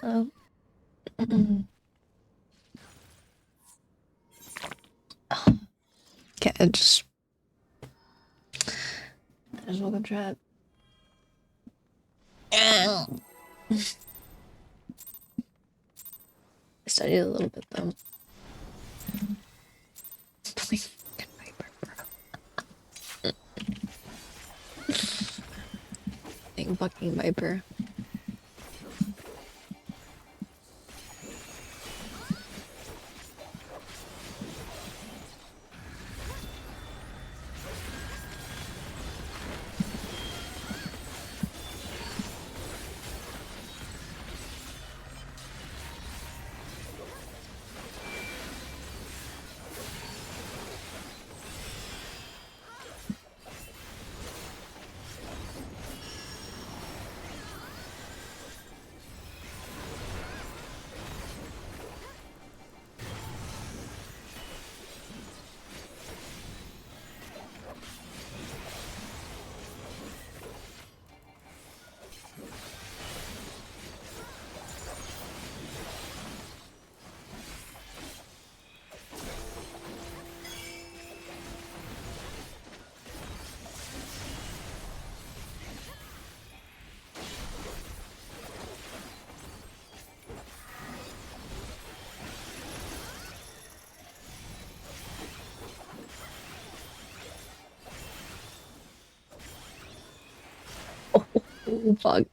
Hello. Okay, I just woke up chat. I studied a little bit though. Playing fucking Viper, bro. Playing fucking Viper. Oh, fuck.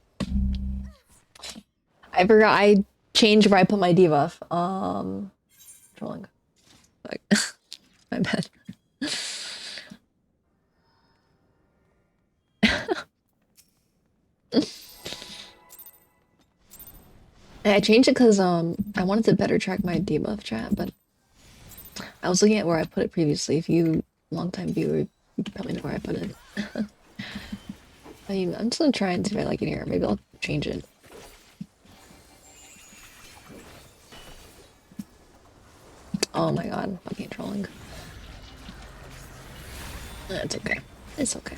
I forgot I changed where I put my debuff. Trolling. Fuck. My bad. I changed it because I wanted to better track my debuff chat, but I was looking at where I put it previously. If you longtime viewer, you probably know where I put it. I'm just gonna try and see if I like it here. Maybe I'll change it. Oh my god, fucking trolling. It's okay. It's okay.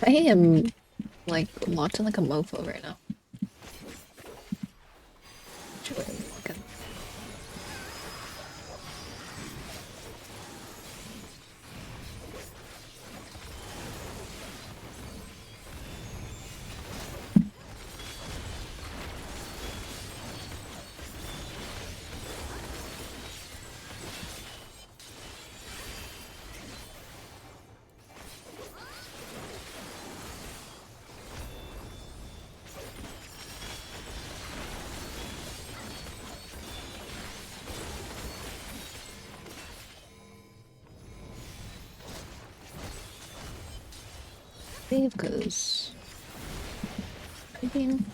I am like locked in like a mofo right now. Okay. Save because I mean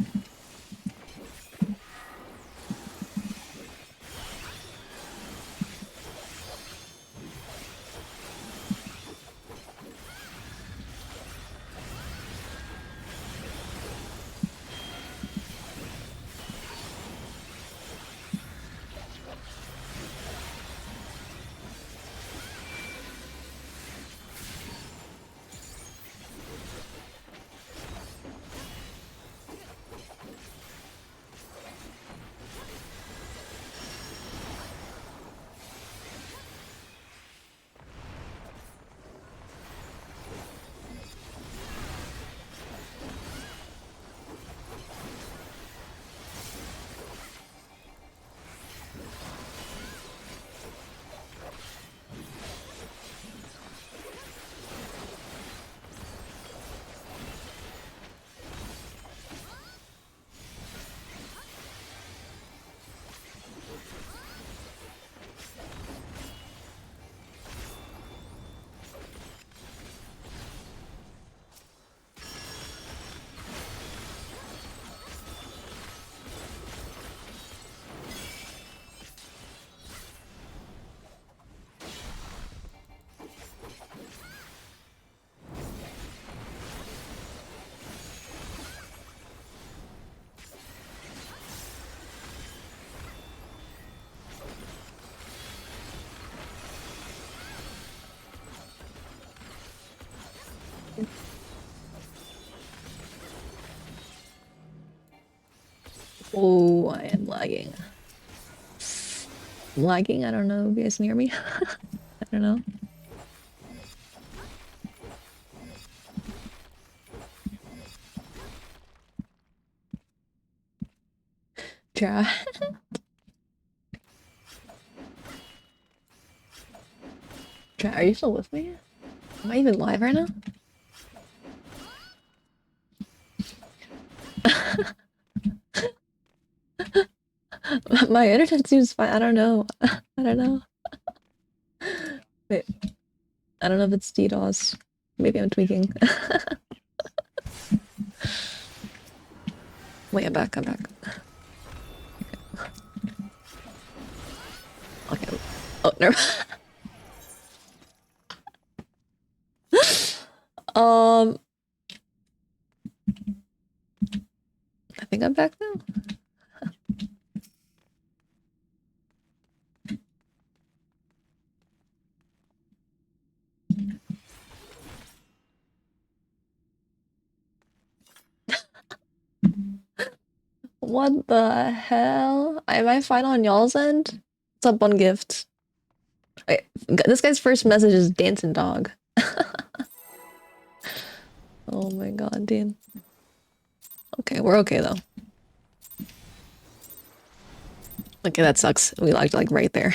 Oh, I am lagging. Lagging? I don't know. You guys near me? I don't know. Chat. Chat, are you still with me? Am I even live right now? My internet seems fine. I don't know. I don't know. Wait, I don't know if it's DDoS. Maybe I'm tweaking. Wait, I'm back. I'm back. Okay. Oh, never. um, I think I'm back now. What the hell? Am I fine on y'all's end? What's up, One Gift? Wait, this guy's first message is dancing dog. Oh my god, dude. Okay, we're okay though. Okay, that sucks. We lagged like right there.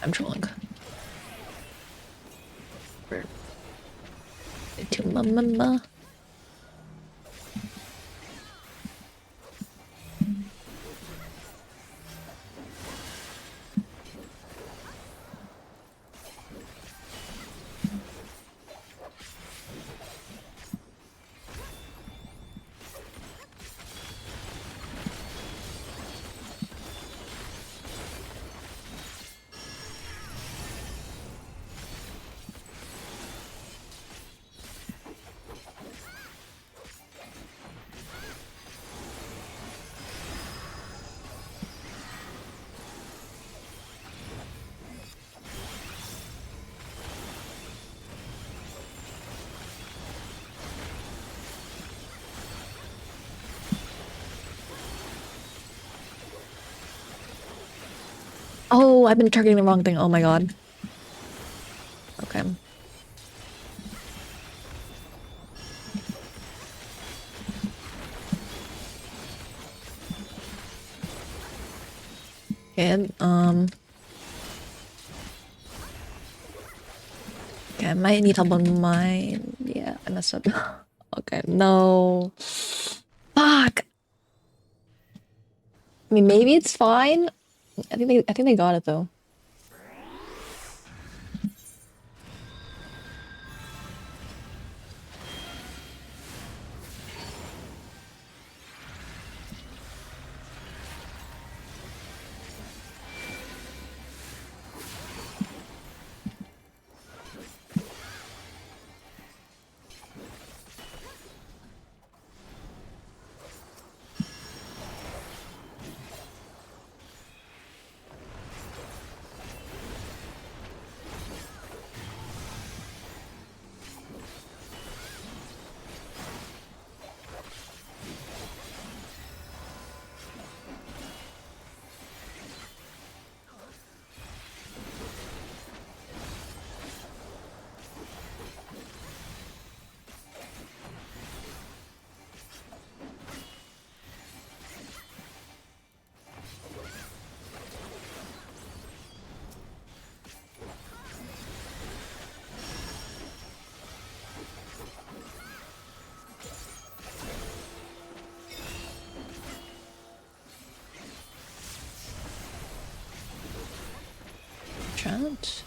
I'm trolling. To mama. Oh, I've been targeting the wrong thing. Oh my god. Okay. And okay, I might need help on mine. Yeah, I messed up. Okay, no. Fuck. I mean, maybe it's fine. I think they got it though. chat.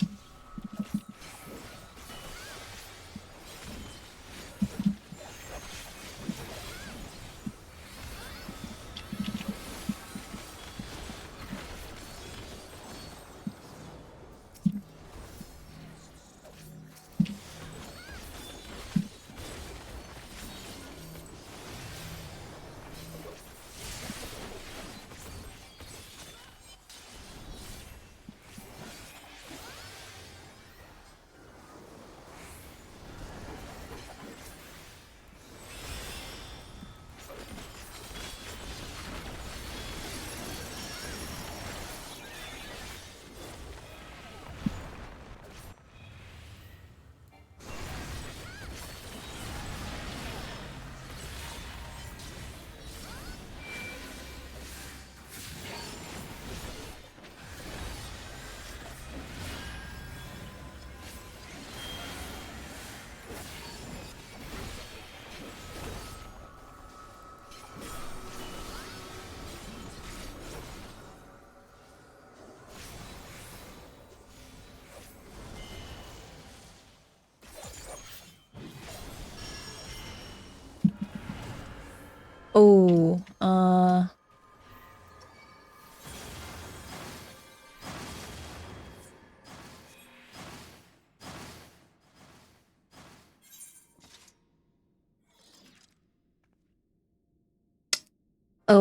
Oh, oh,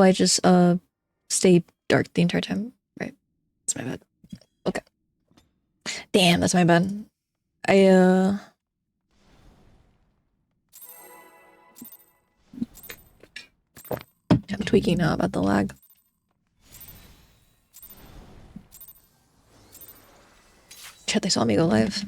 I just stayed dark the entire time. Right. That's my bad. Okay. Damn, that's my bad. I I'm tweaking now about the lag. Chat, they saw me go live.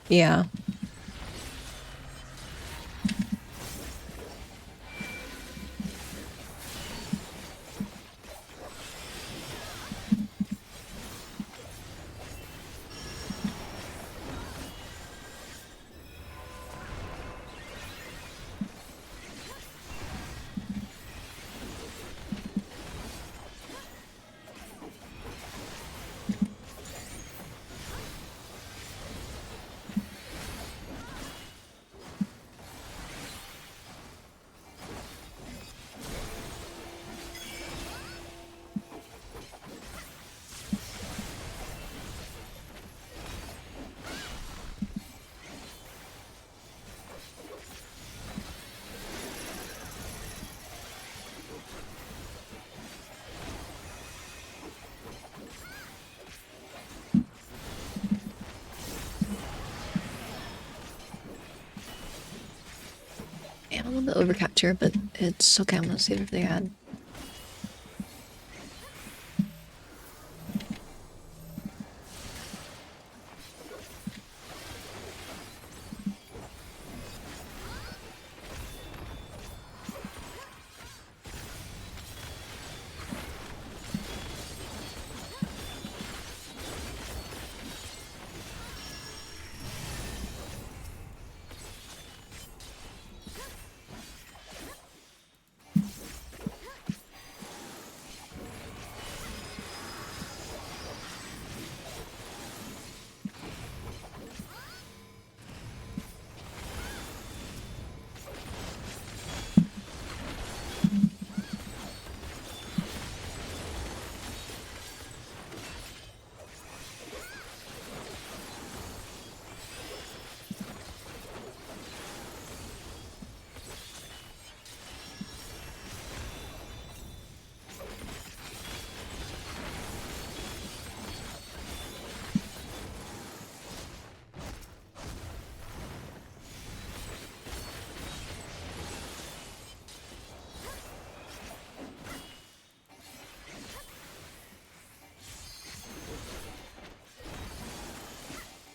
Yeah. Yeah, I'm on the overcapture, but it's okay. I'm gonna save if they had.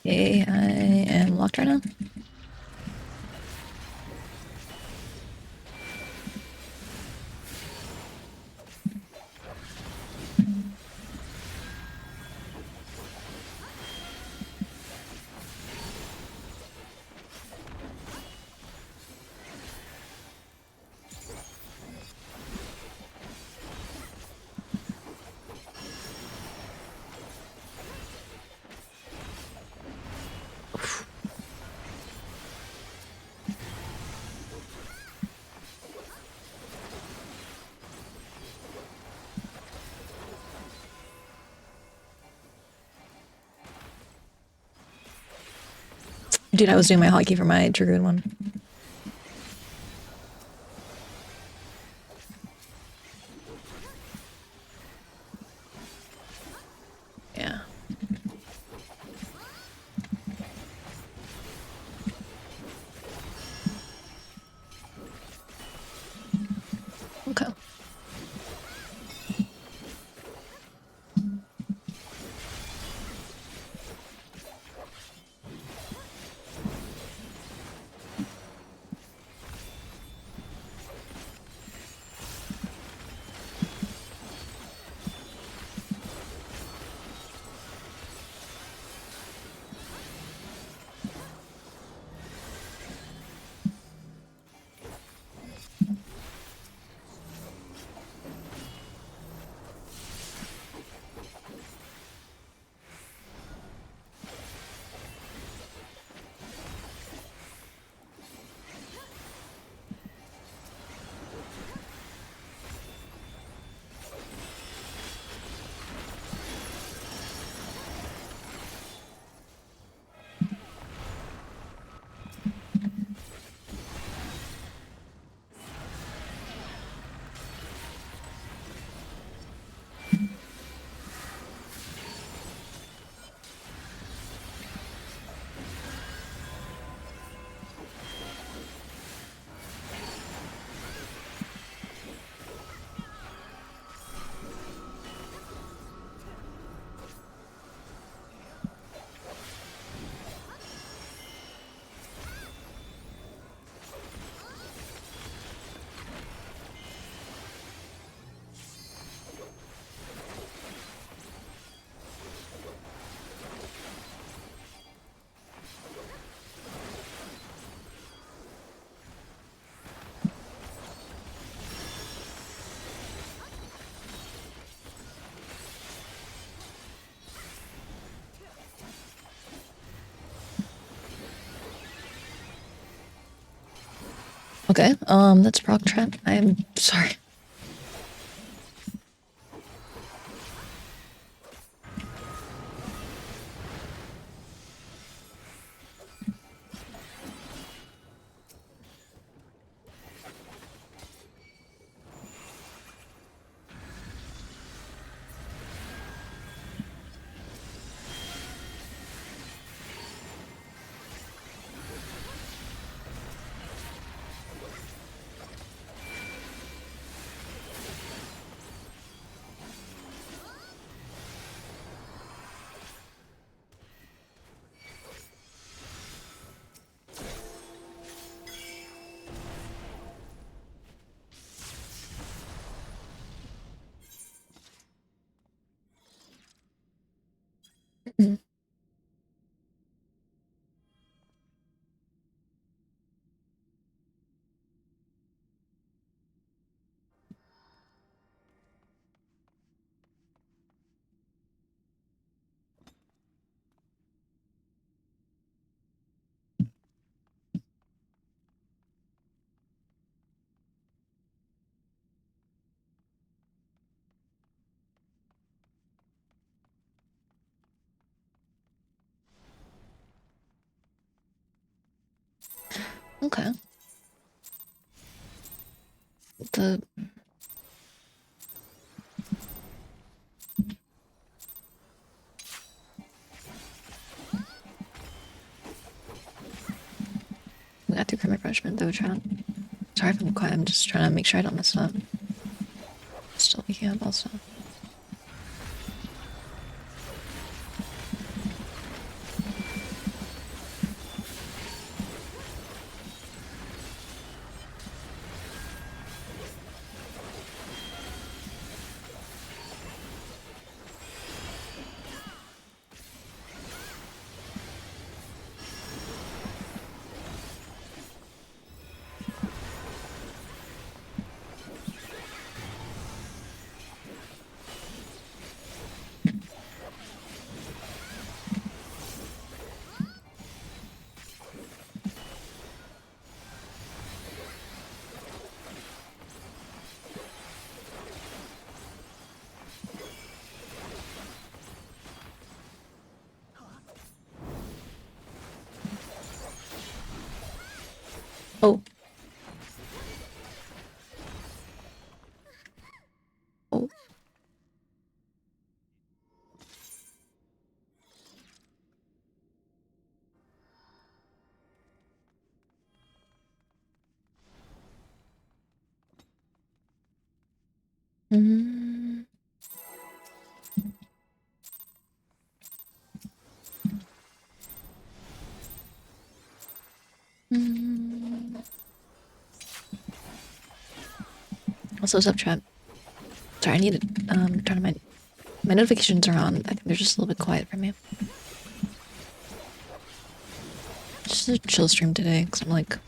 Okay, I am locked right now. Dude, I was doing my hotkey for my triggered one. Yeah. Okay. Okay, that's proc trap. I'm sorry. Okay. The we got through criminal punishment though, chat. Sorry if I'm quiet. I'm just trying to make sure I don't mess up. Still waking up also. Mm. Mm. Also, what's up, chat? Sorry, I need to turn on my notifications are on. I think they're just a little bit quiet for me. Just a chill stream today because I'm like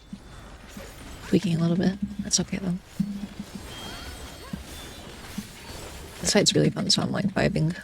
tweaking a little bit. That's okay though. This fight's really fun, so I'm like vibing.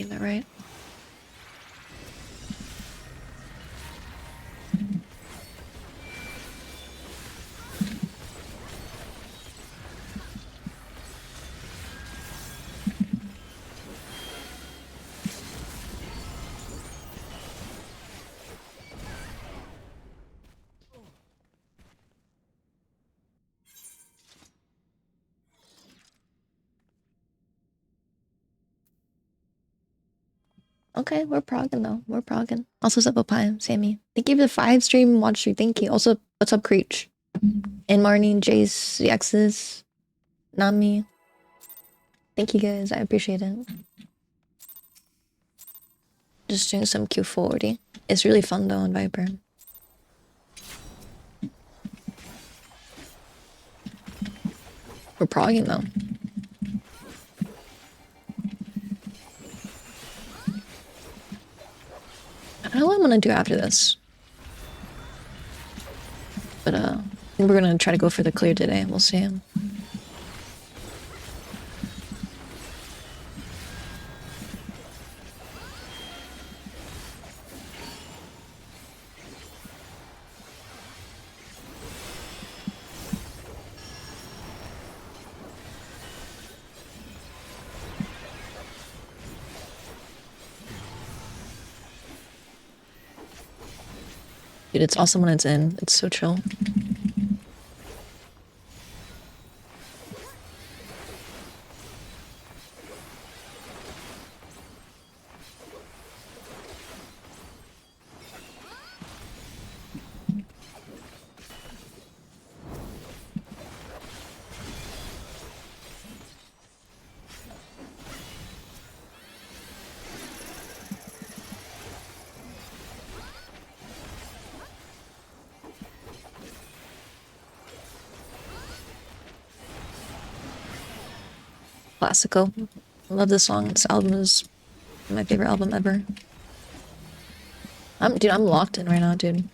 thinking that right. Okay, we're progging though. We're progging. Also, what's up, Opine, Sammy? Thank you for the 5 stream watch stream. Thank you. Also, what's up, Creech? And Marnie, Jace, the X's, Nami. Thank you guys. I appreciate it. Just doing some q40. It's really fun though in Viper. We're progging though. I don't know what I'm gonna do after this. But I think we're gonna try to go for the clear today. We'll see. Dude, it's awesome when it's in. It's so chill. Classical. I love this song. This album is my favorite album ever. I'm locked in right now, dude.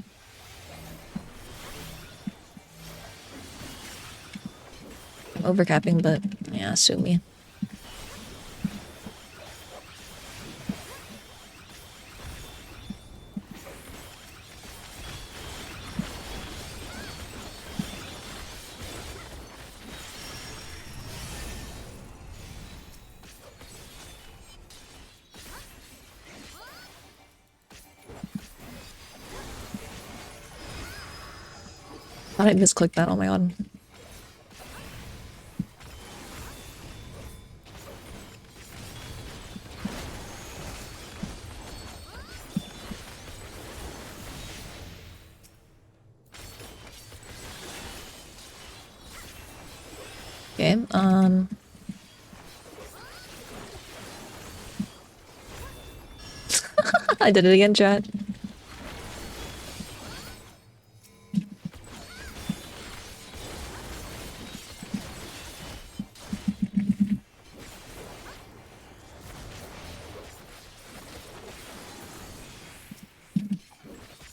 I'm overcapping, but yeah, sue me. Thought I misclicked that. Oh my god. Okay, I did it again, chat.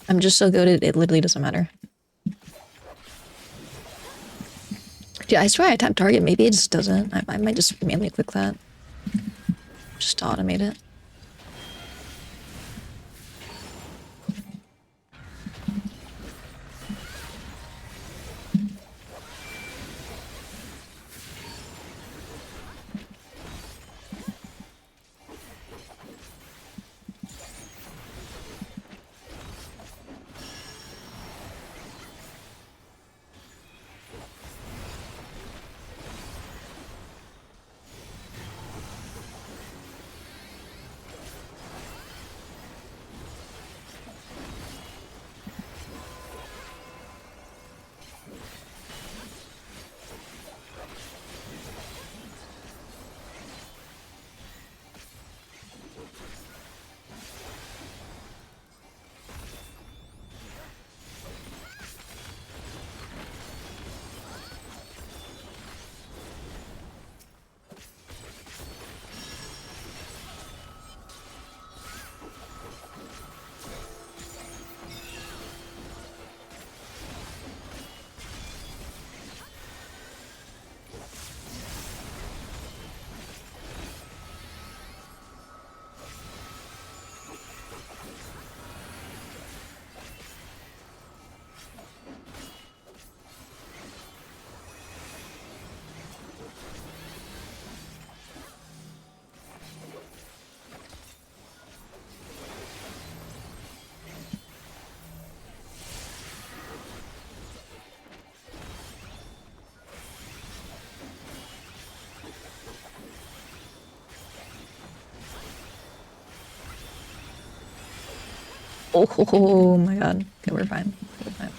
I'm just so good it literally doesn't matter. Dude, I swear I tapped target. Maybe it just doesn't. I might just manually click that. Just to automate it. Oh my god. Okay, we're fine. We're fine.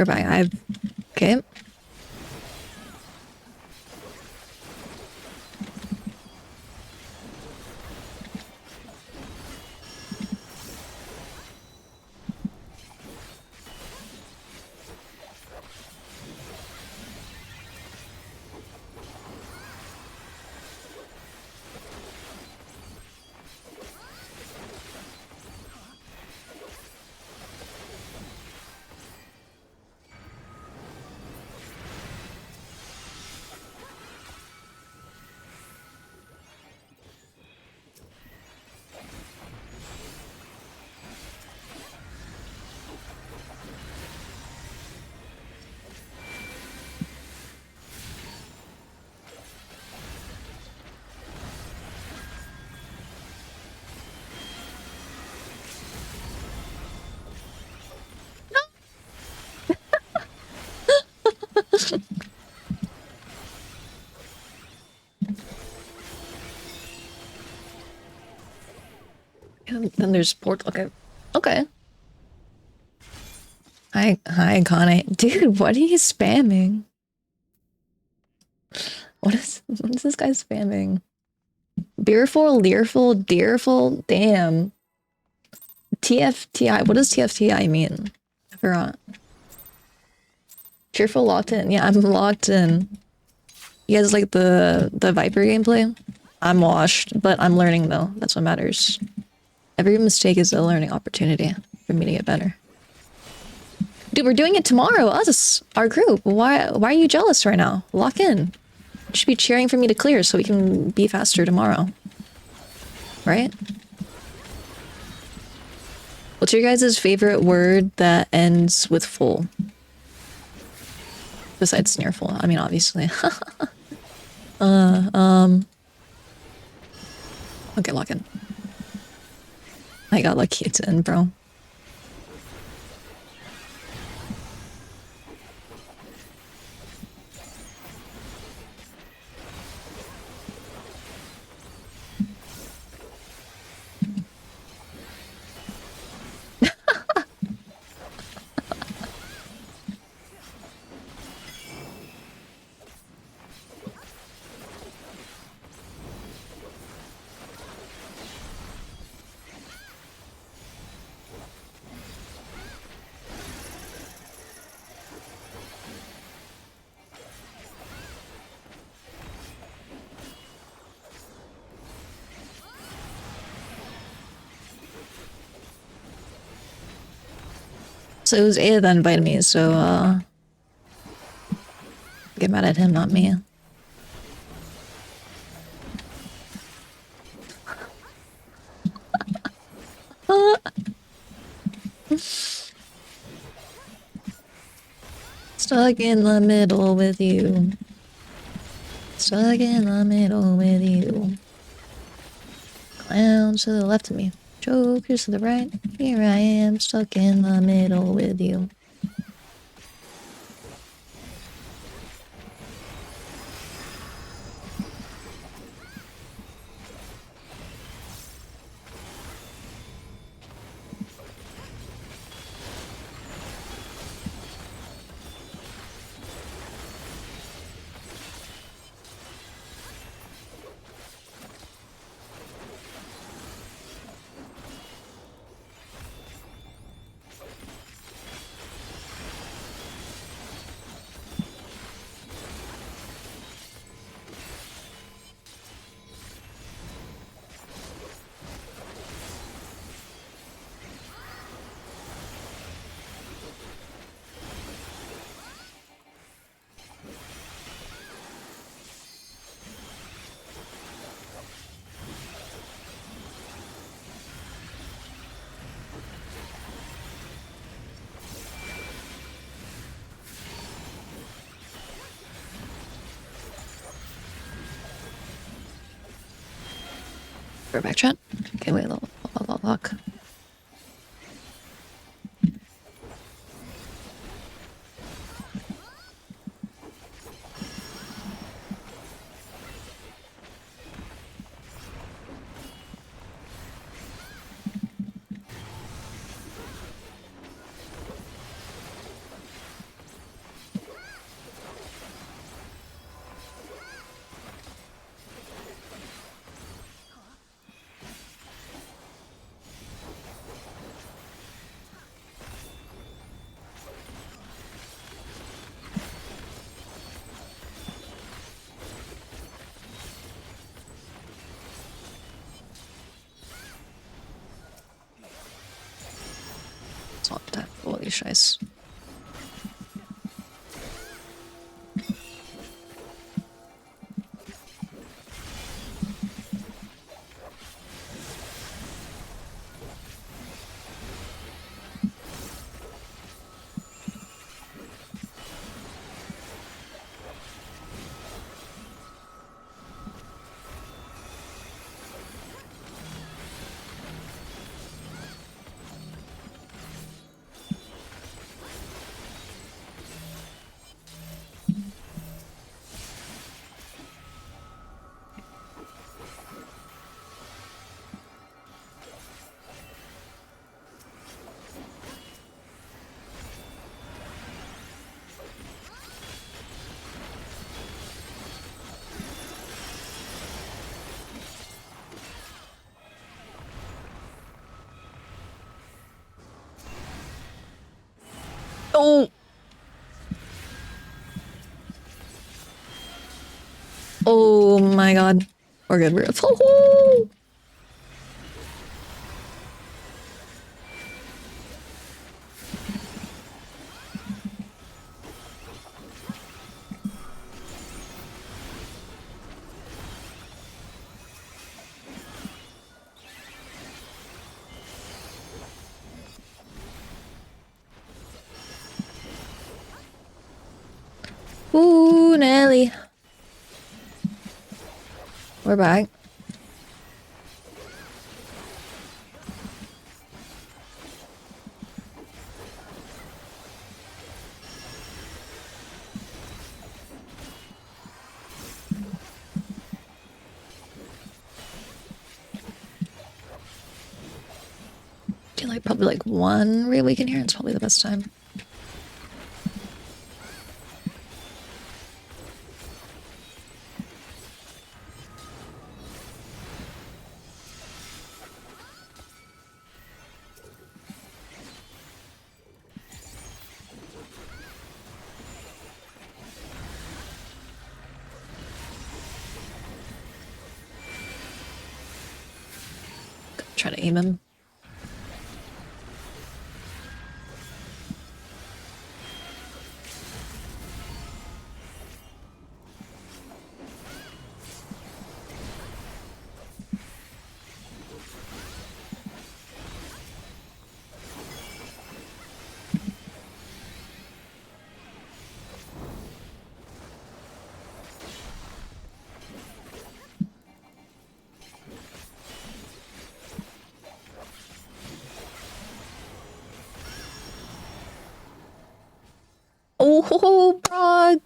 We're fine. Okay. Then there's port. Okay. Okay. Hi, Connie. Dude, what are you spamming? What is this guy spamming? Beerful, Learful, Deerful? Damn. TFTI. What does TFTI mean? I forgot. Cheerful locked in. Yeah, I'm locked in. You guys like the Viper gameplay? I'm washed, but I'm learning though. That's what matters. Every mistake is a learning opportunity for me to get better. Dude, we're doing it tomorrow. Us, our group. Why are you jealous right now? Lock in. You should be cheering for me to clear so we can be faster tomorrow. Right? What's your guys' favorite word that ends with full? Besides sneerful. I mean, obviously. Okay, lock in. I got lucky it's in, bro. So it was Ada that invited me, so get mad at him, not me. Stuck in the middle with you. Stuck in the middle with you. Clowns to the left of me. Jokers to the right. Here I am, stuck in the middle with you. For back chat? Okay, wait, lock. Swap that. Holy scheiß. Oh! Oh my god. We're good, we're good. Oh! Ooh, Nelly. We're back. Like probably like one reawaken here. It's probably the best time. Try to aim him. Oh, Prague!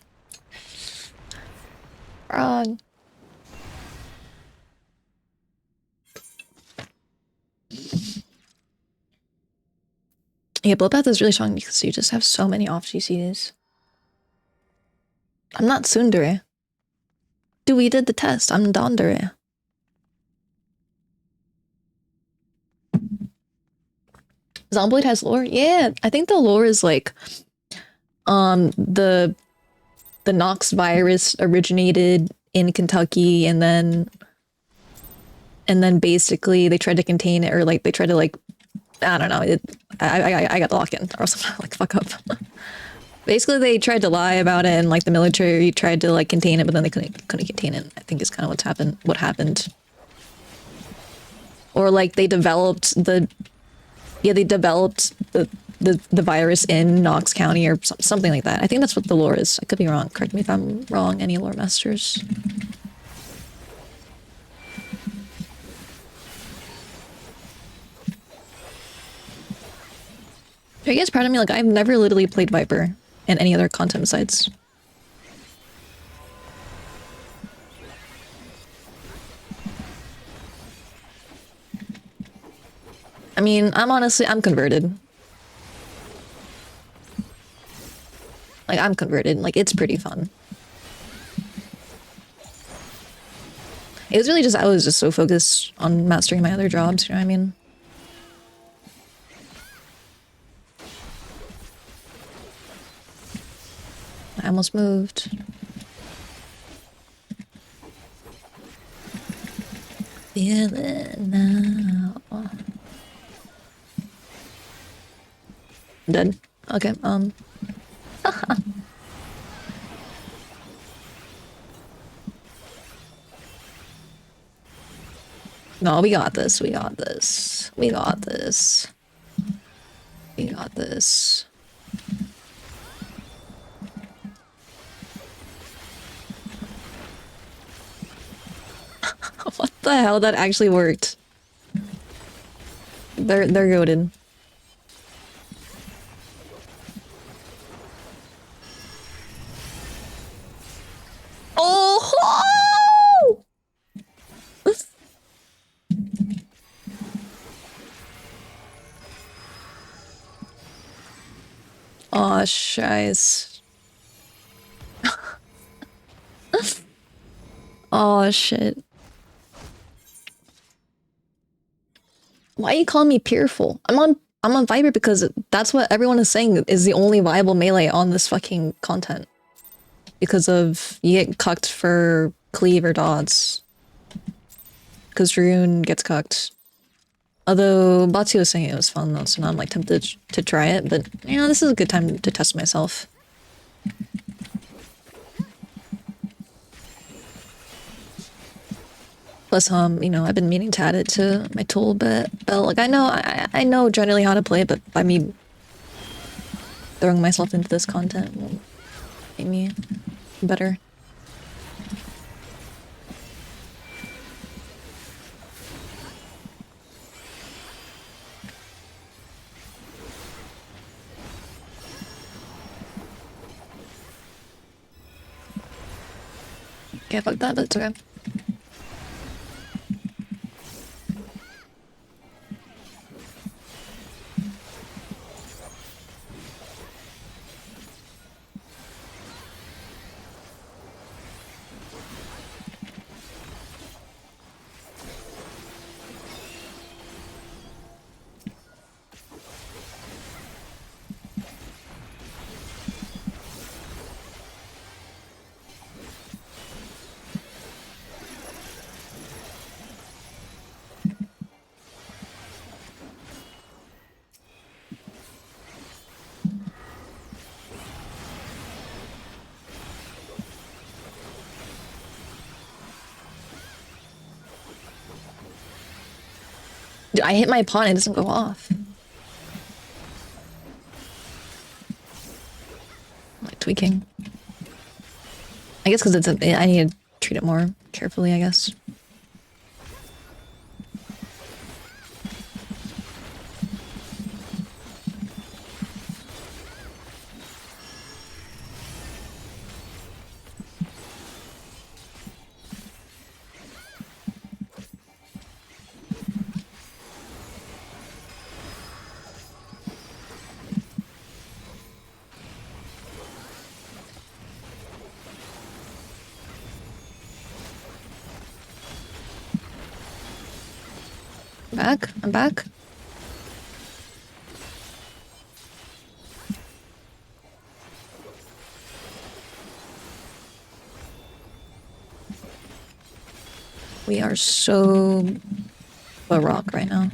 Prague. Yeah, Bloodbath is really strong because you just have so many off GCs. I'm not Tsundere. Dude, we did the test. I'm Dondere. Zomboid has lore? Yeah, I think the lore is like the Nox virus originated in Kentucky and then basically they tried to contain it, or like they tried to like, I don't know, I got the lock-in or something. Like, fuck up. Basically they tried to lie about it, and like the military tried to like contain it, but then they couldn't contain it. I think is kind of what happened. Or like they developed the virus in Knox County or something like that. I think that's what the lore is. I could be wrong. Correct me if I'm wrong, any lore masters. Are you guys proud of me? Like, I've never literally played Viper in any other content sites. I mean, I'm converted. Like, I'm converted. Like, it's pretty fun. It was really just, I was just so focused on mastering my other jobs, you know what I mean? I almost moved. Feel it now. Dead. Okay, No, we got this. We got this. We got this. We got this. What the hell? That actually worked. They're goated. Oh! Oh, shiz. Oh, shit. Why you call me peerful? I'm on Viper because that's what everyone is saying is the only viable melee on this fucking content. Because of you get cucked for cleave or dodds. Because Rune gets cucked. Although Batsu was saying it was fun though, so now I'm like tempted to try it, but you know, this is a good time to test myself. Plus, you know, I've been meaning to add it to my tool belt. Like I know generally how to play it, but by me throwing myself into this content will make me better. Okay, fuck that, but it's okay. Dude, I hit my pawn, it doesn't go off. Like tweaking. I guess because I need to treat it more carefully, I guess. Back? I'm back? We are so baroque right now.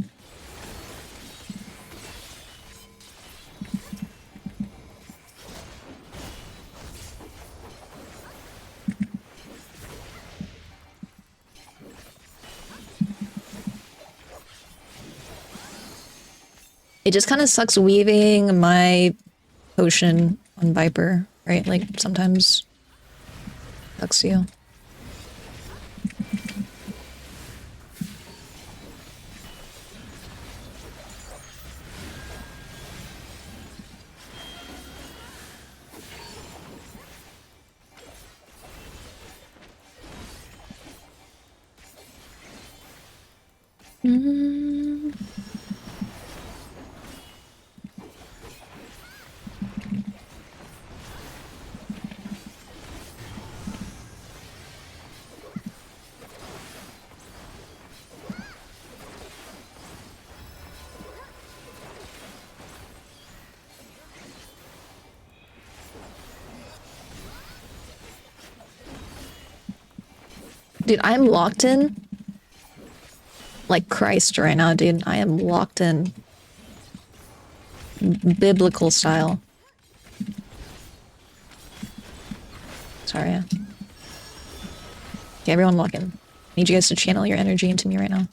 It just kind of sucks weaving my potion on Viper, right? Like, sometimes sucks you. Mm. Dude, I'm locked in like Christ right now, dude. I am locked in biblical style. Sorry. Okay, everyone lock in. Need you guys to channel your energy into me right now.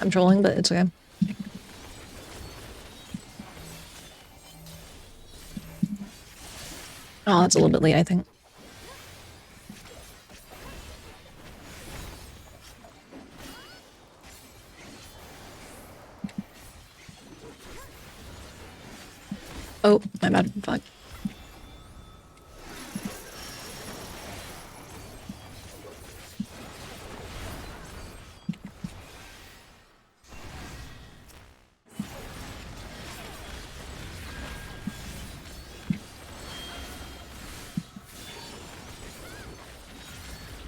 I'm trolling, but it's okay. Oh, that's a little bit late, I think. Oh, my bad. Fuck.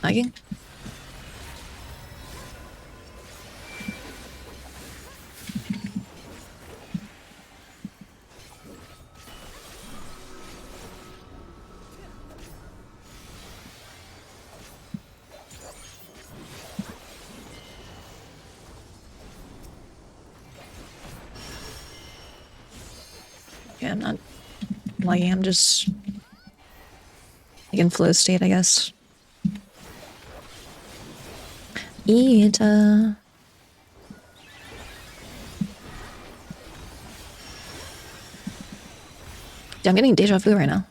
Lagging? Yeah, I'm not lagging. I'm just like in flow state, I guess. Ita. Dude, I'm getting deja vu right now.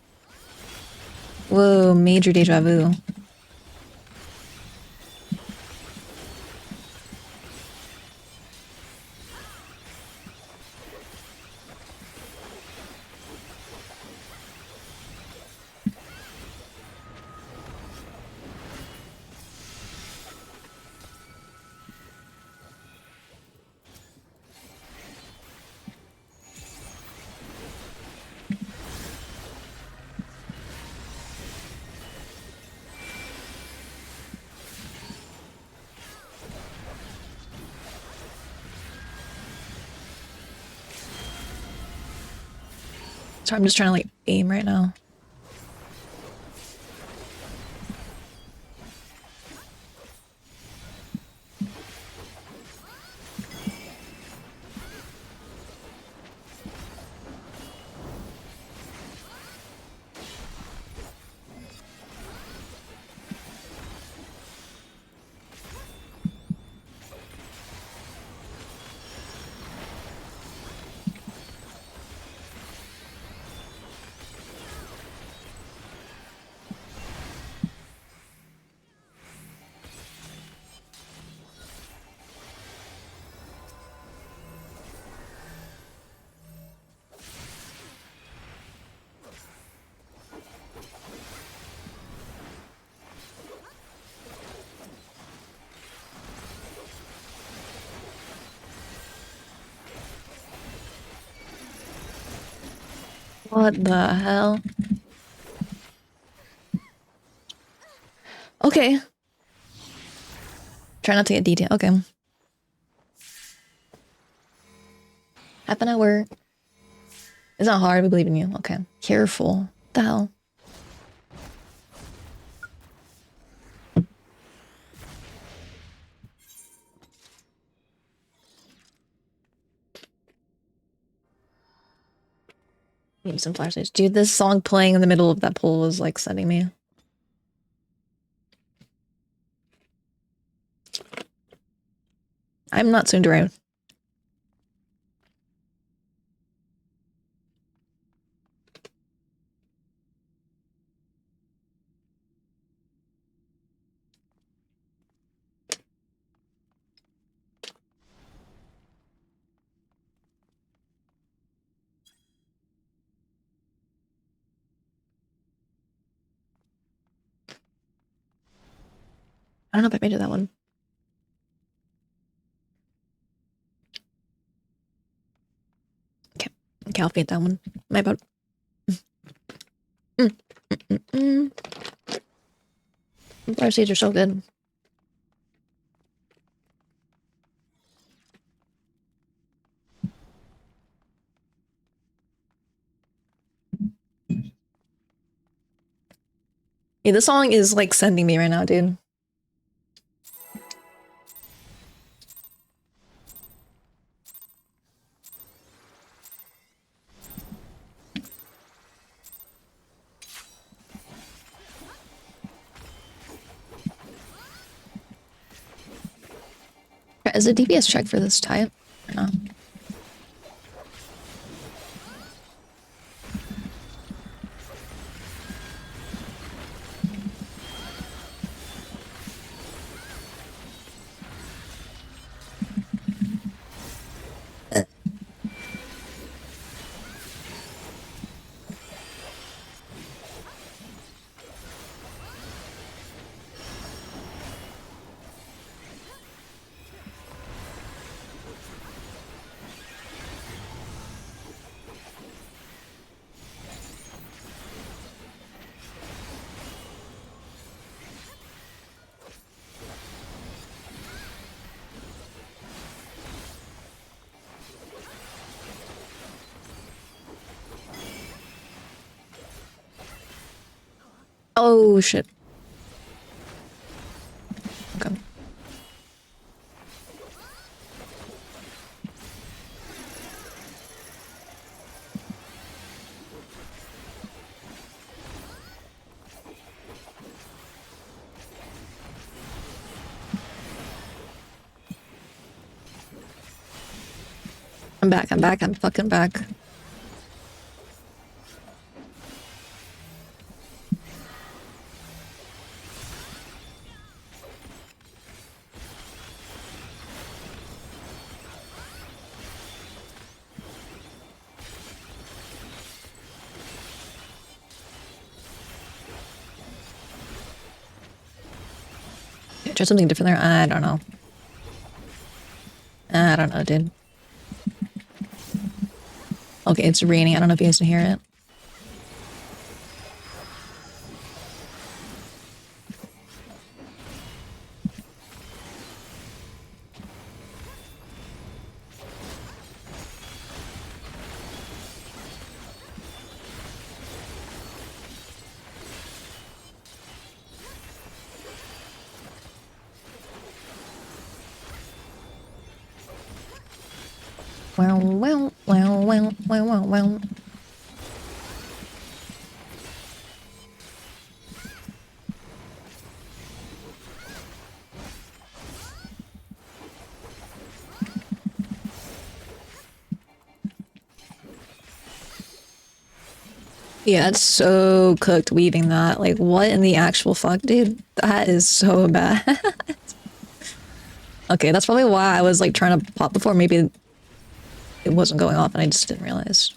Whoa, major deja vu. So I'm just trying to like aim right now. What the hell? Okay. Try not to get detailed. Okay. Half an hour. It's not hard. We believe in you. Okay. Careful. What the hell? Need some flashlights. Dude, this song playing in the middle of that pool was like sending me. I'm not soon to arrive. I don't know if I made it that one. Okay, I'll fade that one. My bad. Our seeds are so good. Yeah, this song is like sending me right now, dude. Is a DPS check for this type or not? Oh shit. Okay. I'm back, I'm fucking back. Try something different there? I don't know. I don't know, dude. Okay, it's raining. I don't know if you guys can hear it. Wow, wow, wow, wow, wow, wow, wow. Yeah, it's so cooked weaving that. Like, what in the actual fuck, dude? That is so bad. Okay, that's probably why I was like trying to pop before. Maybe it wasn't going off and I just didn't realize.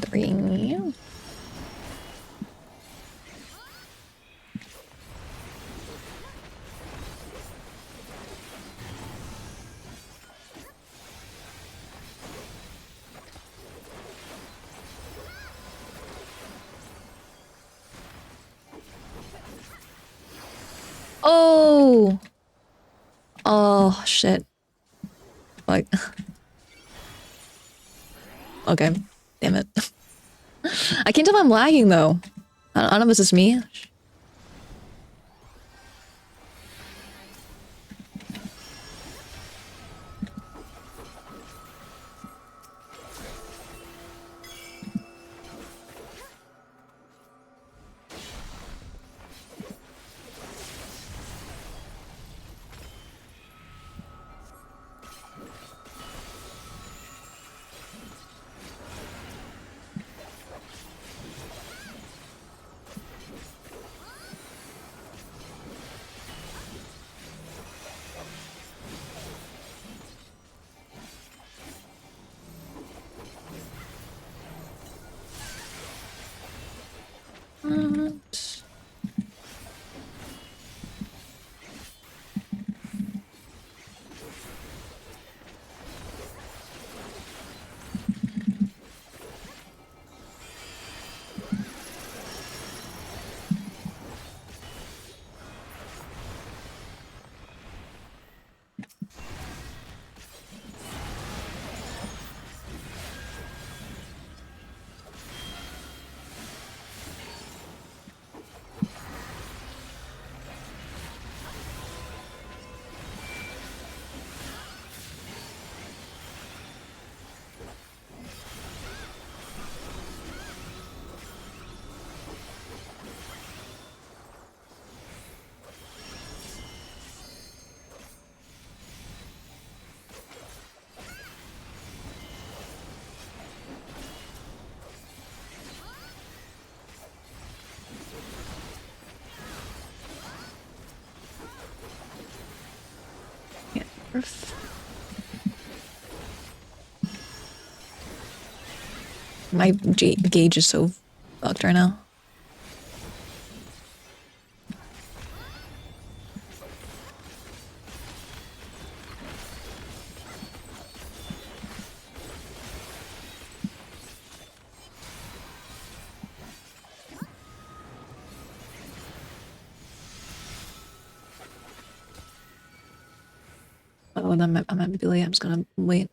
Three. Oh! Oh, shit. Like. Okay. Damn it. I can't tell if I'm lagging, though. I don't know if it's just me. dwarf. My gauge is so fucked right now. Oh, and I'm at Billy. I'm just gonna wait.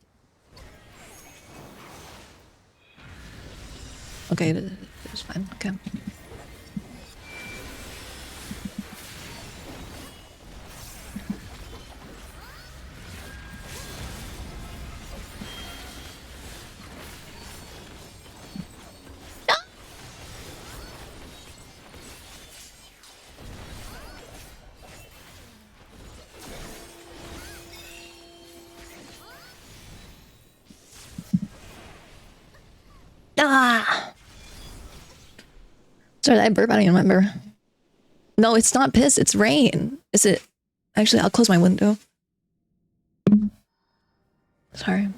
Okay, it's fine. Okay. Ah! Sorry, that burp, I don't even remember. No, it's not piss, it's rain. Is it? Actually, I'll close my window. Sorry.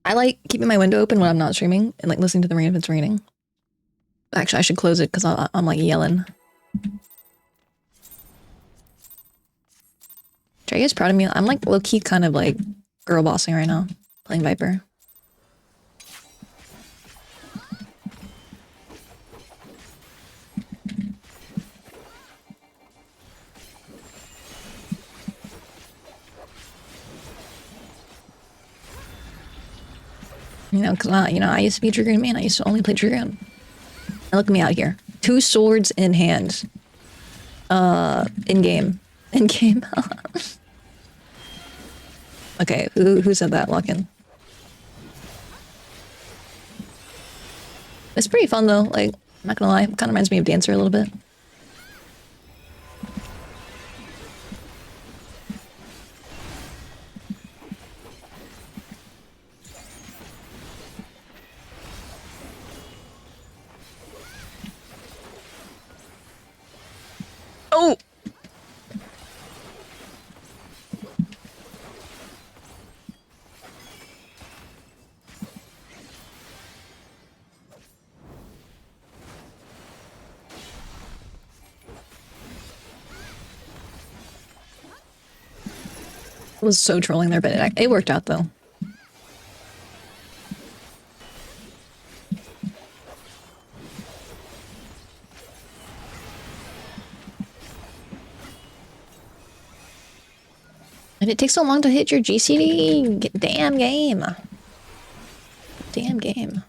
I like keeping my window open when I'm not streaming and like listening to the rain if it's raining. Actually, I should close it because I'm like yelling. Are you guys proud of me? I'm like low-key kind of like girl bossing right now, playing Viper. You know, because I used to be a Dragoon man. I used to only play Dragoon. And look at me out here. 2 swords in hand. In game. In game. Okay, who said that? Lock in. It's pretty fun though. Like, I'm not gonna lie, it kind of reminds me of Dancer a little bit. Oh! I was so trolling there, but it worked out though. And it takes so long to hit your GCD. Damn game. Damn game.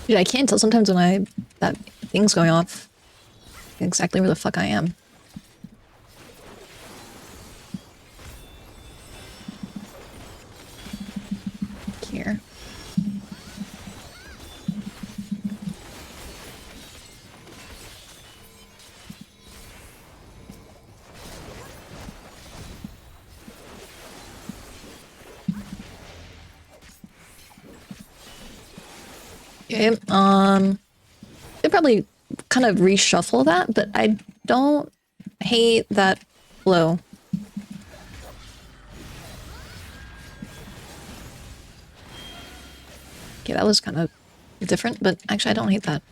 Dude, I can't tell sometimes when that thing's going off exactly where the fuck I am. Here. Okay, they probably kind of reshuffle that, but I don't hate that flow. Okay, that was kind of different, but actually I don't hate that.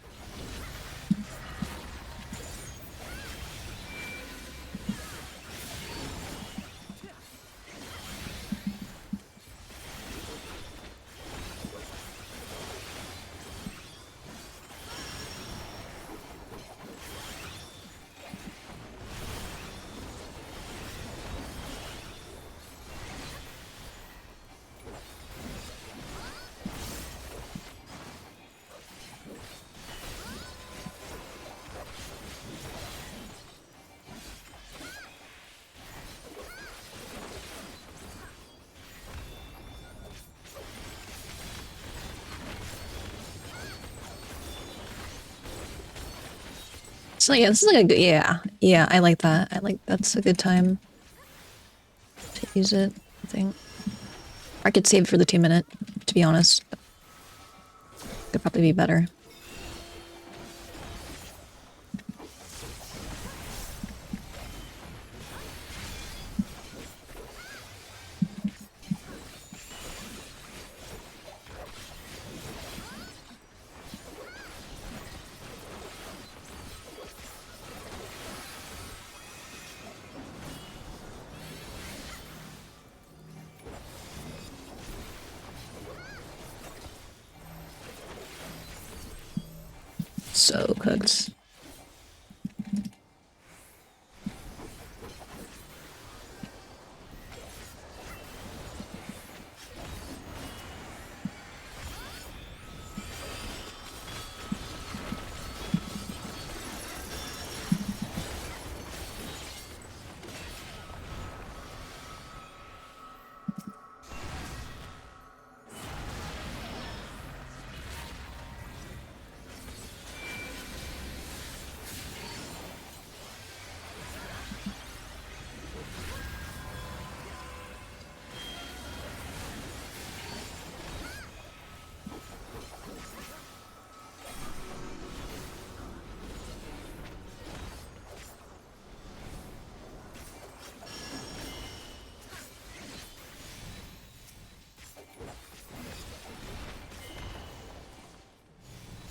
So yeah, this is like a good, yeah, I like that. That's a good time to use it, I think. I could save for the 2-minute, to be honest. Could probably be better. So cooked.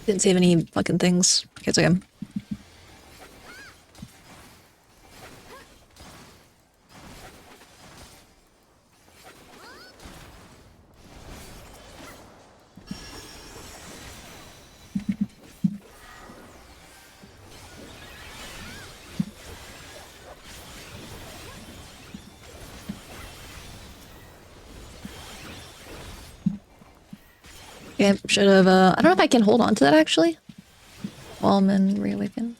Didn't save any fucking things. Okay, it's okay. Yeah, should have, I don't know if I can hold on to that actually. While I'm in Reawaken.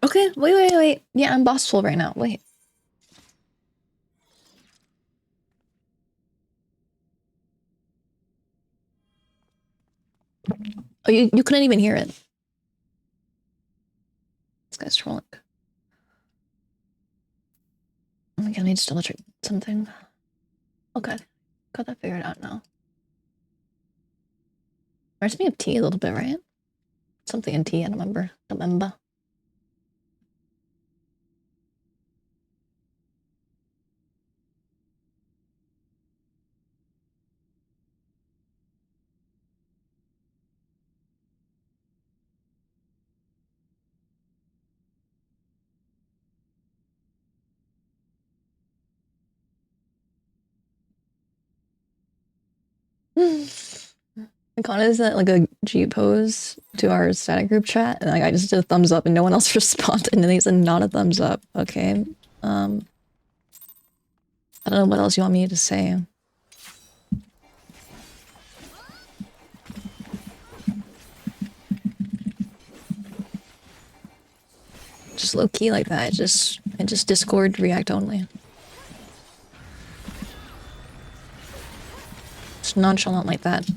Okay, wait. Yeah, I'm boss full right now. Wait. Oh, you couldn't even hear it. This guy's trolling. Oh my god, I need to double check something. Okay, got that figured out now. Reminds me of tea a little bit, right? Something in tea, I don't remember. Kana sent like a G pose to our static group chat, and like I just did a thumbs up, and no one else responded, and then he said not a thumbs up. Okay, I don't know what else you want me to say. Just low key like that. Just Discord react only. Just nonchalant like that.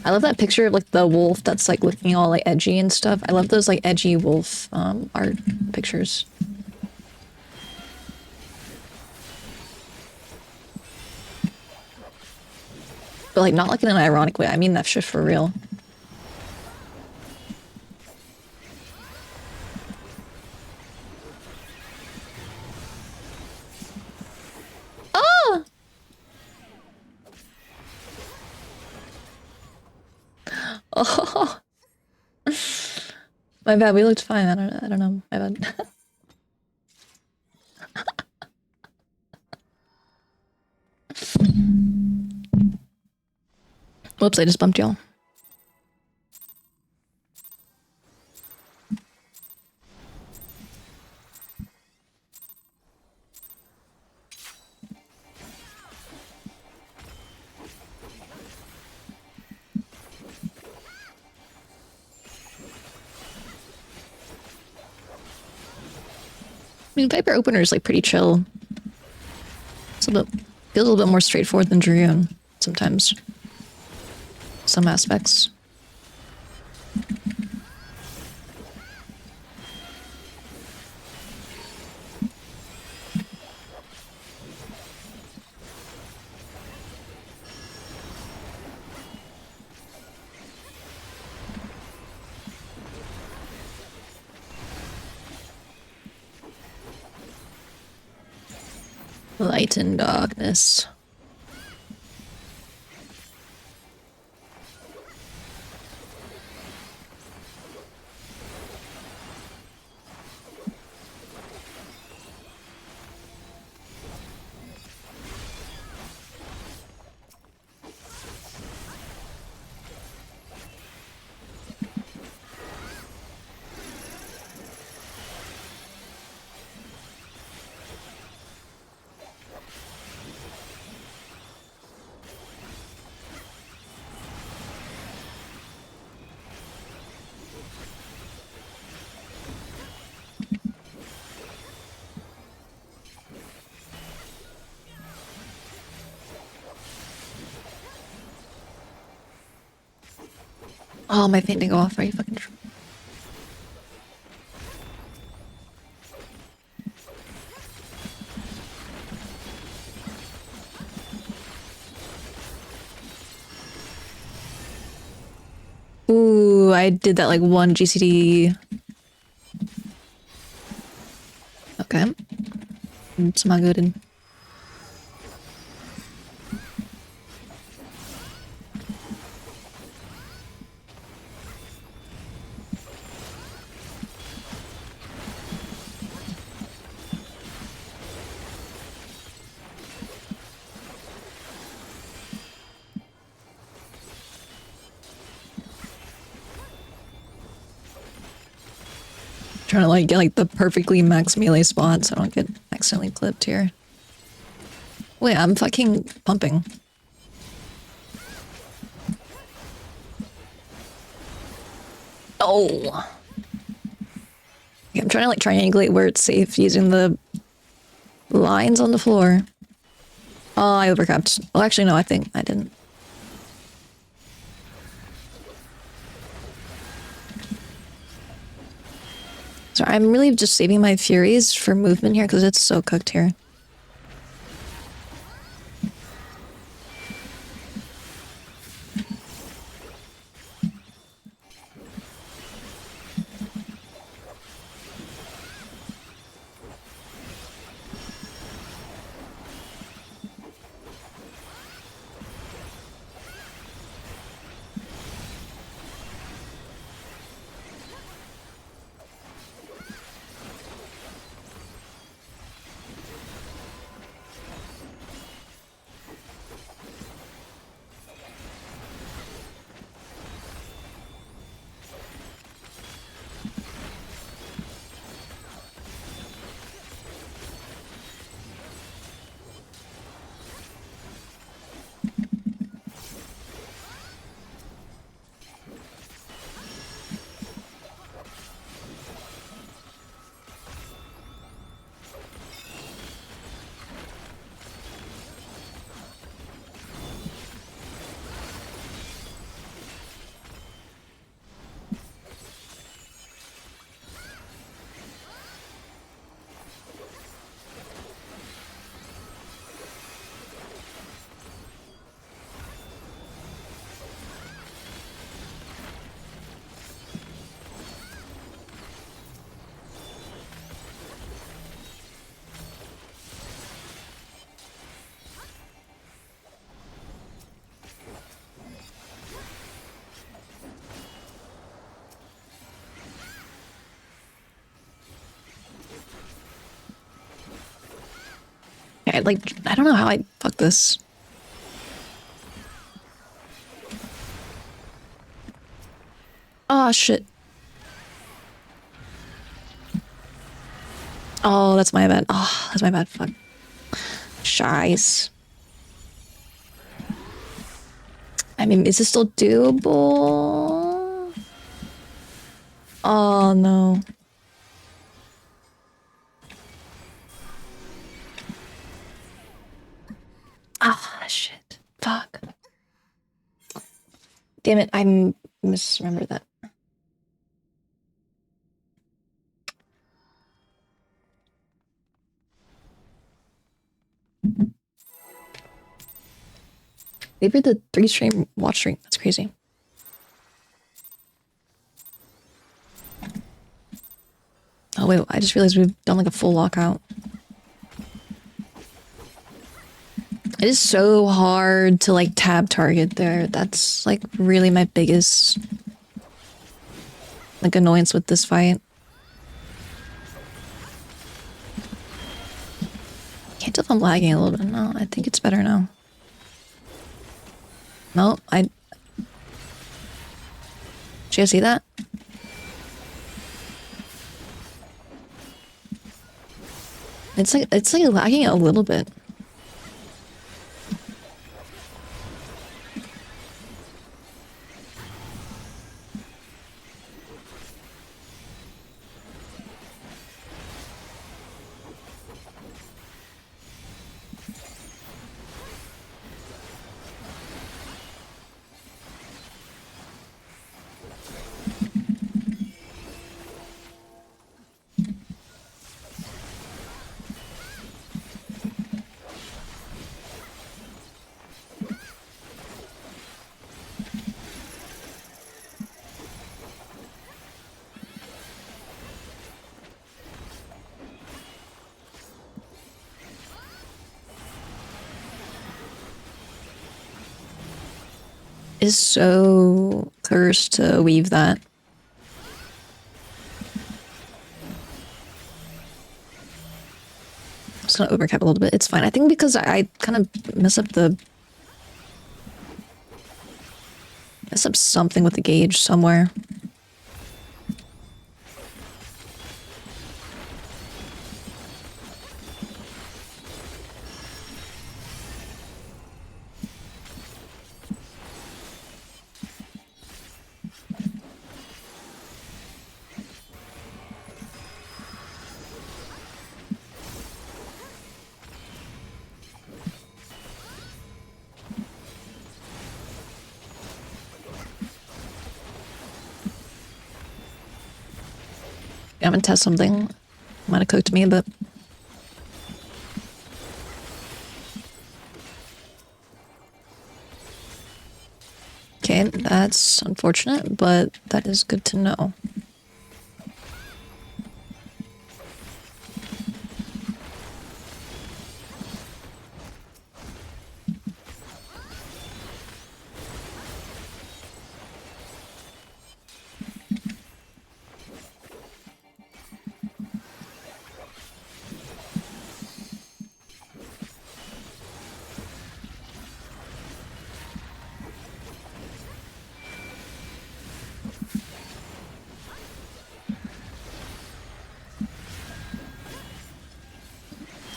I love that picture of like the wolf that's like looking all like edgy and stuff. I love those like edgy wolf art pictures. But like not like in an ironic way. I mean that shit for real. Oh! Oh. My bad, we looked fine. I don't know. My bad. Whoops, I just bumped y'all. I mean, Viper Opener is like pretty chill. It's a bit, feels a little bit more straightforward than Druun sometimes. Some aspects. Light and darkness. Oh, my thing didn't go off. Are you fucking true? Ooh, I did that like one GCD. Okay. It's not good. Trying to like get like the perfectly max melee spot so I don't get accidentally clipped here. Wait, I'm fucking pumping. Oh. Okay, I'm trying to like triangulate where it's safe using the lines on the floor. Oh, I overcapped. Well, actually, no, I think I didn't. So I'm really just saving my furies for movement here because it's so cooked here. Okay, I don't know how I fuck this. Oh, shit. Oh, that's my bad. Oh, that's my bad. Fuck. Shies. I mean, is this still doable? Oh, no. Ah, shit. Fuck. Damn it, I misremembered that. Maybe the 3-stream watch stream. That's crazy. Oh wait, I just realized we've done like a full lockout. It is so hard to like tab target there. That's like really my biggest like annoyance with this fight. Can't tell if I'm lagging a little bit. No, I think it's better now. No, did you guys see that? It's like lagging a little bit. Is so cursed to weave that. I'm just gonna overcap a little bit. It's fine. I think because I kind of mess up something with the gauge somewhere. I'm gonna test something. Might have cooked me, but okay, that's unfortunate, but that is good to know.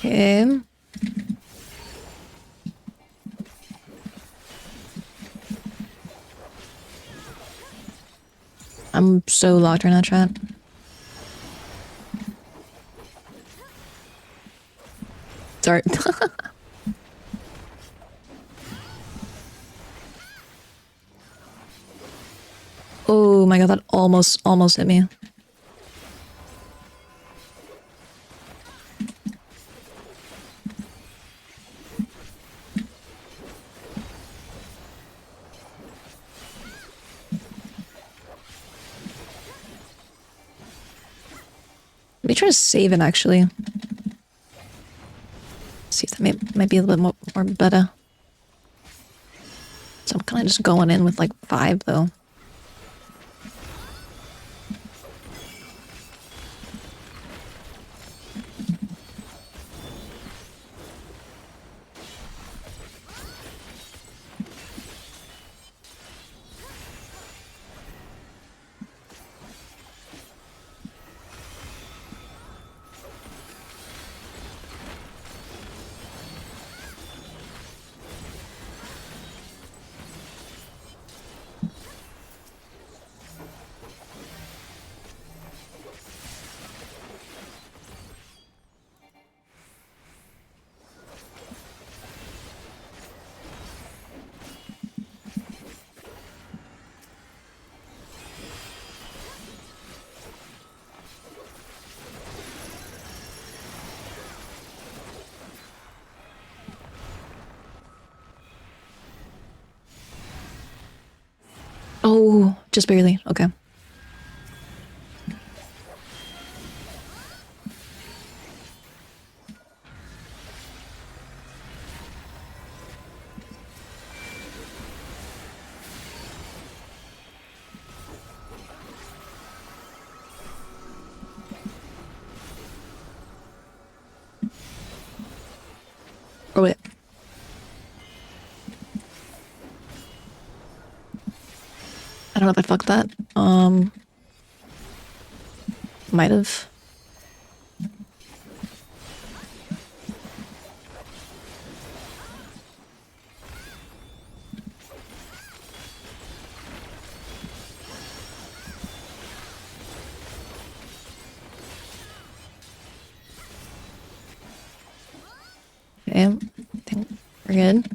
Okay. I'm so locked right now, chat. Sorry. Oh my god, that almost hit me. Let me try to save it actually. See if that might be a little bit more better. So I'm kind of just going in with like 5 though. Oh, just barely. Okay. Oh wait. I don't know if I fucked that. Might have. Okay, I think we're good.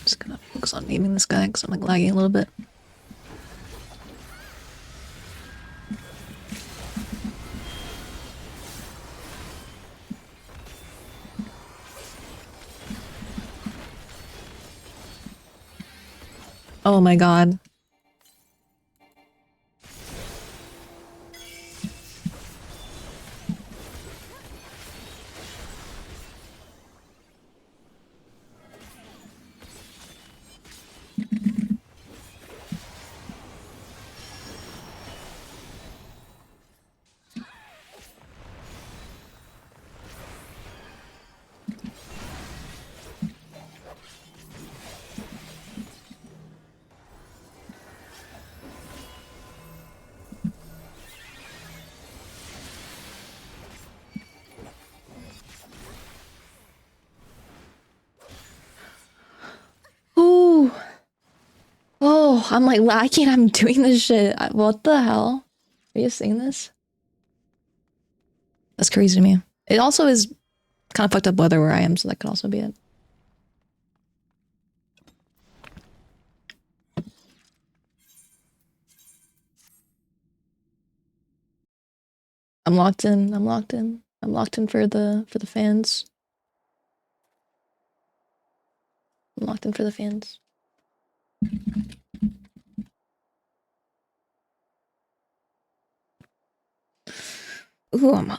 Just gonna focus on aiming this guy because I'm like lagging a little bit. Oh my god. Oh. Oh, I'm like lagging. I'm doing this shit. What the hell? Are you seeing this? That's crazy to me. It also is kind of fucked up weather where I am, so that could also be it. I'm locked in. I'm locked in. I'm locked in for the fans. I'm locked in for the fans. Ooh,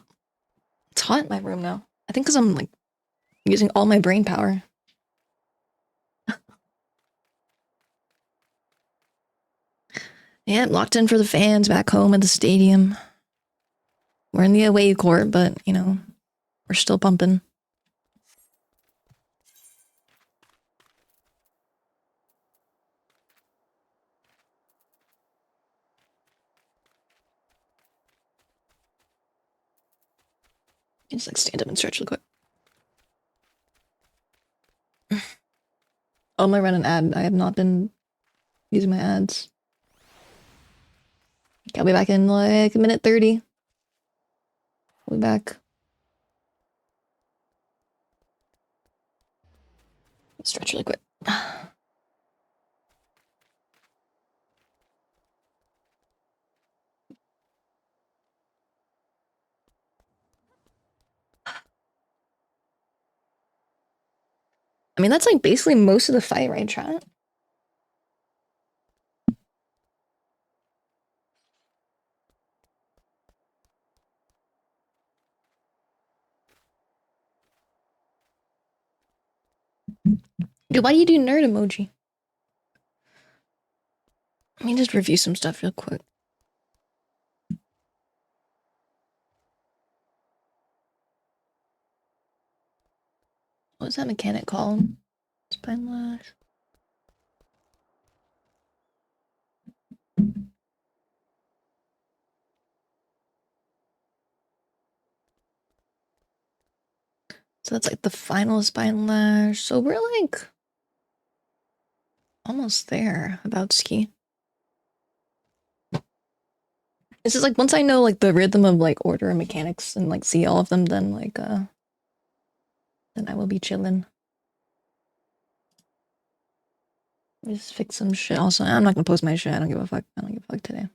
it's hot in my room now. I think because I'm like using all my brain power. Yeah, locked in for the fans back home at the stadium. We're in the away court, but you know, we're still pumping. Just like stand up and stretch real quick. Oh, I'm gonna run an ad. I have not been using my ads. Okay, I'll be back in like a minute 30. We'll be back. Stretch really quick. I mean, that's like basically most of the fight, right, chat? Dude, why do you do nerd emoji? Let me just review some stuff real quick. What's that mechanic called? Spine lash. So that's like the final spine lash. So we're like almost there about ski. It's just like once I know like the rhythm of like order and mechanics and like see all of them, then like then I will be chilling. Just fix some shit. Also, I'm not gonna post my shit. I don't give a fuck. I don't give a fuck today.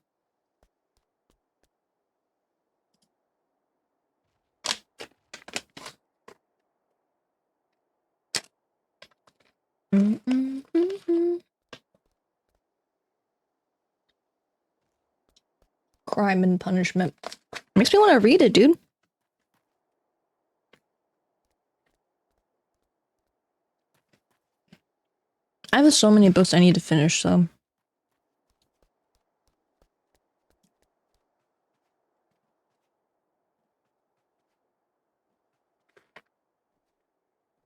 Crime and Punishment. Makes me want to read it, dude. I have so many books I need to finish, so.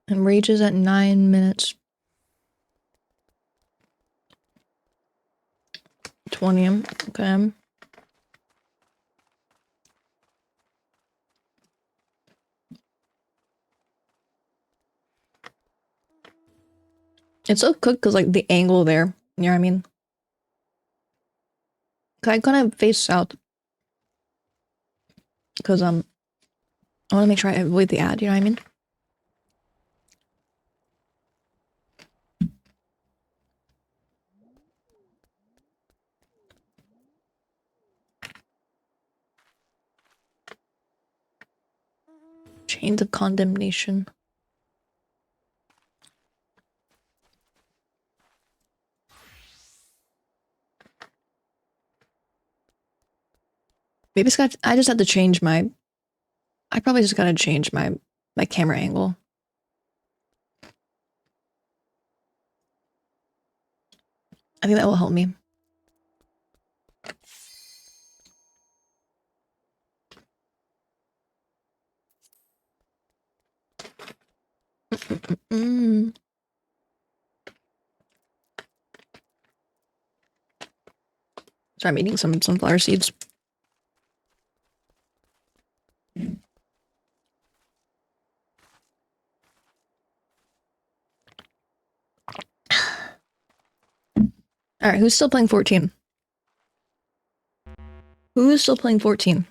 And Rage is at 9 minutes. 20. Okay. It's so cooked because like the angle there. You know what I mean? I kind of face south. Because I want to make sure I avoid the ad, you know what I mean? Chains of Condemnation. Maybe it's got. I just have to change my. I probably just gotta change my camera angle. I think that will help me. Sorry, I'm eating some sunflower seeds. All right, who's still playing 14? Who's still playing 14?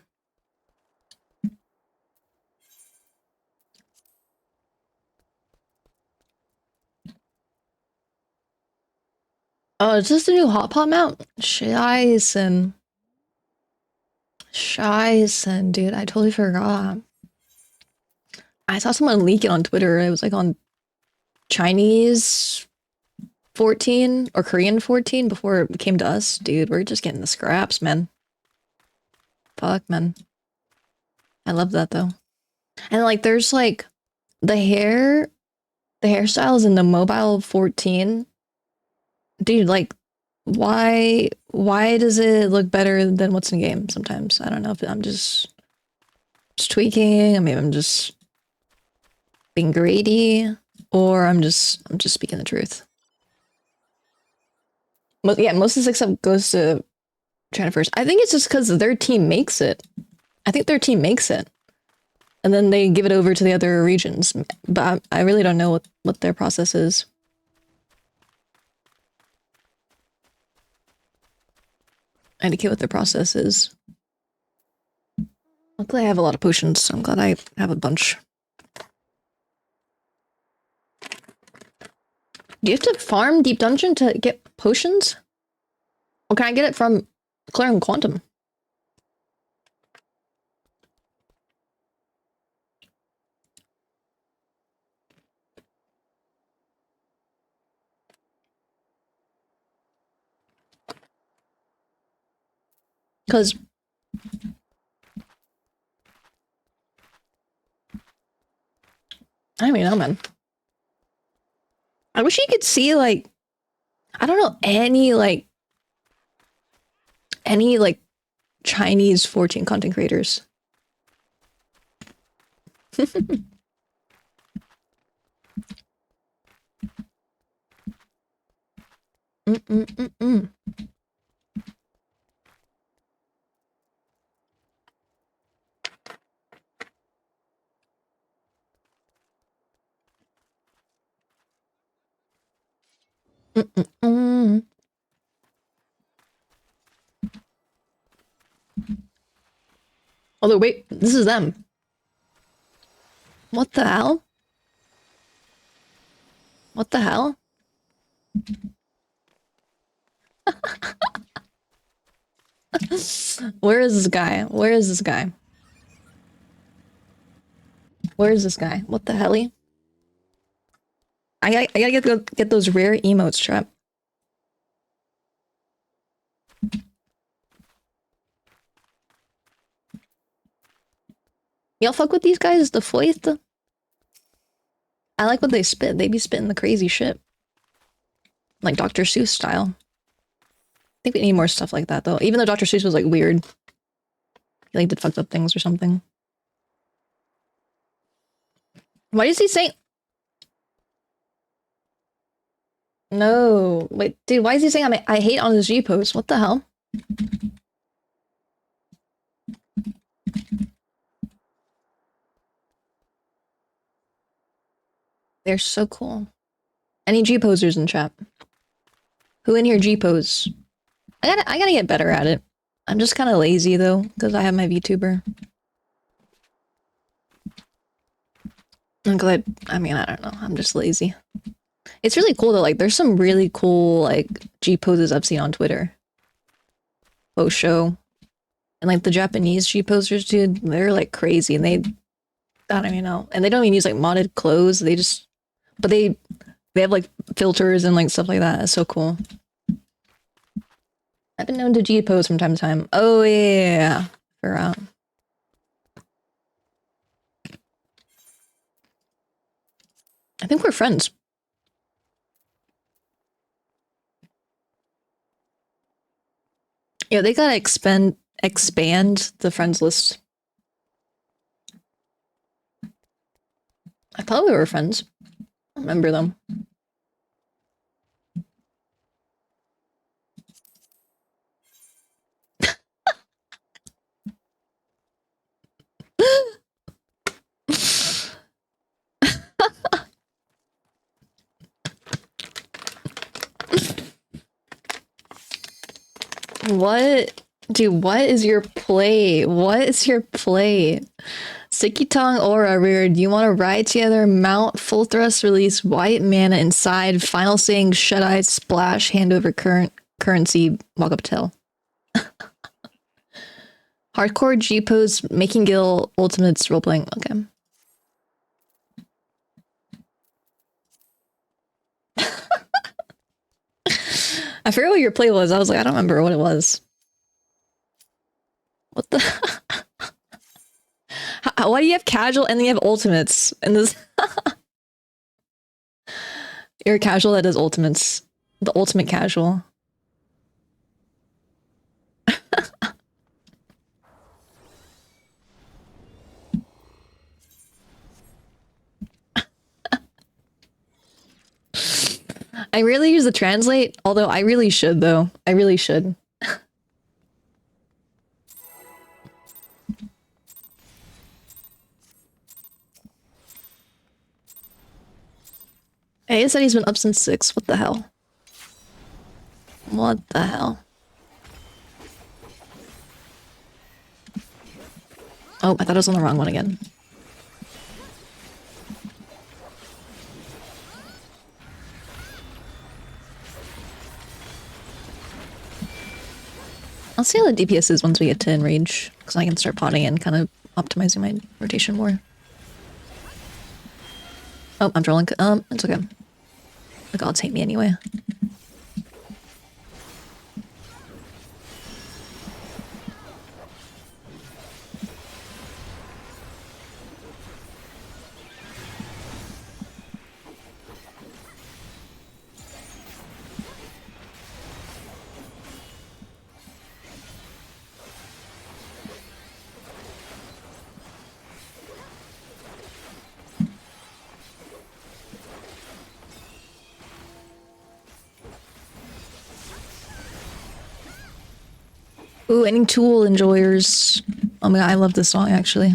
Oh, is this the new hot pot mount? Scheißen. Scheißen, dude. I totally forgot. I saw someone leak it on Twitter. It was like on Chinese 14 or Korean 14 before it came to us. Dude, we're just getting the scraps, man. Fuck, man. I love that though. And like there's like the hairstyles in the mobile 14. Dude, like why does it look better than what's in game sometimes? I don't know if I'm just tweaking. I mean, I'm just being greedy, or I'm just speaking the truth. Yeah, most of the success goes to China first. I think it's just because their team makes it. I think their team makes it, and then they give it over to the other regions. But I really don't know what their process is. I indicate what their process is. Luckily, I have a lot of potions, so I'm glad I have a bunch. Do you have to farm Deep Dungeon to get potions? Or can I get it from Clarion Quantum? Because I don't even know, man. I wish you could see like I don't know any Chinese 14 content creators. Although, wait, this is them. What the hell? What the hell? Where is this guy? Where is this guy? Where is this guy? What the helly? I gotta get those rare emotes, trap. Y'all fuck with these guys? The Foyth? I like what they spit. They be spitting the crazy shit. Like Dr. Seuss style. I think we need more stuff like that, though. Even though Dr. Seuss was, like, weird. He, like, did fucked up things or something. Why is he saying... No. Wait, dude, why is he saying I hate on his G-post? What the hell? They're so cool. Any G-posers in chat? Who in here G-pose? I gotta get better at it. I'm just kind of lazy, though, because I have my VTuber. I'm glad... I mean, I don't know. I'm just lazy. It's really cool, though. Like, there's some really cool, like, G-poses I've seen on Twitter. Show. And, like, the Japanese G-posers, dude, they're, like, crazy. And they... I don't even know. And they don't even use, like, modded clothes. They just... But they have, like, filters and, like, stuff like that. It's so cool. I've been known to G-pose from time to time. Oh, yeah. For, I think we're friends. Yeah, they gotta expand the friends list. I thought we were friends. I remember them. What? Dude, what is your play? What is your play? Sticky tongue aura rear. Do you want to ride together? Mount full thrust release white mana inside. Final saying shut eye splash hand over currency walk up tail. Hardcore G pose making Gil ultimates roleplaying. Okay. I forget what your play was. I was like, I don't remember what it was. What the? Why do you have casual and then you have ultimates? And this, you're a casual that does ultimates. The ultimate casual. I really use the translate, although I really should, though. I really should. Hey, it said he's been up since 6. What the hell? What the hell? Oh, I thought I was on the wrong one again. I'll see how the DPS is once we get to enrage, because I can start potting and kind of optimizing my rotation more. Oh, I'm trolling. It's okay. The gods hate me anyway. Ooh, any Tool enjoyers. Oh my god, I love this song actually.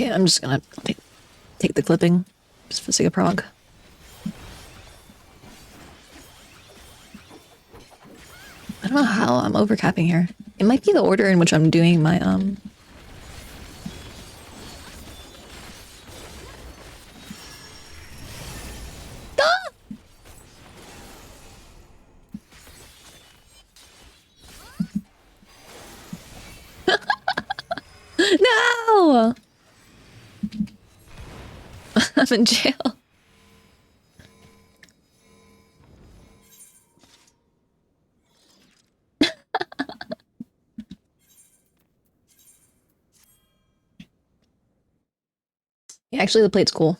Okay, I'm just gonna take the clipping just for the sake of prog. I don't know how I'm overcapping here. It might be the order in which I'm doing my No! I'm in jail. Yeah, actually the plate's cool.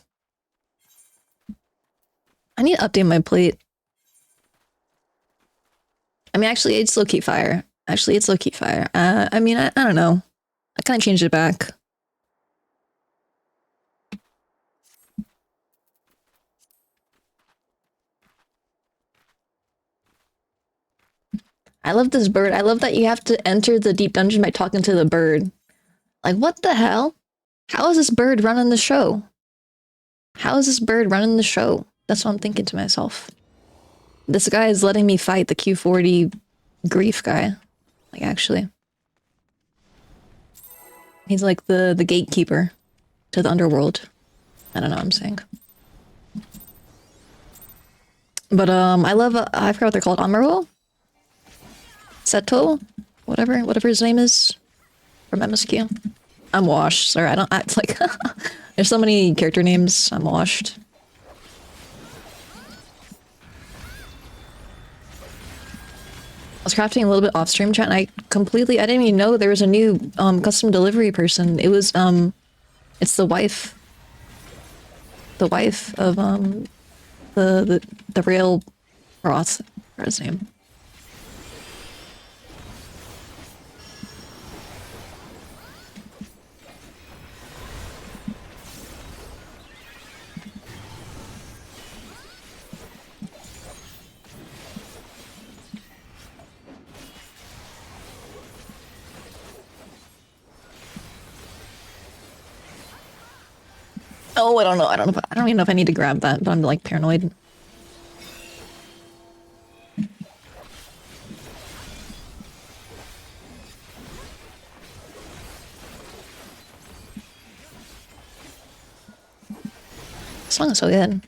I need to update my plate. I mean, actually, it's low-key fire. Actually, it's low-key fire. I mean, I don't know. I kind of changed it back. I love this bird. I love that you have to enter the deep dungeon by talking to the bird. Like, what the hell? How is this bird running the show? How is this bird running the show? That's what I'm thinking to myself. This guy is letting me fight the q40 grief guy. Like, actually. He's like the gatekeeper to the underworld. I don't know what I'm saying. But, I love, I forgot what they're called. Amaro? Seto? Whatever his name is. From MSQ. I'm washed. Sorry, I don't act like... There's so many character names. I'm washed. I was crafting a little bit off stream chat and I didn't even know there was a new custom delivery person. It was it's the wife of the rail Roth, or his name. Oh, I don't know. I don't even know if I need to grab that, but I'm like paranoid. This song is so good.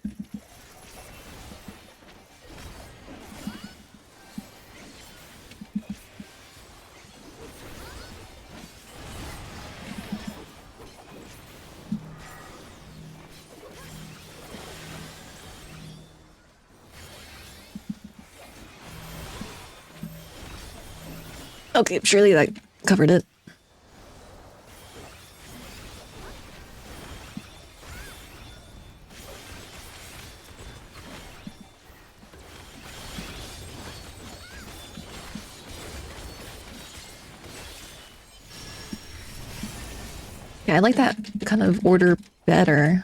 Okay, surely that covered it. Yeah, I like that kind of order better.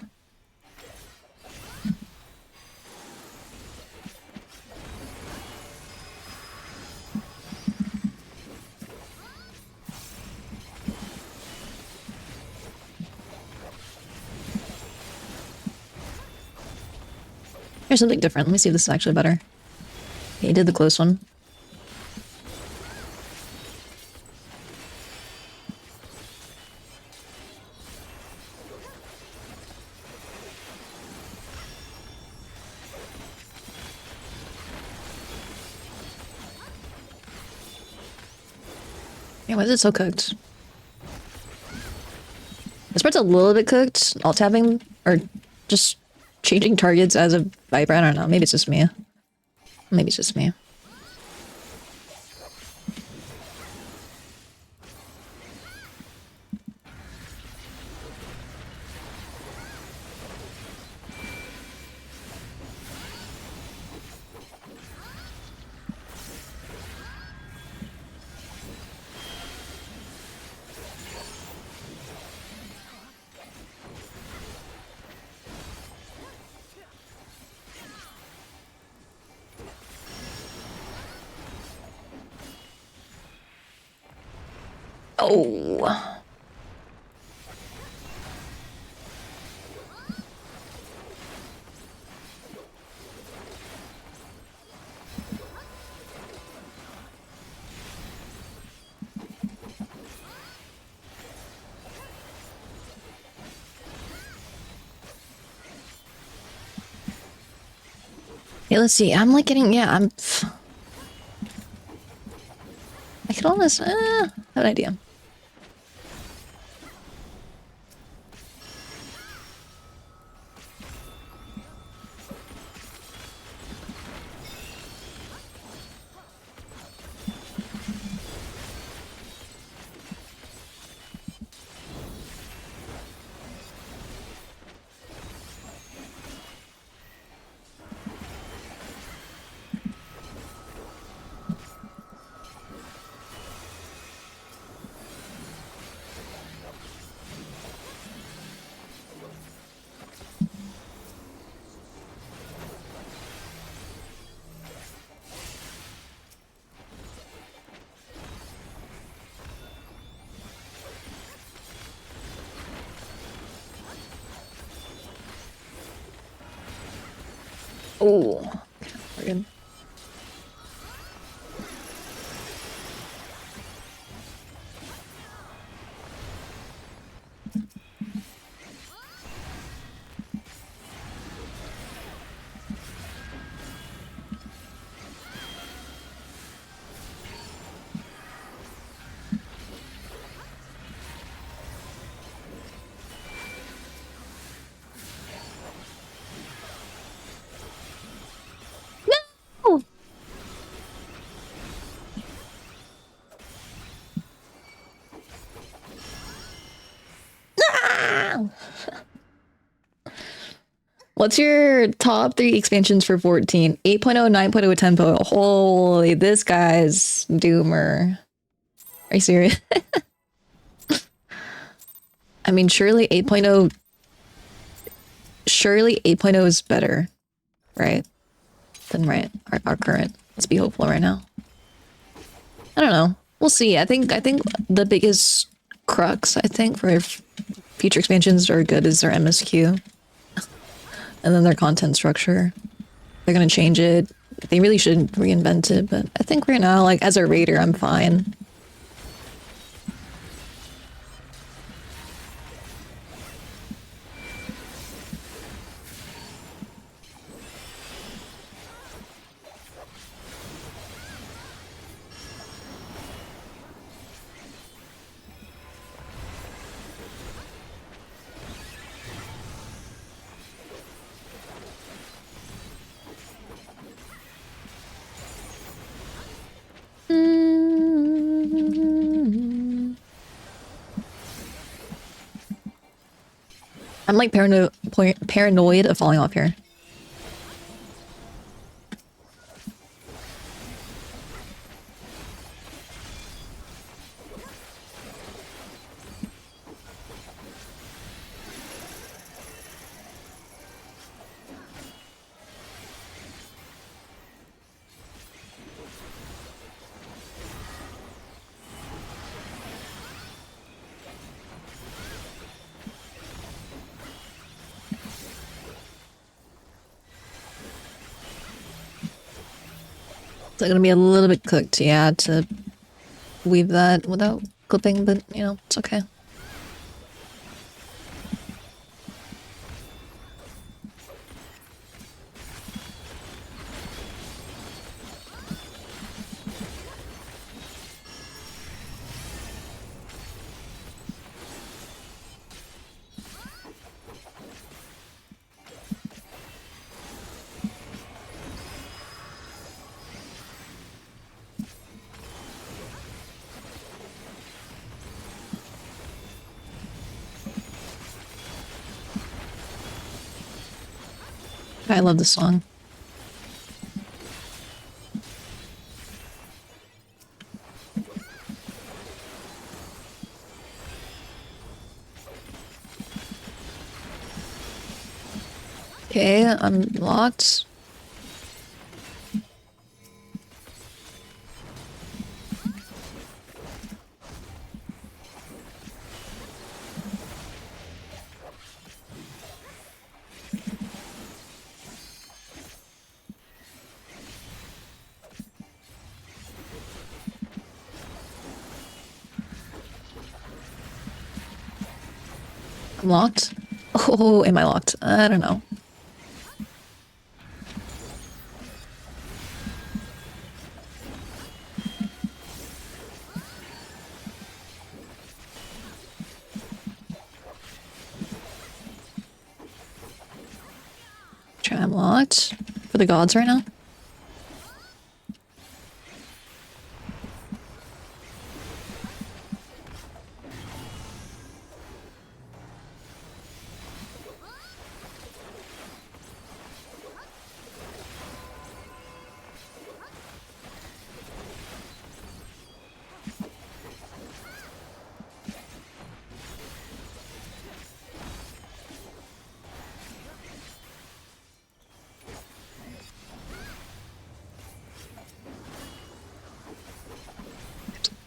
Here's something different. Let me see if this is actually better. Yeah, you did the close one. Yeah, why is it so cooked? This part's a little bit cooked. Alt tabbing or just changing targets as a Viper. I don't know. Maybe it's just me. Maybe it's just me. Oh. Hey, let's see. I'm like getting, yeah, I could almost, have an idea. Oh, we're good. No! Ah! What's your top 3 expansions for 14? 8.0, 9.0, 10.0. Holy, this guy's doomer. Are you serious? I mean, surely 8.0 is better, right? Than our current. Let's be hopeful right now. I don't know. We'll see. I think the biggest crux, I think, for future expansions are good is their MSQ. And then their content structure. They're gonna change it. They really shouldn't reinvent it, but I think right now, like, as a raider, I'm fine. I'm like paranoid of falling off here. It's gonna be a little bit cooked, yeah, to weave that without clipping, but you know, it's okay. I love this song. Okay, I'm locked. I'm locked. Oh, am I locked? I don't know. Tram locked for the gods right now.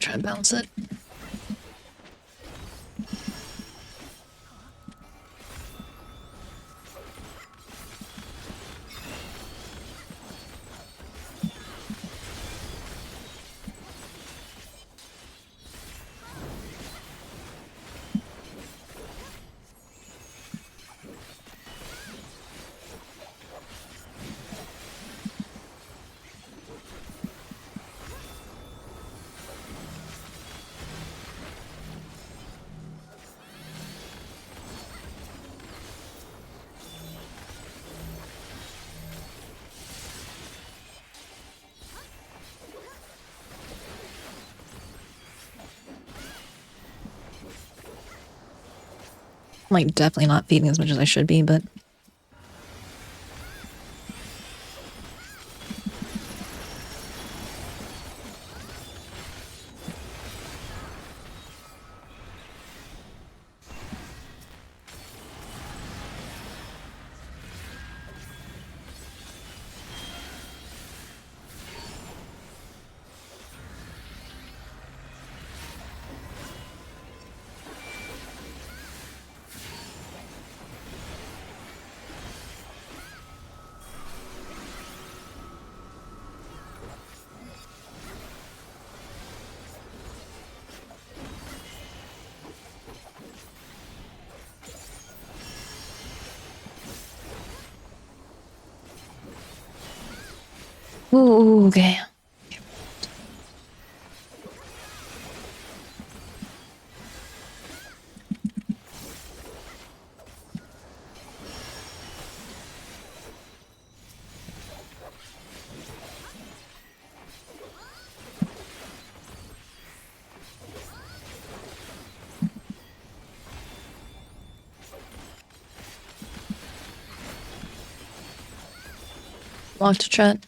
Try and bounce it. I'm like definitely not feeding as much as I should be, but ooh, okay. Locked to Trent.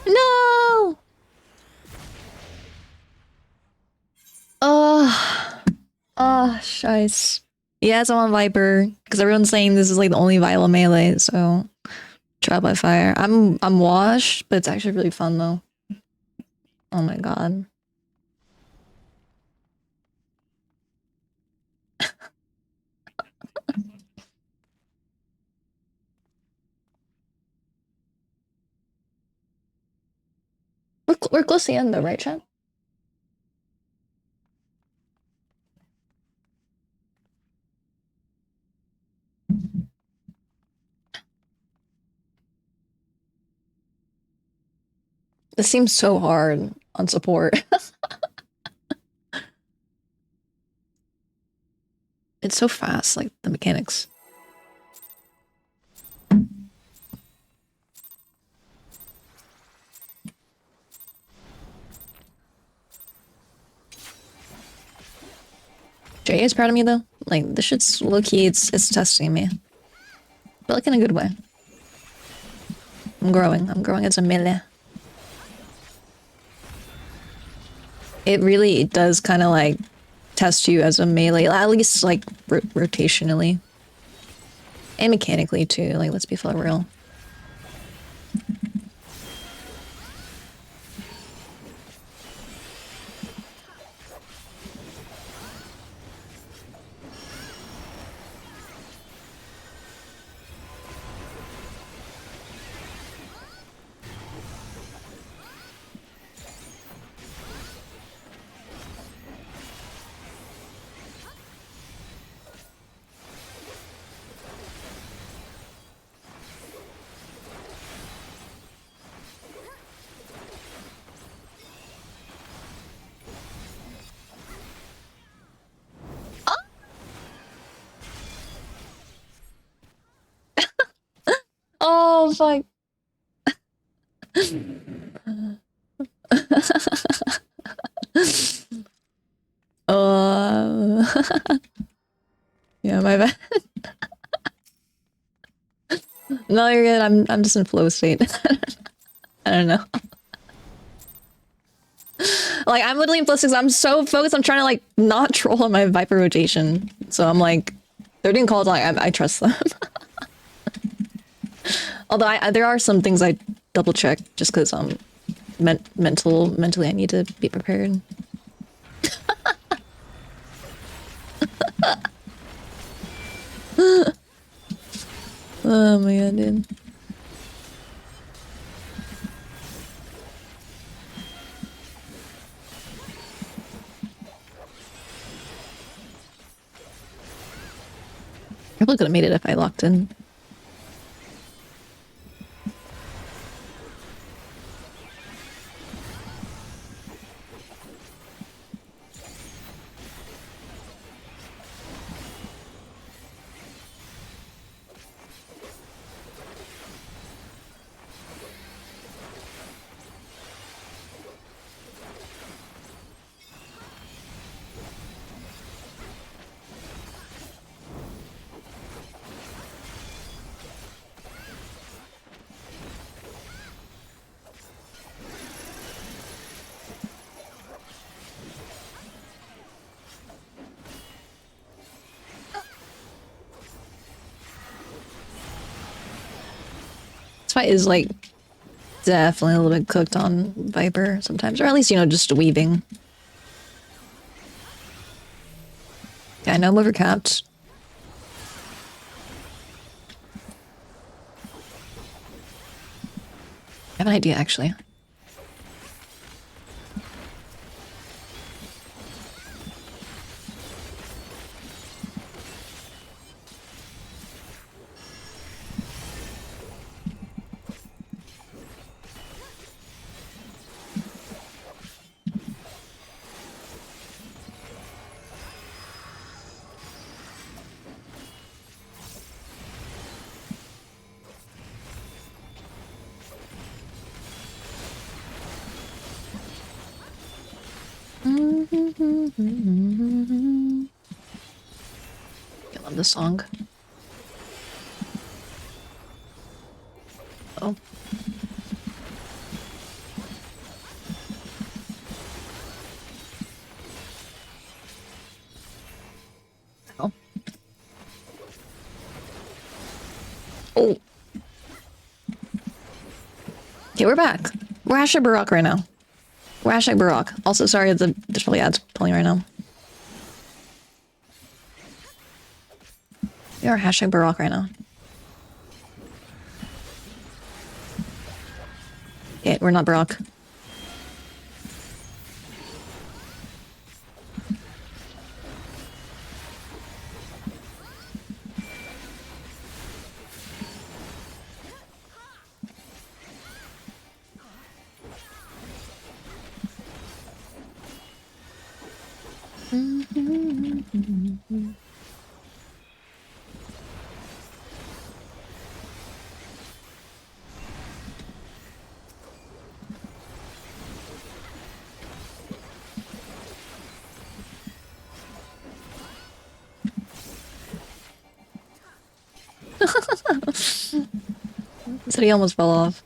No! Shice. Yes, I'm on Viper because everyone's saying this is like the only viable melee. So, trial by fire. I'm washed, but it's actually really fun though. Oh my god. We're close to the end though, right, chat? This seems so hard on support. It's so fast, like the mechanics. Jay is proud of me though. Like this shit's low key. It's testing me, but like in a good way. I'm growing. I'm growing as a melee. It really does kind of like test you as a melee, at least like rotationally and mechanically too. Like let's be for real. Oh fuck. Yeah, my bad. No, you're good. I'm just in flow state. I don't know. Like I'm literally in flow state. I'm so focused on trying to like not troll on my Viper rotation. So I'm like, they're doing calls. Like I trust them. Although there are some things I double check just because mentally I need to be prepared. Oh my god, dude. Probably could have made it if I locked in. Fight is like definitely a little bit cooked on Viper sometimes, or at least, you know, just weaving. Yeah, I know I'm overcapped. I have an idea, actually. I love this song. Oh. Oh. Oh. Okay, we're back. We're hashtag Baroque right now. We're hashtag Baroque. Also, sorry, there's probably ads playing right now. We are hashtag Baroque right now. Okay, we're not Baroque. So he almost fell off.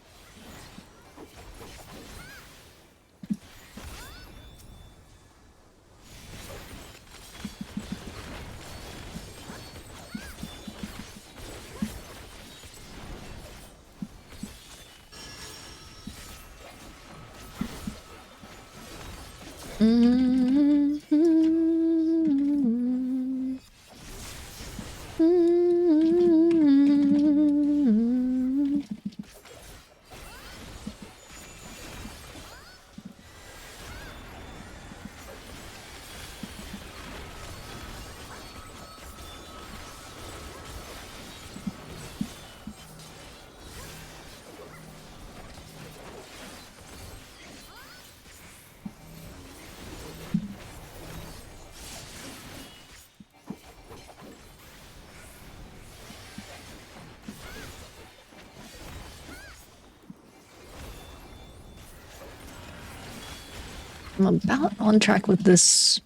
I'm about on track with this.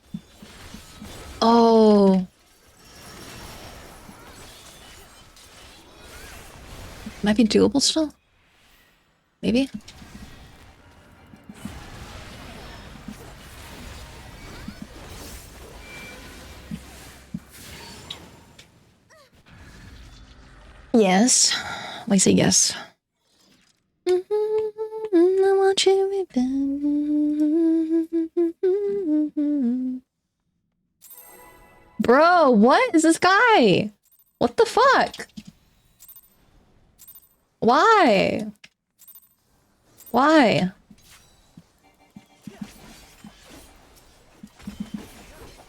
Oh. Might be doable still? Maybe? Yes. I say yes. I want you revenge. Bro, what is this guy? What the fuck? Why? Why?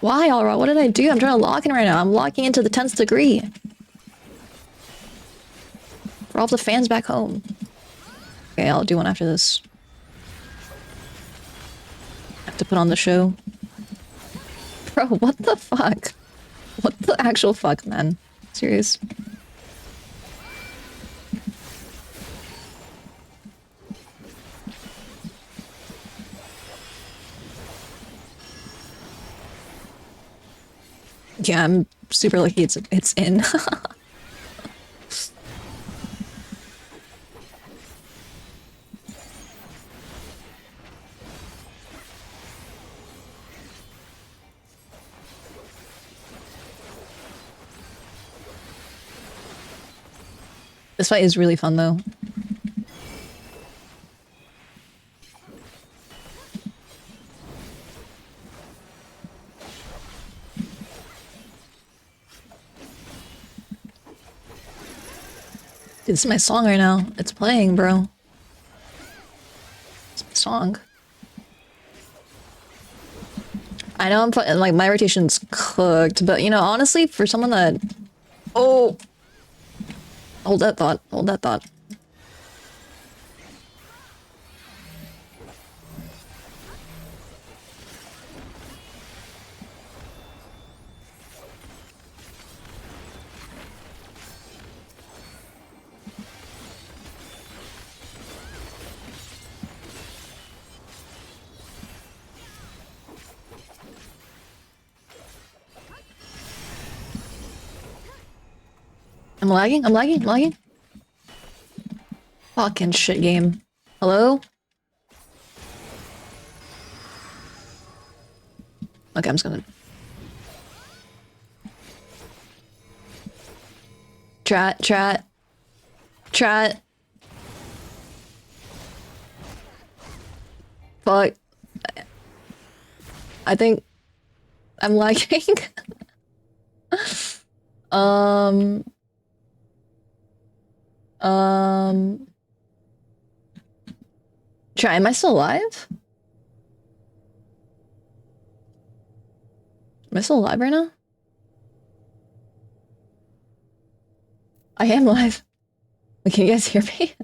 Why, Alra? What did I do? I'm trying to lock in right now. I'm locking into the 10th degree. For all the fans back home. Okay, I'll do one after this. I have to put on the show. Bro, what the fuck? What the actual fuck, man? Serious? Yeah, I'm super lucky it's in. This fight is really fun though. Dude, this is my song right now. It's playing, bro. It's my song. I know I'm like my rotation's cooked, but you know, honestly, for someone that oh, hold that thought. Hold that thought. I'm lagging. I'm lagging. I'm lagging. Fucking shit game. Hello? Okay, I'm just gonna... Chat. Fuck. I think... I'm lagging. um... Chat, am I still alive? Am I still alive right now? I am live. Can you guys hear me?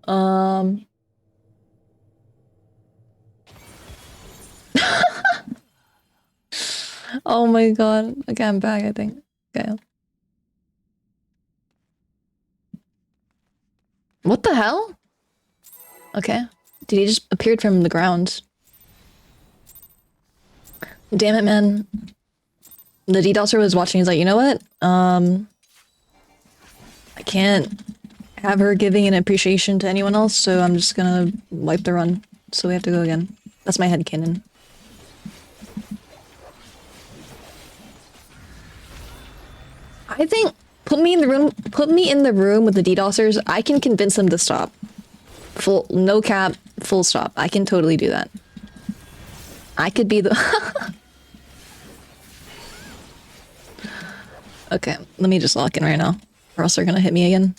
Um... Oh my god. Okay, I'm back, I think. Okay. What the hell? Okay. Did he just appeared from the ground? Damn it, man. The DDoSer was watching, he's like, you know what? I can't have her giving an appreciation to anyone else, so I'm just gonna wipe the run. So we have to go again. That's my headcanon. I think put me in the room with the DDoSers, I can convince them to stop. Full no cap, full stop. I can totally do that. I could be the Okay, let me just lock in right now. Or else they're gonna hit me again.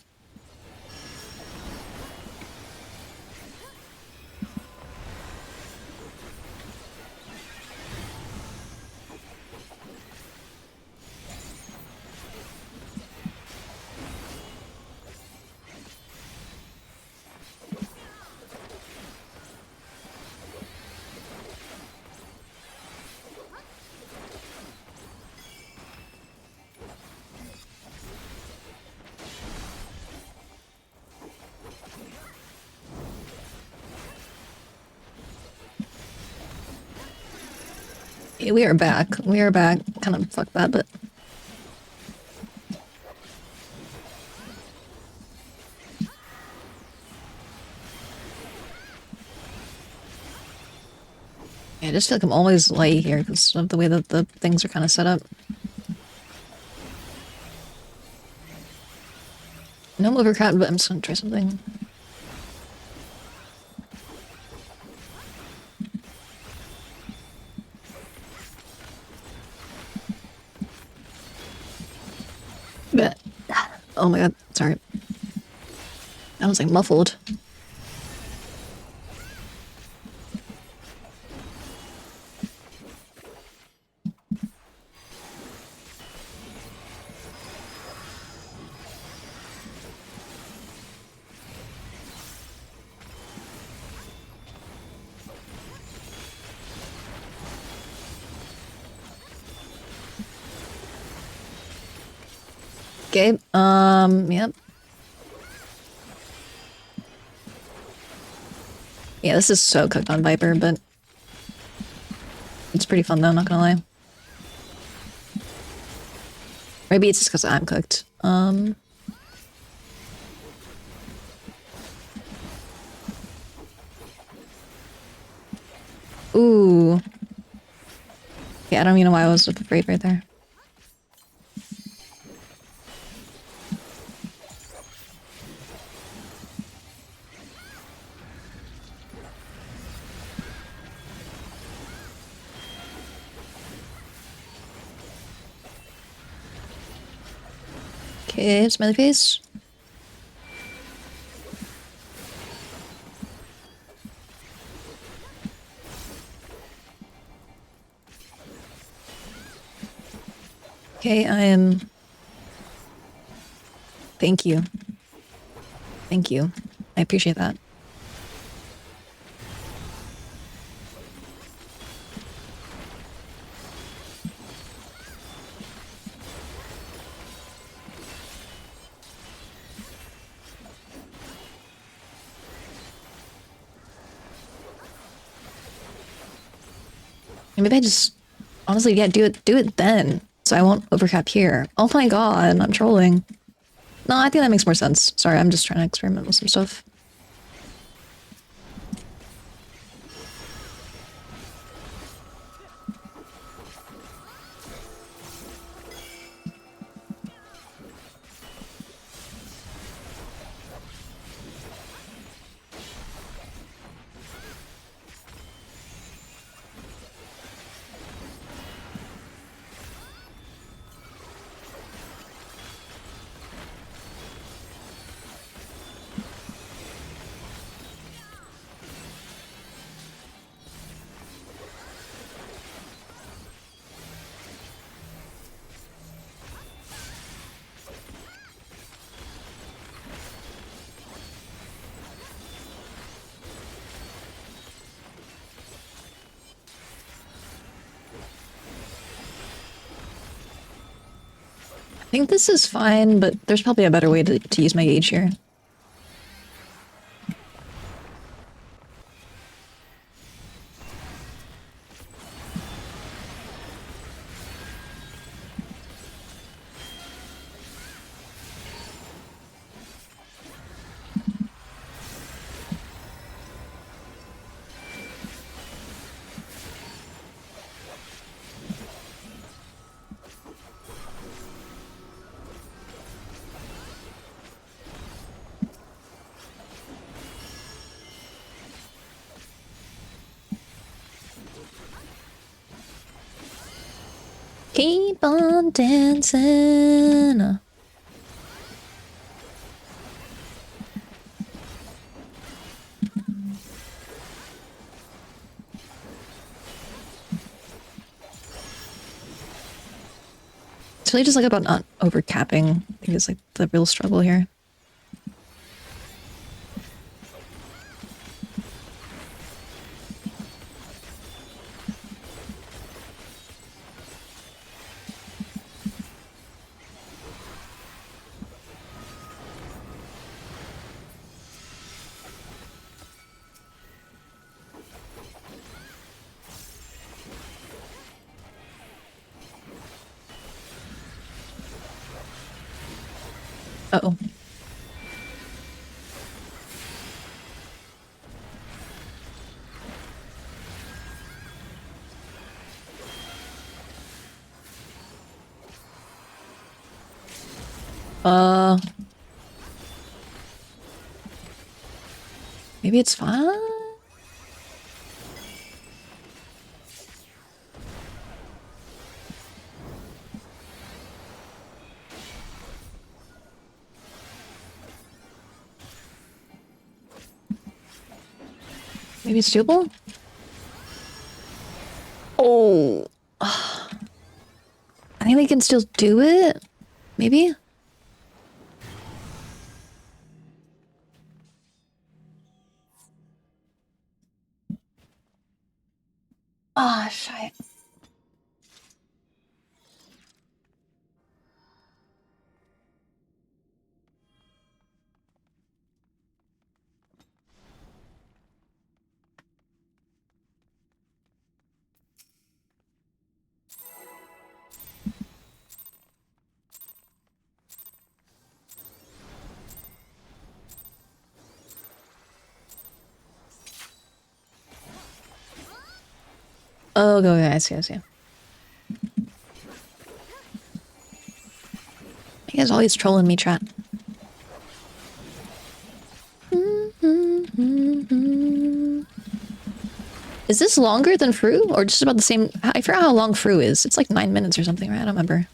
Yeah, we are back. We are back. Kind of fuck that, but yeah, I just feel like I'm always late here because of the way that the things are kind of set up. No overcrowd, but I'm just gonna try something. But oh my god, sorry. I was like muffled. Okay, yep. Yeah, this is so cooked on Viper, but it's pretty fun though, not gonna lie. Maybe it's just because I'm cooked. Ooh. Yeah, I don't even know why I was afraid right there. Okay, smiley face. Okay, I am... Thank you. Thank you. I appreciate that. Maybe I just... Honestly, yeah, do it then. So I won't overcap here. Oh my god, I'm trolling. No, I think that makes more sense. Sorry, I'm just trying to experiment with some stuff. think this is fine, but there's probably a better way to use my gauge here. Keep on dancing. It's really just like about not overcapping. I think it's like the real struggle here. Uh-oh. Maybe it's fine? Maybe it's doable? Oh. I think we can still do it. Maybe? Ah, shit. Oh, go, I see, I see. You guys always trolling me, chat. Is this longer than Fru? Or just about the same? I forgot how long Fru is. It's like 9 minutes or something, right? I don't remember.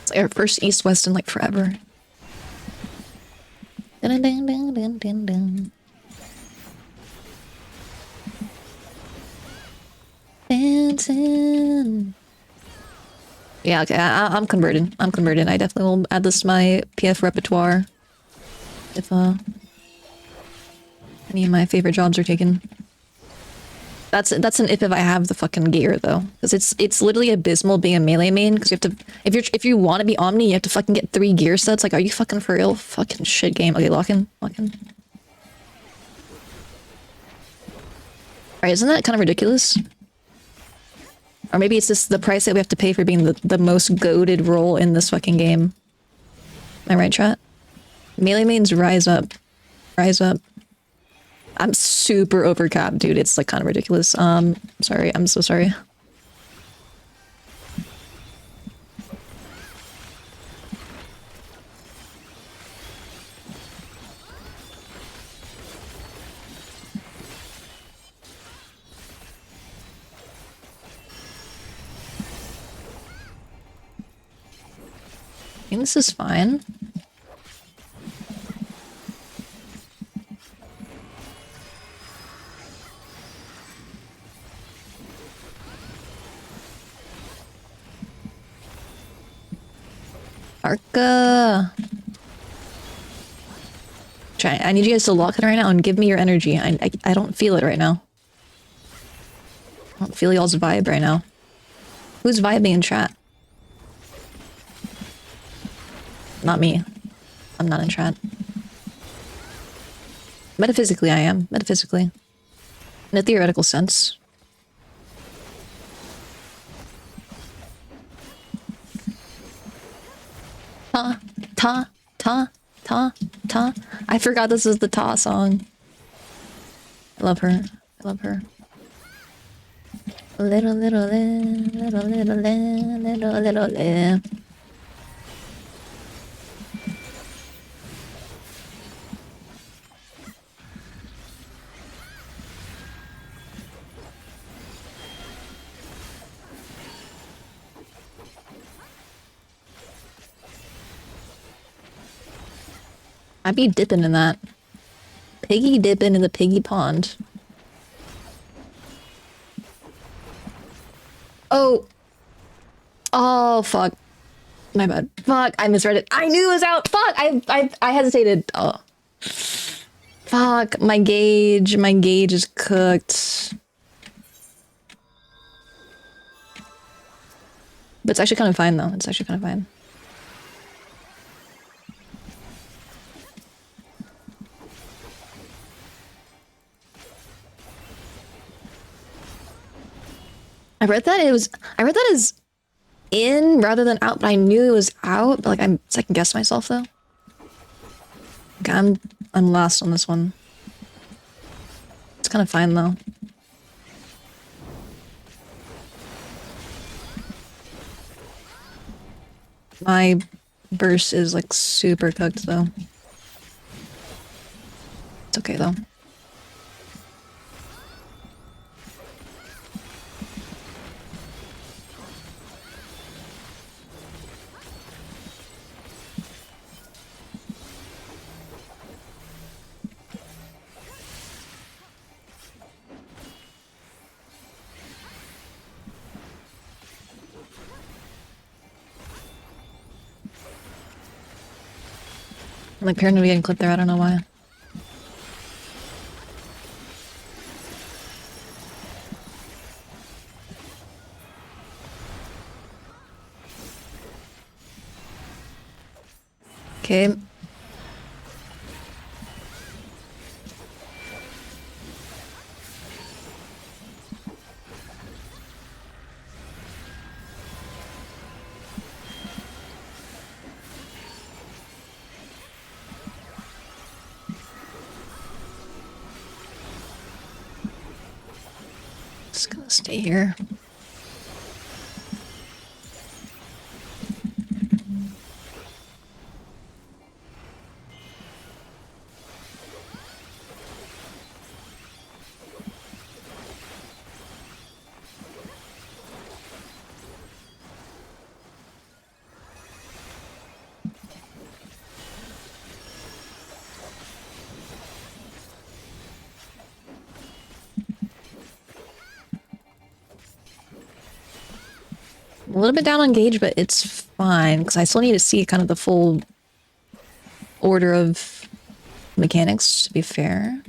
It's like our first East-West in like forever. Dun, dun, dun, dun, dun, dun. Dancing. Yeah, okay, I'm converted. I'm converted. I definitely will add this to my PF repertoire. If any of my favorite jobs are taken. That's an if I have the fucking gear though, because it's literally abysmal being a melee main. Because you have to, if you want to be Omni, you have to fucking get 3 gear sets. Like, are you fucking for real? Fucking shit game. Okay, lock in, lock in. Alright, isn't that kind of ridiculous? Or maybe it's just the price that we have to pay for being the most goated role in this fucking game. Am I right, chat? Melee mains rise up. Rise up. I'm super overcapped, dude. It's like kind of ridiculous. Sorry. I'm so sorry. I think this is fine. Arca. Try. I need you guys to lock it right now and give me your energy. I don't feel it right now. I don't feel y'all's vibe right now. Who's vibing in chat? Not me. I'm not in chat. Metaphysically, I am. Metaphysically. In a theoretical sense. Ta, ta, ta, ta, ta. I forgot this is the Ta song. I love her. I love her. Little, little, little, little, little, little, little. I be dipping in that. Piggy dipping in the piggy pond. Oh. Oh, fuck. My bad. Fuck, I misread it. I knew it was out. Fuck, I hesitated. Oh. Fuck, my gauge is cooked. But it's actually kind of fine, though. It's actually kind of fine. I read that as in rather than out, but I knew it was out. But like I'm second guessed myself though. Okay, I'm last on this one. It's kind of fine though. My burst is like super cooked though. It's okay though. I'm like paranoid getting clipped there, I don't know why. Okay. Just gonna stay here. A little bit down on gauge, but it's fine because I still need to see kind of the full order of mechanics, to be fair.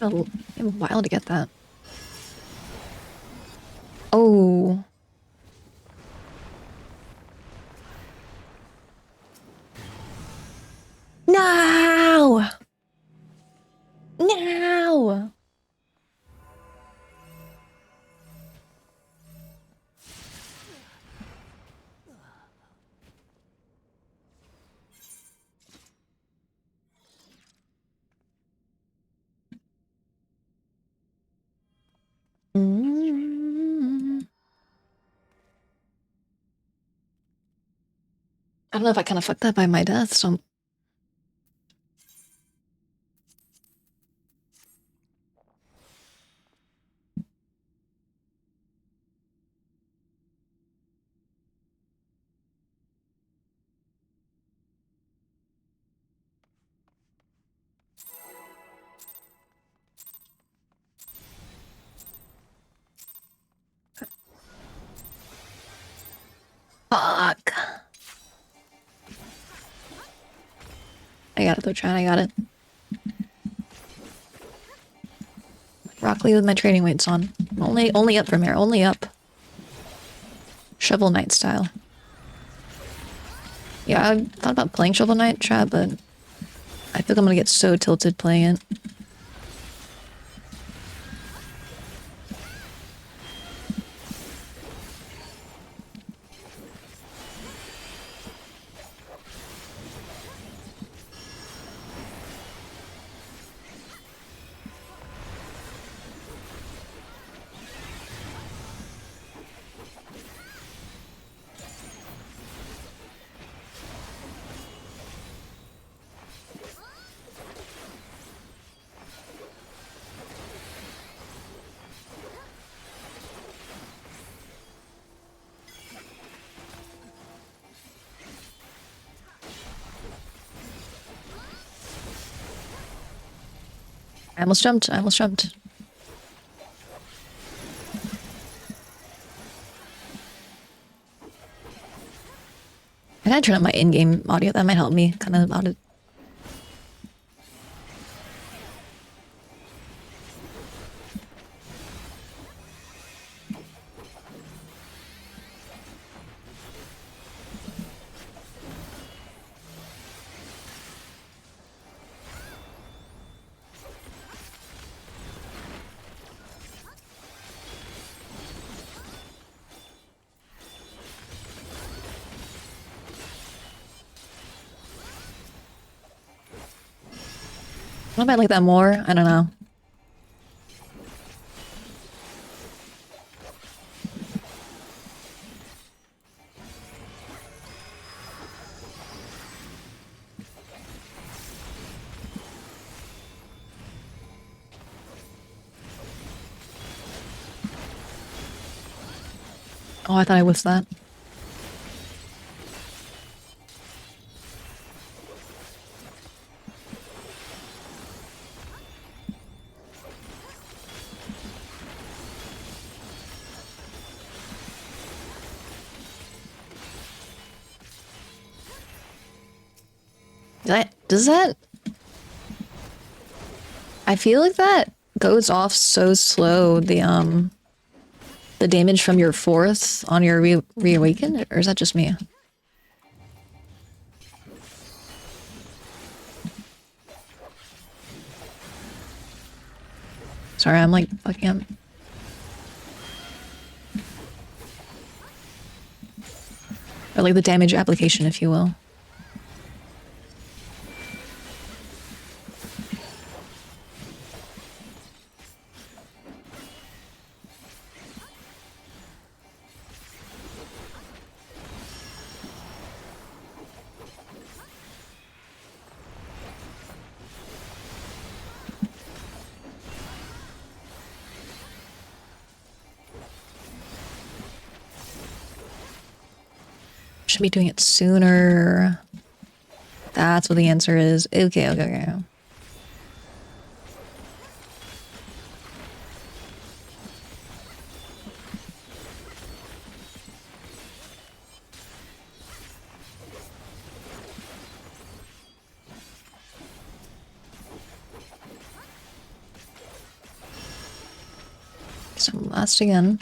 Oh, it took a while to get that. Oh. No! No! I don't know if I kind of fucked that by my death, so... Fuck. I got it though, Chad. I got it. Rock Lee with my training weights on. Only up from here. Only up. Shovel Knight style. Yeah, I thought about playing Shovel Knight, Chad, but I think I'm gonna get so tilted playing it. I almost jumped. I almost jumped. I gotta turn up my in-game audio. That might help me kind of about it. I might like that more. I don't know. Oh, I thought I whiffed that. Does that? I feel like that goes off so slow, the damage from your fourth on your reawaken, or is that just me? Sorry, I'm like fucking up. Or like the damage application, if you will. Should be doing it sooner. That's what the answer is. Okay, okay, okay. So last again.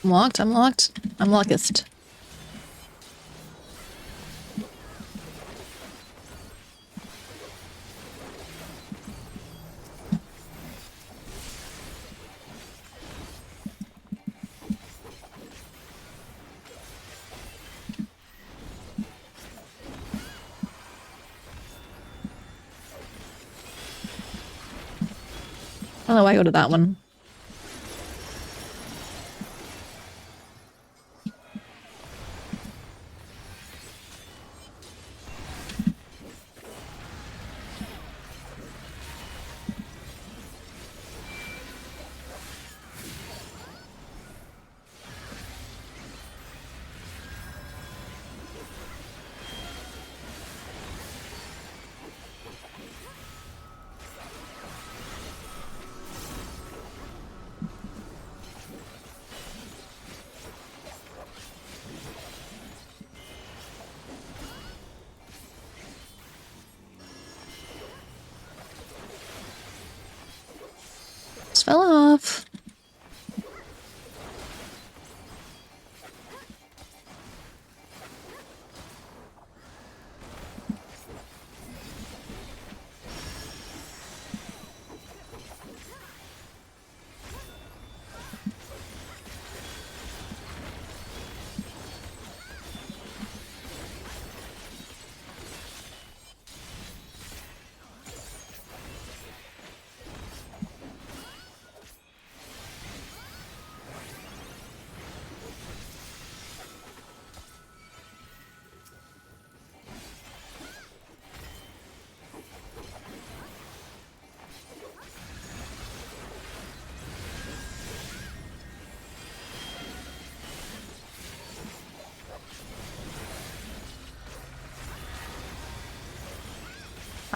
I'm locked, I'm locked. I'm lockest. I don't know why I go to that one. Just fell off.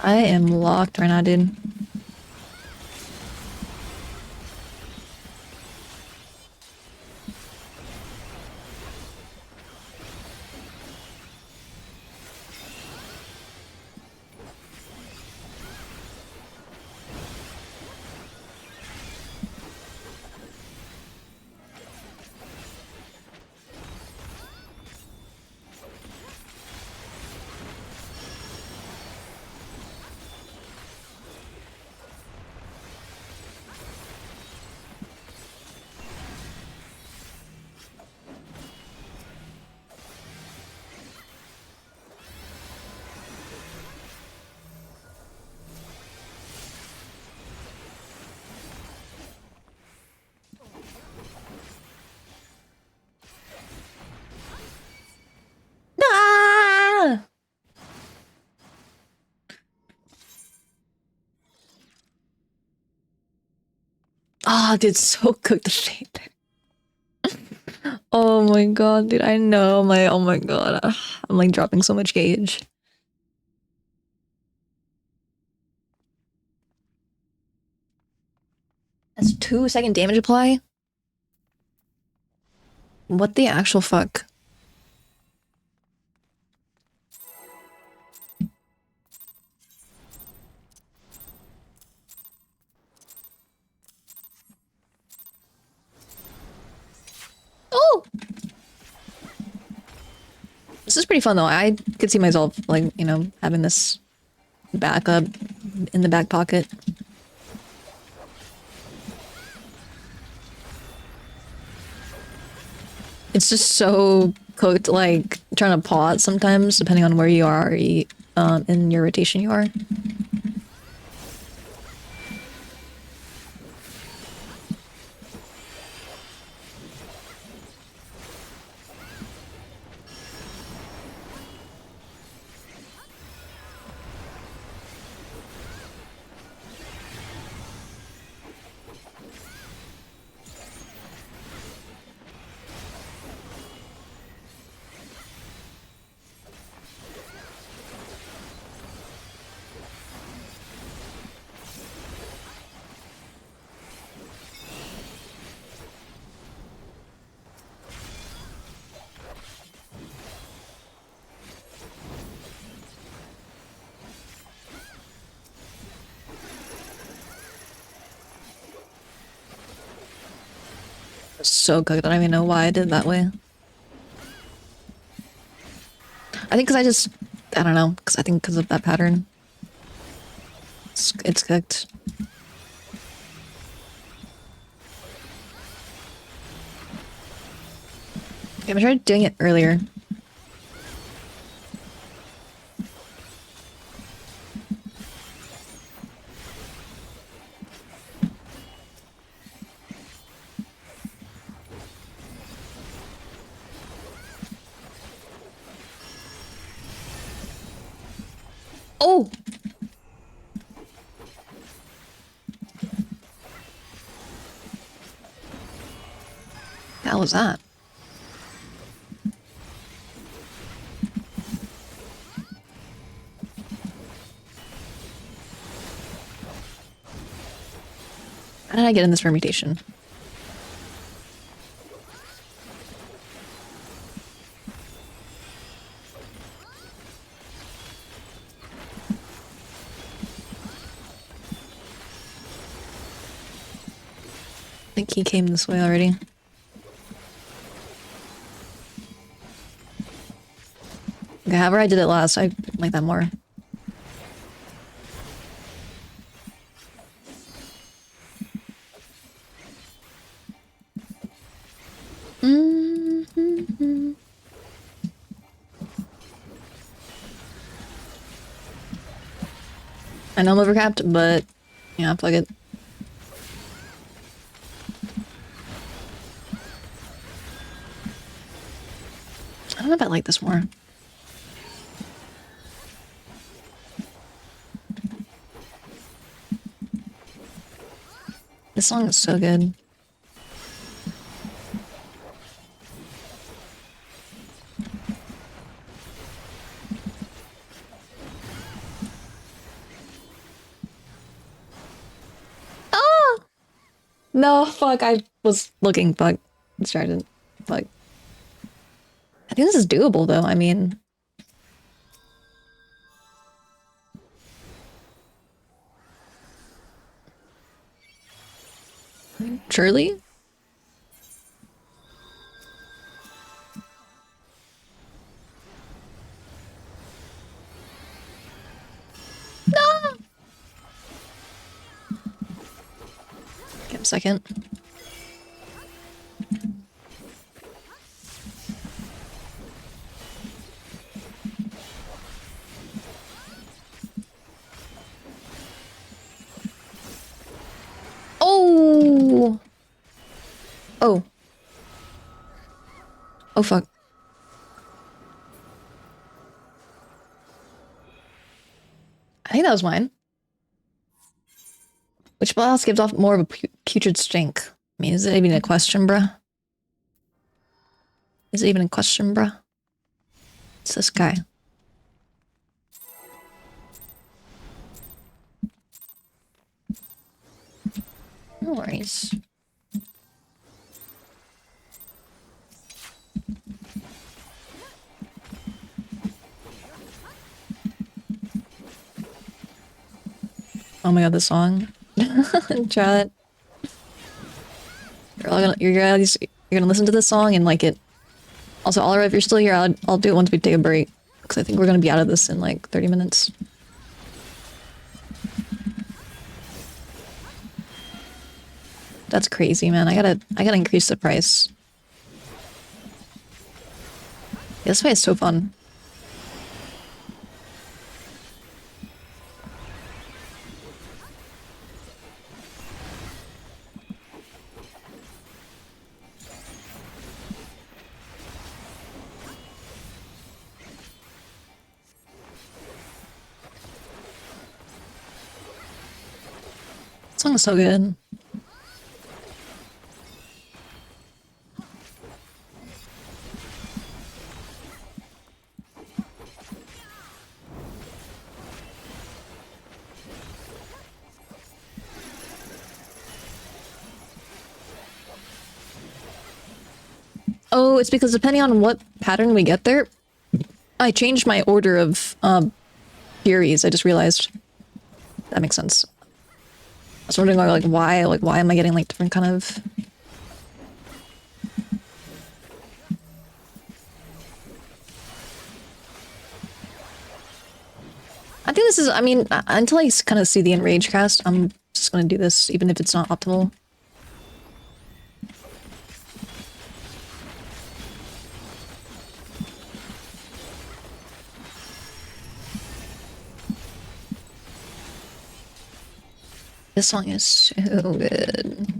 I am locked right now, dude. Ah! Oh, dude, so cooked the fate. Oh my god, dude, I know. Oh my god. I'm like dropping so much gauge. That's 2-second damage apply? What the actual fuck? Oh! This is pretty fun though. I could see myself, like, you know, having this backup in the back pocket. It's just so cooked, like, trying to pause sometimes, depending on where you are in your rotation you are. So cooked. I don't even know why I did it that way. I think because I don't know, because of that pattern. It's cooked. Okay, I tried doing it earlier. Oh! How was that? How did I get in this permutation? I think he came this way already. Okay, however I did it last, I like that more. Mm-hmm. I know I'm overcapped, but yeah, plug it. I don't know if I like this more. This song is so good. Oh! No, fuck, I was looking, fuck. Distracted. Fuck. I think this is doable, though, I mean... Surely? No! Give him a second. Oh! Oh. Oh, fuck. I think that was mine. Which boss gives off more of a putrid stink? I mean, is it even a question, bruh? Is it even a question, bruh? It's this guy. No worries. Oh my god, this song. Try it. You're gonna listen to this song and like it. Also, Oliver, if you're still here, I'll do it once we take a break. Because I think we're gonna be out of this in like 30 minutes. That's crazy, man. I gotta increase the price. Yeah, this fight is so fun. This song is so good. Oh, it's because depending on what pattern we get there, I changed my order of Furies. I just realized. That makes sense. I was wondering like why am I getting like different kind of... I think this is, I mean, until I kind of see the Enrage cast, I'm just gonna do this even if it's not optimal. This song is so good.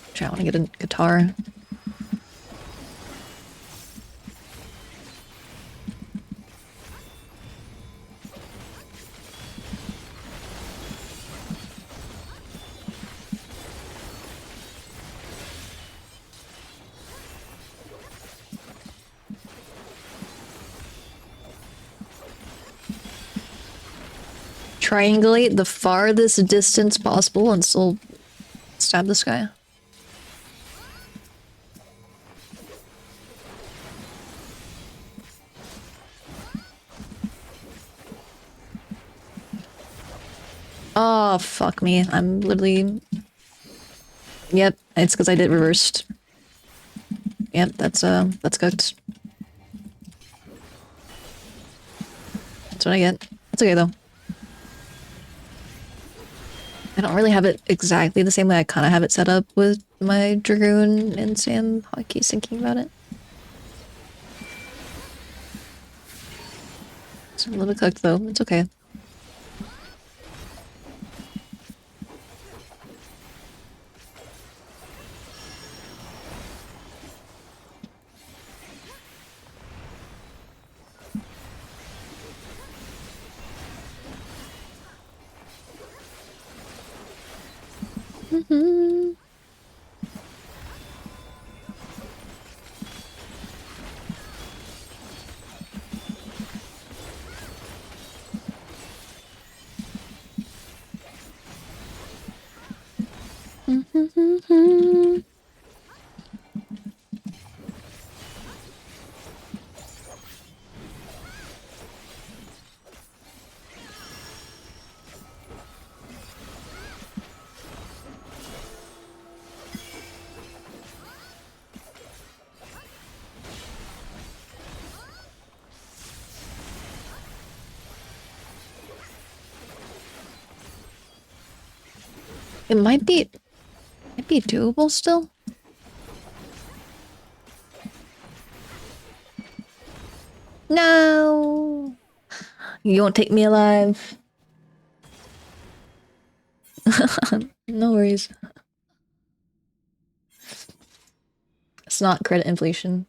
Actually, I want to get a guitar. triangulate the farthest distance possible and still stab this guy. Oh, fuck me. I'm literally... Yep, it's because I did reversed. Yep, that's cooked. That's what I get. It's okay, though. I don't really have it exactly the same way I kind of have it set up with my Dragoon and Sam Hockey's thinking about it. It's a little bit cooked, though. It's okay. Mm-hmm. Mm-hmm. It might be doable still. No, you won't take me alive. No worries. It's not credit inflation.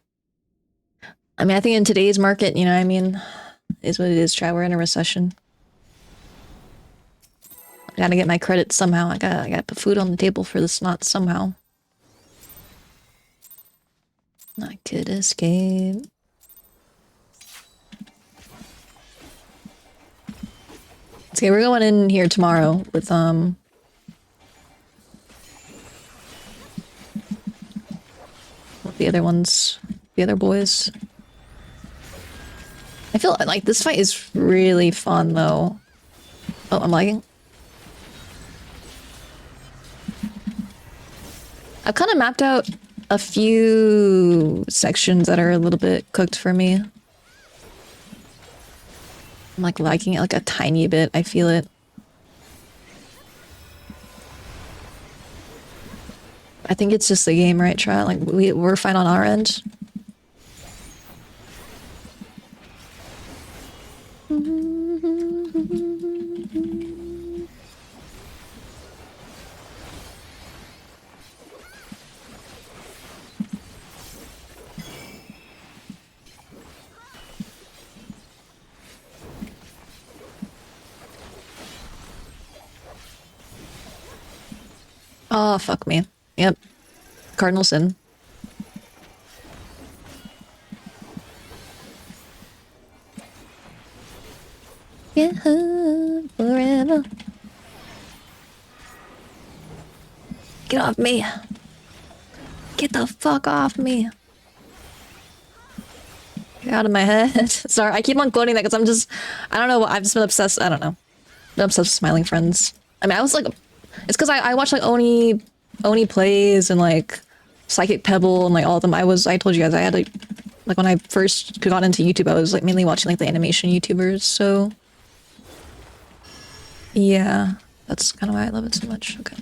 I mean, I think in today's market, you know, I mean, is what it is. Try. We're in a recession. I gotta get my credit somehow. I gotta put food on the table for this not somehow. I could escape. Okay, we're going in here tomorrow with the other ones, the other boys. I feel like this fight is really fun though. Oh, I'm lagging. I've kind of mapped out a few sections that are a little bit cooked for me. I'm like lagging it like a tiny bit. I feel it. I think it's just the game, right, Trot? Like we're fine on our end. Oh, fuck me. Yep. Cardinal sin. Yeah, forever. Get off me. Get the fuck off me. Get out of my head. Sorry, I keep on quoting that because I'm just... I don't know, I've just been obsessed... I don't know. Been obsessed with Smiling Friends. I mean, I was like... It's because I watched like Oni Plays and like Psychic Pebble and like all of them. I told you guys I had like when I first got into YouTube, I was like mainly watching like the animation YouTubers, so... Yeah, that's kind of why I love it so much. Okay.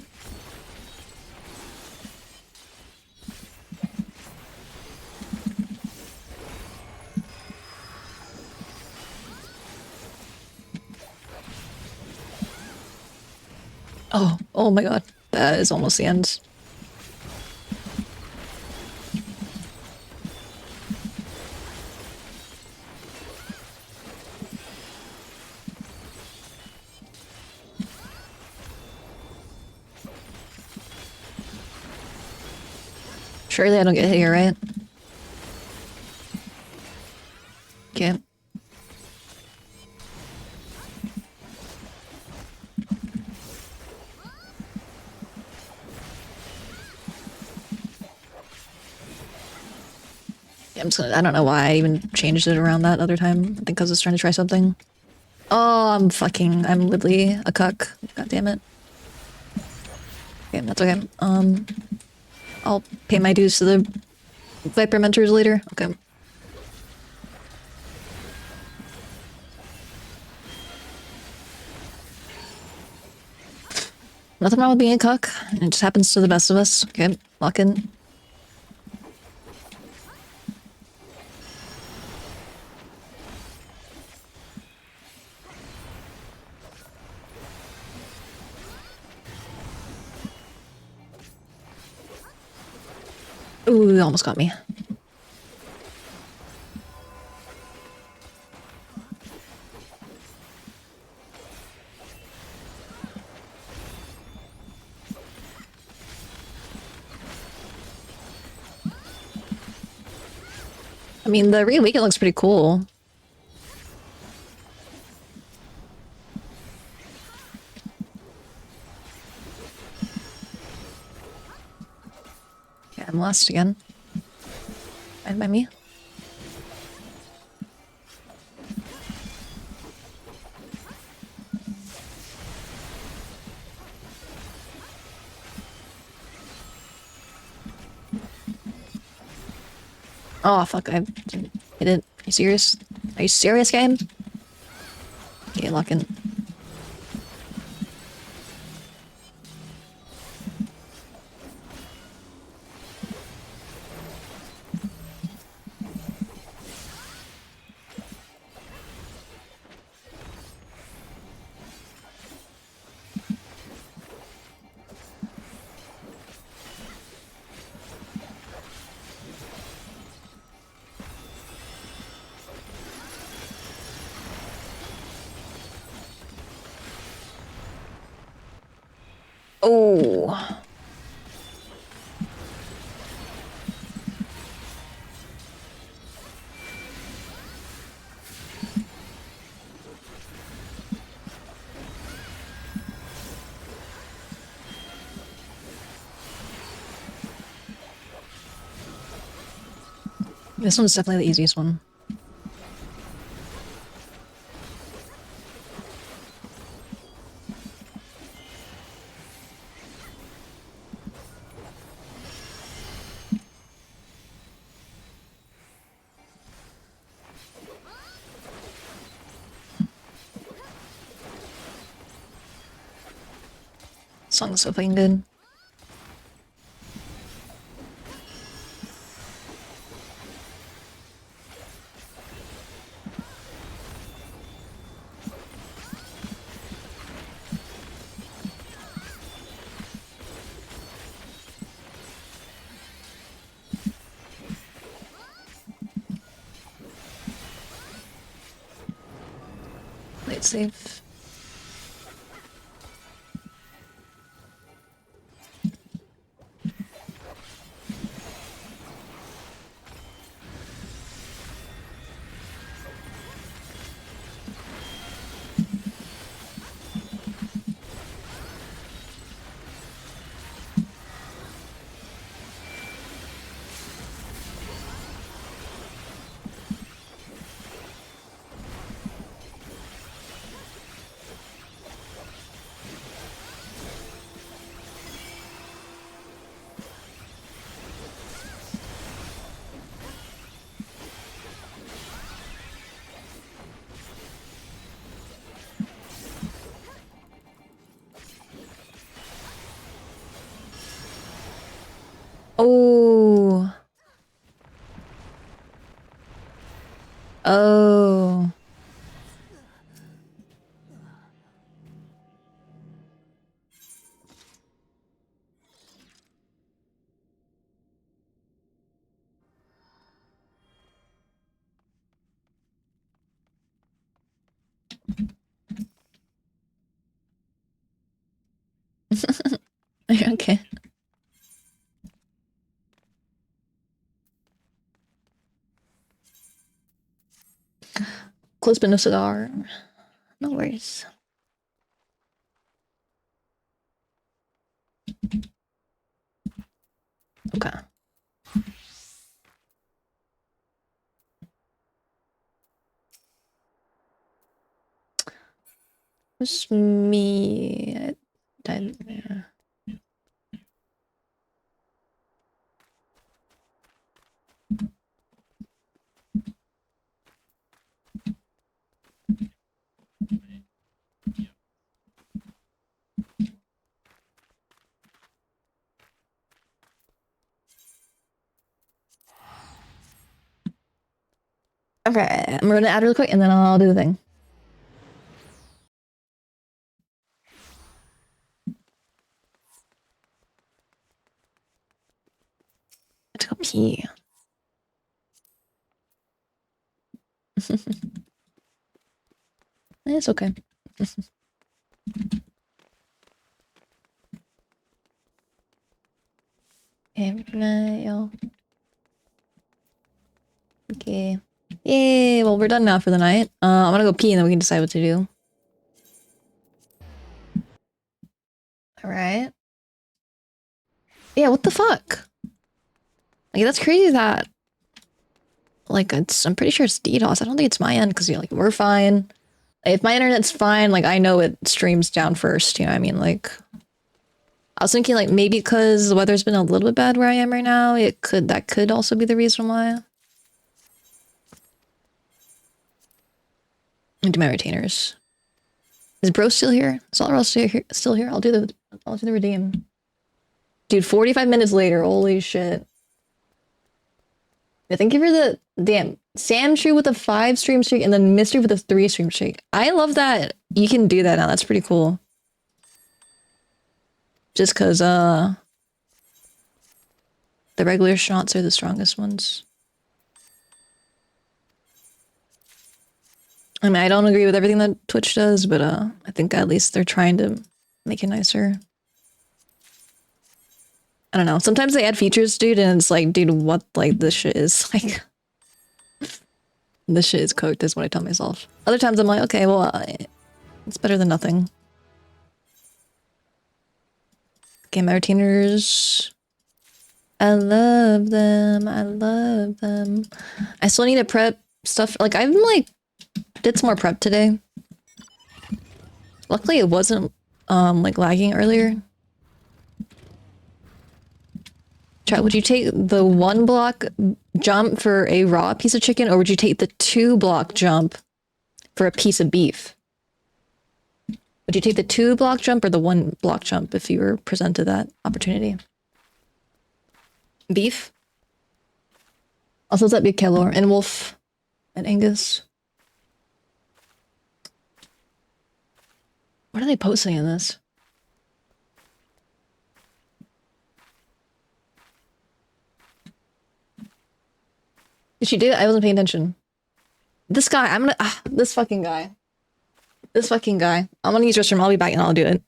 Oh my god. That is almost the end. Surely I don't get hit here, right? Okay. I don't know why I even changed it around that other time. I think because I was trying to try something. Oh, I'm literally a cuck. God damn it. Okay, that's okay. I'll pay my dues to the Viper mentors later. Okay. Nothing wrong with being a cuck. It just happens to the best of us. Okay, lock in. Ooh, you almost got me. I mean, the Reawaken looks pretty cool. Yeah, I'm lost again. Fine by me. Oh, fuck, I didn't hit it. Are you serious? Are you serious, game? Okay, lock in. Oh. This one's definitely the easiest one. Song's so fucking good. Wait, save. Oh. Oh. Okay. Close but no cigar. No worries. Okay. It's me. Yeah. Okay, I'm gonna add really quick and then I'll do the thing. I have to go pee. It's okay. Okay, good night, y'all. Okay. Yay, well, we're done now for the night. I'm gonna go pee and then we can decide what to do. Alright. Yeah, what the fuck? Like, that's crazy that... Like, I'm pretty sure it's DDoS. I don't think it's my end, because, like, we're fine. If my internet's fine, like, I know it streams down first, you know what I mean? Like... I was thinking, like, maybe because the weather's been a little bit bad where I am right now, that could also be the reason why. I do my retainers. Is bro still here? Is Alro still here? I'll do the redeem. Dude, 45 minutes later, holy shit. Yeah, thank you for the damn Sam Tree with a 5-stream streak and then Mystery with a 3-stream streak. I love that you can do that now. That's pretty cool. Just cause the regular shots are the strongest ones. I mean, I don't agree with everything that Twitch does, but I think at least they're trying to make it nicer. I don't know. Sometimes they add features, dude, and it's like, dude, what? Like, this shit is like, this shit is cooked, is what I tell myself. Other times I'm like, okay, well, it's better than nothing. Okay, my retainers. I love them. I love them. I still need to prep stuff. Like, I've like, did some more prep today. Luckily, it wasn't, like lagging earlier. Chat, would you take the 1-block jump for a raw piece of chicken, or would you take the 2-block jump for a piece of beef? Would you take the 2-block jump or the 1-block jump if you were presented that opportunity? Beef? Also, that'd be Kelor and Wolf and Angus. What are they posting in this? Did she do it? I wasn't paying attention. This guy, I'm gonna... this fucking guy. This fucking guy. I'm gonna use restroom. I'll be back and I'll do it.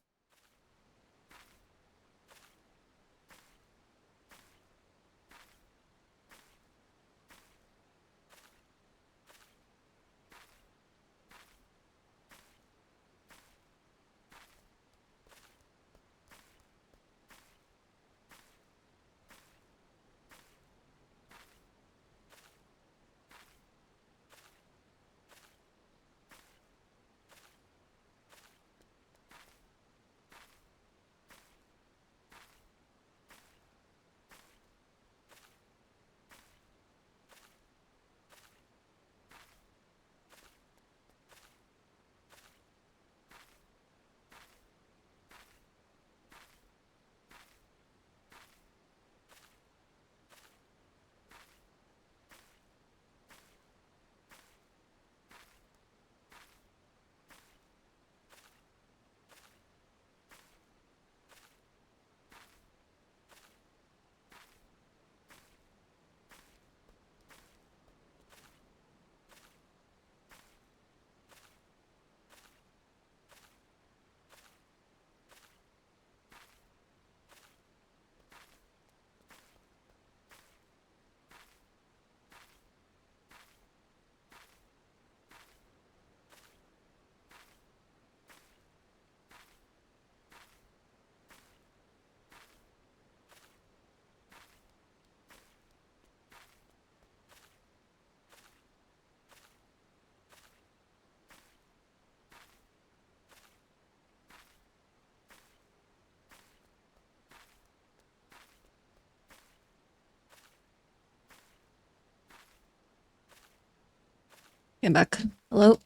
Get back. Hello?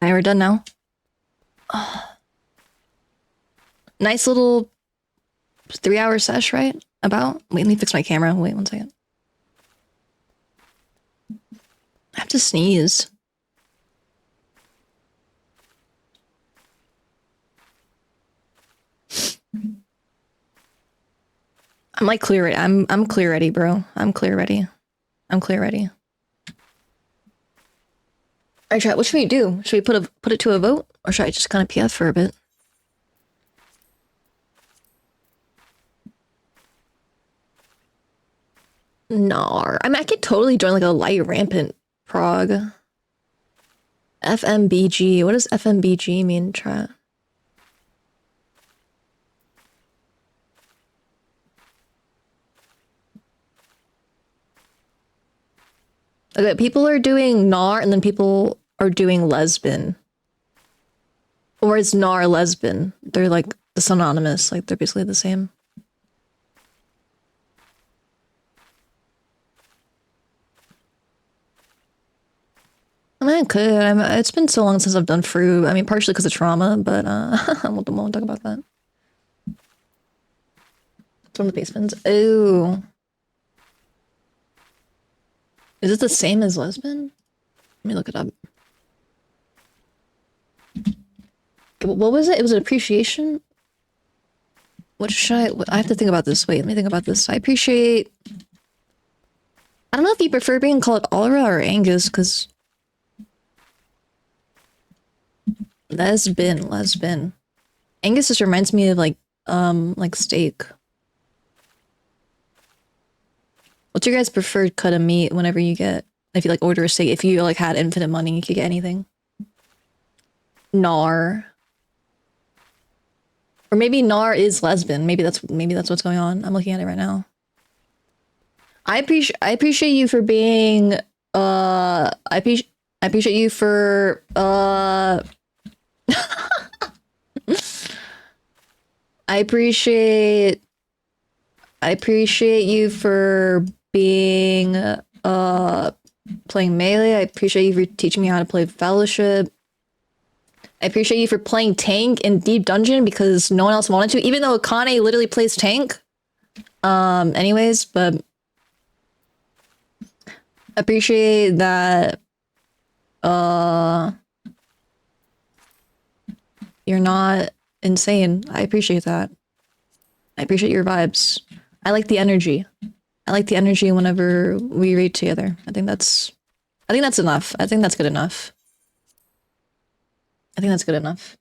Alright, we're done now. Nice little 3-hour sesh, right? About? Wait, let me fix my camera. Wait 1 second. I have to sneeze. I'm like clear ready. I'm clear ready, bro. I'm clear ready. I'm clear ready. Alright, chat, what should we do? Should we put it to a vote? Or should I just kind of PF for a bit? Nar. I mean, I could totally join like a light rampant prog. FMBG. What does FMBG mean, chat? Okay, people are doing Nar and then people are doing lesbian. Or it's Nar lesbian. They're like synonymous, like they're basically the same. I mean, I could. It's been so long since I've done fruit. I mean, partially because of trauma, but I won't talk about that. It's one of the basements. Ooh. Is it the same as lesbian? Let me look it up. What was it? It was an appreciation? What should I have to think about this. Wait, let me think about this. I appreciate... I don't know if you prefer being called Aura or Angus, because... Lesbian. Angus just reminds me of like steak. What's your guys' preferred cut of meat whenever you get... If you like order a steak, if you like had infinite money, you could get anything. Nar. Or maybe Nar is lesbian. Maybe that's what's going on. I'm looking at it right now. I appreciate you for being I appreciate you for I appreciate you for being playing melee. I appreciate you for teaching me how to play Fellowship. I appreciate you for playing tank in Deep Dungeon because no one else wanted to, even though Akane literally plays tank. Anyways, but appreciate that you're not insane. I appreciate that. I appreciate your vibes. I like the energy. I like the energy whenever we read together. I think that's enough. I think that's good enough. I think that's good enough.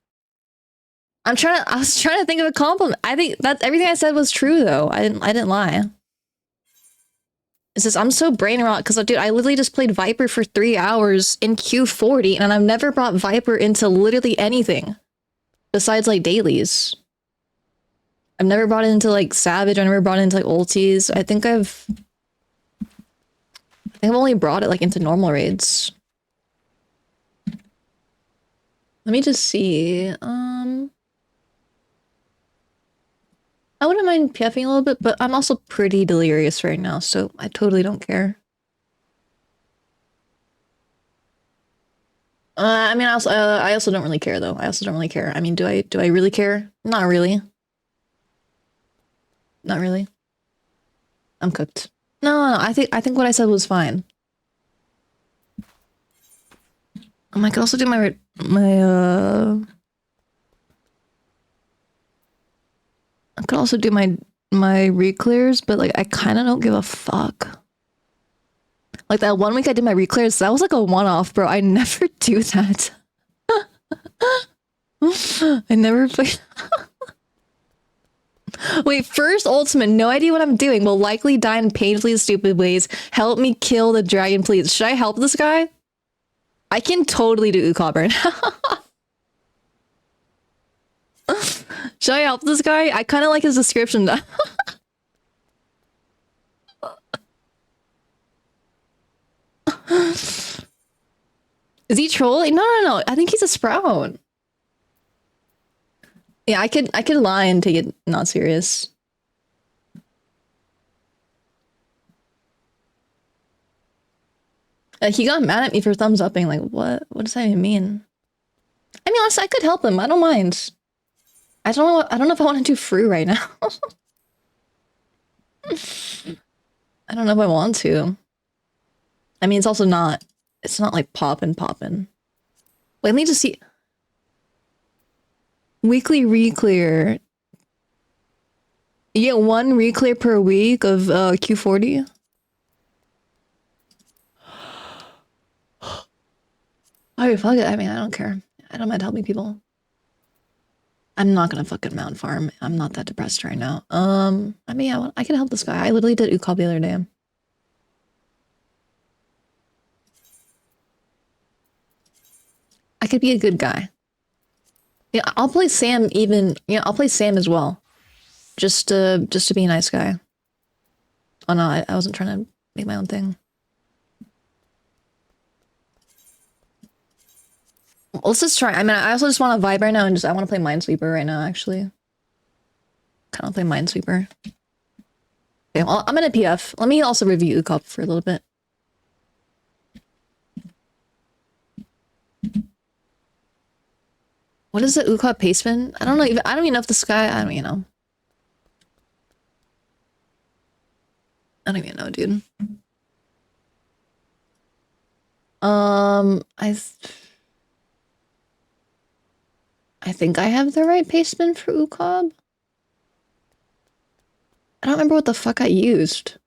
I was trying to think of a compliment. I think that everything I said was true though. I didn't lie. It says I'm so brain rot because dude, I literally just played Viper for 3 hours in q40 and I've never brought Viper into literally anything besides like dailies. I've never brought it into like Savage. I never brought it into like ultis. I think I've only brought it like into normal raids. Let me just see. I wouldn't mind PFing a little bit, but I'm also pretty delirious right now, so I totally don't care. I mean, I also don't really care though. I also don't really care. I mean, do I really care? Not really. Not really. I'm cooked. No, I think what I said was fine. I could also do my I could also do my reclears, but like I kind of don't give a fuck. Like that 1 week I did my reclears, that was like a one-off, bro. I never do that. I never play. Wait, first ultimate, no idea what I'm doing. Will likely die in painfully stupid ways. Help me kill the dragon, please. Should I help this guy? I can totally do Ukop right now. Should I help this guy? I kind of like his description. Is he trolling? No. I think he's a sprout. Yeah, I could lie and take it not serious. He got mad at me for thumbs upping. Like, what? What does that even mean? I mean, honestly, I could help him. I don't mind. I don't know. I don't know if I want to do free right now. I don't know if I want to. I mean, it's also not. It's not like poppin'. Wait, let me just see. Weekly re-clear. You get 1 re-clear per week of q40. Oh, fuck it. I mean, I don't care. I don't mind helping people. I'm not gonna fucking mount farm. I'm not that depressed right now. I mean, yeah, I can help this guy. I literally did UCOB the other day. I could be a good guy. Yeah, I'll play Sam even. Yeah, I'll play Sam as well. Just to be a nice guy. Oh no, I wasn't trying to make my own thing. Let's just try. I mean, I also just want to vibe right now and I want to play Minesweeper right now, actually. Kind of play Minesweeper. Okay, well, I'm gonna PF. Let me also review UCOP for a little bit. What is the UCOP pacement? I don't know. I don't even know if this guy. I don't even know. I don't even know, dude. I think I have the right pacement for UCOB. I don't remember what the fuck I used.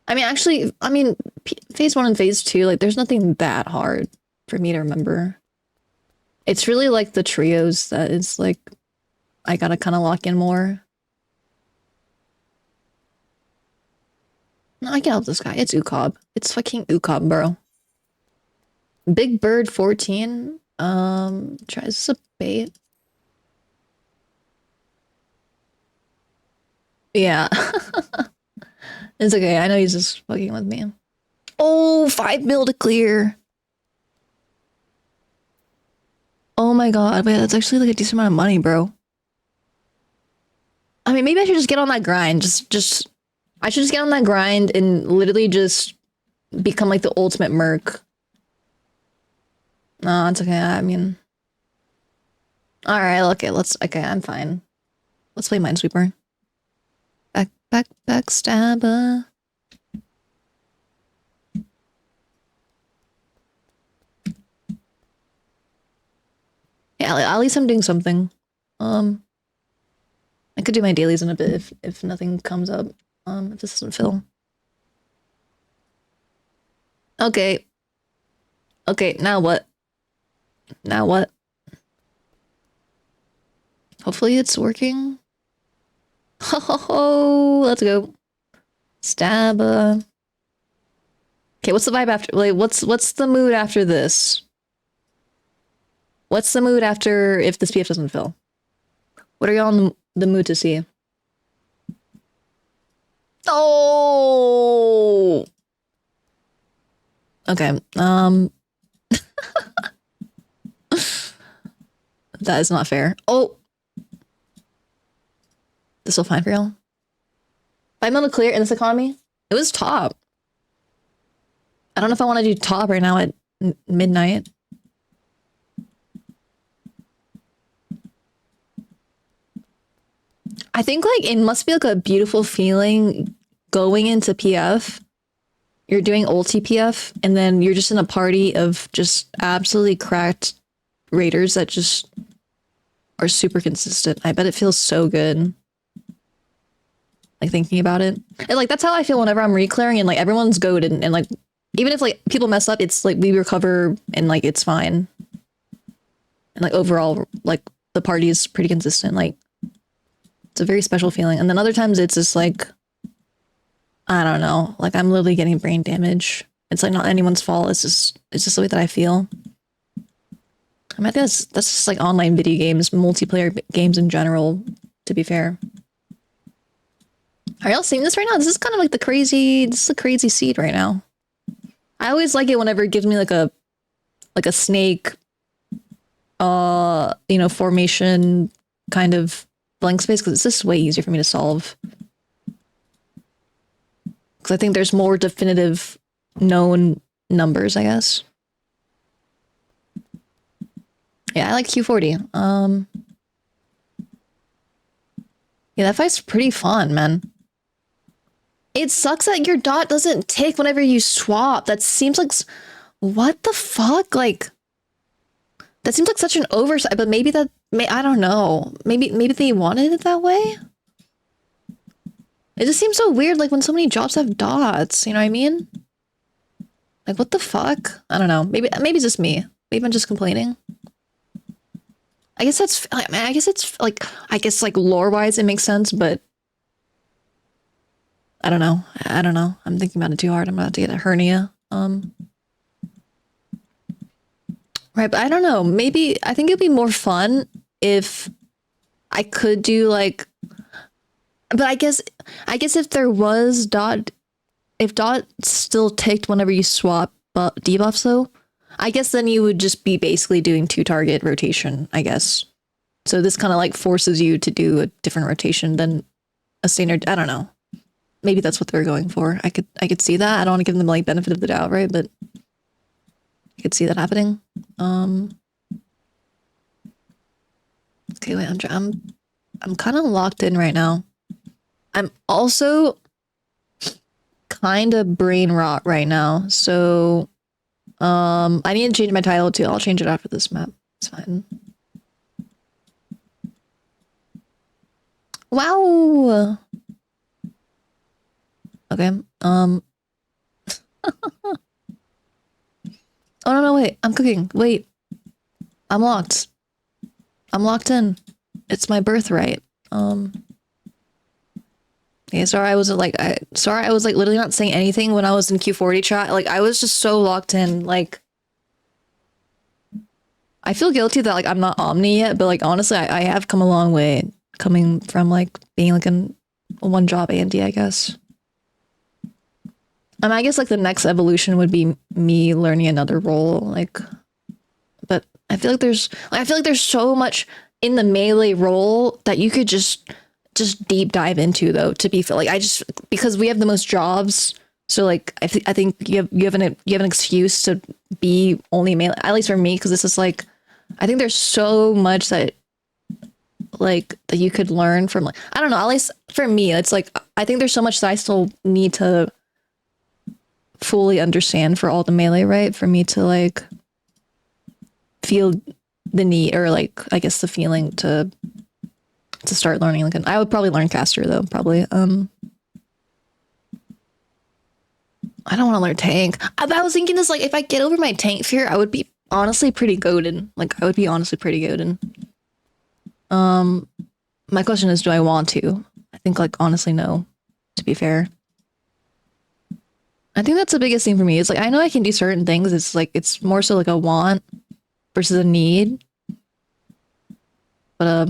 I mean, actually, phase 1 and phase 2, like, there's nothing that hard for me to remember. It's really like the trios that is like, I gotta kind of lock in more. No, I can help this guy. It's UCOB. It's fucking UCOB, bro. Big Bird 14. Tries this a bait. Yeah. It's okay. I know he's just fucking with me. Oh, 5 mil to clear. Oh my god. Wait, that's actually like a decent amount of money, bro. I mean, maybe I should just get on that grind. I should just get on that grind and literally just become like the ultimate merc. No, it's okay. I mean, all right. Okay, okay, I'm fine. Let's play Minesweeper. Backstabber. Yeah, at least I'm doing something. I could do my dailies in a bit if nothing comes up. If this doesn't fill. Okay. Okay, now what? Now what? Hopefully it's working. Ho ho ho! Let's go. Stab. Okay, what's the vibe after? Like, what's the mood after this? What's the mood after if this PF doesn't fill? What are y'all in the mood to see? Oh. Okay. That is not fair. Oh. This will fine for y'all. 5 mil to clear in this economy? It was top. I don't know if I want to do top right now at midnight. I think like it must be like a beautiful feeling going into PF. You're doing ulti PF and then you're just in a party of just absolutely cracked raiders that just are super consistent. I bet it feels so good. Like thinking about it. And like that's how I feel whenever I'm reclearing and like everyone's goated and like even if like people mess up, it's like we recover and like it's fine. And like overall, like the party is pretty consistent. Like it's a very special feeling. And then other times it's just like, I don't know, like I'm literally getting brain damage. It's like not anyone's fault. It's just the way that I feel. I mean, that's just like online video games, multiplayer games in general, to be fair. Are y'all seeing this right now? This is kind of like this is a crazy seed right now. I always like it whenever it gives me like a snake, you know, formation kind of blank space because it's just way easier for me to solve. Because I think there's more definitive known numbers, I guess. Yeah, I like q40. Yeah, that fight's pretty fun, man. It sucks that your dot doesn't tick whenever you swap. That seems like... What the fuck? Like... That seems like such an oversight, but maybe that... I don't know. Maybe they wanted it that way? It just seems so weird, like, when so many jobs have dots, you know what I mean? Like, what the fuck? I don't know. Maybe it's just me. Maybe I'm just complaining. I guess that's... I guess it's, like... I guess, like, lore-wise, it makes sense, but... I don't know. I don't know. I'm thinking about it too hard. I'm about to get a hernia. Right, but I don't know. Maybe... I think it'd be more fun if I could do, like... But I guess if there was dot... If dot still ticked whenever you swap debuffs, though, I guess then you would just be basically doing 2-target rotation, I guess. So this kind of like forces you to do a different rotation than a standard... I don't know. Maybe that's what they're going for. I could see that. I don't want to give them like benefit of the doubt, right? But I could see that happening. Okay, wait. I'm kind of locked in right now. I'm also kind of brain rot right now, so I need to change my title too. I'll change it after this map. It's fine. Wow. Okay. Oh no, wait. I'm cooking. Wait. I'm locked. I'm locked in. It's my birthright. Yeah, sorry I was like literally not saying anything when I was in Q40 chat. Like I was just so locked in. Like I feel guilty that like I'm not Omni yet, but like honestly I have come a long way coming from like being like a one job AMD, I guess. I guess like the next evolution would be me learning another role, like, but I feel like there's so much in the melee role that you could just deep dive into, though, to be like because we have the most jobs, so like I think you have an excuse to be only melee, at least for me, because this is like I think there's so much that like that you could learn from, like, I don't know, at least for me it's like I think there's so much that I still need to fully understand for all the melee, right? For me to like feel the need, or like I guess the feeling to start learning. Like I would probably learn caster though, probably. I don't want to learn tank. I was thinking this, like if I get over my tank fear, I would be honestly pretty goated. Like I would be honestly pretty goated. My question is, do I want to? I think like honestly no, to be fair. I think that's the biggest thing for me. It's like I know I can do certain things. It's like it's more so like a want versus a need. But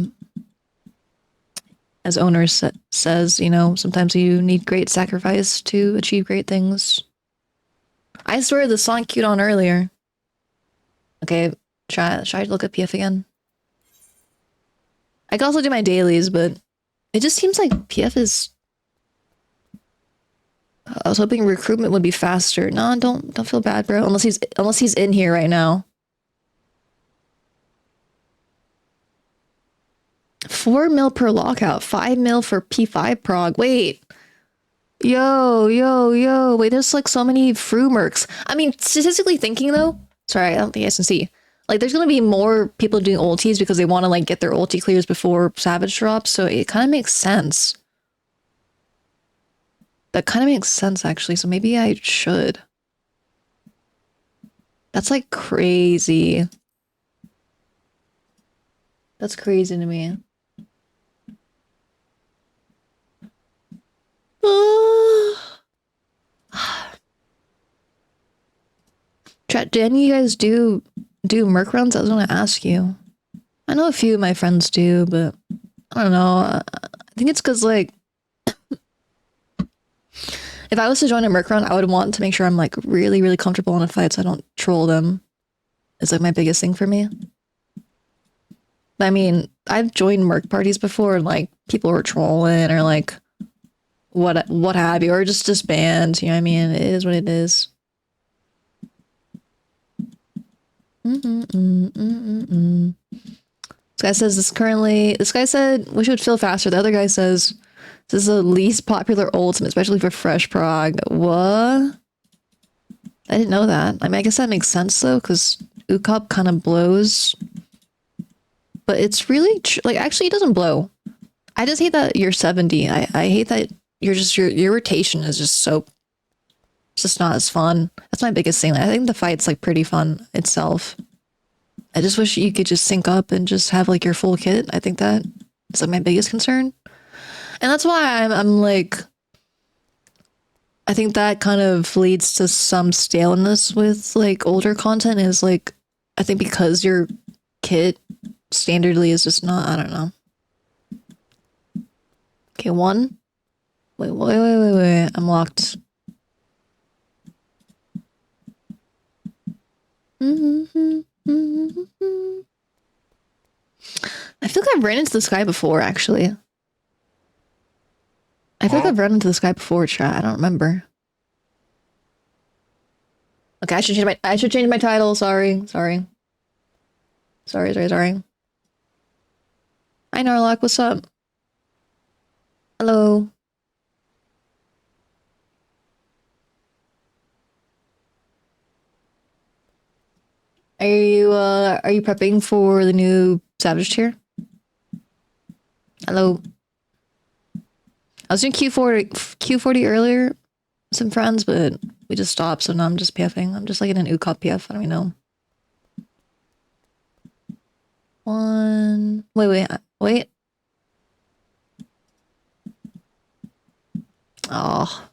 as owners says, you know, sometimes you need great sacrifice to achieve great things. I swear the song queued on earlier. Okay, should I look at PF again? I could also do my dailies, but it just seems like PF is... I was hoping recruitment would be faster. No, don't feel bad, bro. Unless he's in here right now. 4 mil per lockout, 5 mil for P5 prog. Wait. Yo. Wait, there's like so many Fru mercs. I mean, statistically thinking though, sorry, I don't think you guys can see. Like there's gonna be more people doing ultis because they want to like get their ulti clears before Savage drops, so it kind of makes sense. That kind of makes sense actually, so maybe I should. That's like crazy. That's crazy to me. Chat, do any of you guys do merc runs? I was gonna ask you. I know a few of my friends do, but I don't know. I think it's because like if I was to join a merc run, I would want to make sure I'm like really, really comfortable in a fight so I don't troll them. It's like my biggest thing for me. I mean, I've joined merc parties before and like people were trolling or like what have you, or just disband. You know what I mean? It is what it is. This guy says this guy said we should fill faster. The other guy says this is the least popular ultimate, especially for fresh prog. What? I didn't know that. I mean, I guess that makes sense though, because Ukop kind of blows. But it's really like actually it doesn't blow. I just hate that you're 70. I hate that you're just your rotation is just so it's just not as fun. That's my biggest thing. I think the fight's like pretty fun itself. I just wish you could just sync up and just have like your full kit. I think that is like my biggest concern. And that's why I'm like I think that kind of leads to some staleness with like older content is like I think because your kit standardly is just not, I don't know. Okay, one. Wait. I'm locked. I feel like I've ran into this guy before, actually. I feel like I've run into this guy before, chat. I don't remember. Okay, I should change my title. Sorry. Hi Narlock, what's up? Hello. Are you prepping for the new Savage tier? Hello. I was doing Q40 earlier, some friends, but we just stopped, so now I'm just PFing. I'm just like in an UCOP PF, I don't even know. One. Wait. Oh.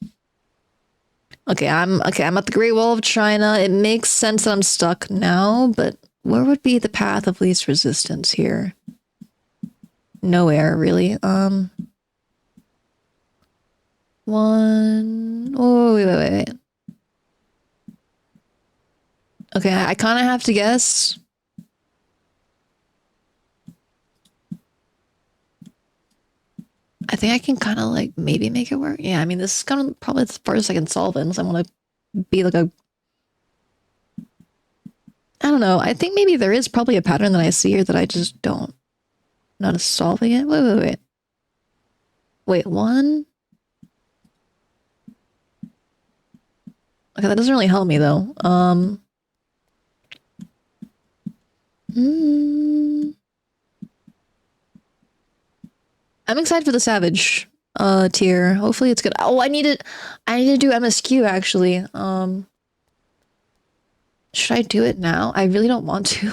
Okay, I'm at the Great Wall of China. It makes sense that I'm stuck now, but where would be the path of least resistance here? Nowhere, really. One. Oh, wait. Okay, I kind of have to guess. I think I can kind of like maybe make it work. Yeah, I mean, this is kind of probably the farthest I can solve it unless I want to be like a... I don't know. I think maybe there is probably a pattern that I see here that I just don't know how to solve it yet. Wait. Wait, one? Okay, that doesn't really help me though. I'm excited for the Savage tier. Hopefully it's good. Oh, I need to do MSQ actually. Should I do it now? I really don't want to.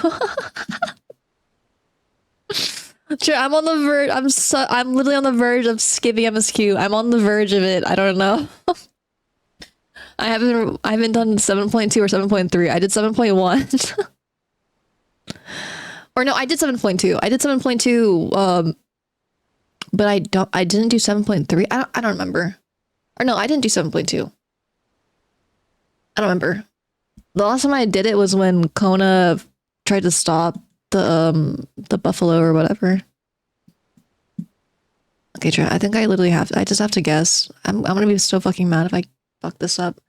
Sure, I'm on the verge. I'm literally on the verge of skipping MSQ. I'm on the verge of it. I don't know. I haven't done 7.2 or 7.3. I did 7.1. Or no, I did 7.2. I did 7.2 but I didn't do 7.3. I don't remember. Or no, I didn't do 7.2. I don't remember. The last time I did it was when Kona tried to stop the buffalo or whatever. Okay, try. I think I literally I just have to guess. I'm gonna be so fucking mad if I fuck this up.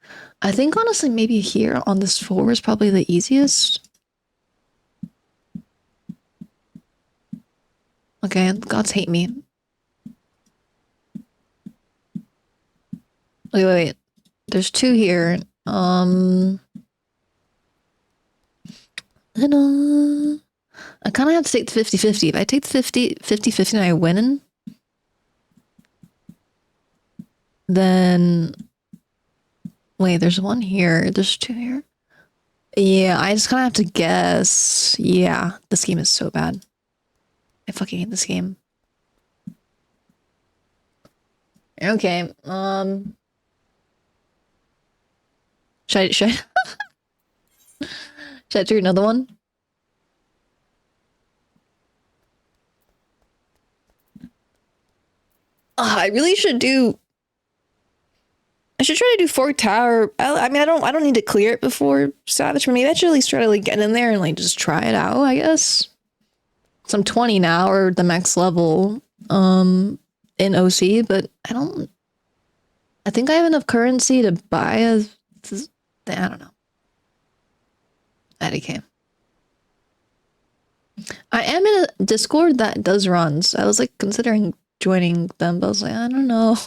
I think honestly maybe here on this 4 is probably the easiest. Okay, gods hate me. Wait. There's 2 here. I kind of have to take the 50-50. If I take the 50-50 and I win, then... Wait, there's 1 here. There's 2 here. Yeah, I just kind of have to guess. Yeah, this game is so bad. I fucking hate this game. Okay, Should I do another one? I really should do... I should try to do Fork Tower. I mean, I don't need to clear it before Savage, but maybe I should at least try to like get in there and like just try it out, I guess. So I'm 20 now, or the max level, in OC, but I don't I think I have enough currency to buy a. I don't know. IDK. I am in a Discord that does runs. I was like considering joining them, but I was like, I don't know.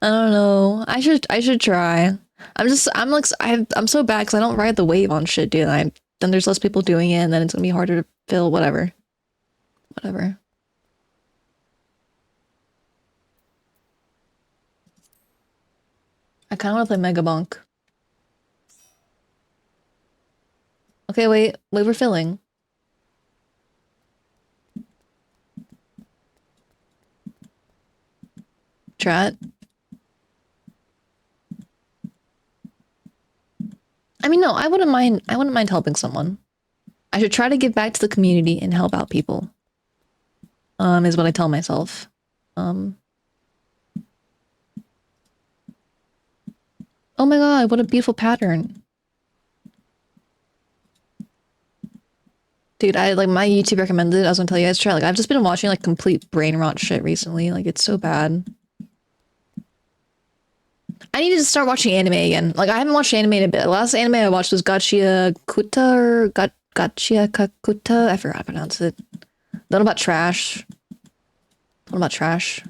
I don't know. I should try. I'm so bad because I don't ride the wave on shit, dude. Then there's less people doing it, and then it's gonna be harder to fill. Whatever. Whatever. I kind of want to play Mega Bonk. Okay, wait, we're filling. Chat. I mean, no, I wouldn't mind. I wouldn't mind helping someone. I should try to give back to the community and help out people. Is what I tell myself. Oh my god, what a beautiful pattern. Dude, I like my YouTube recommended. I was gonna tell you guys to try. Like, I've just been watching like complete brain rot shit recently. Like, it's so bad. I need to start watching anime again. Like, I haven't watched anime in a bit. The last anime I watched was Gachia Kuta or Gachia Kakuta. I forgot how to pronounce it. Not about trash. Not about trash.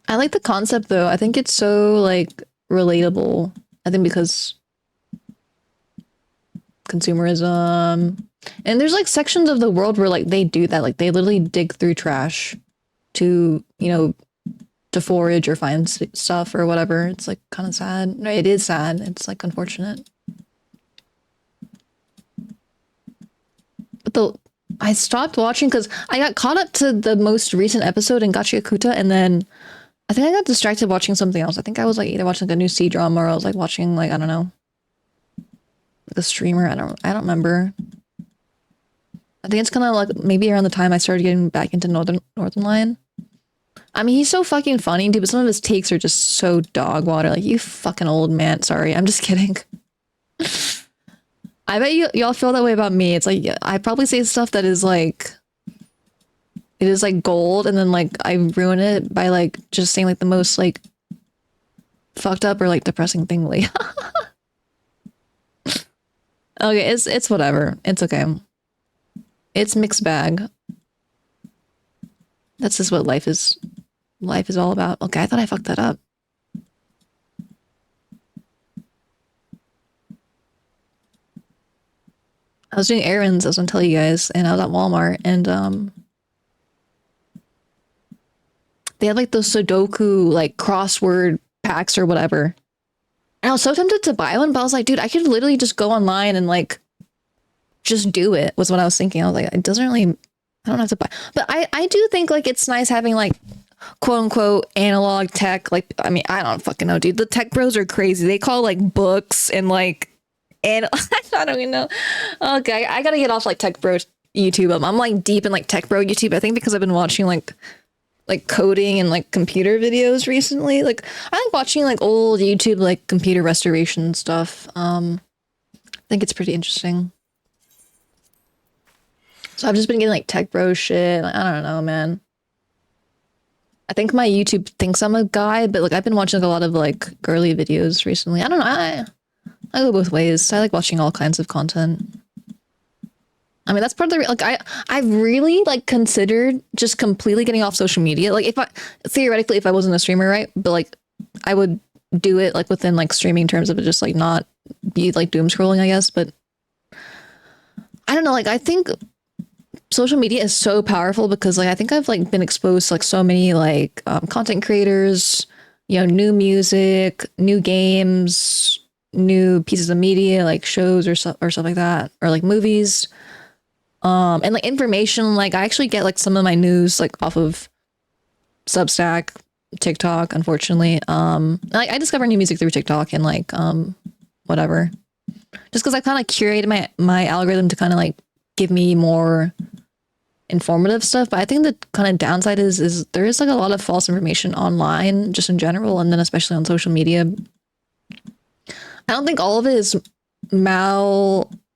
I like the concept though. I think it's so like relatable. I think because consumerism, and there's like sections of the world where like they do that. Like they literally dig through trash to, you know, to forage or find stuff or whatever. It's like kind of sad. No, it is sad. It's like unfortunate. But I stopped watching because I got caught up to the most recent episode in Gachiakuta, and then I think I got distracted watching something else. I think I was like either watching like a new C drama or I was like watching like, I don't know, like a streamer. I don't remember. I think it's kind of like maybe around the time I started getting back into Northern Lion. I mean, he's so fucking funny, dude, but some of his takes are just so dog water. Like, you fucking old man. Sorry, I'm just kidding. I bet y'all feel that way about me. It's like, I probably say stuff that is like, it is like gold, and then like I ruin it by like just saying like the most like fucked up or like depressing thing. Like, okay, it's whatever. It's okay. It's mixed bag. That's just what life is. Life is all about. Okay, I thought I fucked that up. I was doing errands, I was gonna tell you guys, and I was at Walmart, and they had like those Sudoku like crossword packs or whatever. And I was so tempted to buy one, but I was like, dude, I could literally just go online and like just do it, was what I was thinking. I was like, it doesn't really, I don't have to buy. But I do think like it's nice having like quote unquote analog tech. Like, I mean, I don't fucking know, dude. The tech bros are crazy. They call like books and like, and I don't even know. Okay, I gotta get off like tech bro YouTube. I'm like deep in like tech bro YouTube. I think because I've been watching like coding and like computer videos recently. Like I like watching like old YouTube like computer restoration stuff. I think it's pretty interesting. So I've just been getting like tech bro shit. Like, I don't know, man. I think my YouTube thinks I'm a guy, but like I've been watching like, a lot of like girly videos recently. I don't know. I go both ways. I like watching all kinds of content. I mean, that's part of the like I've really like considered just completely getting off social media. Like if I theoretically if I wasn't a streamer, right? But like I would do it like within like streaming terms of it, just like not be like doom scrolling, I guess. But I don't know. Like I think social media is so powerful because like I think I've like been exposed to like so many like content creators, you know, new music, new games, new pieces of media like shows or stuff like that, or like movies. And like information, like I actually get like some of my news like off of Substack, TikTok, unfortunately. Like I discover new music through TikTok and like whatever. Just because I kind of curated my algorithm to kind of like give me more informative stuff. But I think the kind of downside is there is like a lot of false information online just in general, and then especially on social media. I don't think all of it is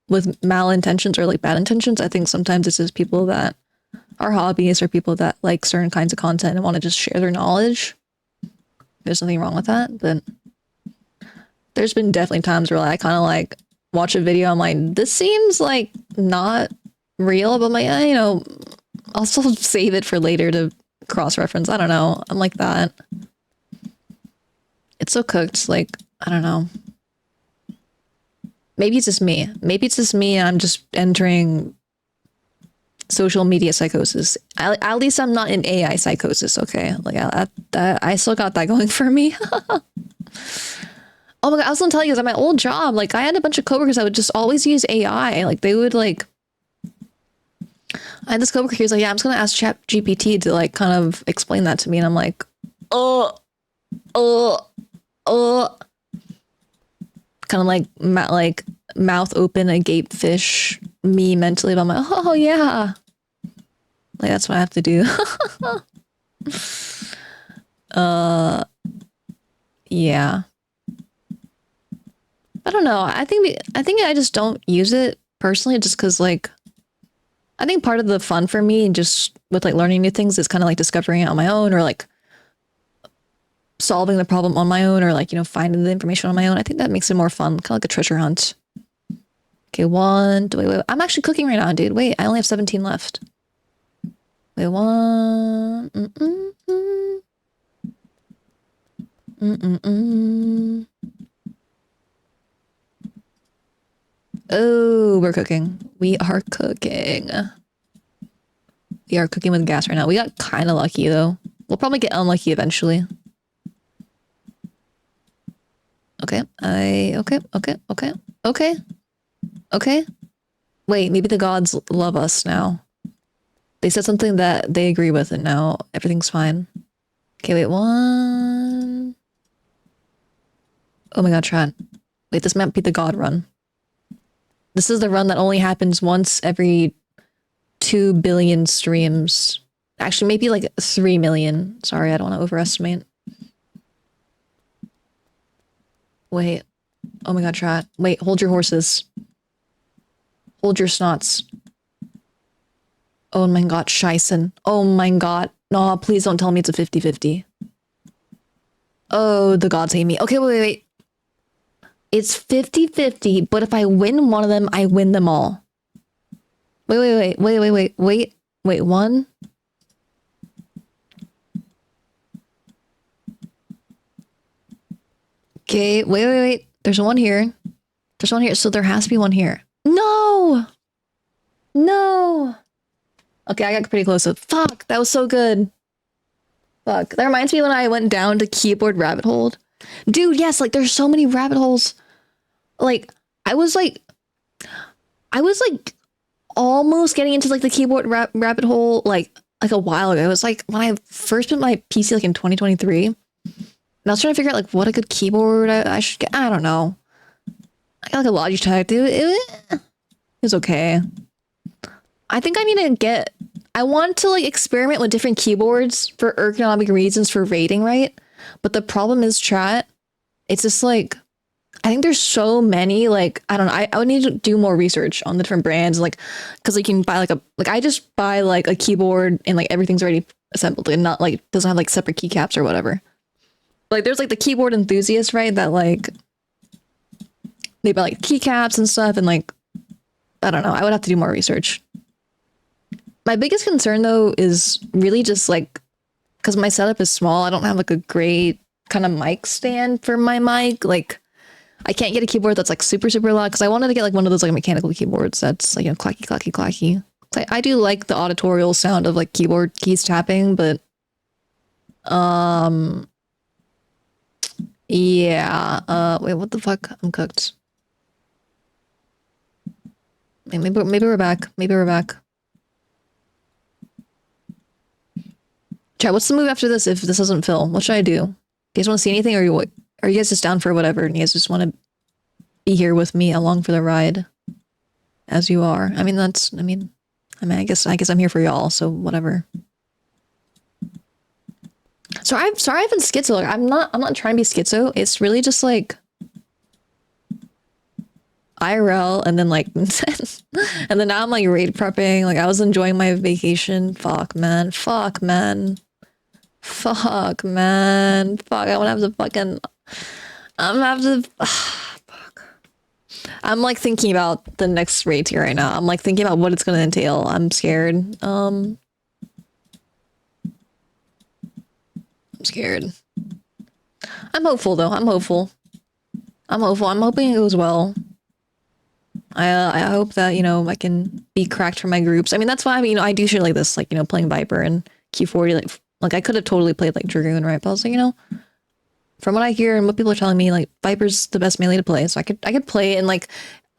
with malintentions or like bad intentions. I think sometimes it's just people that are hobbyists or people that like certain kinds of content and want to just share their knowledge. there's nothing wrong with that, but there's been definitely times where I kind of like watch a video, I'm like, this seems like not real, but my, you know, I'll still save it for later to cross-reference. I don't know. I'm like that. It's so cooked. Like, I don't know. Maybe it's just me. Maybe it's just me. I'm just entering social media psychosis. At least I'm not in AI psychosis. Okay, like I still got that going for me. Oh my god, I was gonna tell you, because at my old job, like I had a bunch of coworkers that would just always use AI. Like they would like. I had this coworker who was like, "Yeah, I'm just gonna ask Chat GPT to like kind of explain that to me," and I'm like, "Oh, oh, oh." Kind of like mouth open, agape fish me mentally, but I'm like, oh yeah, like that's what I have to do. Yeah. I don't know. I think I just don't use it personally, just because like I think part of the fun for me, just with like learning new things, is kind of like discovering it on my own, or like solving the problem on my own, or like, you know, finding the information on my own. I think that makes it more fun, kind of like a treasure hunt. Okay, wait. I'm actually cooking right now, dude. Wait, I only have 17 left. Wait, one. Oh, we're cooking. We are cooking. We are cooking with gas right now. We got kind of lucky though. We'll probably get unlucky eventually. Okay. Okay. Wait, maybe the gods love us now. They said something that they agree with, and now everything's fine. Okay, wait, one. Oh my god, Trent. Wait, this might be the god run. This is the run that only happens once every 2 billion streams. Actually, maybe like 3 million. Sorry, I don't want to overestimate. Wait. Oh my god, Trent. Wait, hold your horses. Hold your snots. Oh my god, Scheisen. Oh my god. No, please don't tell me it's a 50-50. Oh, the gods hate me. Okay, wait. It's 50-50, but if I win one of them, I win them all. Wait, one. Okay, wait. There's one here. There's one here, so there has to be one here. No! Okay, I got pretty close. Fuck, that was so good. Fuck, that reminds me when I went down to keyboard rabbit hole. Dude, yes, like there's so many rabbit holes. Like, I was like almost getting into like the keyboard rabbit hole like a while ago. It was like when I first put my PC like in 2023. And I was trying to figure out like what a good keyboard I should get. I don't know. I got like a Logitech, dude. It was okay. I think I need to get... I want to like experiment with different keyboards for ergonomic reasons for rating, right? But the problem is, chat, it's just like... I think there's so many, like, I don't know. I would need to do more research on the different brands, like, because like, you can buy like I just buy like a keyboard and like everything's already assembled and not like, doesn't have like separate keycaps or whatever. Like there's like the keyboard enthusiasts, right? That like, they buy like keycaps and stuff, and like, I don't know. I would have to do more research. My biggest concern though is really just like, because my setup is small, I don't have like a great kind of mic stand for my mic. Like, I can't get a keyboard that's like super loud, because I wanted to get like one of those like mechanical keyboards that's like, you know, clacky. I do like the auditorial sound of like keyboard keys tapping, but yeah. Wait, what the fuck? I'm cooked. Maybe we're back. Chat, what's the move after this if this doesn't fill? What should I do? You guys want to see anything, or are you guys just down for whatever and you guys just want to be here with me along for the ride as you are? I mean, I guess I'm here for y'all, so whatever. Sorry I've been schizo. Like, I'm not trying to be schizo. It's really just like IRL, and then like and then now I'm like raid prepping. Like I was enjoying my vacation. Fuck man. Fuck, man. Fuck, I wanna have to fucking... I'm gonna have to... Fuck. I'm like thinking about the next raid tier right now. I'm like thinking about what it's gonna entail. I'm scared. I'm scared. I'm hopeful though. I'm hopeful. I'm hopeful. I'm hoping it goes well. I hope that, you know, I can be cracked for my groups. I mean, that's why, you know, I do shit like this, like, you know, playing Viper and q40, like I could have totally played like Dragoon, right? But I was like, you know, from what I hear and what people are telling me, like Viper's the best melee to play. So I could play, and like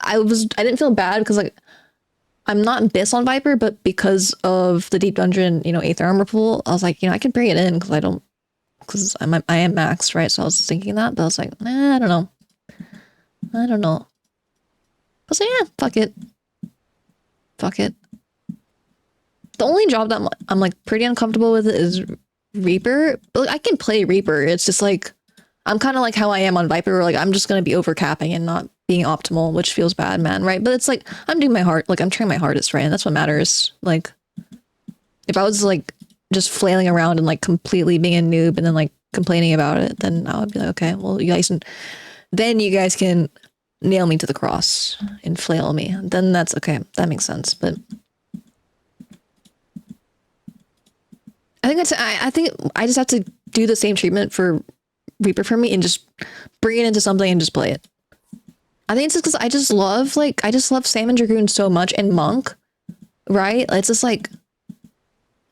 I didn't feel bad because like I'm not bis on Viper, but because of the deep dungeon, you know, 8th armor pool, I was like, you know, I can bring it in because I am maxed, right? So I was thinking that, but I was like, I don't know. I don't know. I was like, yeah, fuck it. Fuck it. The only job that I'm like pretty uncomfortable with is Reaper. But, like, I can play Reaper. It's just like I'm kind of like how I am on Viper, where like I'm just gonna be overcapping and not being optimal, which feels bad, man, right? But it's like I'm doing my heart, like I'm trying my hardest, right? And that's what matters. Like if I was like just flailing around and like completely being a noob and then like complaining about it, then I would be like, okay, well, you guys can nail me to the cross and flail me. Then that's okay. That makes sense. But I think I just have to do the same treatment for Reaper for me and just bring it into something and just play it. I think it's just because I just love Sam and Dragoon so much, and Monk, right? It's just like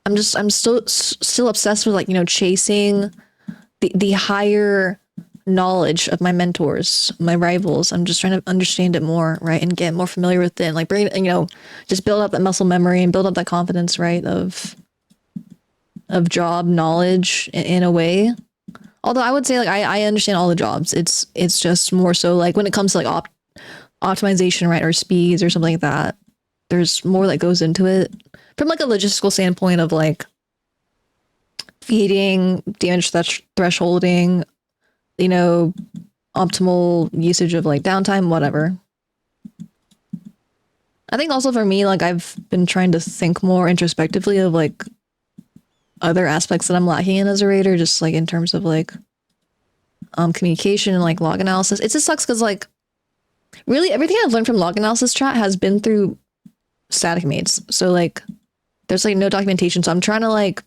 I'm still obsessed with, like, you know, chasing the higher knowledge of my mentors, my rivals. I'm just trying to understand it more, right? And get more familiar with it, and like bring it, you know, just build up that muscle memory and build up that confidence, right? Of job knowledge in a way. Although I would say like I understand all the jobs. It's just more so like when it comes to like optimization, right, or speeds or something like that, there's more that goes into it from like a logistical standpoint of like feeding, damage thresholding, you know, optimal usage of like downtime, whatever. I think also for me, like I've been trying to think more introspectively of like other aspects that I'm lacking in as a raider, just like in terms of like communication and like log analysis. It just sucks because like really everything I've learned from log analysis chat has been through static mates. So like there's like no documentation. So I'm trying to like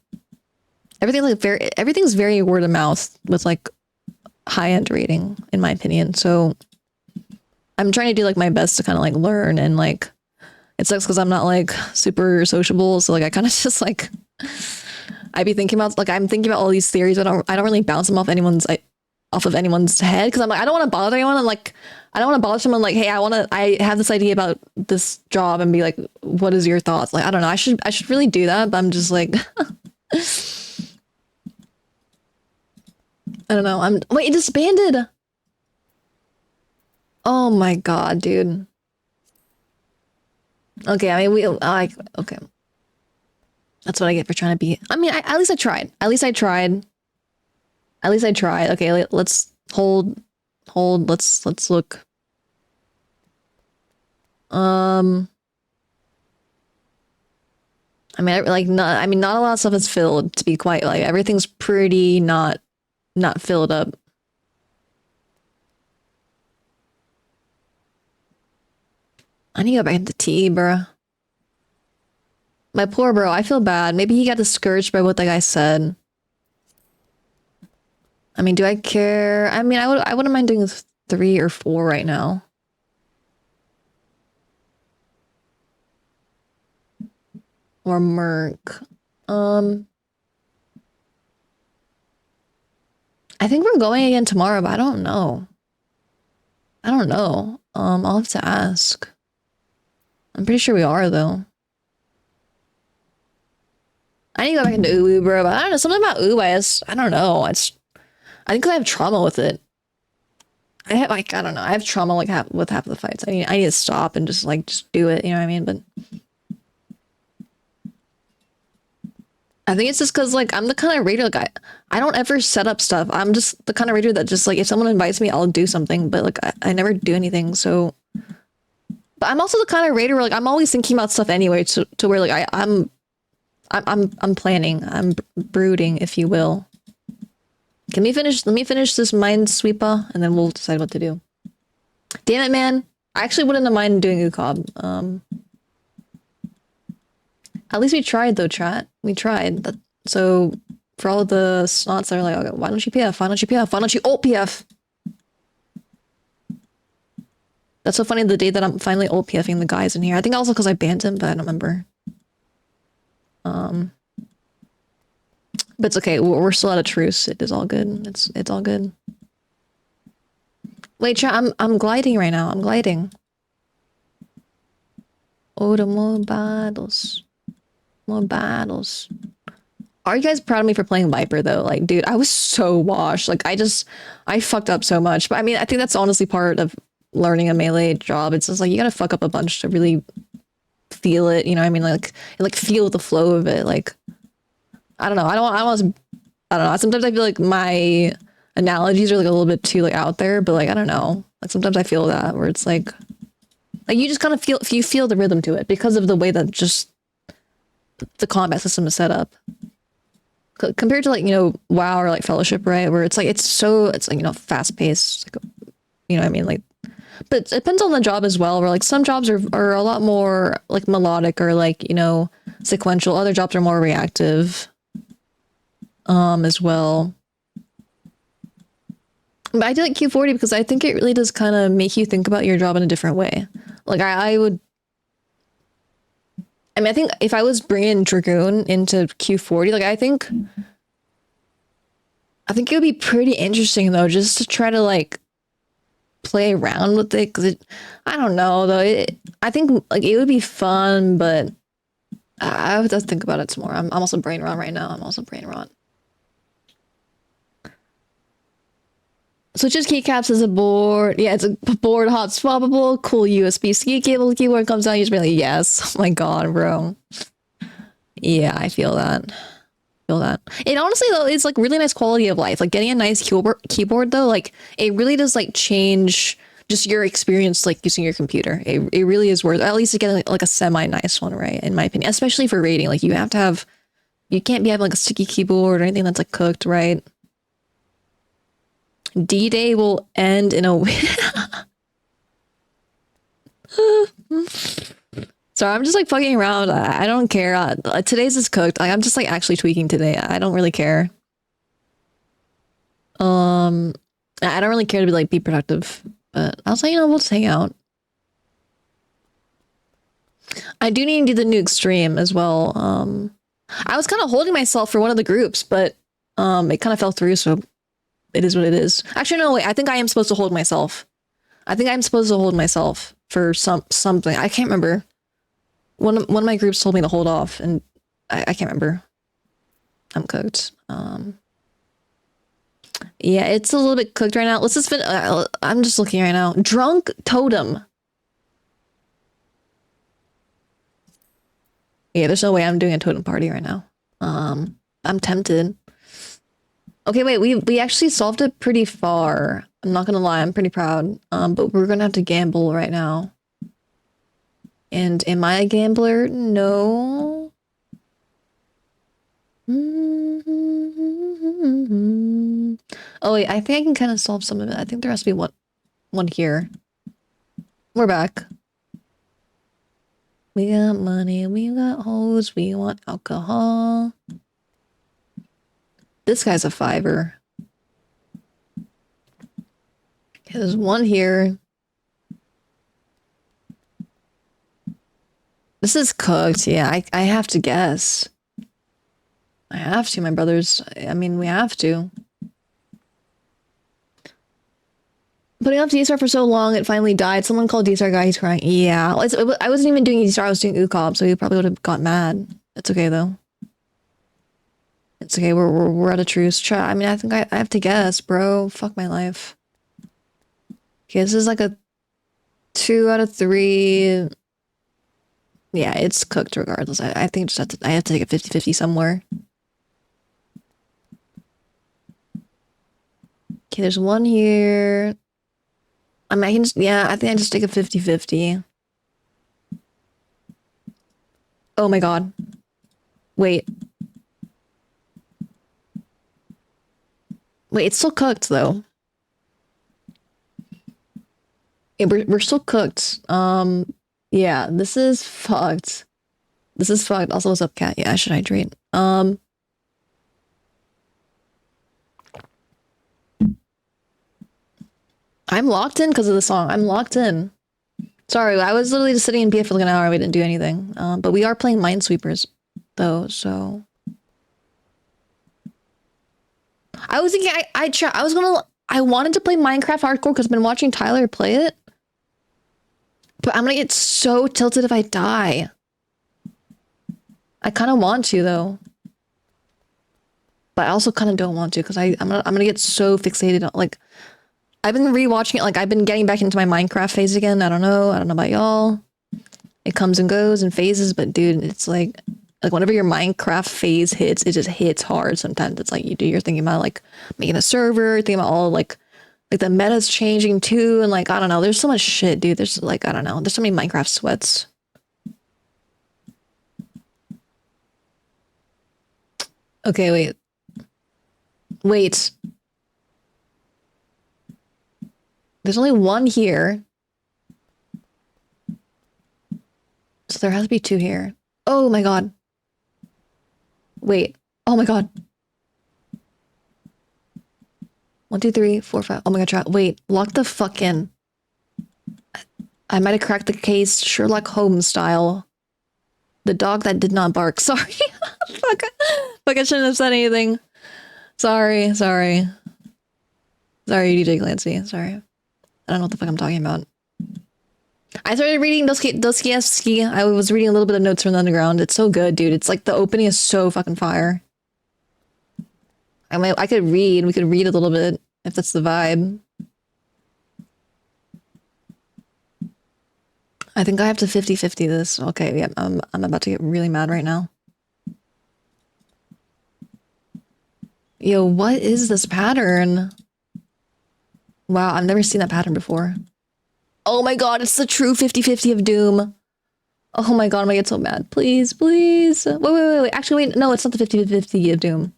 everything's very word of mouth with like high end rating, in my opinion. So I'm trying to do like my best to kind of like learn, and like it sucks because I'm not like super sociable. So like I kind of just like I'm thinking about all these theories. I don't really bounce them off of anyone's head, because I'm like, I don't want to bother anyone. And like, I don't want to bother someone like, hey, I have this idea about this job, and be like, what is your thoughts? Like, I don't know. I should really do that, but I'm just like, I don't know. Wait, it disbanded. Oh my God, dude. Okay. I mean, okay. That's what I get for trying to be. I mean, at least I tried. Okay, let's hold. Let's look. I mean, not a lot of stuff is filled, to be quite like everything's pretty not filled up. I need to go back into T, bruh. My poor bro, I feel bad. Maybe he got discouraged by what the guy said. I mean, do I care? I mean, I wouldn't mind doing 3 or 4 right now. Or Merc. I think we're going again tomorrow, but I don't know. I'll have to ask. I'm pretty sure we are, though. I need to go back into Uwu, bro, but I don't know. Something about Uwu, I don't know. I think I have trauma with it. I don't know. I have trauma like with half of the fights. I need to stop and just do it. You know what I mean? But I think it's just because like I'm the kind of raider, like I don't ever set up stuff. I'm just the kind of raider that just like if someone invites me, I'll do something. But like I never do anything. So, but I'm also the kind of raider where like I'm always thinking about stuff anyway. To where like I'm I'm planning. I'm brooding, if you will. Can we finish? Let me finish this Minesweeper, and then we'll decide what to do. Damn it, man! I actually wouldn't have minded doing UCOB. At least we tried, though, chat. We tried. So for all the snots that are like, okay, why don't you PF? Why don't you PF? Why don't you ult PF? That's so funny. The day that I'm finally ult PFing the guys in here. I think also because I banned him, but I don't remember. But it's okay. We're still at a truce. It is all good. It's all good. Wait, chat. I'm gliding right now. I'm gliding. Oh, the more battles. More battles. Are you guys proud of me for playing Viper though? Like, dude, I was so washed. Like, I fucked up so much. But I mean, I think that's honestly part of learning a melee job. It's just like you gotta fuck up a bunch to really feel it. You know what I mean? Like feel the flow of it. Like, I don't know. I don't know. Sometimes I feel like my analogies are like a little bit too like out there, but like I don't know. Like sometimes I feel that where it's like you just kind of feel the rhythm to it because of the way that just the combat system is set up. Compared to like, you know, WoW or like Fellowship, right? Where it's like it's like, you know, fast paced. Like, you know what I mean? Like, but it depends on the job as well. Where like some jobs are a lot more like melodic or like, you know, sequential. Other jobs are more reactive. As well. But I do like q40 because I think it really does kind of make you think about your job in a different way. Like I would. I mean, I think if I was bringing Dragoon into q40, like I think it would be pretty interesting though, just to try to like play around with it. Cause I don't know though. I think like it would be fun, but I would have to think about it some more. I'm also brain rot right now. I'm also brain rot. So just keycaps as a board. Yeah, it's a board hot swappable, cool USB ski cable. The keyboard comes out, you just be like, yes. Oh my god, bro. Yeah, I feel that. And honestly though, it's like really nice quality of life. Like getting a nice keyboard though, like it really does like change just your experience like using your computer. It really is worth at least getting like a semi nice one, right? In my opinion, especially for rating. Like you can't be having like a sticky keyboard or anything that's like cooked, right? D-Day will end in a Sorry, I'm just like fucking around. I don't care. Today's is cooked. Like, I'm just like actually tweaking today. I don't really care. I don't really care to be productive. But I was like, you know, we'll just hang out. I do need to do the new extreme as well. I was kind of holding myself for one of the groups, but it kind of fell through, so it is what it is. Actually, no, wait. I think I am supposed to hold myself. I think I'm supposed to hold myself for something. I can't remember. One of my groups told me to hold off, and I can't remember. I'm cooked. Yeah, it's a little bit cooked right now. Let's just I'm just looking right now. Drunk Totem. Yeah, there's no way I'm doing a totem party right now. I'm tempted. Okay, wait, we actually solved it pretty far. I'm not gonna lie, I'm pretty proud. But we're gonna have to gamble right now. And am I a gambler? No. Oh wait, I think I can kind of solve some of it. I think there has to be one here. We're back. We got money, we got hoes, we want alcohol. This guy's a fiver. Okay, there's one here. This is cooked. Yeah, I have to guess. I have to, my brothers. I mean, we have to. Putting off D-Star for so long, it finally died. Someone called D-Star guy, he's crying. Yeah, I wasn't even doing D-Star, I was doing UCOB, so he probably would have got mad. It's okay, though. It's okay, we're at a truce. I mean, I think I have to guess, bro. Fuck my life. Okay, this is like a 2 out of 3. Yeah, it's cooked regardless. I think I have to take a 50-50 somewhere. Okay, there's one here. I mean, I think I just take a 50-50. Oh my god. Wait. Wait, it's still cooked though. Yeah, we're still cooked. Yeah, this is fucked. This is fucked. Also, what's up, cat? Yeah, I should hydrate. I'm locked in because of the song. I'm locked in. Sorry, I was literally just sitting in PF for like an hour. We didn't do anything. But we are playing Minesweepers, though. So I was thinking I wanted to play Minecraft Hardcore because I've been watching Tyler play it. But I'm gonna get so tilted if I die. I kind of want to though, but I also kind of don't want to because I'm gonna get so fixated on like I've been rewatching it. Like I've been getting back into my Minecraft phase again. I don't know about y'all. It comes and goes in phases, but dude, it's like whenever your Minecraft phase hits, it just hits hard. Sometimes it's like you're thinking about like making a server, thinking about all like the meta's changing too, and like I don't know. There's so much shit, dude. There's like I don't know. There's so many Minecraft sweats. Okay, wait. There's only one here. So there has to be two here. Oh my god. Wait. Oh my god. 1, 2, 3, 4, 5. Oh my god, try. Wait, lock the fuck in. I might have cracked the case Sherlock Holmes style. The dog that did not bark. Sorry. Fuck. Fuck, I shouldn't have said anything. Sorry, DJ Clancy. Sorry. I don't know what the fuck I'm talking about. I started reading Dostoevsky. I was reading a little bit of Notes from the Underground. It's so good, dude. It's like the opening is so fucking fire. I could read. We could read a little bit if that's the vibe. I think I have to 50-50 this. Okay, yeah, I'm about to get really mad right now. Yo, what is this pattern? Wow, I've never seen that pattern before. Oh my god, it's the true 50-50 of Doom. Oh my god, I'm gonna get so mad. Please, please. Wait. Actually, wait. No, it's not the 50-50 of Doom.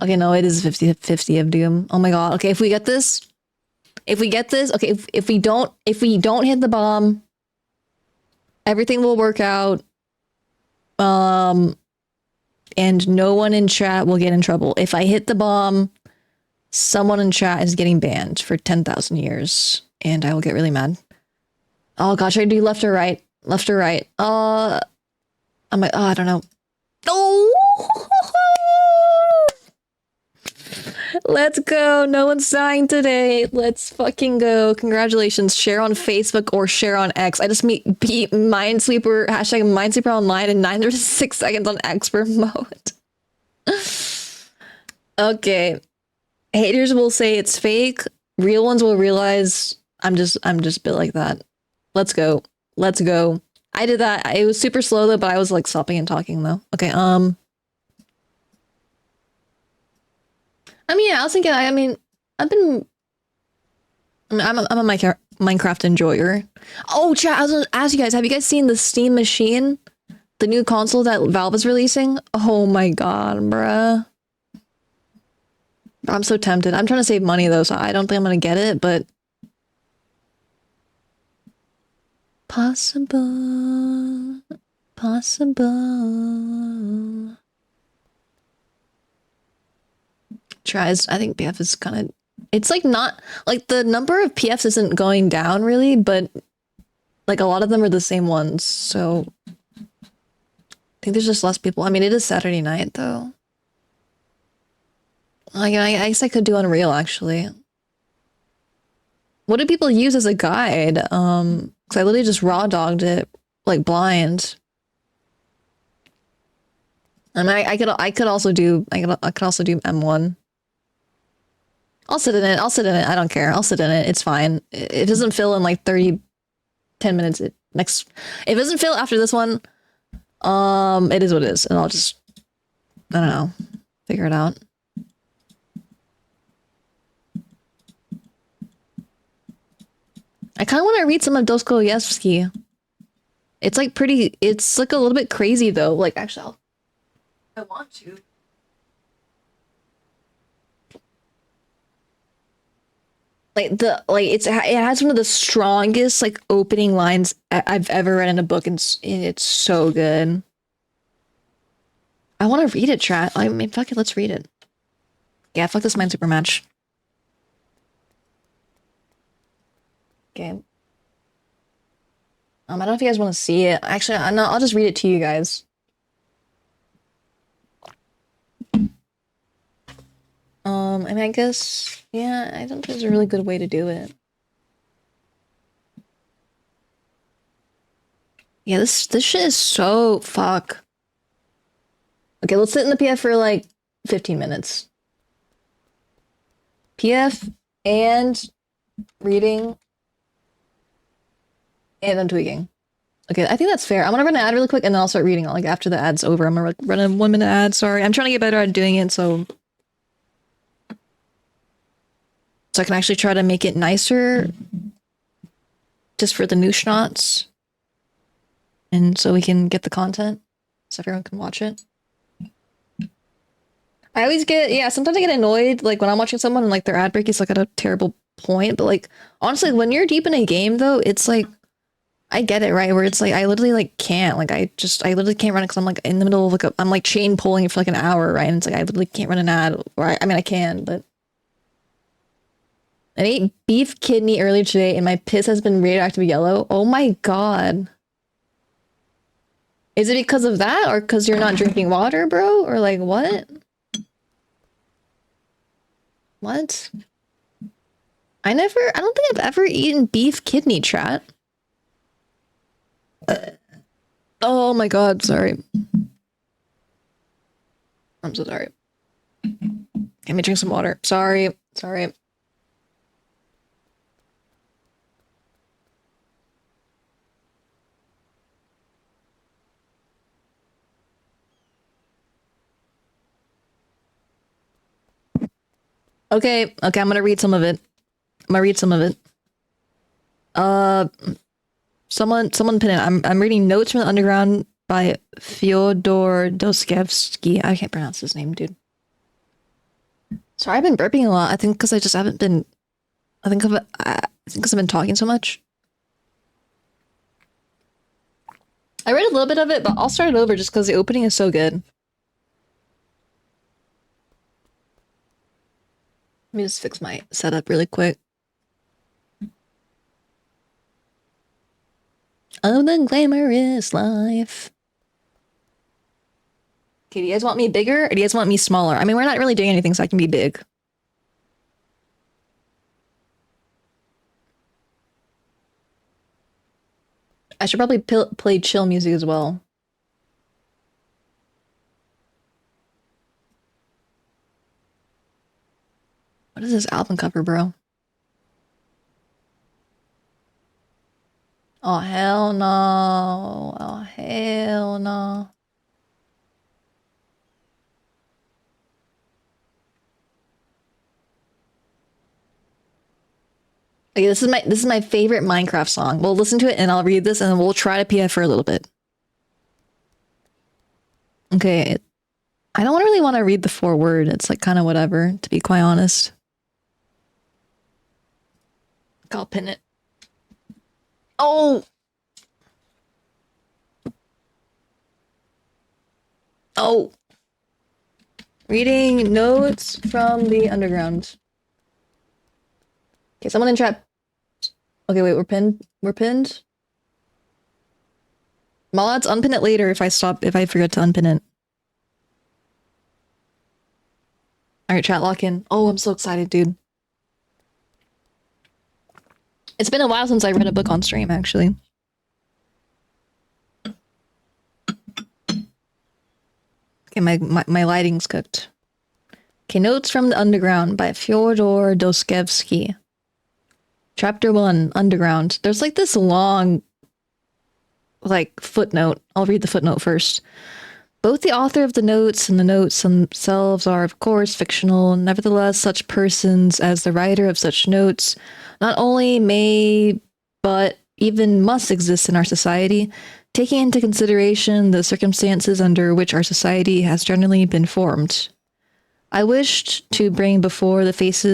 Okay, no, it is 50-50 of Doom. Oh my god. Okay, if we get this, okay, if we don't hit the bomb, everything will work out. And no one in chat will get in trouble. If I hit the bomb, someone in chat is getting banned for 10,000 years, and I will get really mad. Oh gosh, I do left or right? Left or right? I don't know. Oh! Let's go. No one's dying today. Let's fucking go. Congratulations. Share on Facebook or share on X. I just beat Minesweeper, hashtag Minesweeper online in 906 seconds on expert mode. Okay. Haters will say it's fake. Real ones will realize I'm just built like that. Let's go. Let's go. I did that. It was super slow though, but I was like stopping and talking though. Okay, I mean, I was thinking, I'm a Minecraft enjoyer. Oh, chat, I was gonna ask you guys, have you guys seen the Steam Machine? The new console that Valve is releasing? Oh my god, bruh. I'm so tempted. I'm trying to save money though, so I don't think I'm gonna get it, but... Possible. Tries. I think PF is kind of. It's like not like the number of PFs isn't going down really, but like a lot of them are the same ones. So I think there's just less people. I mean, it is Saturday night though. I guess I could do Unreal actually. What do people use as a guide? Because I literally just raw dogged it like blind. And I could also do M1. I'll sit in it. I don't care. I'll sit in it. It's fine. It doesn't fill in like 10 minutes. If it doesn't fill after this one, it is what it is. And I'll just, I don't know, figure it out. I kind of want to read some of Dostoevsky. It's like pretty. It's like a little bit crazy though. Like actually, I want to. It has one of the strongest like opening lines I've ever read in a book, and it's so good. I want to read it, chat. I mean, fuck it, let's read it. Yeah, fuck this Minesweeper match. Okay. I don't know if you guys want to see it. Actually, no, I'll just read it to you guys. I mean, I guess, yeah, I don't think there's a really good way to do it. Yeah, this shit is so fuck. Okay, let's sit in the PF for like 15 minutes. PF and reading and then tweaking. Okay, I think that's fair. I'm gonna run an ad really quick and then I'll start reading like after the ad's over. I'm gonna run a 1 minute ad. Sorry, I'm trying to get better at doing it so I can actually try to make it nicer just for the new schnots. And so we can get the content so everyone can watch it. I always get, yeah, sometimes I get annoyed like when I'm watching someone and like their ad break is like at a terrible point. But like honestly, when you're deep in a game though, it's like I get it, right? Where it's like I literally like can't, like I literally can't run it because I'm like in the middle of like I'm like chain pulling it for like an hour, right? And it's like I literally can't run an ad, or I mean I can, but I ate beef kidney earlier today and my piss has been radioactive yellow. Oh my god. Is it because of that or because you're not drinking water, bro? Or like what? What? I don't think I've ever eaten beef kidney, chat. Oh my god, sorry. I'm so sorry. Let me drink some water. Sorry. Okay, I'm gonna read some of it. Someone pin it. I'm reading Notes from the Underground by Fyodor Dostoevsky. I can't pronounce his name, dude. Sorry, I've been burping a lot. I think because I just haven't been. I think because I've been talking so much. I read a little bit of it, but I'll start it over just because the opening is so good. Let me just fix my setup really quick. Of the glamorous life. Okay, do you guys want me bigger or do you guys want me smaller? I mean, we're not really doing anything, so I can be big. I should probably play chill music as well. What is this album cover, bro? Oh, hell no. Oh, hell no. Okay, this is my favorite Minecraft song. We'll listen to it and I'll read this and then we'll try to PF for a little bit. Okay. I don't really want to read the foreword. It's like kind of whatever, to be quite honest. I'll pin it. Oh! Oh! Reading Notes from the Underground. Okay, someone in chat. Okay, wait, we're pinned. Mods, unpin it later if I forget to unpin it. Alright, chat, lock in. Oh, I'm so excited, dude. It's been a while since I read a book on stream, actually. Okay, my lighting's cooked. Okay, Notes from the Underground by Fyodor Dostoevsky. Chapter 1, Underground. There's like this long, like, footnote. I'll read the footnote first. Both the author of the notes and the notes themselves are, of course, fictional. Nevertheless, such persons as the writer of such notes not only may but even must exist in our society, taking into consideration the circumstances under which our society has generally been formed. I wished to bring before the face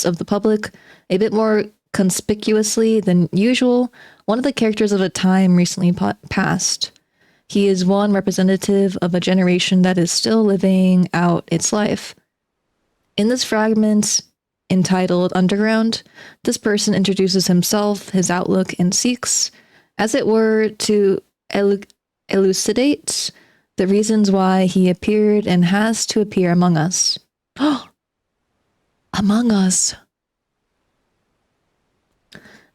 of the public a bit more conspicuously than usual one of the characters of a time recently past. He is one representative of a generation that is still living out its life. In this fragment, entitled Underground, this person introduces himself, his outlook, and seeks, as it were, to elucidate the reasons why he appeared and has to appear among us. Among us.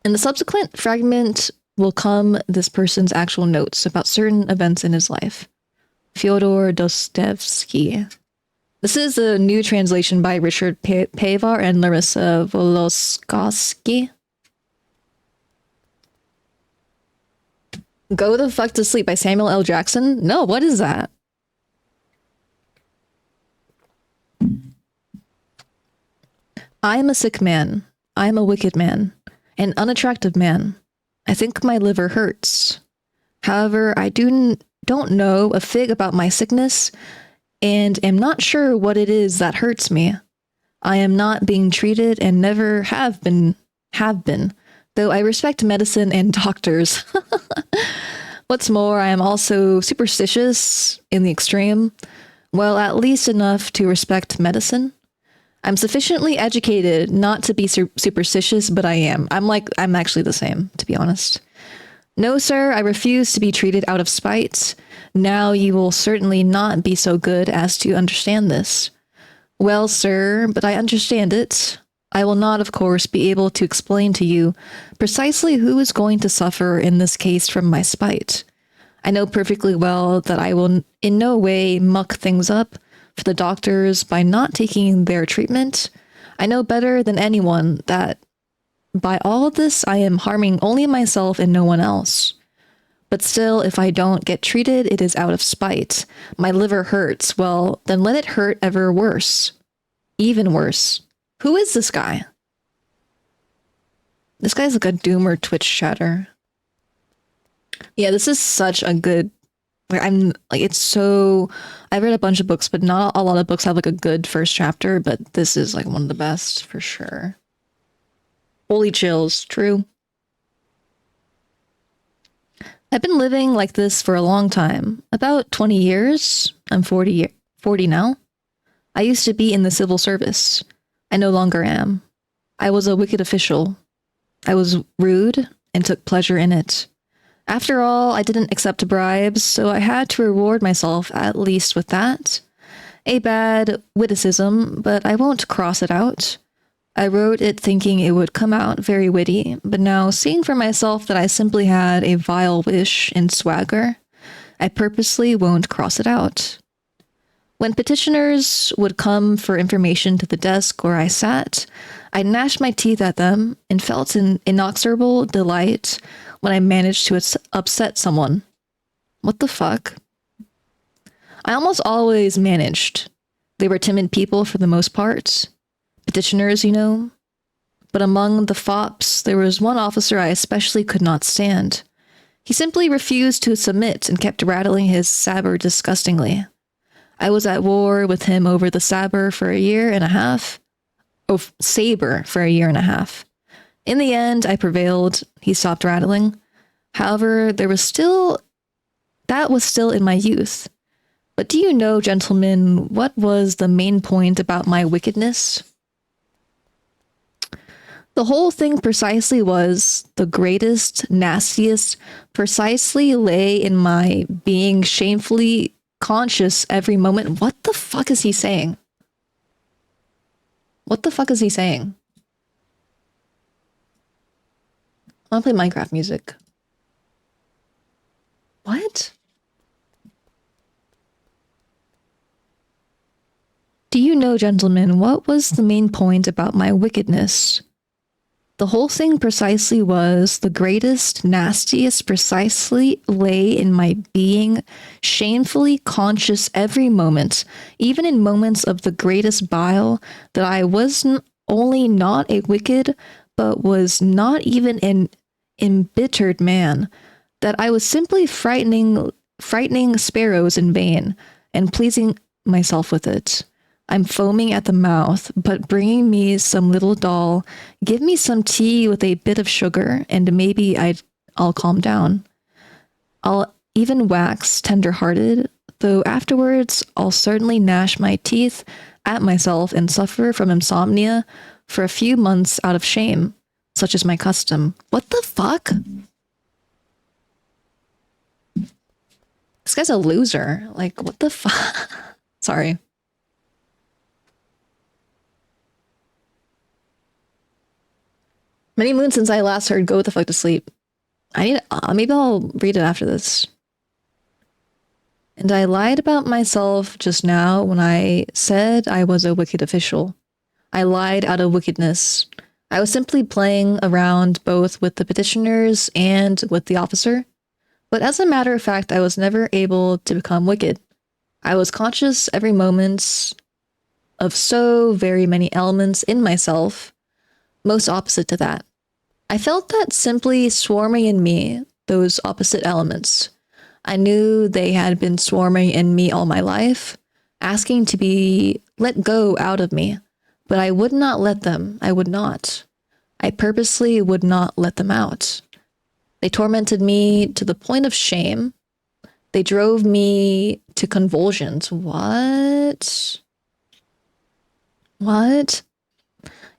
In the subsequent fragment will come this person's actual notes about certain events in his life. Fyodor Dostoevsky. This is a new translation by Richard Pavar and Larissa Voloskowski. Go the Fuck to Sleep by Samuel L. Jackson? No, what is that? I am a sick man. I am a wicked man. An unattractive man. I think my liver hurts. However, I don't know a fig about my sickness and am not sure what it is that hurts me. I am not being treated and never have been, though I respect medicine and doctors. What's more, I am also superstitious in the extreme. Well, at least enough to respect medicine. I'm sufficiently educated not to be superstitious, but I am. I'm actually the same, to be honest. No, sir, I refuse to be treated out of spite. Now you will certainly not be so good as to understand this. Well, sir, but I understand it. I will not, of course, be able to explain to you precisely who is going to suffer in this case from my spite. I know perfectly well that I will in no way muck things up for the doctors by not taking their treatment. I know better than anyone that by all of this I am harming only myself and no one else. But still, if I don't get treated, it is out of spite. My liver hurts. Well, then let it hurt ever worse. Even worse. Who is this guy? This guy's like a doomer Twitch chatter. Yeah, this is such a good... it's so... I read a bunch of books, but not a lot of books have like a good first chapter, but this is like one of the best for sure. Holy chills, true. I've been living like this for a long time, about 20 years. I'm 40 now. I used to be in the civil service. I no longer am. I was a wicked official. I was rude and took pleasure in it. After all, I didn't accept bribes, so I had to reward myself at least with that. A bad witticism, but I won't cross it out. I wrote it thinking it would come out very witty, but now seeing for myself that I simply had a vile wish and swagger, I purposely won't cross it out. When petitioners would come for information to the desk where I sat, I gnashed my teeth at them and felt an inexorable delight when I managed to upset someone. What the fuck? I almost always managed. They were timid people for the most part. Petitioners, you know. But among the fops, there was one officer I especially could not stand. He simply refused to submit and kept rattling his saber disgustingly. I was at war with him over the saber for a year and a half. Saber for a year and a half. In the end, I prevailed. He stopped rattling. However, that was still in my youth. But do you know, gentlemen, what was the main point about my wickedness? The whole thing precisely was the greatest, nastiest, precisely lay in my being shamefully conscious every moment. What the fuck is he saying? What the fuck is he saying? I want to play Minecraft music. What? Do you know, gentlemen, what was the main point about my wickedness? The whole thing precisely was the greatest, nastiest, precisely lay in my being, shamefully conscious every moment, even in moments of the greatest bile, that I was only not a wicked, but was not even embittered man, that I was simply frightening sparrows in vain and pleasing myself with it. I'm foaming at the mouth, but bringing me some little doll, give me some tea with a bit of sugar, and maybe I'll calm down. I'll even wax tender-hearted, though afterwards I'll certainly gnash my teeth at myself and suffer from insomnia for a few months out of shame, such is my custom. What the fuck? This guy's a loser. Like, what the fuck? Sorry. Many moons since I last heard Go the Fuck to Sleep. I need, maybe I'll read it after this. And I lied about myself just now when I said I was a wicked official. I lied out of wickedness. I was simply playing around both with the petitioners and with the officer. But as a matter of fact, I was never able to become wicked. I was conscious every moment of so very many elements in myself, most opposite to that. I felt that simply swarming in me, those opposite elements. I knew they had been swarming in me all my life, asking to be let go out of me, but I would not let them. I would not. I purposely would not let them out. They tormented me to the point of shame. They drove me to convulsions. What?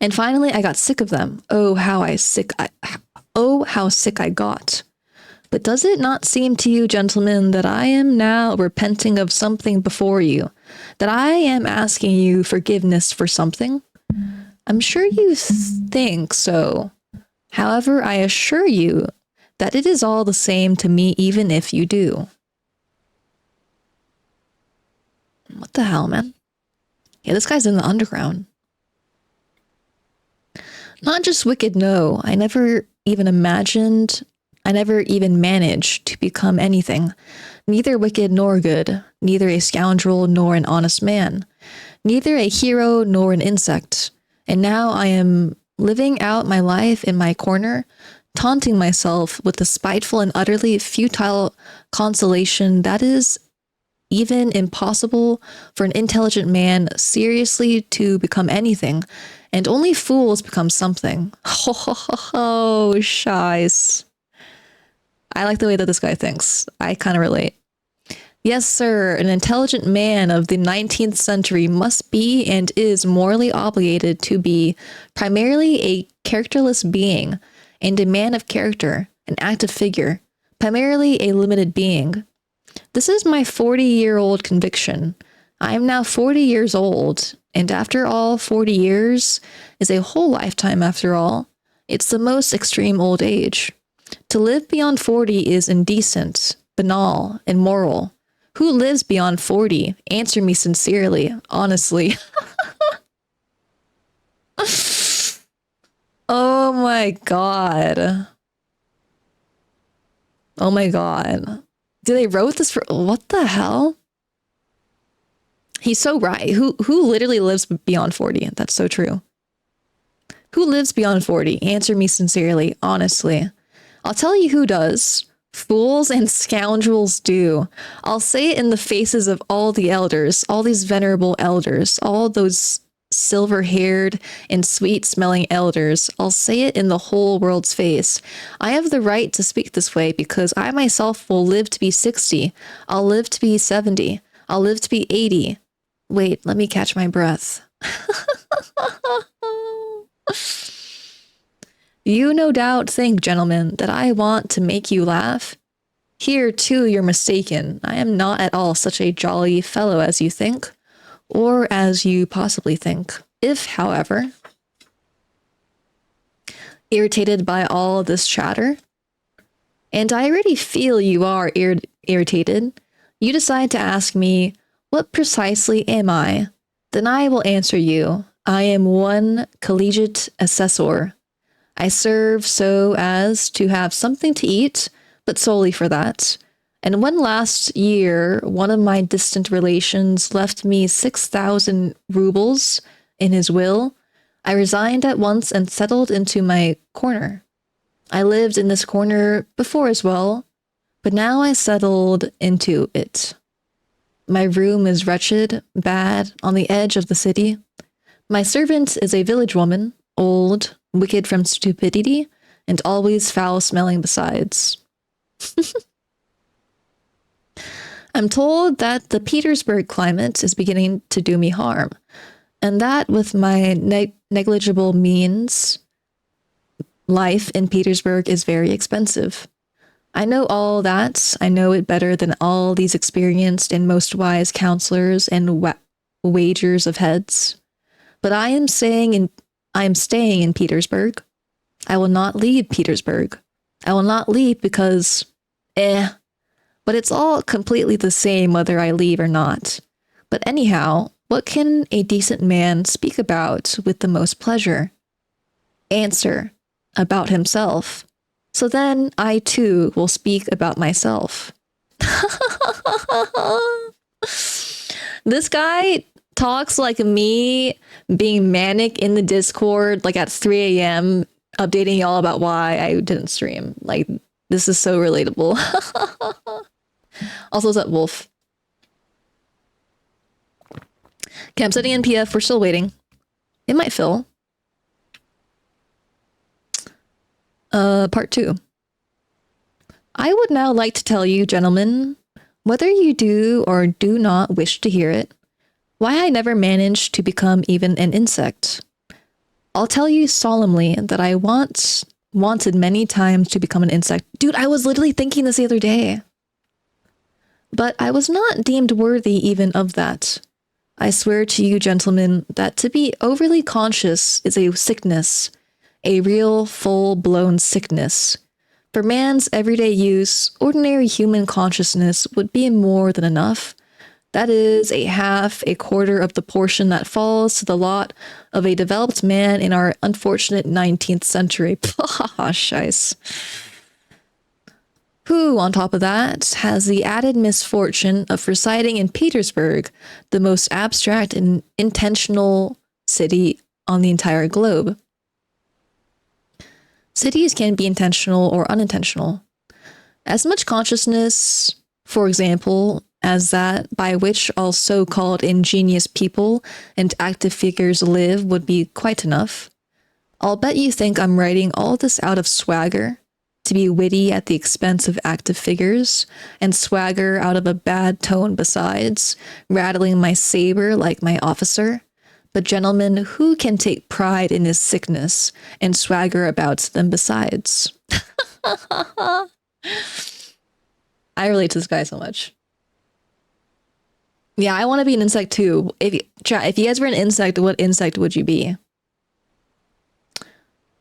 And finally, I got sick of them. Oh, how sick I got. But does it not seem to you, gentlemen, that I am now repenting of something before you? That I am asking you forgiveness for something? I'm sure you think so. However, I assure you that it is all the same to me, even if you do. What the hell, man? Yeah, this guy's in the underground. Not just wicked, no. I never even managed to become anything. Neither wicked nor good. Neither a scoundrel nor an honest man. Neither a hero nor an insect. And now I am living out my life in my corner, taunting myself with the spiteful and utterly futile consolation that is even impossible for an intelligent man seriously to become anything, and only fools become something. Oh, shies. I like the way that this guy thinks. I kind of relate. Yes, sir, an intelligent man of the 19th century must be and is morally obligated to be primarily a characterless being and a man of character, an active figure, primarily a limited being. This is my 40-year-old conviction. I am now 40 years old, and after all, 40 years is a whole lifetime after all. It's the most extreme old age. To live beyond 40 is indecent, banal, immoral. Who lives beyond 40? Answer me sincerely, honestly. Oh my god. Oh my god. Did they wrote this for what the hell? He's so right. Who literally lives beyond 40? That's so true. Who lives beyond 40? Answer me sincerely, honestly. I'll tell you who does. Fools and scoundrels do. I'll say it in the faces of all the elders, all these venerable elders, all those silver-haired and sweet-smelling elders. I'll say it in the whole world's face. I have the right to speak this way because I myself will live to be 60. I'll live to be 70. I'll live to be 80. Wait, let me catch my breath. You no doubt think, gentlemen, that I want to make you laugh. Here, too, you're mistaken. I am not at all such a jolly fellow as you think, or as you possibly think. If, however, irritated by all this chatter, and I already feel you are irritated, you decide to ask me, what precisely am I? Then I will answer you. I am one collegiate assessor. I serve so as to have something to eat, but solely for that. And when last year, one of my distant relations left me 6,000 rubles in his will, I resigned at once and settled into my corner. I lived in this corner before as well, but now I settled into it. My room is wretched, bad, on the edge of the city. My servant is a village woman, old, wicked from stupidity, and always foul-smelling besides. I'm told that the Petersburg climate is beginning to do me harm, and that with my negligible means, life in Petersburg is very expensive. I know all that. I know it better than all these experienced and most wise counselors and wagers of heads. But I am staying in Petersburg. I will not leave Petersburg. I will not leave because, but it's all completely the same whether I leave or not. But anyhow, what can a decent man speak about with the most pleasure? Answer, about himself. So then I too will speak about myself. This guy talks like me being manic in the Discord, like at 3 a.m., updating y'all about why I didn't stream. Like, this is so relatable. Also, what's up, Wolf? Okay, I'm setting in PF. We're still waiting. It might fill. Part 2. I would now like to tell you, gentlemen, whether you do or do not wish to hear it, why I never managed to become even an insect. I'll tell you solemnly that I wanted many times to become an insect. Dude, I was literally thinking this the other day. But I was not deemed worthy even of that. I swear to you, gentlemen, that to be overly conscious is a sickness, a real full-blown sickness. For man's everyday use, ordinary human consciousness would be more than enough. That is a quarter of the portion that falls to the lot of a developed man in our unfortunate 19th century. Scheiß. Who, on top of that, has the added misfortune of residing in Petersburg, the most abstract and intentional city on the entire globe. Cities can be intentional or unintentional. As much consciousness, for example, as that by which all so-called ingenious people and active figures live would be quite enough. I'll bet you think I'm writing all this out of swagger, to be witty at the expense of active figures, and swagger out of a bad tone besides, rattling my saber like my officer. But gentlemen, who can take pride in his sickness and swagger about them besides? I relate to this guy so much. Yeah, I want to be an insect too. If you guys were an insect, what insect would you be?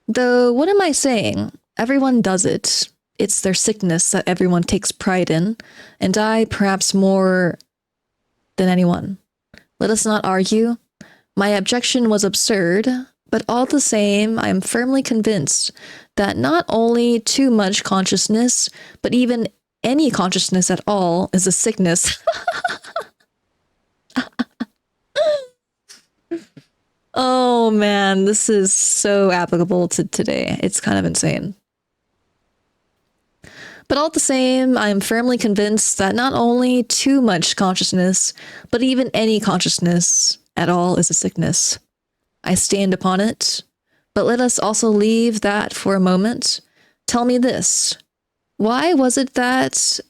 Though, what am I saying? Everyone does it. It's their sickness that everyone takes pride in, and I perhaps more than anyone. Let us not argue. My objection was absurd, but all the same, I am firmly convinced that not only too much consciousness, but even any consciousness at all is a sickness. Oh man, this is so applicable to today. It's kind of insane. But all the same, I am firmly convinced that not only too much consciousness, but even any consciousness at all is a sickness. I stand upon it. But let us also leave that for a moment. Tell me this. Why was it that,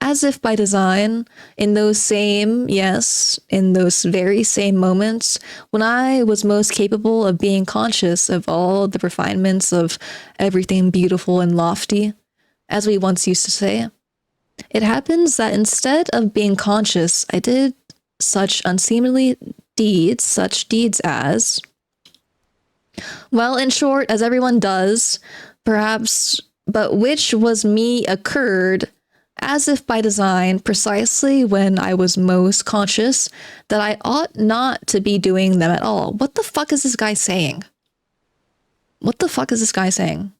as if by design, in those very same moments, when I was most capable of being conscious of all the refinements of everything beautiful and lofty, as we once used to say, it happens that instead of being conscious, I did such unseemly deeds, such deeds as, well, in short, as everyone does, perhaps, but which was me occurred, as if by design, precisely when I was most conscious that I ought not to be doing them at all. What the fuck is this guy saying? What the fuck is this guy saying?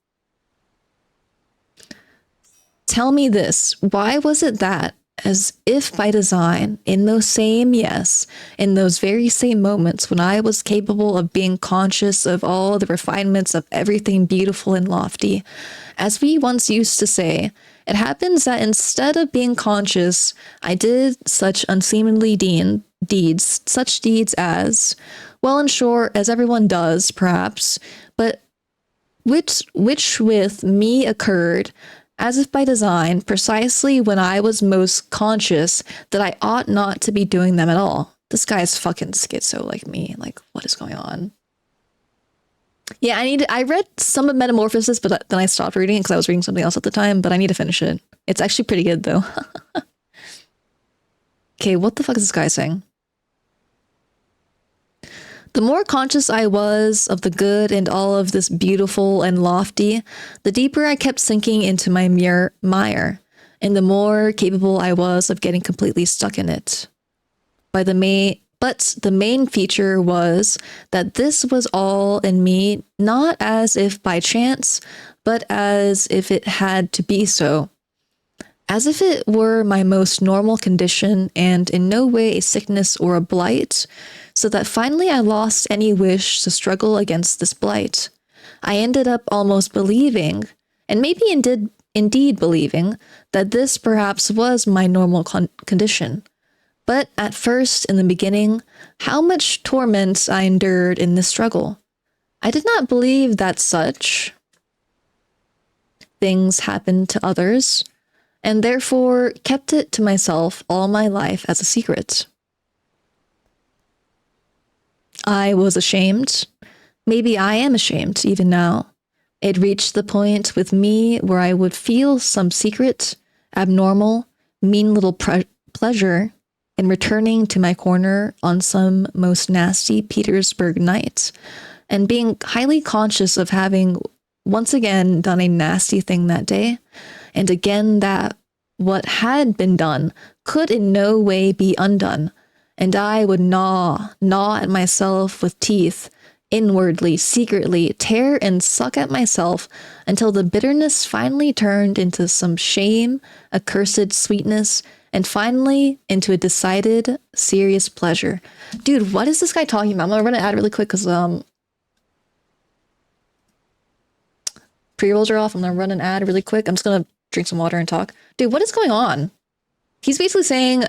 Tell me this. Why was it that, as if by design, in those very same moments when I was capable of being conscious of all the refinements of everything beautiful and lofty. As we once used to say, it happens that instead of being conscious, I did such unseemly deeds, such deeds as, well, in short, as everyone does, perhaps, but which with me occurred as if by design, precisely when I was most conscious that I ought not to be doing them at all. This guy's fucking schizo like me. Like, what is going on? Yeah, I read some of Metamorphosis, but then I stopped reading it because I was reading something else at the time, but I need to finish it. It's actually pretty good, though. Okay, what the fuck is this guy saying? The more conscious I was of the good and all of this beautiful and lofty, the deeper I kept sinking into my mire, and the more capable I was of getting completely stuck in it. But the main feature was that this was all in me, not as if by chance, but as if it had to be so. As if it were my most normal condition and in no way a sickness or a blight, so that finally I lost any wish to struggle against this blight. I ended up almost believing, and maybe indeed believing, that this perhaps was my normal condition. But at first, in the beginning, how much torment I endured in this struggle. I did not believe that such things happened to others, and therefore kept it to myself all my life as a secret. I was ashamed. Maybe I am ashamed even now. It reached the point with me where I would feel some secret, abnormal, mean little pleasure in returning to my corner on some most nasty Petersburg night, and being highly conscious of having once again done a nasty thing that day, and again that what had been done could in no way be undone, and I would gnaw at myself with teeth, inwardly, secretly, tear and suck at myself until the bitterness finally turned into some shame, accursed sweetness, and finally into a decided, serious pleasure. Dude, what is this guy talking about? I'm gonna run an ad really quick because pre-rolls are off. I'm gonna run an ad really quick. I'm just gonna drink some water and talk. Dude, what is going on? He's basically saying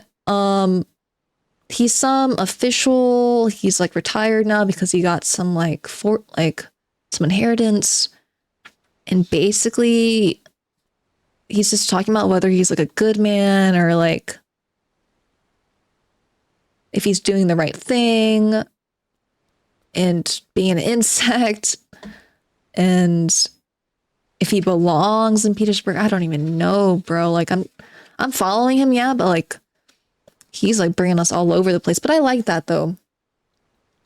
he's some official, he's like retired now because he got some some inheritance, and basically he's just talking about whether he's like a good man or like if he's doing the right thing and being an insect, and if he belongs in Petersburg. I don't even know, bro. Like I'm following him, yeah, but like he's like bringing us all over the place. But I like that though.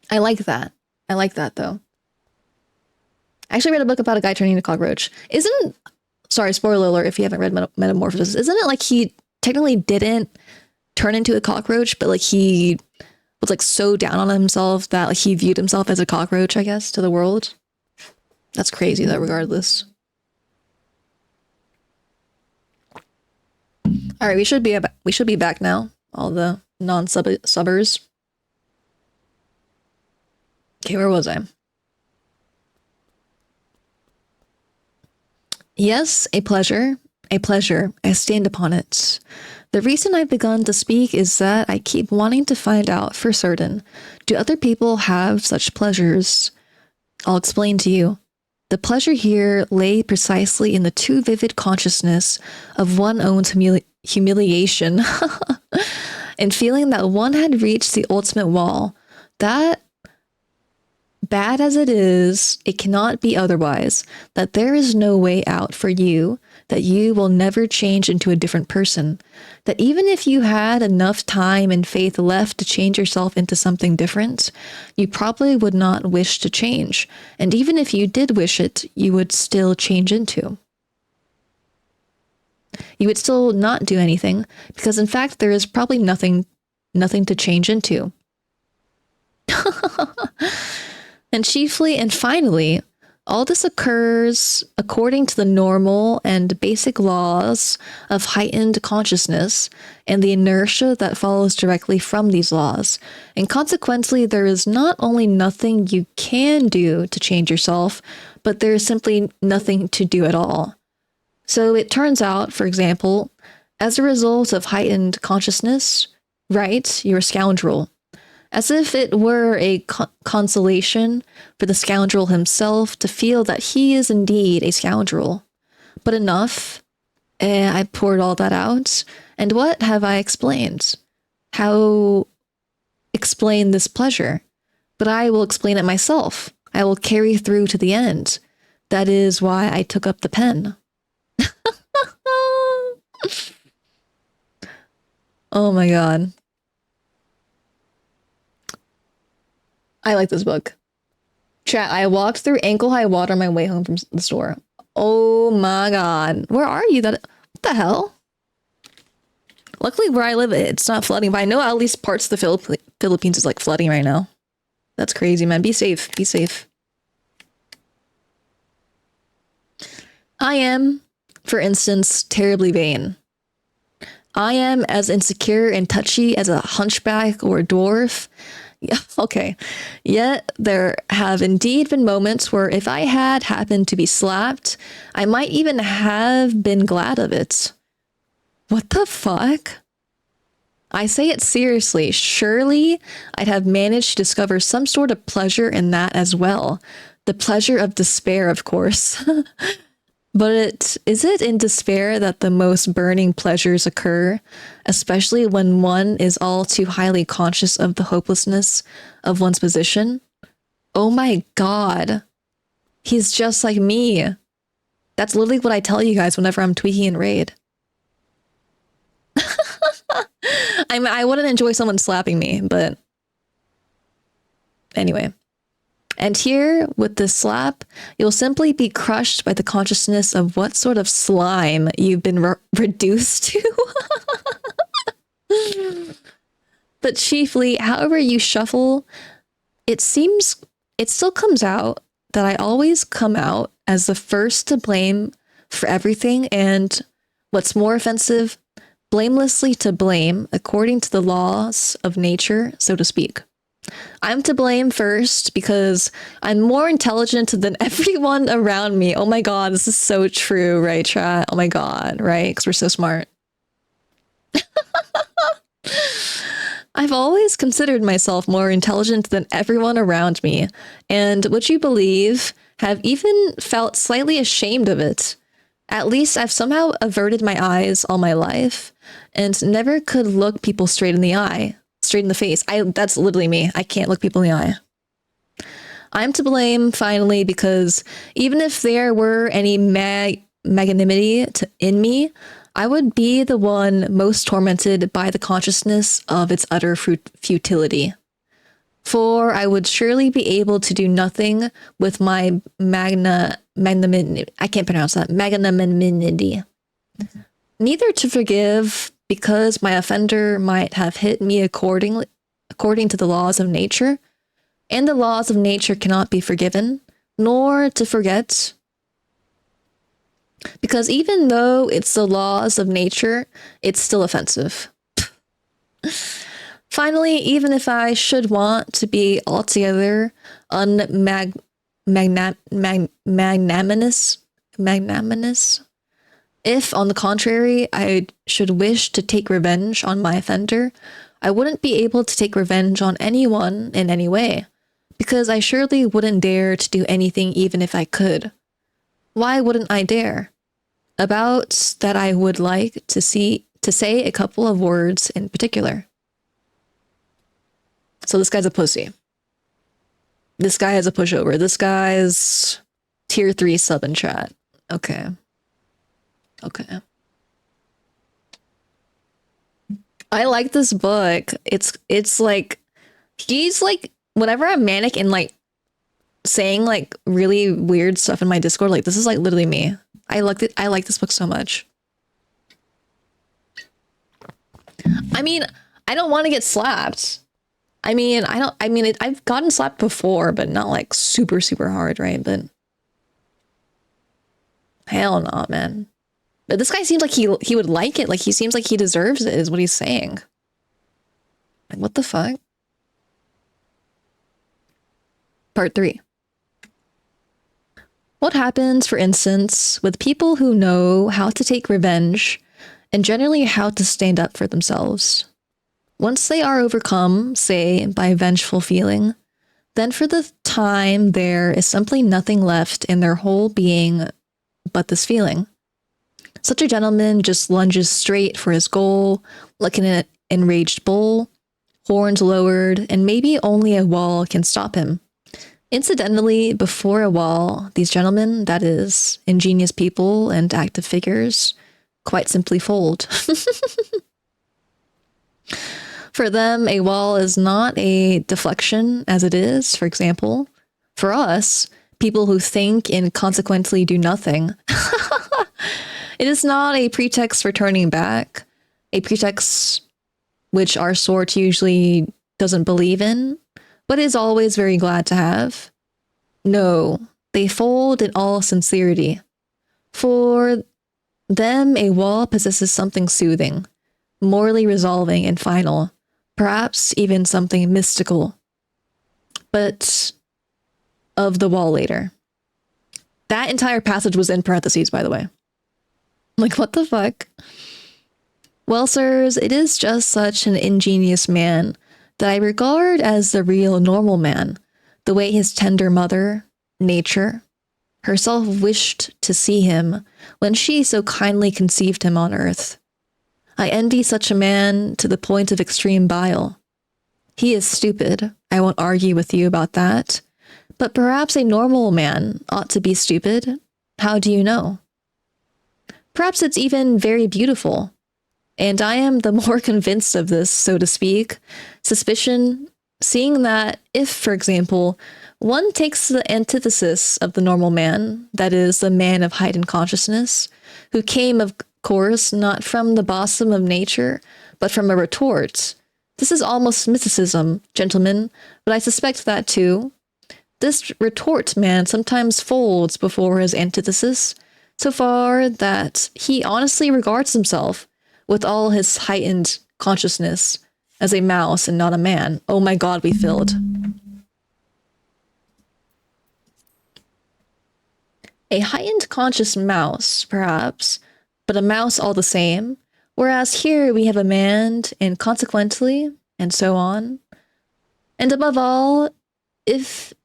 I like that though. I actually read a book about a guy turning into a cockroach. Sorry, spoiler alert if you haven't read Metamorphosis. Isn't it like he technically didn't turn into a cockroach, but like he was like so down on himself that like he viewed himself as a cockroach, I guess, to the world? That's crazy though, regardless. All right, we should be back now. All the non-subbers. Okay, where was I? Yes, a pleasure. A pleasure. I stand upon it. The reason I've begun to speak is that I keep wanting to find out for certain. Do other people have such pleasures? I'll explain to you. The pleasure here lay precisely in the too vivid consciousness of one's own humiliation and feeling that one had reached the ultimate wall, that bad as it is, it cannot be otherwise, that there is no way out for you, that you will never change into a different person, that even if you had enough time and faith left to change yourself into something different, you probably would not wish to change, and even if you did wish it, you would still change into. You would still not do anything, because in fact there is probably nothing to change into. And chiefly and finally, All this occurs according to the normal and basic laws of heightened consciousness and the inertia that follows directly from these laws. And consequently, there is not only nothing you can do to change yourself, but there is simply nothing to do at all. So it turns out, for example, as a result of heightened consciousness, right, you're a scoundrel. As if it were a consolation for the scoundrel himself to feel that he is indeed a scoundrel. But enough. I poured all that out. And what have I explained? How explain this pleasure? But I will explain it myself. I will carry through to the end. That is why I took up the pen. Oh my god. I like this book. Chat, I walked through ankle-high water on my way home from the store. Oh my god. Where are you? What the hell? Luckily where I live, it's not flooding, but I know at least parts of the Philippines is like flooding right now. That's crazy, man. Be safe. Be safe. I am, for instance, terribly vain. I am as insecure and touchy as a hunchback or a dwarf. Yeah, okay. Yet there have indeed been moments where if I had happened to be slapped, I might even have been glad of it. What the fuck? I say it seriously. Surely I'd have managed to discover some sort of pleasure in that as well. The pleasure of despair, of course. But is it in despair that the most burning pleasures occur, especially when one is all too highly conscious of the hopelessness of one's position? Oh my god. He's just like me. That's literally what I tell you guys whenever I'm tweaking in Raid. I mean, I wouldn't enjoy someone slapping me, but anyway. And here, with this slap, you'll simply be crushed by the consciousness of what sort of slime you've been reduced to. But chiefly, however you shuffle, it seems it still comes out that I always come out as the first to blame for everything, and what's more offensive, blamelessly to blame according to the laws of nature, so to speak. I'm to blame first because I'm more intelligent than everyone around me. Oh my god, this is so true, right, chat? Oh my god, right? Because we're so smart. I've always considered myself more intelligent than everyone around me, and would you believe, have even felt slightly ashamed of it. At least I've somehow averted my eyes all my life, and never could look people straight in the eye. Straight in the face. That's literally me. I can't look people in the eye. I'm to blame, finally, because even if there were any magnanimity in me, I would be the one most tormented by the consciousness of its utter futility. For I would surely be able to do nothing with my magnanimity. I can't pronounce that. Magnanimity. Neither to forgive, because my offender might have hit me according to the laws of nature, and the laws of nature cannot be forgiven, nor to forget, because even though it's the laws of nature, it's still offensive. Finally, even if I should want to be altogether magnanimous, if, on the contrary, I should wish to take revenge on my offender, I wouldn't be able to take revenge on anyone in any way, because I surely wouldn't dare to do anything even if I could. Why wouldn't I dare? About that I would like to say a couple of words in particular. So this guy's a pussy. This guy is a pushover. This guy's tier 3 sub in chat. Okay. Okay. I like this book. It's like, he's like, whenever I'm manic and like saying like really weird stuff in my Discord, like this is like literally me. I like this book so much. I mean, I don't want to get slapped. I've gotten slapped before, but not like super, super hard, right? But Hell no, man. But this guy seems like he would like it. Like, he seems like he deserves it, is what he's saying. Like, what the fuck? Part 3. What happens, for instance, with people who know how to take revenge and generally how to stand up for themselves? Once they are overcome, say, by a vengeful feeling, then for the time there is simply nothing left in their whole being but this feeling. Such a gentleman just lunges straight for his goal, like an enraged bull, horns lowered, and maybe only a wall can stop him. Incidentally, before a wall, these gentlemen, that is, ingenious people and active figures, quite simply fold. For them, a wall is not a deflection as it is, for example. For us, people who think and consequently do nothing, it is not a pretext for turning back, a pretext which our sort usually doesn't believe in, but is always very glad to have. No, they fold in all sincerity. For them, a wall possesses something soothing, morally resolving and final, perhaps even something mystical. But of the wall later. That entire passage was in parentheses, by the way. Like, what the fuck? Well, sirs, it is just such an ingenious man that I regard as the real normal man, the way his tender mother, nature, herself wished to see him when she so kindly conceived him on earth. I envy such a man to the point of extreme bile. He is stupid, I won't argue with you about that, but perhaps a normal man ought to be stupid. How do you know? Perhaps it's even very beautiful. And I am the more convinced of this, so to speak, suspicion, seeing that if, for example, one takes the antithesis of the normal man, that is, the man of heightened consciousness, who came, of course, not from the bosom of nature, but from a retort. This is almost mysticism, gentlemen, but I suspect that too. This retort man sometimes folds before his antithesis, so far that he honestly regards himself, with all his heightened consciousness, as a mouse and not a man. Oh my god, we filled. A heightened conscious mouse, perhaps, but a mouse all the same, whereas here we have a man, and consequently, and so on. And above all, if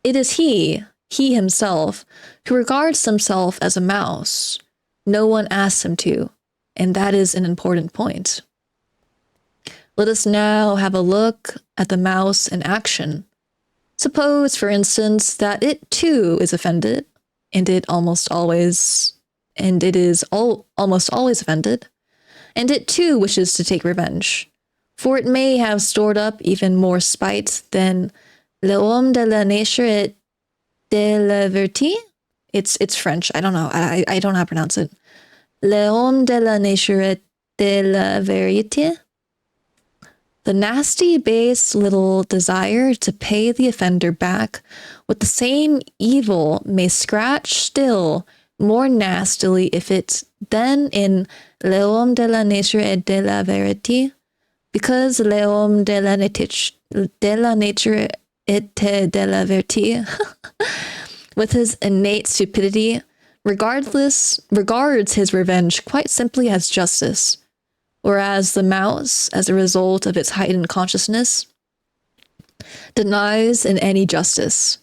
it is he himself, who regards himself as a mouse, no one asks him to, and that is an important point. Let us now have a look at the mouse in action. Suppose, for instance, that it too is offended, and it is almost always offended, and it too wishes to take revenge, for it may have stored up even more spite than l'homme de la nature et de la vertu. It's French. I don't know. I don't know how to pronounce it. L'homme de la nature et de la vérité. The nasty base little desire to pay the offender back with the same evil may scratch still more nastily if it then in l'homme de la nature et de la vérité, because l'homme de la nature et de la vertu, with his innate stupidity, regards his revenge quite simply as justice, whereas the mouse, as a result of its heightened consciousness, denies in any justice.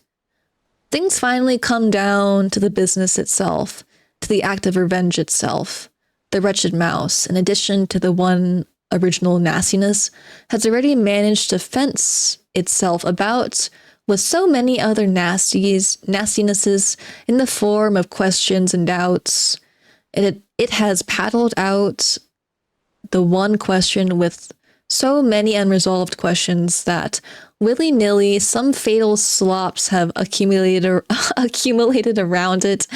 Things finally come down to the business itself, to the act of revenge itself. The wretched mouse, in addition to the one original nastiness, has already managed to fence itself about with so many other nastinesses in the form of questions and doubts. It has paddled out the one question with so many unresolved questions that willy-nilly some fatal slops have accumulated around it,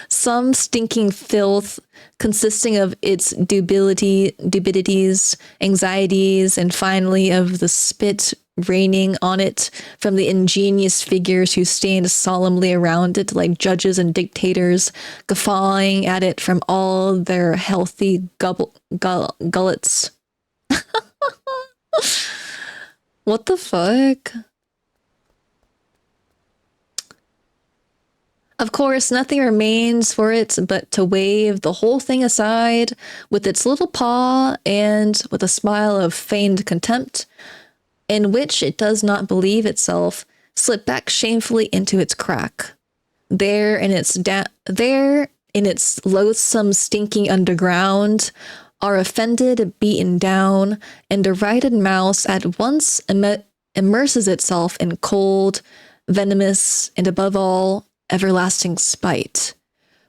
some stinking filth consisting of its dubidities, anxieties, and finally of the spit raining on it from the ingenious figures who stand solemnly around it like judges and dictators, guffawing at it from all their healthy gullets. What the fuck? Of course, nothing remains for it but to wave the whole thing aside with its little paw and with a smile of feigned contempt, in which it does not believe itself, slip back shamefully into its crack. There in its loathsome, stinking underground, are offended, beaten down, and derided mouse at once immerses itself in cold, venomous, and above all, everlasting spite.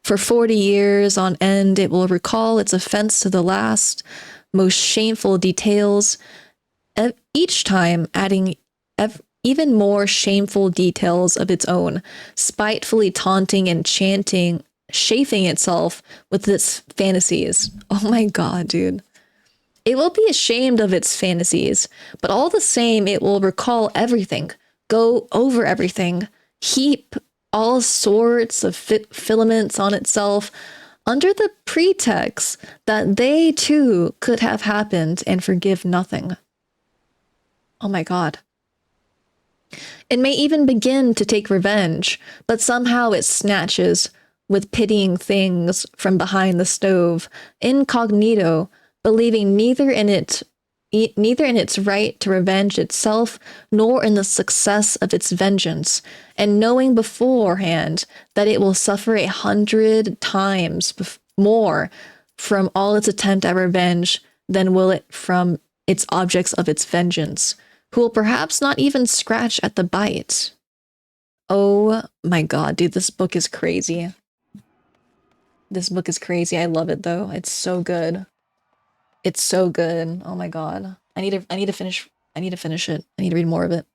For 40 years on end, it will recall its offense to the last, most shameful details, each time adding even more shameful details of its own, spitefully taunting and chafing itself with its fantasies. Oh my god, dude. It will be ashamed of its fantasies, but all the same, it will recall everything, go over everything, heap all sorts of filaments on itself under the pretext that they too could have happened and forgive nothing. Oh my god. It may even begin to take revenge, but somehow it snatches with pitying things from behind the stove, incognito, believing neither in its right to revenge itself, nor in the success of its vengeance, and knowing beforehand that it will suffer 100 times more from all its attempt at revenge than will it from its objects of its vengeance, who will perhaps not even scratch at the bite. Oh my god, dude, this book is crazy. This book is crazy. I love it though. It's so good. It's so good. Oh my god. I need to finish it. I need to read more of it.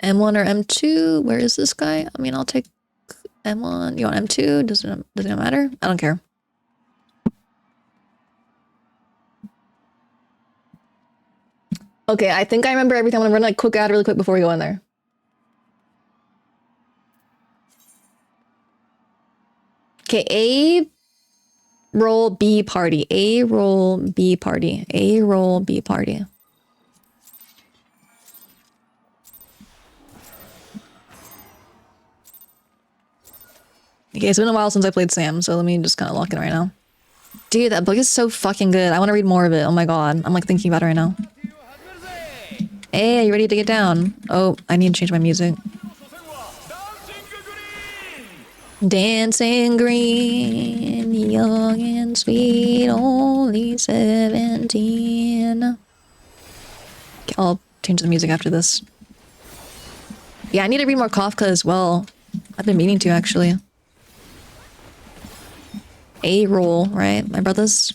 M1 or M2? Where is this guy? I mean, I'll take M1. You want M2? Does it matter? I don't care. Okay, I think I remember everything. I'm gonna run like quick ad really quick before we go in there. Okay, A roll B party. A roll B party. A roll B party. Okay, it's been a while since I played Sam, so let me just kind of lock in right now. Dude, that book is so fucking good. I want to read more of it. Oh my god. I'm like thinking about it right now. Hey, are you ready to get down? Oh, I need to change my music. Dancing green, young and sweet, only 17. Okay, I'll change the music after this. Yeah, I need to read more Kafka as well. I've been meaning to, actually. A roll, right, my brothers?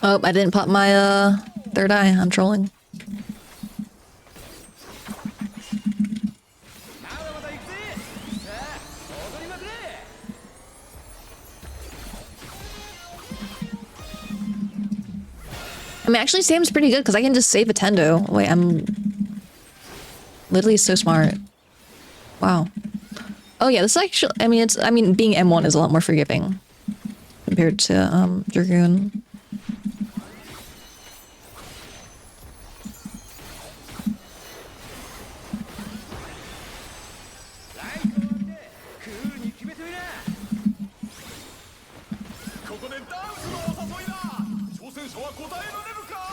Oh, I didn't pop my third eye. I'm trolling. I mean, actually, Sam's pretty good because I can just save a Tendo. Wait, I'm literally so smart. Wow. Oh yeah, this is actually. I mean, being M1 is a lot more forgiving compared to Dragoon.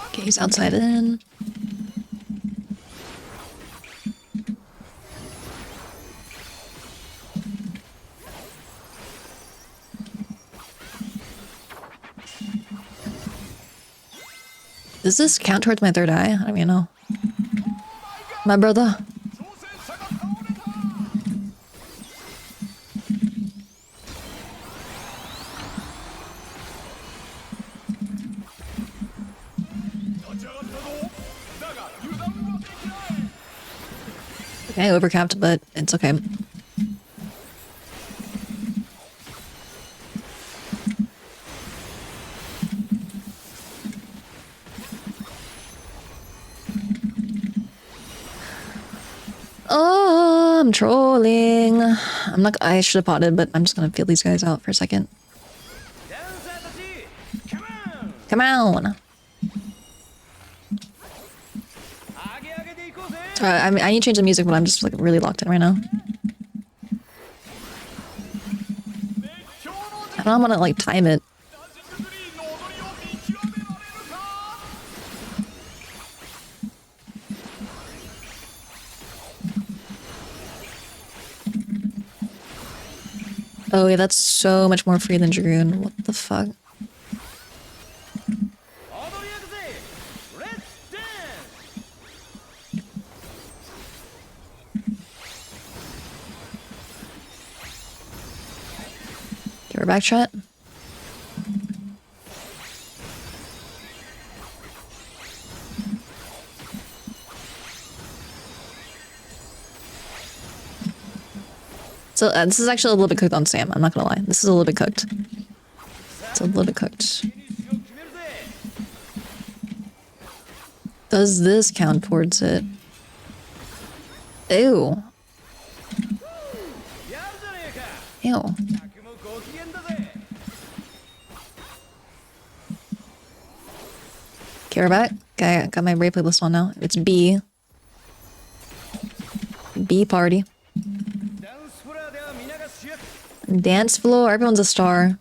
Okay, he's outside in. Does this count towards my third eye? I don't even know. My brother. I overcapped, but it's okay. Oh, I'm trolling. I should have potted, but I'm just gonna feel these guys out for a second. Come on. Sorry, I need to change the music, but I'm just like really locked in right now. I don't want to like time it. Oh yeah, that's so much more free than Dragoon. What the fuck? Okay, we're back chat. So this is actually a little bit cooked on Sam. I'm not gonna lie. This is a little bit cooked. It's a little bit cooked. Does this count towards it? Ew. Ew. Okay, we're back. Okay, I got my Brave playlist on now. It's B. B party. Dance floor. Everyone's a star.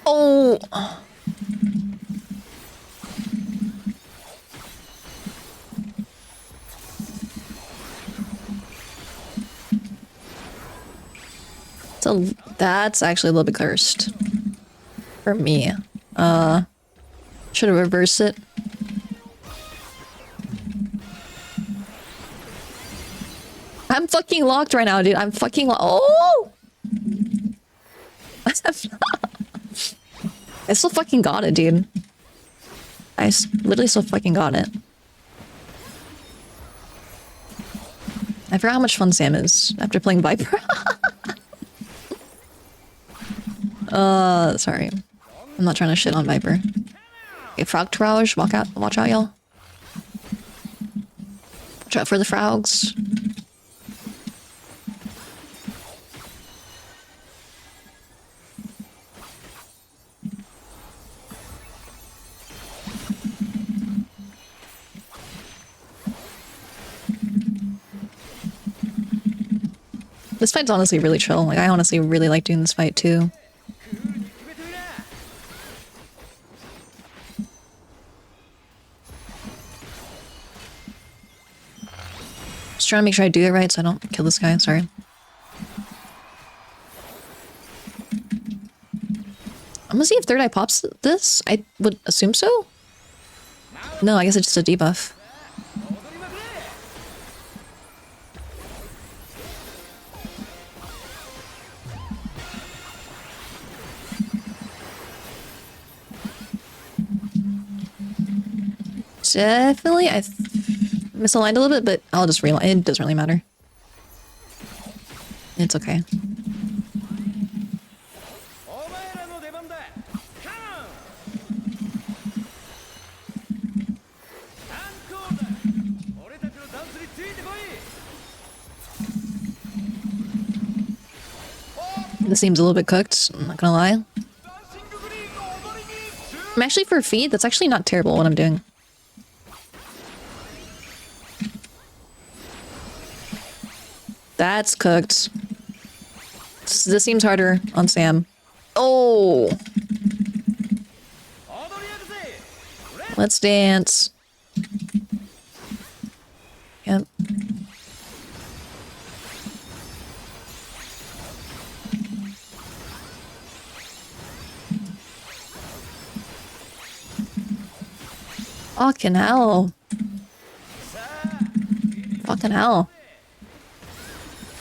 Oh. So that's actually a little bit cursed for me. Should have reversed it. I'm fucking locked right now, dude. I'm fucking oh! I still fucking got it, dude. Literally still fucking got it. I forgot how much fun Sam is after playing Viper. Sorry. I'm not trying to shit on Viper. Okay, frog trouage, watch out, y'all. Watch out for the frogs. This fight's honestly really chill. Like, I honestly really like doing this fight too. Just trying to make sure I do it right so I don't kill this guy. Sorry. I'm gonna see if Third Eye pops this. I would assume so. No, I guess it's just a debuff. Definitely, I misaligned a little bit, but I'll just realign. It doesn't really matter. It's okay. This seems a little bit cooked, I'm not gonna lie. I'm actually, for feed, that's actually not terrible what I'm doing. That's cooked. This seems harder on Sam. Oh! Let's dance. Yep. Fucking hell. Fucking hell.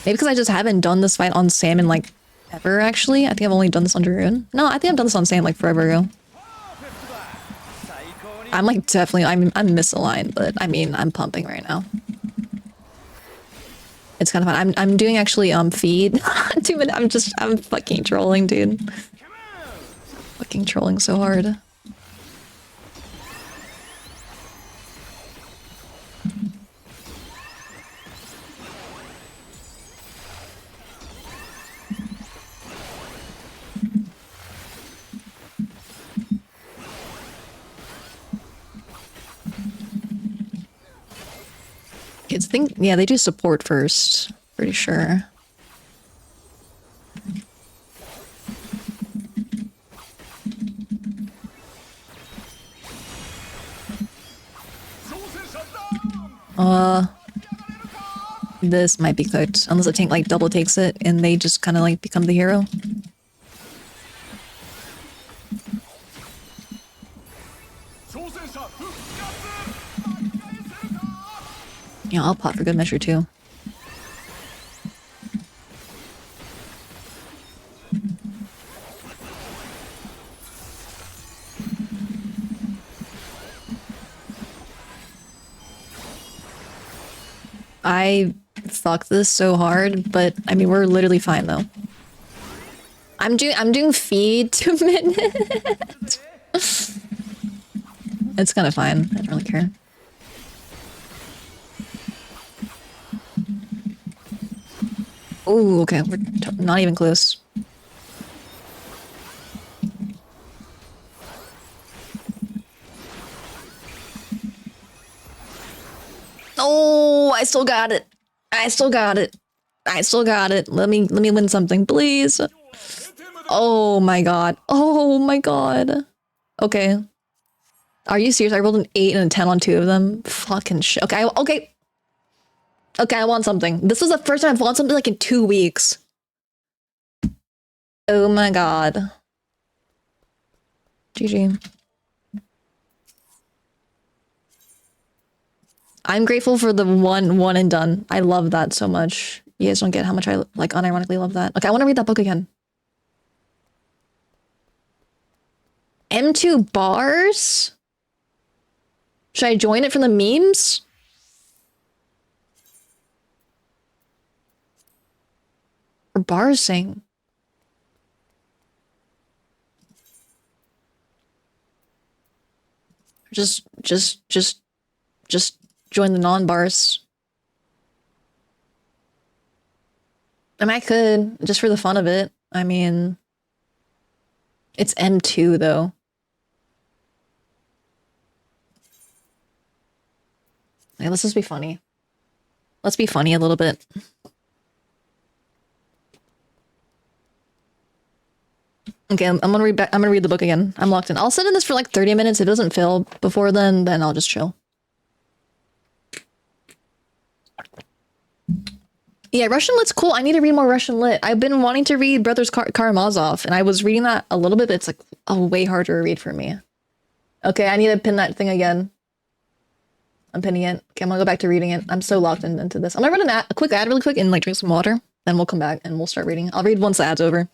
Maybe because I just haven't done this fight on Sam in like ever, actually. I think I've only done this on Dragoon. No, I think I've done this on Sam like forever ago. I'm like definitely, I'm misaligned, but I mean, I'm pumping right now. It's kind of fun. I'm doing actually feed. I'm fucking trolling, dude. Fucking trolling so hard. Kids think, yeah, they do support first. Pretty sure. This might be cooked. Unless the tank like double takes it and they just kind of like become the hero. Yeah, I'll pot for good measure too. I fucked this so hard, but I mean we're literally fine though. I'm doing feed 2 minutes. It's kind of fine. I don't really care. Oh, okay. We're not even close. Oh, I still got it. I still got it. I still got it. Let me win something, please. Oh my god. Oh my god. Okay. Are you serious? I rolled an 8 and a 10 on 2 of them. Fucking shit. Okay, okay. Okay, I want something. This is the first time I've won something like in 2 weeks. Oh my god. GG. I'm grateful for the one and done. I love that so much. You guys don't get how much I like unironically love that. Okay, I want to read that book again. M2 bars? Should I join it from the memes? Or bars saying? Just join the non-bars. I mean, I could, just for the fun of it. I mean, it's M2 though. Okay, let's just be funny. Let's be funny a little bit. Okay, I'm gonna read the book again. I'm locked in. I'll sit in this for like 30 minutes. If it doesn't fill before then I'll just chill. Yeah, Russian Lit's cool. I need to read more Russian Lit. I've been wanting to read Brothers Karamazov, and I was reading that a little bit, but it's like a way harder to read for me. Okay, I need to pin that thing again. I'm pinning it. Okay, I'm gonna go back to reading it. I'm so locked into this. I'm gonna run a quick ad really quick and like drink some water. Then we'll come back and we'll start reading. I'll read once the ad's over.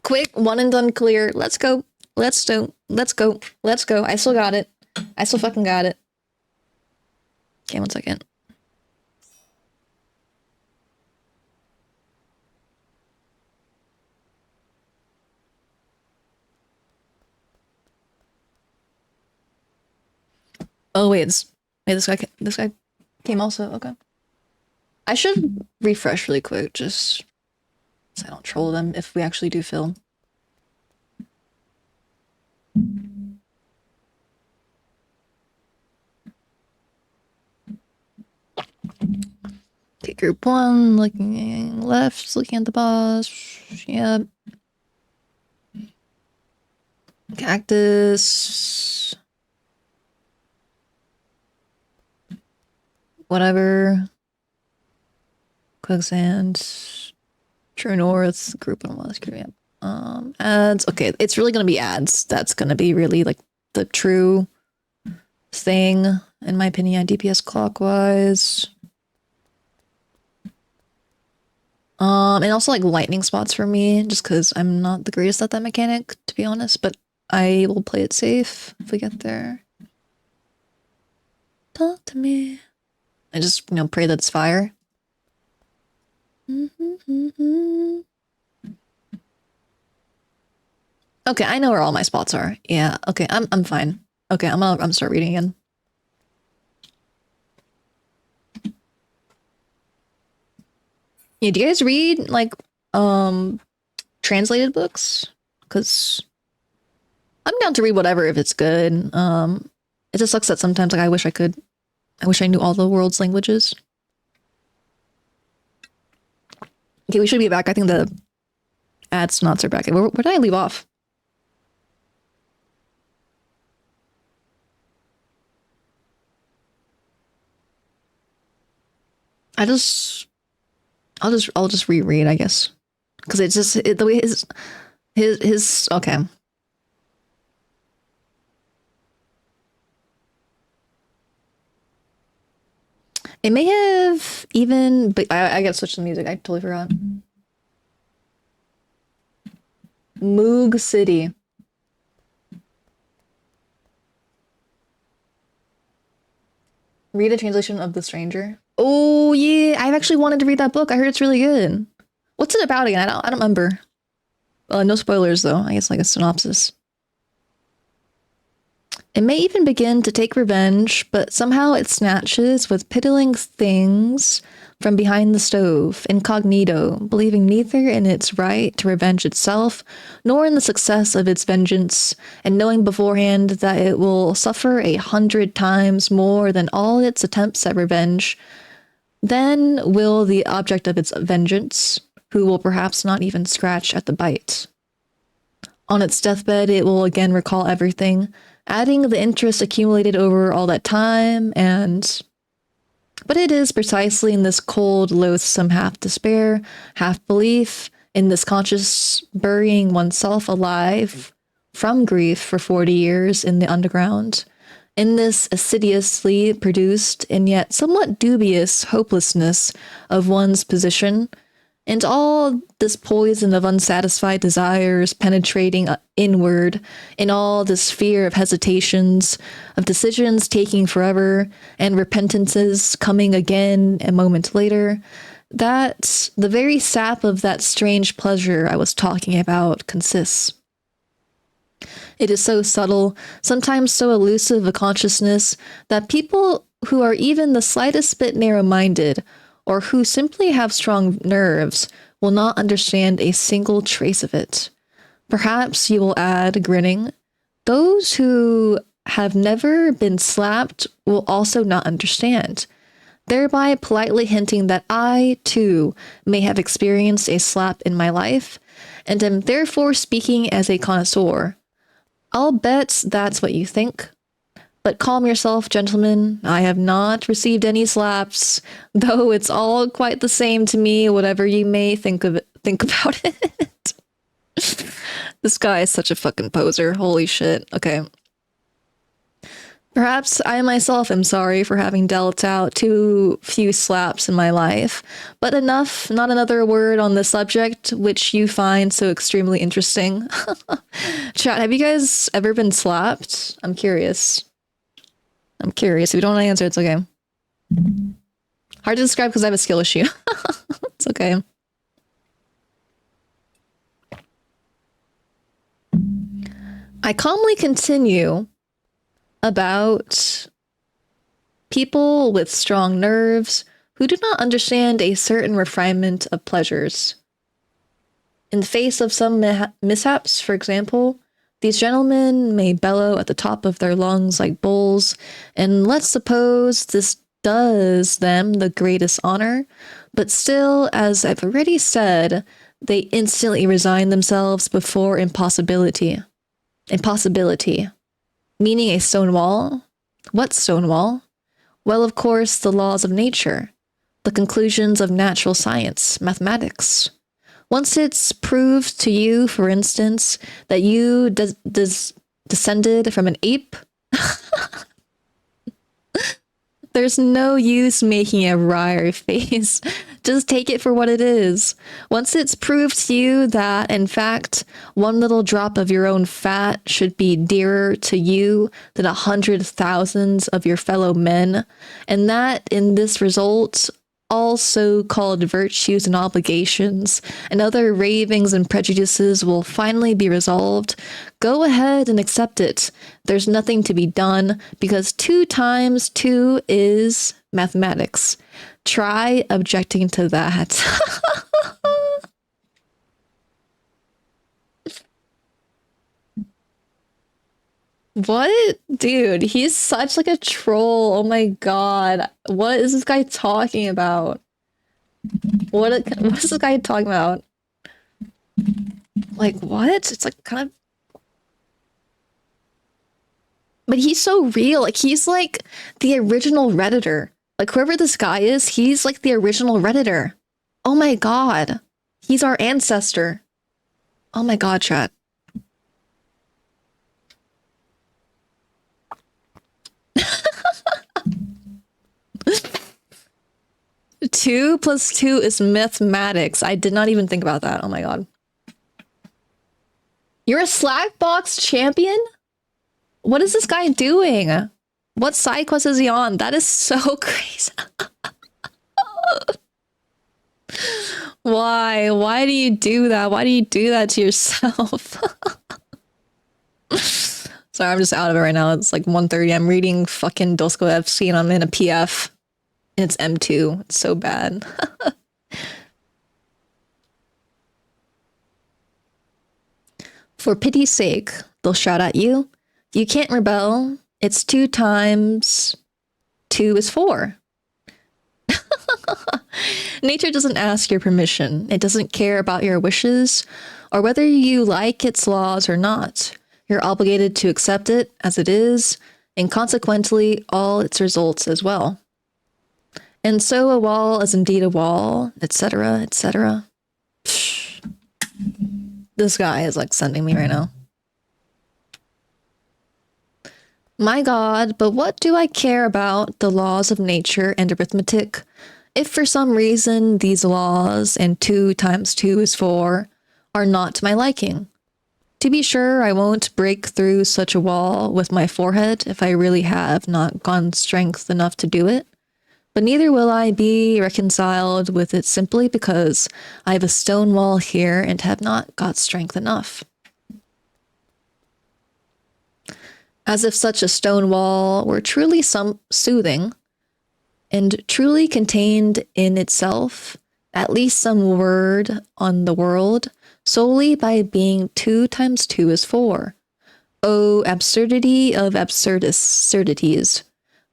Quick, one and done clear. Let's go. Let's go. Let's go. Let's go. I still got it. I still fucking got it. Okay, 1 second. Oh wait, this guy came also. Okay. I should refresh really quick, just so I don't troll them if we actually do film. Okay, group 1, looking left, looking at the boss. Yep. Cactus. Whatever. Quicksand. True North. Group 1 was group. Ads. Okay, it's really gonna be ads. That's gonna be really like the true thing, in my opinion. DPS clockwise. And also like lightning spots for me, just because I'm not the greatest at that mechanic, to be honest, but I will play it safe if we get there. Talk to me. I just, pray that it's fire. Okay, I know where all my spots are. Yeah, okay, I'm fine. Okay, I'm start reading again. Yeah, do you guys read like translated books? Because I'm down to read whatever if it's good. It just sucks that sometimes like I wish I knew all the world's languages. Okay, we should be back. I think the ads knots are back. Where did I leave off? I'll just reread, I guess, because it's just the way his okay. It may have even, but I gotta switch the music. I totally forgot. Moog City. Read a translation of The Stranger. Oh yeah, I've actually wanted to read that book. I heard it's really good. What's it about again? I don't remember. No spoilers though. I guess like a synopsis. It may even begin to take revenge, but somehow it snatches with piddling things from behind the stove, incognito, believing neither in its right to revenge itself, nor in the success of its vengeance, and knowing beforehand that it will suffer 100 times more than all its attempts at revenge. Then will the object of its vengeance, who will perhaps not even scratch at the bite. On its deathbed, it will again recall everything, adding the interest accumulated over all that time, but it is precisely in this cold, loathsome half despair, half belief, in this conscious burying oneself alive from grief for 40 years in the underground, in this assiduously produced and yet somewhat dubious hopelessness of one's position, and all this poison of unsatisfied desires penetrating inward, in all this fear of hesitations, of decisions taking forever, and repentances coming again a moment later, that the very sap of that strange pleasure I was talking about consists. It is so subtle, sometimes so elusive a consciousness, that people who are even the slightest bit narrow-minded, or who simply have strong nerves, will not understand a single trace of it. Perhaps you will add, grinning, those who have never been slapped will also not understand, thereby politely hinting that I, too, may have experienced a slap in my life, and am therefore speaking as a connoisseur. I'll bet that's what you think. But calm yourself, gentlemen. I have not received any slaps, though it's all quite the same to me, whatever you may think about it. This guy is such a fucking poser. Holy shit. Okay. Perhaps I myself am sorry for having dealt out too few slaps in my life, but enough, not another word on the subject, which you find so extremely interesting. Chat, have you guys ever been slapped? I'm curious. If you don't want to answer, it's okay. Hard to describe because I have a skill issue. It's okay. I calmly continue about people with strong nerves who do not understand a certain refinement of pleasures. In the face of some mishaps, for example, these gentlemen may bellow at the top of their lungs like bulls, and let's suppose this does them the greatest honor, but still, as I've already said, they instantly resign themselves before impossibility. Impossibility. Meaning a stone wall? What stone wall? Well, of course, the laws of nature, the conclusions of natural science, mathematics. Once it's proved to you, for instance, that you descended from an ape, There's no use making a wry face. Just take it for what it is. Once it's proved to you that, in fact, one little drop of your own fat should be dearer to you than 100,000 of your fellow men, and that in this result, all so-called virtues and obligations and other ravings and prejudices will finally be resolved, go ahead and accept it. There's nothing to be done because 2 times 2 is mathematics. Try objecting to that. What? Dude, he's such like a troll. Oh my god. What is this guy talking about? What is this guy talking about? Like what? It's like kind of, but he's so real. Like he's like the original Redditor. Like whoever this guy is, he's like the original Redditor. Oh my god. He's our ancestor. Oh my god, chat. 2 plus 2 is mathematics. I did not even think about that. Oh my god. You're a Slackbox champion? What is this guy doing? What side quest is he on? That is so crazy. Why? Why do you do that? Why do you do that to yourself? Sorry, I'm just out of it right now. It's like 1:30. I'm reading fucking Dostoevsky and I'm in a PF. And it's M2. It's so bad. For pity's sake, they'll shout at you. You can't rebel. It's 2 times 2 is 4. Nature doesn't ask your permission. It doesn't care about your wishes or whether you like its laws or not. You're obligated to accept it as it is, and consequently all its results as well. And so a wall is indeed a wall, etc., etc. This guy is like sending me right now. My god, but what do I care about the laws of nature and arithmetic? If for some reason these laws and 2 times 2 is 4 are not to my liking. To be sure, I won't break through such a wall with my forehead if I really have not gone strength enough to do it. But neither will I be reconciled with it simply because I have a stone wall here and have not got strength enough. As if such a stone wall were truly soothing, and truly contained in itself at least some word on the world, solely by being 2 times 2 is 4. Oh, absurdity of absurdities.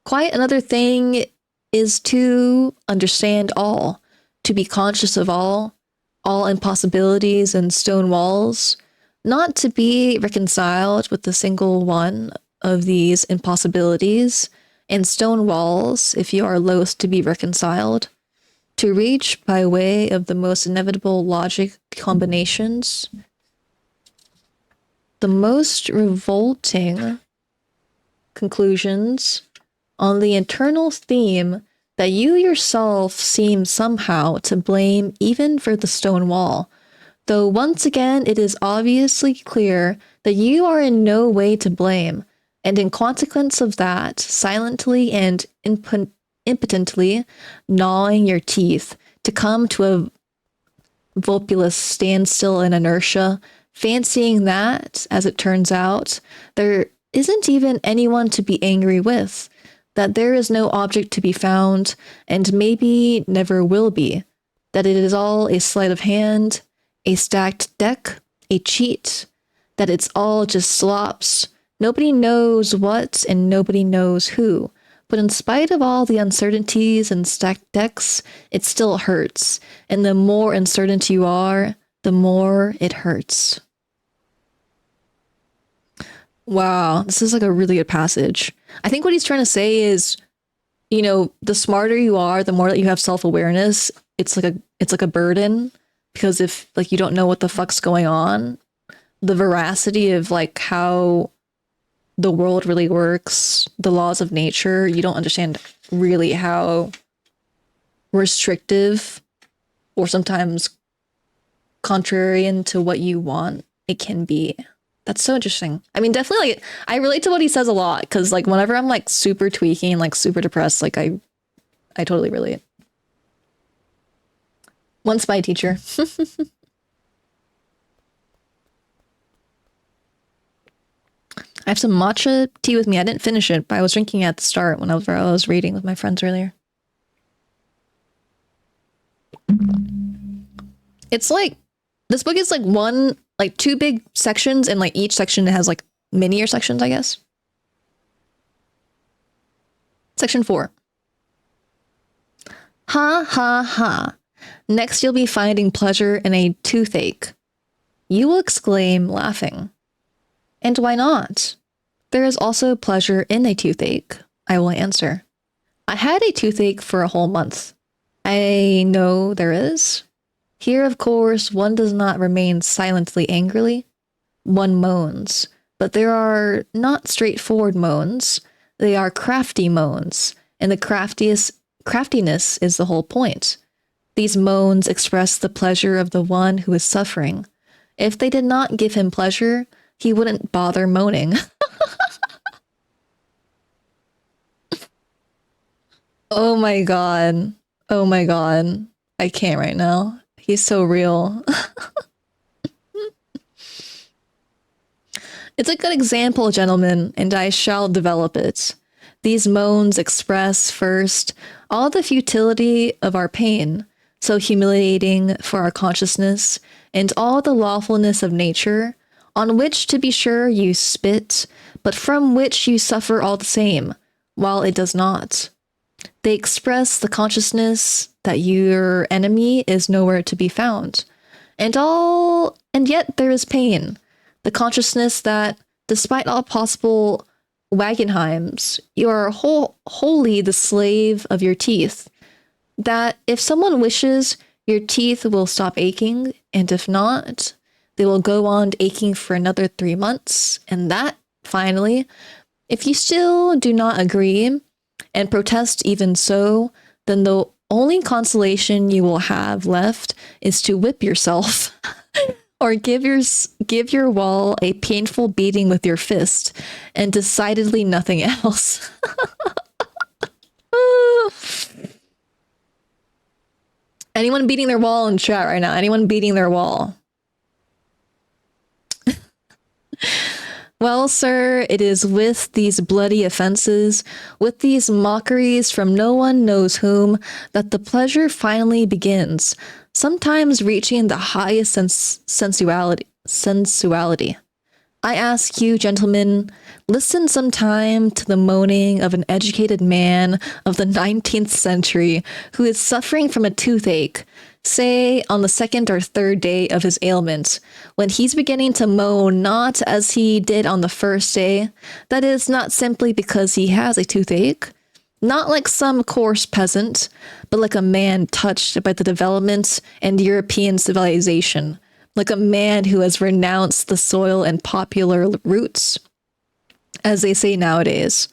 Quite another thing is to understand all, to be conscious of all impossibilities and stone walls, not to be reconciled with the single one of these impossibilities and stone walls, if you are loath to be reconciled, to reach by way of the most inevitable logic combinations, the most revolting conclusions on the internal theme that you yourself seem somehow to blame even for the stone wall, though once again it is obviously clear that you are in no way to blame, and in consequence of that, silently and impotently gnawing your teeth to come to a voluptuous standstill in inertia, fancying that, as it turns out, there isn't even anyone to be angry with, that there is no object to be found, and maybe never will be, that it is all a sleight of hand, a stacked deck, a cheat, that it's all just slops. Nobody knows what and nobody knows who, but in spite of all the uncertainties and stacked decks, it still hurts, and the more uncertain you are, the more it hurts. Wow, this is like a really good passage. I think what he's trying to say is, you know, the smarter you are, the more that you have self-awareness, it's like a burden, because if like you don't know what the fuck's going on, the veracity of like how the world really works, the laws of nature, you don't understand really how restrictive or sometimes contrarian to what you want it can be. That's so interesting. I mean, definitely, like, I relate to what he says a lot because, like, whenever I'm like super tweaking, like super depressed, like I totally relate. Once my teacher. I have some matcha tea with me. I didn't finish it, but I was drinking it at the start whenever I was reading with my friends earlier. It's like, this book is like like two big sections, and like each section has like minier sections, I guess. Section 4. Ha ha ha. Next you'll be finding pleasure in a toothache. You will exclaim, laughing. And why not? There is also pleasure in a toothache, I will answer. I had a toothache for a whole month. I know there is. Here, of course, one does not remain silently angrily. One moans, but there are not straightforward moans. They are crafty moans, and the craftiness is the whole point. These moans express the pleasure of the one who is suffering. If they did not give him pleasure, he wouldn't bother moaning. Oh my god. Oh my god. I can't right now. He's so real. It's a good example, gentlemen, and I shall develop it. These moans express, first, all the futility of our pain, so humiliating for our consciousness, and all the lawfulness of nature, on which, to be sure, you spit, but from which you suffer all the same, while it does not. They express the consciousness that your enemy is nowhere to be found, and yet there is pain. The consciousness that, despite all possible Wagenheims, you are wholly the slave of your teeth. That if someone wishes, your teeth will stop aching, and if not, they will go on aching for another 3 months, and that, finally, if you still do not agree, and protest even so, then the only consolation you will have left is to whip yourself. Or give your wall a painful beating with your fist, and decidedly nothing else. Anyone beating their wall in chat right now? Anyone beating their wall? Well, sir, it is with these bloody offenses, with these mockeries from no one knows whom, that the pleasure finally begins, sometimes reaching the highest sensuality. I ask you, gentlemen, listen sometime to the moaning of an educated man of the 19th century who is suffering from a toothache, say on the 2nd or 3rd day of his ailment, when he's beginning to moan not as he did on the 1st day, that is, not simply because he has a toothache, not like some coarse peasant, but like a man touched by the development and European civilization, like a man who has renounced the soil and popular roots, as they say nowadays.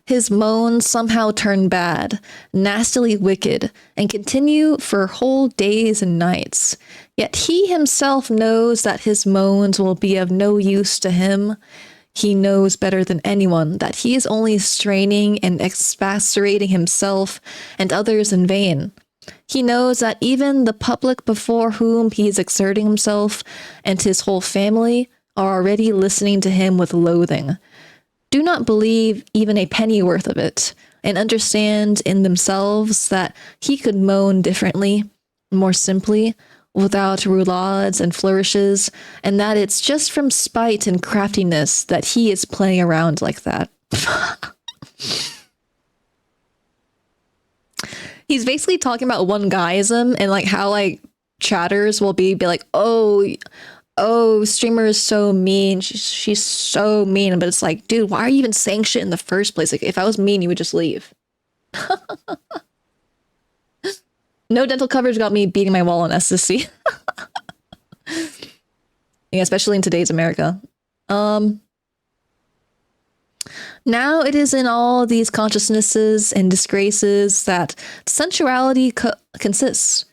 His moans somehow turn bad, nastily wicked, and continue for whole days and nights. Yet he himself knows that his moans will be of no use to him. He knows better than anyone that he is only straining and expectorating himself and others in vain. He knows that even the public before whom he is exerting himself and his whole family are already listening to him with loathing. Do not believe even a pennyworth of it, and understand in themselves that he could moan differently, more simply, without roulades and flourishes, and that it's just from spite and craftiness that he is playing around like that. He's basically talking about one guyism and like how like chatters will be like, oh, streamer is so mean. She's so mean. But it's like, dude, why are you even saying shit in the first place? Like, if I was mean, you would just leave. No dental coverage got me beating my wall on ecstasy. Yeah, especially in today's America. Now it is in all these consciousnesses and disgraces that sensuality consists.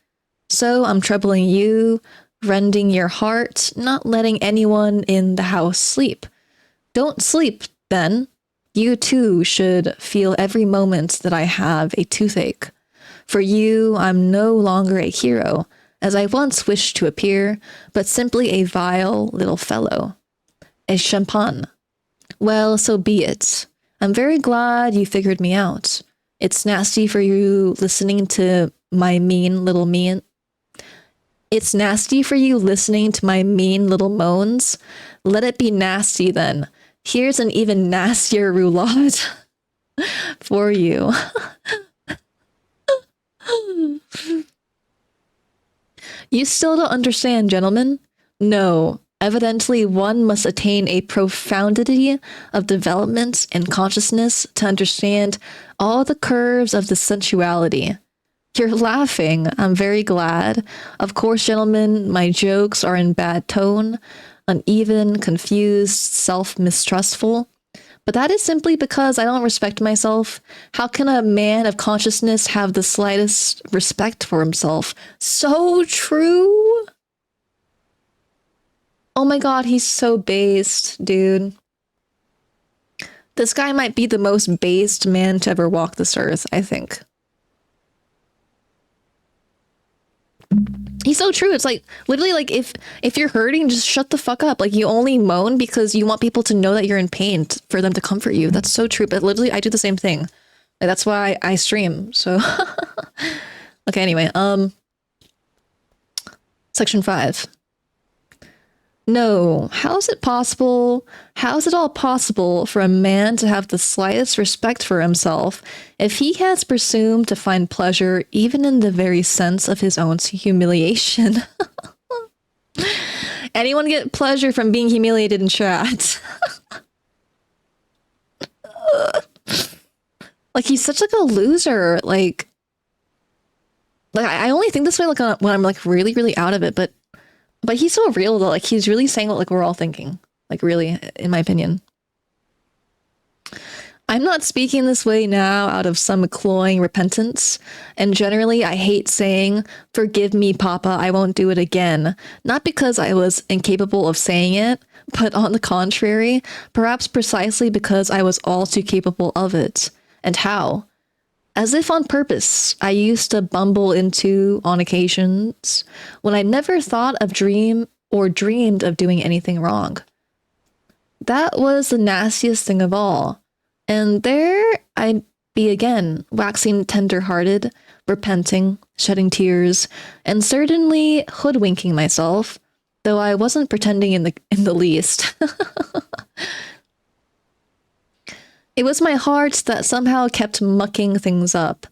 So I'm troubling you, rending your heart, not letting anyone in the house sleep. Don't sleep, then. You too should feel every moment that I have a toothache. For you, I'm no longer a hero, as I once wished to appear, but simply a vile little fellow. A champagne. Well, so be it. I'm very glad you figured me out. It's nasty for you listening to my mean little mean. It's nasty for you listening to my mean little moans. Let it be nasty then. Here's an even nastier roulade for you. You still don't understand, gentlemen? No. Evidently, one must attain a profundity of development and consciousness to understand all the curves of the sensuality. You're laughing. I'm very glad. Of course, gentlemen, my jokes are in bad tone, uneven, confused, self-mistrustful. But that is simply because I don't respect myself. How can a man of consciousness have the slightest respect for himself? So true. Oh my god, he's so based, dude. This guy might be the most based man to ever walk this earth, I think. He's so true. It's like, literally, like, if you're hurting, just shut the fuck up. Like, you only moan because you want people to know that you're in pain for them to comfort you. That's so true. But literally, I do the same thing. Like, that's why I stream. So, okay, anyway, section 5. No, how is it possible? How is it all possible for a man to have the slightest respect for himself if he has presumed to find pleasure even in the very sense of his own humiliation? Anyone get pleasure from being humiliated in chat? Like, he's such like a loser. Like I only think this way like when I'm like really, really out of it, but he's so real though. Like, he's really saying what like we're all thinking. Like, really, in my opinion. I'm not speaking this way now out of some cloying repentance. And generally, I hate saying, "Forgive me, Papa, I won't do it again." Not because I was incapable of saying it, but on the contrary, perhaps precisely because I was all too capable of it. And how? As if on purpose, I used to bumble into on occasions when I never thought of dreamed of doing anything wrong. That was the nastiest thing of all. And there I'd be again, waxing tender-hearted, repenting, shedding tears, and certainly hoodwinking myself, though I wasn't pretending in the least. It was my heart that somehow kept mucking things up.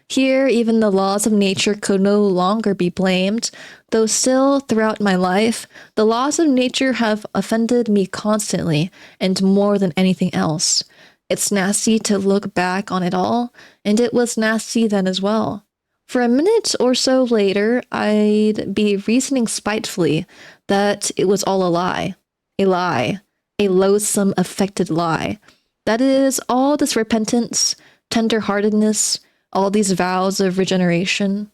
Here, even the laws of nature could no longer be blamed, though still, throughout my life, the laws of nature have offended me constantly, and more than anything else. It's nasty to look back on it all, and it was nasty then as well. For a minute or so later, I'd be reasoning spitefully that it was all a lie, a loathsome, affected lie. That is, all this repentance, tender-heartedness, all these vows of regeneration.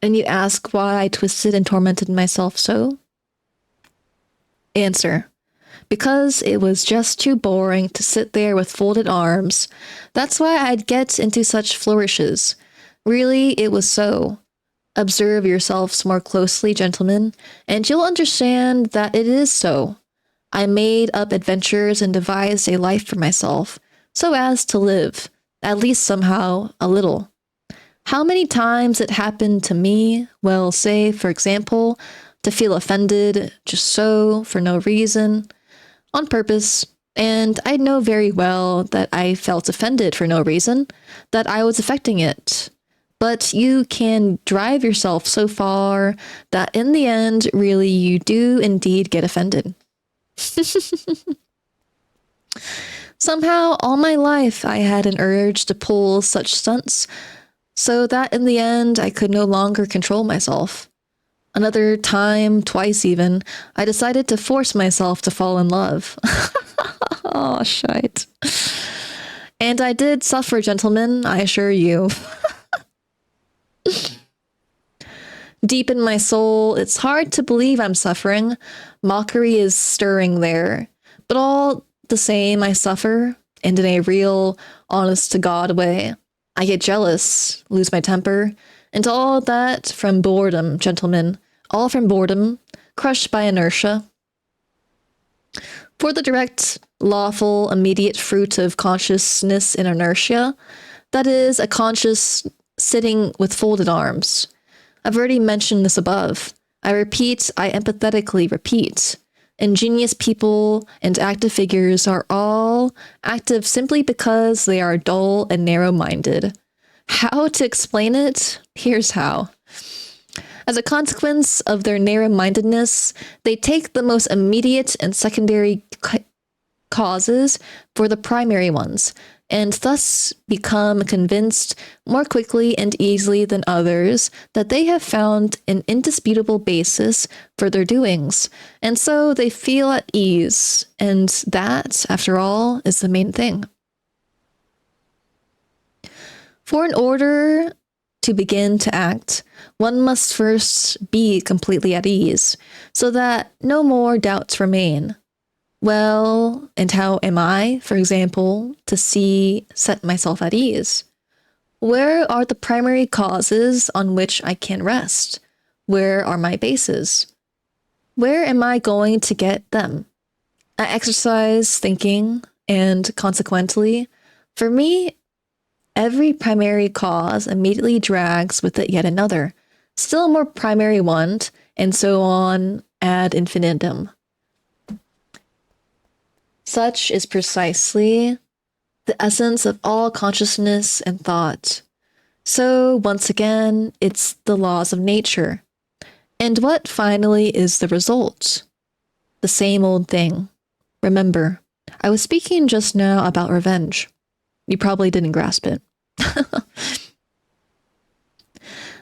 And you ask why I twisted and tormented myself so? Answer. Because it was just too boring to sit there with folded arms. That's why I'd get into such flourishes. Really, it was so. Observe yourselves more closely, gentlemen, and you'll understand that it is so. I made up adventures and devised a life for myself, so as to live, at least somehow, a little. How many times it happened to me, well, say, for example, to feel offended, just so, for no reason, on purpose, and I know very well that I felt offended for no reason, that I was affecting it. But you can drive yourself so far that in the end, really, you do indeed get offended. Somehow, all my life, I had an urge to pull such stunts, so that in the end, I could no longer control myself. Another time, twice even, I decided to force myself to fall in love. Oh, shite. And I did suffer, gentlemen, I assure you. Deep in my soul, it's hard to believe I'm suffering. Mockery is stirring there. But all the same, I suffer, and in a real, honest to God way. I get jealous, lose my temper, and all that from boredom, gentlemen. All from boredom, crushed by inertia. For the direct, lawful, immediate fruit of consciousness in inertia, that is, a conscious sitting with folded arms. I've already mentioned this above. I repeat, I empathetically repeat. Ingenious people and active figures are all active simply because they are dull and narrow-minded. How to explain it? Here's how. As a consequence of their narrow-mindedness, they take the most immediate and secondary causes for the primary ones, and thus become convinced more quickly and easily than others that they have found an indisputable basis for their doings, and so they feel at ease, and that, after all, is the main thing. For in order to begin to act, one must first be completely at ease, so that no more doubts remain. Well, and how am I, for example, to set myself at ease? Where are the primary causes on which I can rest? Where are my bases? Where am I going to get them? I exercise thinking, and consequently, for me, every primary cause immediately drags with it yet another, still more primary one, and so on ad infinitum. Such is precisely the essence of all consciousness and thought. So, once again, it's the laws of nature. And what finally is the result? The same old thing. Remember, I was speaking just now about revenge. You probably didn't grasp it.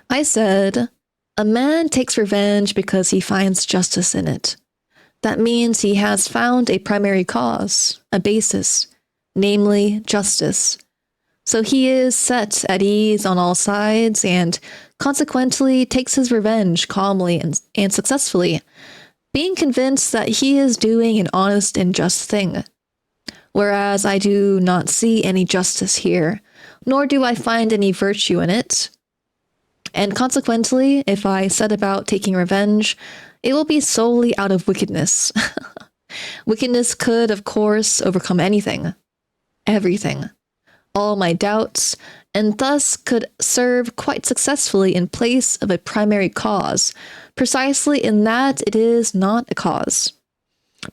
I said, a man takes revenge because he finds justice in it. That means he has found a primary cause, a basis, namely justice. So he is set at ease on all sides and consequently takes his revenge calmly and successfully, being convinced that he is doing an honest and just thing. Whereas I do not see any justice here, nor do I find any virtue in it. And consequently, if I set about taking revenge, it will be solely out of wickedness. Wickedness could, of course, overcome anything, everything, all my doubts, and thus could serve quite successfully in place of a primary cause, precisely in that it is not a cause.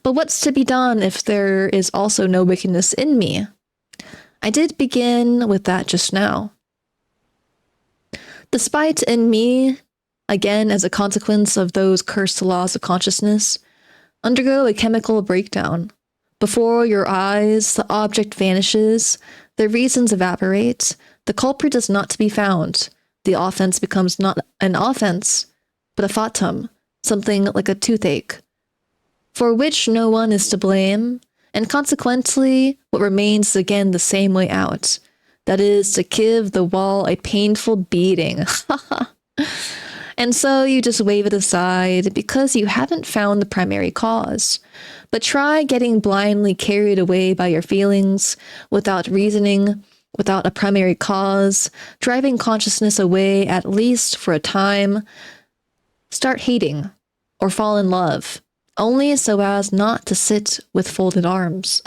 But what's to be done if there is also no wickedness in me? I did begin with that just now. The spite in me, again as a consequence of those cursed laws of consciousness, undergo a chemical breakdown. Before your eyes, the object vanishes, the reasons evaporate, the culprit is not to be found, the offense becomes not an offense, but a fatum, something like a toothache, for which no one is to blame, and consequently what remains is again the same way out, that is, to give the wall a painful beating. And so you just wave it aside because you haven't found the primary cause. But try getting blindly carried away by your feelings, without reasoning, without a primary cause, driving consciousness away at least for a time. Start hating, or fall in love, only so as not to sit with folded arms.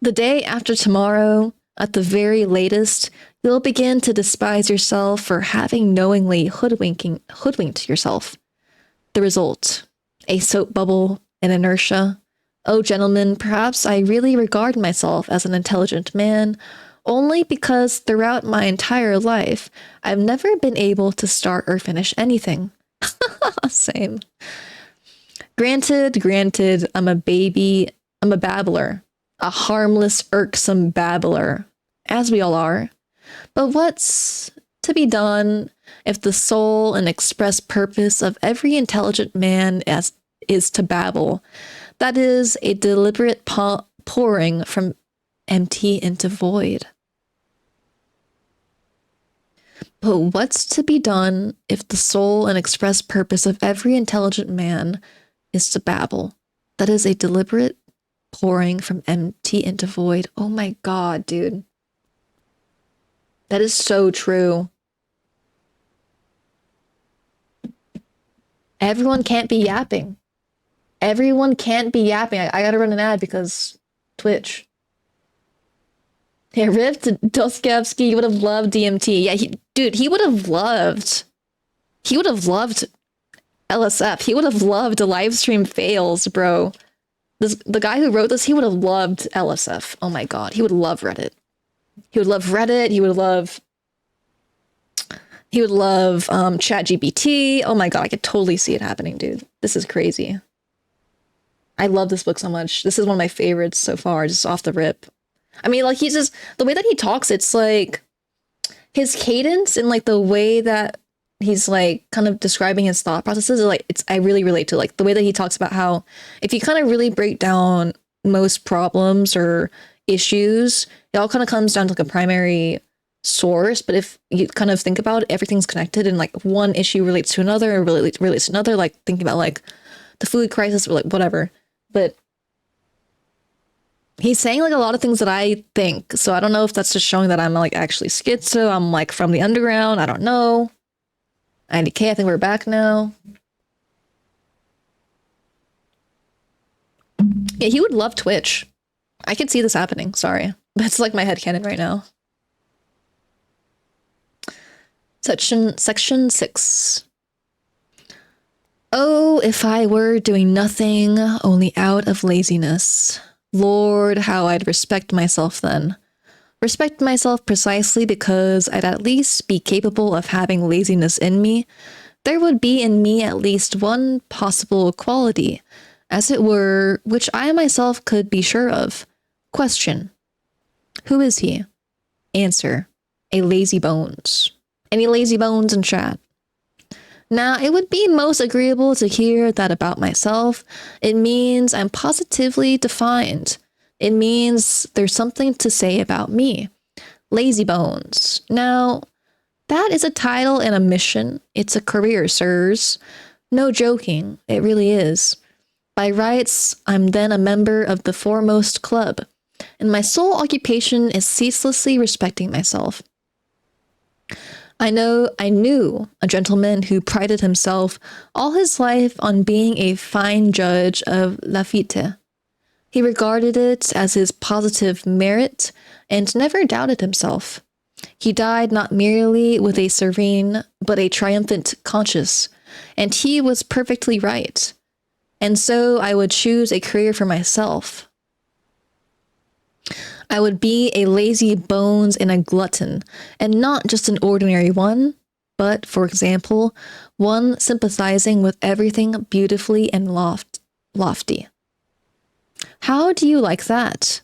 The day after tomorrow, at the very latest, you'll begin to despise yourself for having knowingly hoodwinked yourself. The result, a soap bubble, an inertia. Oh, gentlemen, perhaps I really regard myself as an intelligent man, only because throughout my entire life, I've never been able to start or finish anything. Same. Granted, I'm a baby, I'm a babbler, a harmless, irksome babbler, as we all are. But what's to be done if the sole and express purpose of every intelligent man is to babble. That is a deliberate pouring from empty into void. But what's to be done if the soul and express purpose of every intelligent man is to babble? That is a deliberate pouring from empty into void. Oh my God, dude. That is so true. Everyone can't be yapping. Everyone can't be yapping. I gotta run an ad because Twitch. Yeah, Rift Dostoevsky, he would have loved DMT. Yeah, he would have loved LSF. He would have loved a live stream fails, bro. The guy who wrote this, he would have loved LSF. Oh my God, he would love Reddit. He would love Reddit. He would love ChatGPT. Oh my God, I could totally see it happening, dude. This is crazy. I love this book so much. This is one of my favorites so far, just off the rip. I mean, like, he's just, the way that he talks, it's like his cadence and like the way that he's like kind of describing his thought processes are like, I really relate to like the way that he talks about how if you kind of really break down most problems or issues, it all kind of comes down to like a primary source. But if you kind of think about it, everything's connected and like one issue relates to another or relates to another, like thinking about like the food crisis or like whatever. But he's saying like a lot of things that I think. So I don't know if that's just showing that I'm like actually schizo. I'm like from the underground. I don't know. 90K, I think we're back now. Yeah, he would love Twitch. I could see this happening. Sorry. That's like my headcanon right now. Section 6. Oh, if I were doing nothing only out of laziness. Lord, how I'd respect myself then. Respect myself precisely because I'd at least be capable of having laziness in me. There would be in me at least one possible quality, as it were, which I myself could be sure of. Question. Who is he? Answer. A lazy bones. Any lazy bones in chat? Now, it would be most agreeable to hear that about myself. It means I'm positively defined. It means there's something to say about me. Lazy bones. Now, that is a title and a mission. It's a career, sirs. No joking, it really is. By rights, I'm then a member of the foremost club, and my sole occupation is ceaselessly respecting myself. I knew a gentleman who prided himself all his life on being a fine judge of Lafitte. He regarded it as his positive merit and never doubted himself. He died not merely with a serene, but a triumphant conscience, and he was perfectly right. And so I would choose a career for myself. I would be a lazy bones and a glutton, and not just an ordinary one, but, for example, one sympathizing with everything beautifully and lofty. How do you like that?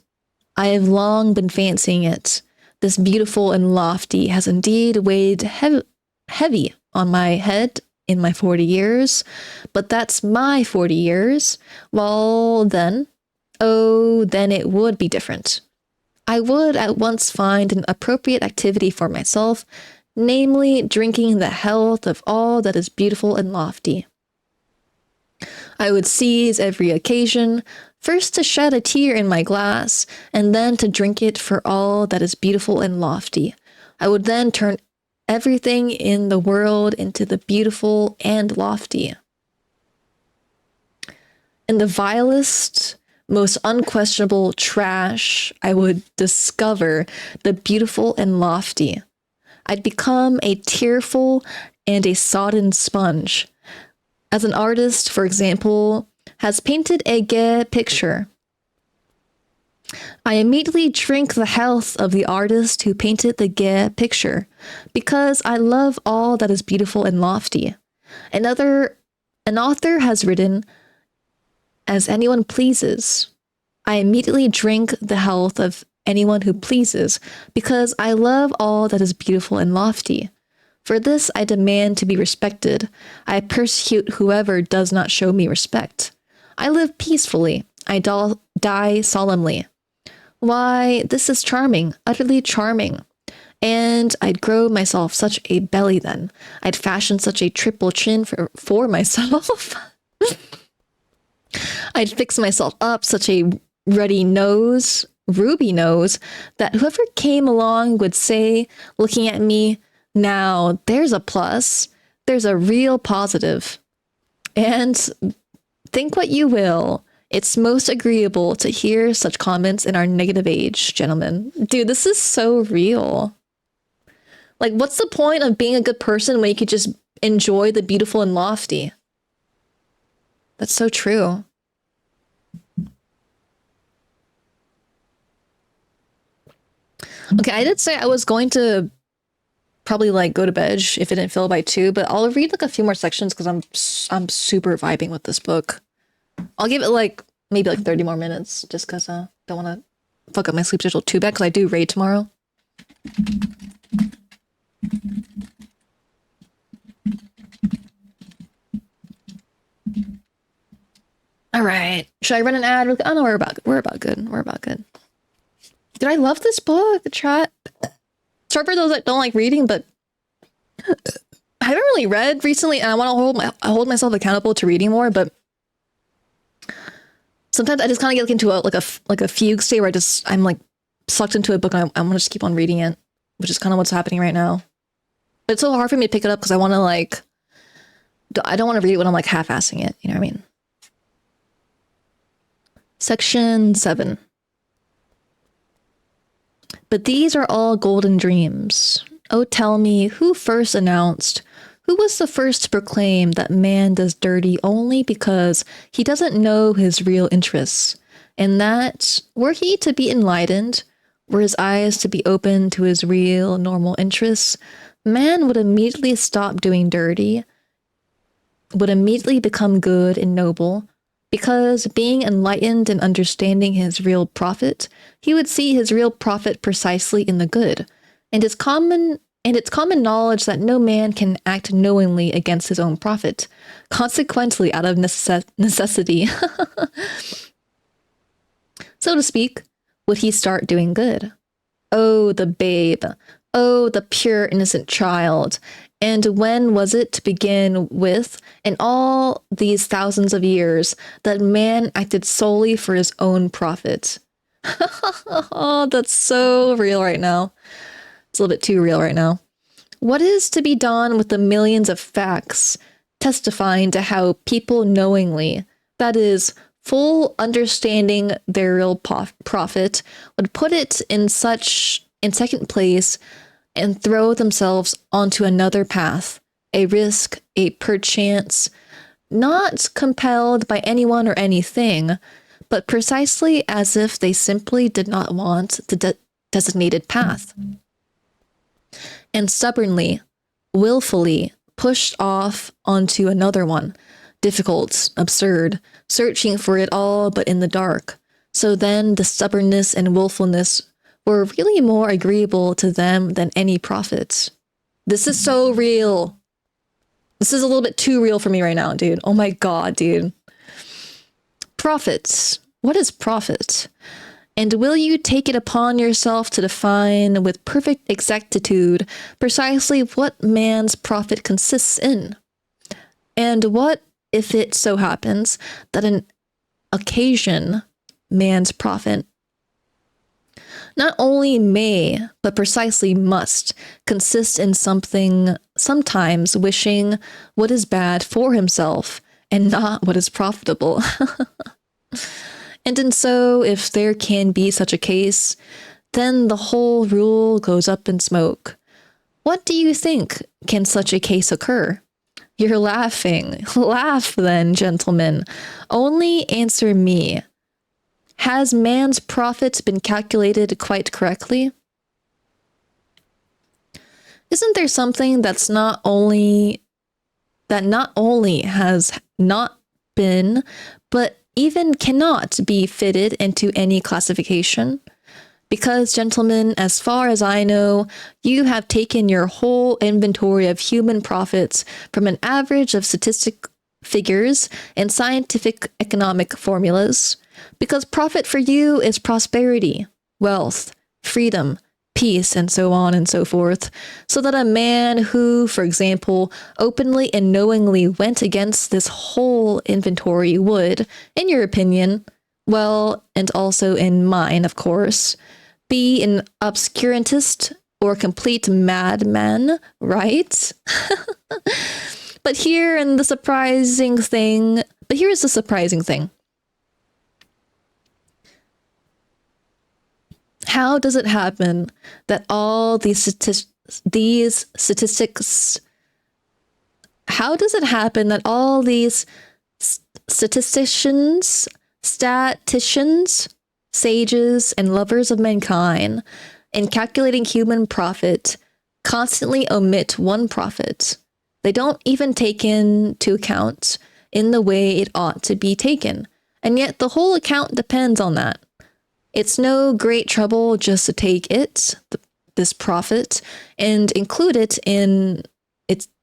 I have long been fancying it. This beautiful and lofty has indeed weighed heavy on my head in my 40 years, but that's my 40 years. Well, then it would be different. I would at once find an appropriate activity for myself, namely drinking the health of all that is beautiful and lofty. I would seize every occasion, first to shed a tear in my glass, and then to drink it for all that is beautiful and lofty. I would then turn everything in the world into the beautiful and lofty. In the vilest, most unquestionable trash, I would discover the beautiful and lofty. I'd become a tearful and a sodden sponge. As an artist, for example, has painted a gay picture, I immediately drink the health of the artist who painted the gay picture, because I love all that is beautiful and lofty. An author has written, as anyone pleases. I immediately drink the health of anyone who pleases, because I love all that is beautiful and lofty. For this I demand to be respected. I persecute whoever does not show me respect. I live peacefully. I die solemnly. Why, this is charming, utterly charming. And I'd grow myself such a belly then. I'd fashion such a triple chin for myself. I'd fix myself up such a ruddy nose, ruby nose, that whoever came along would say, looking at me, now there's a plus, there's a real positive. And think what you will, it's most agreeable to hear such comments in our negative age, gentlemen. Dude, this is so real. Like, what's the point of being a good person when you could just enjoy the beautiful and lofty? That's so true. Okay, I did say I was going to probably like go to bed if it didn't fill by 2, but I'll read like a few more sections because I'm super vibing with this book. I'll give it like maybe like 30 more minutes just because I don't want to fuck up my sleep schedule too bad because I do raid tomorrow. All right. Should I run an ad? Oh no, we're about good. We're about good. Did I love this book? Chat. Sorry for those that don't like reading, but I haven't really read recently, and I want to hold myself accountable to reading more. But sometimes I just kind of get into a fugue state where I'm like sucked into a book, and I want to just keep on reading it, which is kind of what's happening right now. But it's so hard for me to pick it up because I want to I don't want to read it when I'm like half-assing it. You know what I mean? Section 7. But these are all golden dreams. Oh, tell me, who first announced, who was the first to proclaim that man does dirty only because he doesn't know his real interests, and that, were he to be enlightened, were his eyes to be open to his real, normal interests, man would immediately stop doing dirty, would immediately become good and noble, because being enlightened and understanding his real profit, he would see his real profit precisely in the good, and it's common knowledge that no man can act knowingly against his own profit, consequently out of necessity. So to speak, would he start doing good? Oh, the babe. Oh, the pure innocent child. And when was it to begin with, in all these thousands of years, that man acted solely for his own profit? Oh, that's so real right now. It's a little bit too real right now. What is to be done with the millions of facts testifying to how people knowingly, that is, full understanding their real profit, would put it in second place and throw themselves onto another path, a risk, a perchance, not compelled by anyone or anything, but precisely as if they simply did not want the designated path, and stubbornly, willfully pushed off onto another one, difficult, absurd, searching for it all but in the dark. So then the stubbornness and willfulness were really more agreeable to them than any profit. This is so real. This is a little bit too real for me right now, dude. Oh my god, dude. Profits. What is profit? And will you take it upon yourself to define with perfect exactitude precisely what man's profit consists in? And what if it so happens that an occasion man's profit not only may, but precisely must, consist in something sometimes wishing what is bad for himself and not what is profitable? And so, if there can be such a case, then the whole rule goes up in smoke. What do you think? Can such a case occur? You're laughing. Laugh then, gentlemen. Only answer me. Has man's profit been calculated quite correctly? Isn't there something that not only has not been, but even cannot be fitted into any classification? Because, gentlemen, as far as I know, you have taken your whole inventory of human profits from an average of statistic figures and scientific economic formulas. Because profit for you is prosperity, wealth, freedom, peace, and so on and so forth. So that a man who, for example, openly and knowingly went against this whole inventory would, in your opinion, well, and also in mine, of course, be an obscurantist or complete madman, right? But here is the surprising thing. How does it happen that all these statistics how does it happen that all these statisticians, sages, and lovers of mankind, in calculating human profit, constantly omit one profit? They don't even take into account in the way it ought to be taken, and yet the whole account depends on that. It's no great trouble just to take this profit, and include it in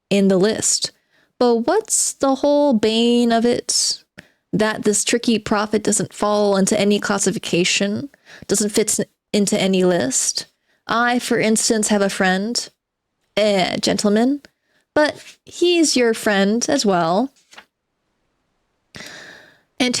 the list. But what's the whole bane of it? That this tricky profit doesn't fall into any classification, doesn't fit into any list. I, for instance, have a friend, gentleman, but he's your friend as well. And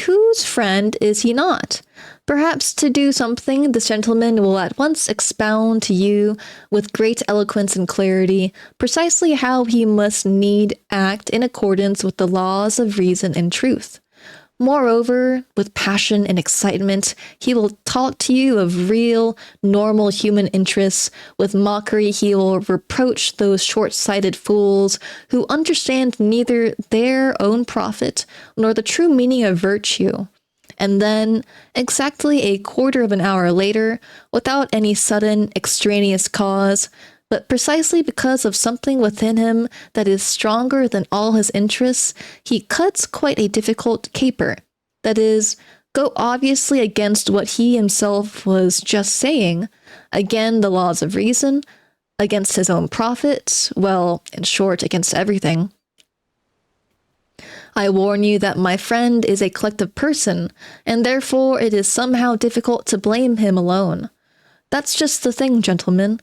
whose friend is he not? Perhaps to do something, this gentleman will at once expound to you with great eloquence and clarity precisely how he must need act in accordance with the laws of reason and truth. Moreover, with passion and excitement, he will talk to you of real, normal human interests. With mockery, he will reproach those short-sighted fools who understand neither their own profit nor the true meaning of virtue. And then, exactly a quarter of an hour later, without any sudden, extraneous cause, but precisely because of something within him that is stronger than all his interests, he cuts quite a difficult caper. That is, go obviously against what he himself was just saying, again the laws of reason, against his own profit, well, in short, against everything. I warn you that my friend is a collective person, and therefore it is somehow difficult to blame him alone. That's just the thing, gentlemen,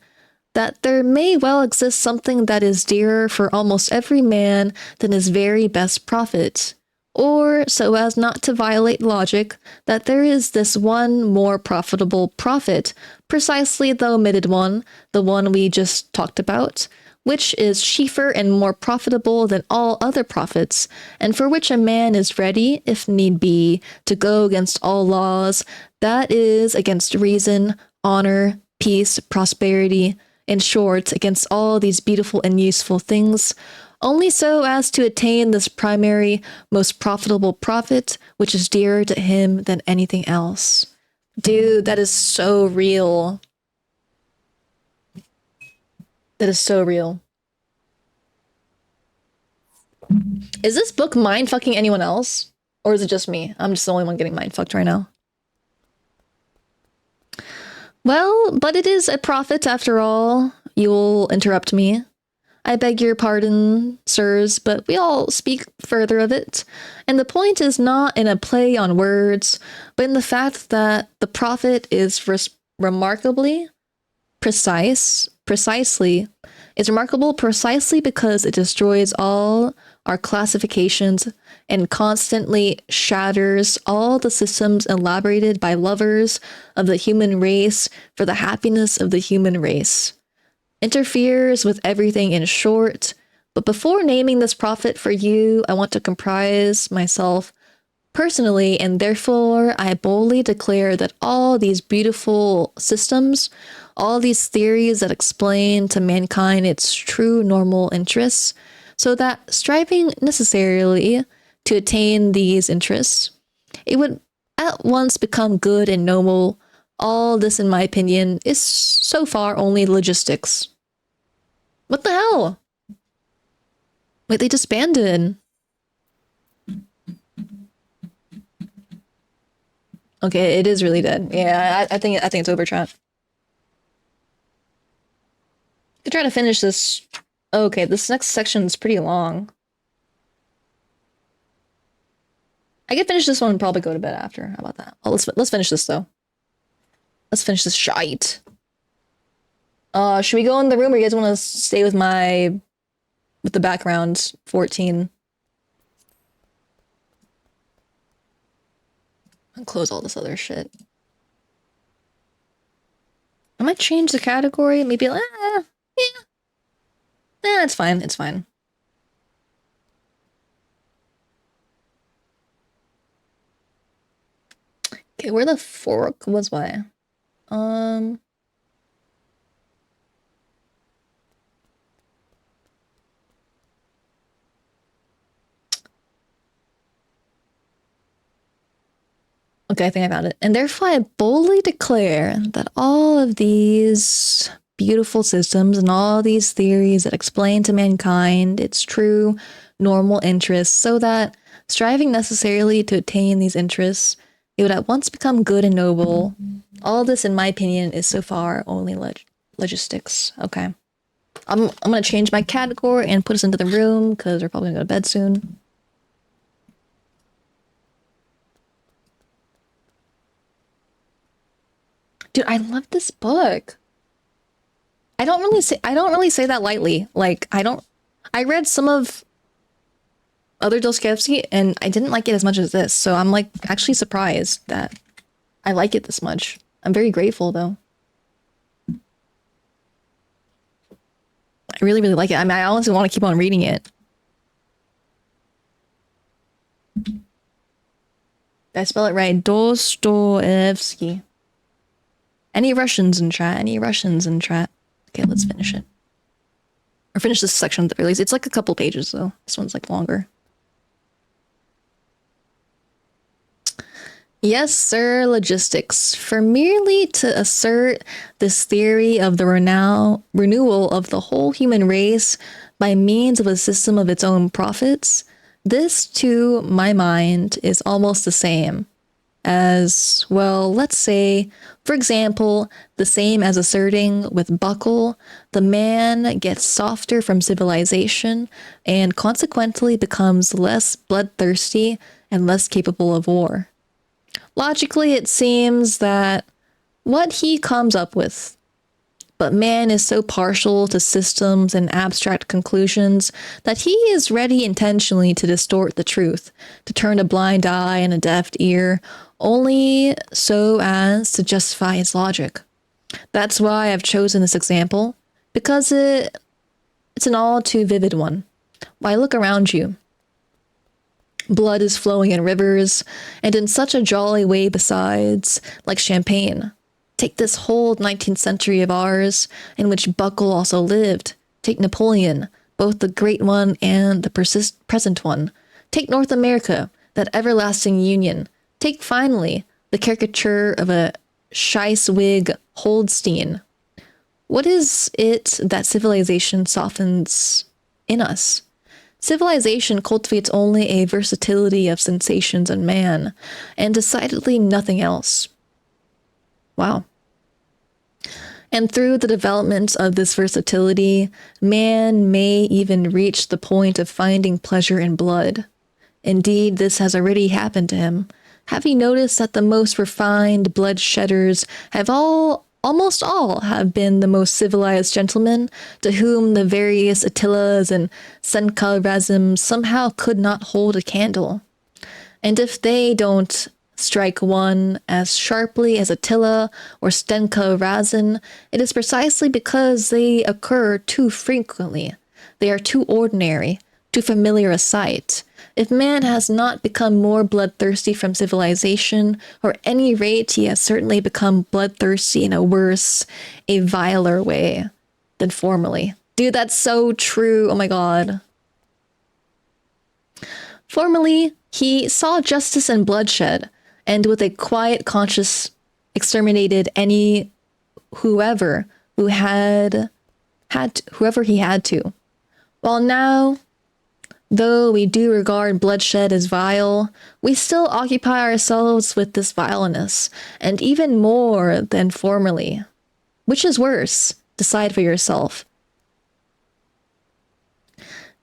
that there may well exist something that is dearer for almost every man than his very best profit. Or, so as not to violate logic, that there is this one more profitable profit, precisely the omitted one, the one we just talked about, which is chiefer and more profitable than all other profits, and for which a man is ready, if need be, to go against all laws, that is, against reason, honor, peace, prosperity, in short, against all these beautiful and useful things, only so as to attain this primary, most profitable profit, which is dearer to him than anything else. Dude, that is so real. That is so real. Is this book mind fucking anyone else? Or is it just me? I'm just the only one getting mind fucked right now. Well, but it is a profit after all. You will interrupt me. I beg your pardon, sirs, but we all speak further of it. And the point is not in a play on words, but in the fact that the profit is remarkably precisely because it destroys all our classifications and constantly shatters all the systems elaborated by lovers of the human race for the happiness of the human race. Interferes with everything, in short. But before naming this profit for you, I want to comprise myself personally, and therefore I boldly declare that all these beautiful systems, all these theories that explain to mankind its true normal interests, so that striving necessarily to attain these interests, it would at once become good and noble. All this, in my opinion, is so far only logistics. What the hell? Wait, they disbanded. Okay, it is really dead. Yeah, I think it's over, chat. Could try to finish this. Okay, this next section is pretty long. I could finish this one and probably go to bed after. How about that? Oh, let's finish this though. Let's finish this shite. Should we go in the room or you guys want to stay with the background 14? And close all this other shit. I might change the category. Maybe, yeah. It's fine. It's fine. Okay, where the fork was by? Okay, I think I found it. And therefore I boldly declare that all of these beautiful systems and all these theories that explain to mankind its true normal interests, so that striving necessarily to attain these interests, it would at once become good and noble. All this, in my opinion, is so far only logistics. Okay. I'm gonna change my category and put us into the room because we're probably gonna go to bed soon. Dude, I love this book. I don't really say that lightly. Like, I read some of other Dostoevsky and I didn't like it as much as this. So I'm like actually surprised that I like it this much. I'm very grateful though. I really, really like it. I mean, I honestly want to keep on reading it. Did I spell it right? Dostoevsky. Any Russians in chat? Any Russians in chat? Okay, let's finish it. Or finish this section at the very least. It's like a couple pages though. This one's like longer. Yes, sir, logistics. For merely to assert this theory of the renewal of the whole human race by means of a system of its own profits, this, to my mind, is almost the same as, well, let's say, for example, the same as asserting with Buckle, the man gets softer from civilization and consequently becomes less bloodthirsty and less capable of war. Logically, it seems that what he comes up with, but man is so partial to systems and abstract conclusions that he is ready intentionally to distort the truth, to turn a blind eye and a deaf ear, only so as to justify his logic. That's why I've chosen this example, because it's an all too vivid one. Why, look around you. Blood is flowing in rivers, and in such a jolly way besides, like champagne. Take this whole 19th century of ours, in which Buckle also lived. Take Napoleon, both the great one and the present one. Take North America, that everlasting union. Take, finally, the caricature of a Scheisswig Holstein. What is it that civilization softens in us? Civilization cultivates only a versatility of sensations in man, and decidedly nothing else. Wow. And through the development of this versatility, man may even reach the point of finding pleasure in blood. Indeed, this has already happened to him. Have you noticed that the most refined bloodshedders have almost all have been the most civilized gentlemen, to whom the various Attilas and Senka-Razms somehow could not hold a candle? And if they don't strike one as sharply as Attila or Stenka Razin, it is precisely because they occur too frequently. They are too ordinary, too familiar a sight. If man has not become more bloodthirsty from civilization, or at any rate he has certainly become bloodthirsty in a worse, a viler way than formerly. Dude, that's so true. Oh my god. Formerly, he saw justice and bloodshed, and with a quiet conscience exterminated whoever he had to. While now, Though we do regard bloodshed as vile, we still occupy ourselves with this vileness, and even more than formerly. Which is worse? Decide for yourself.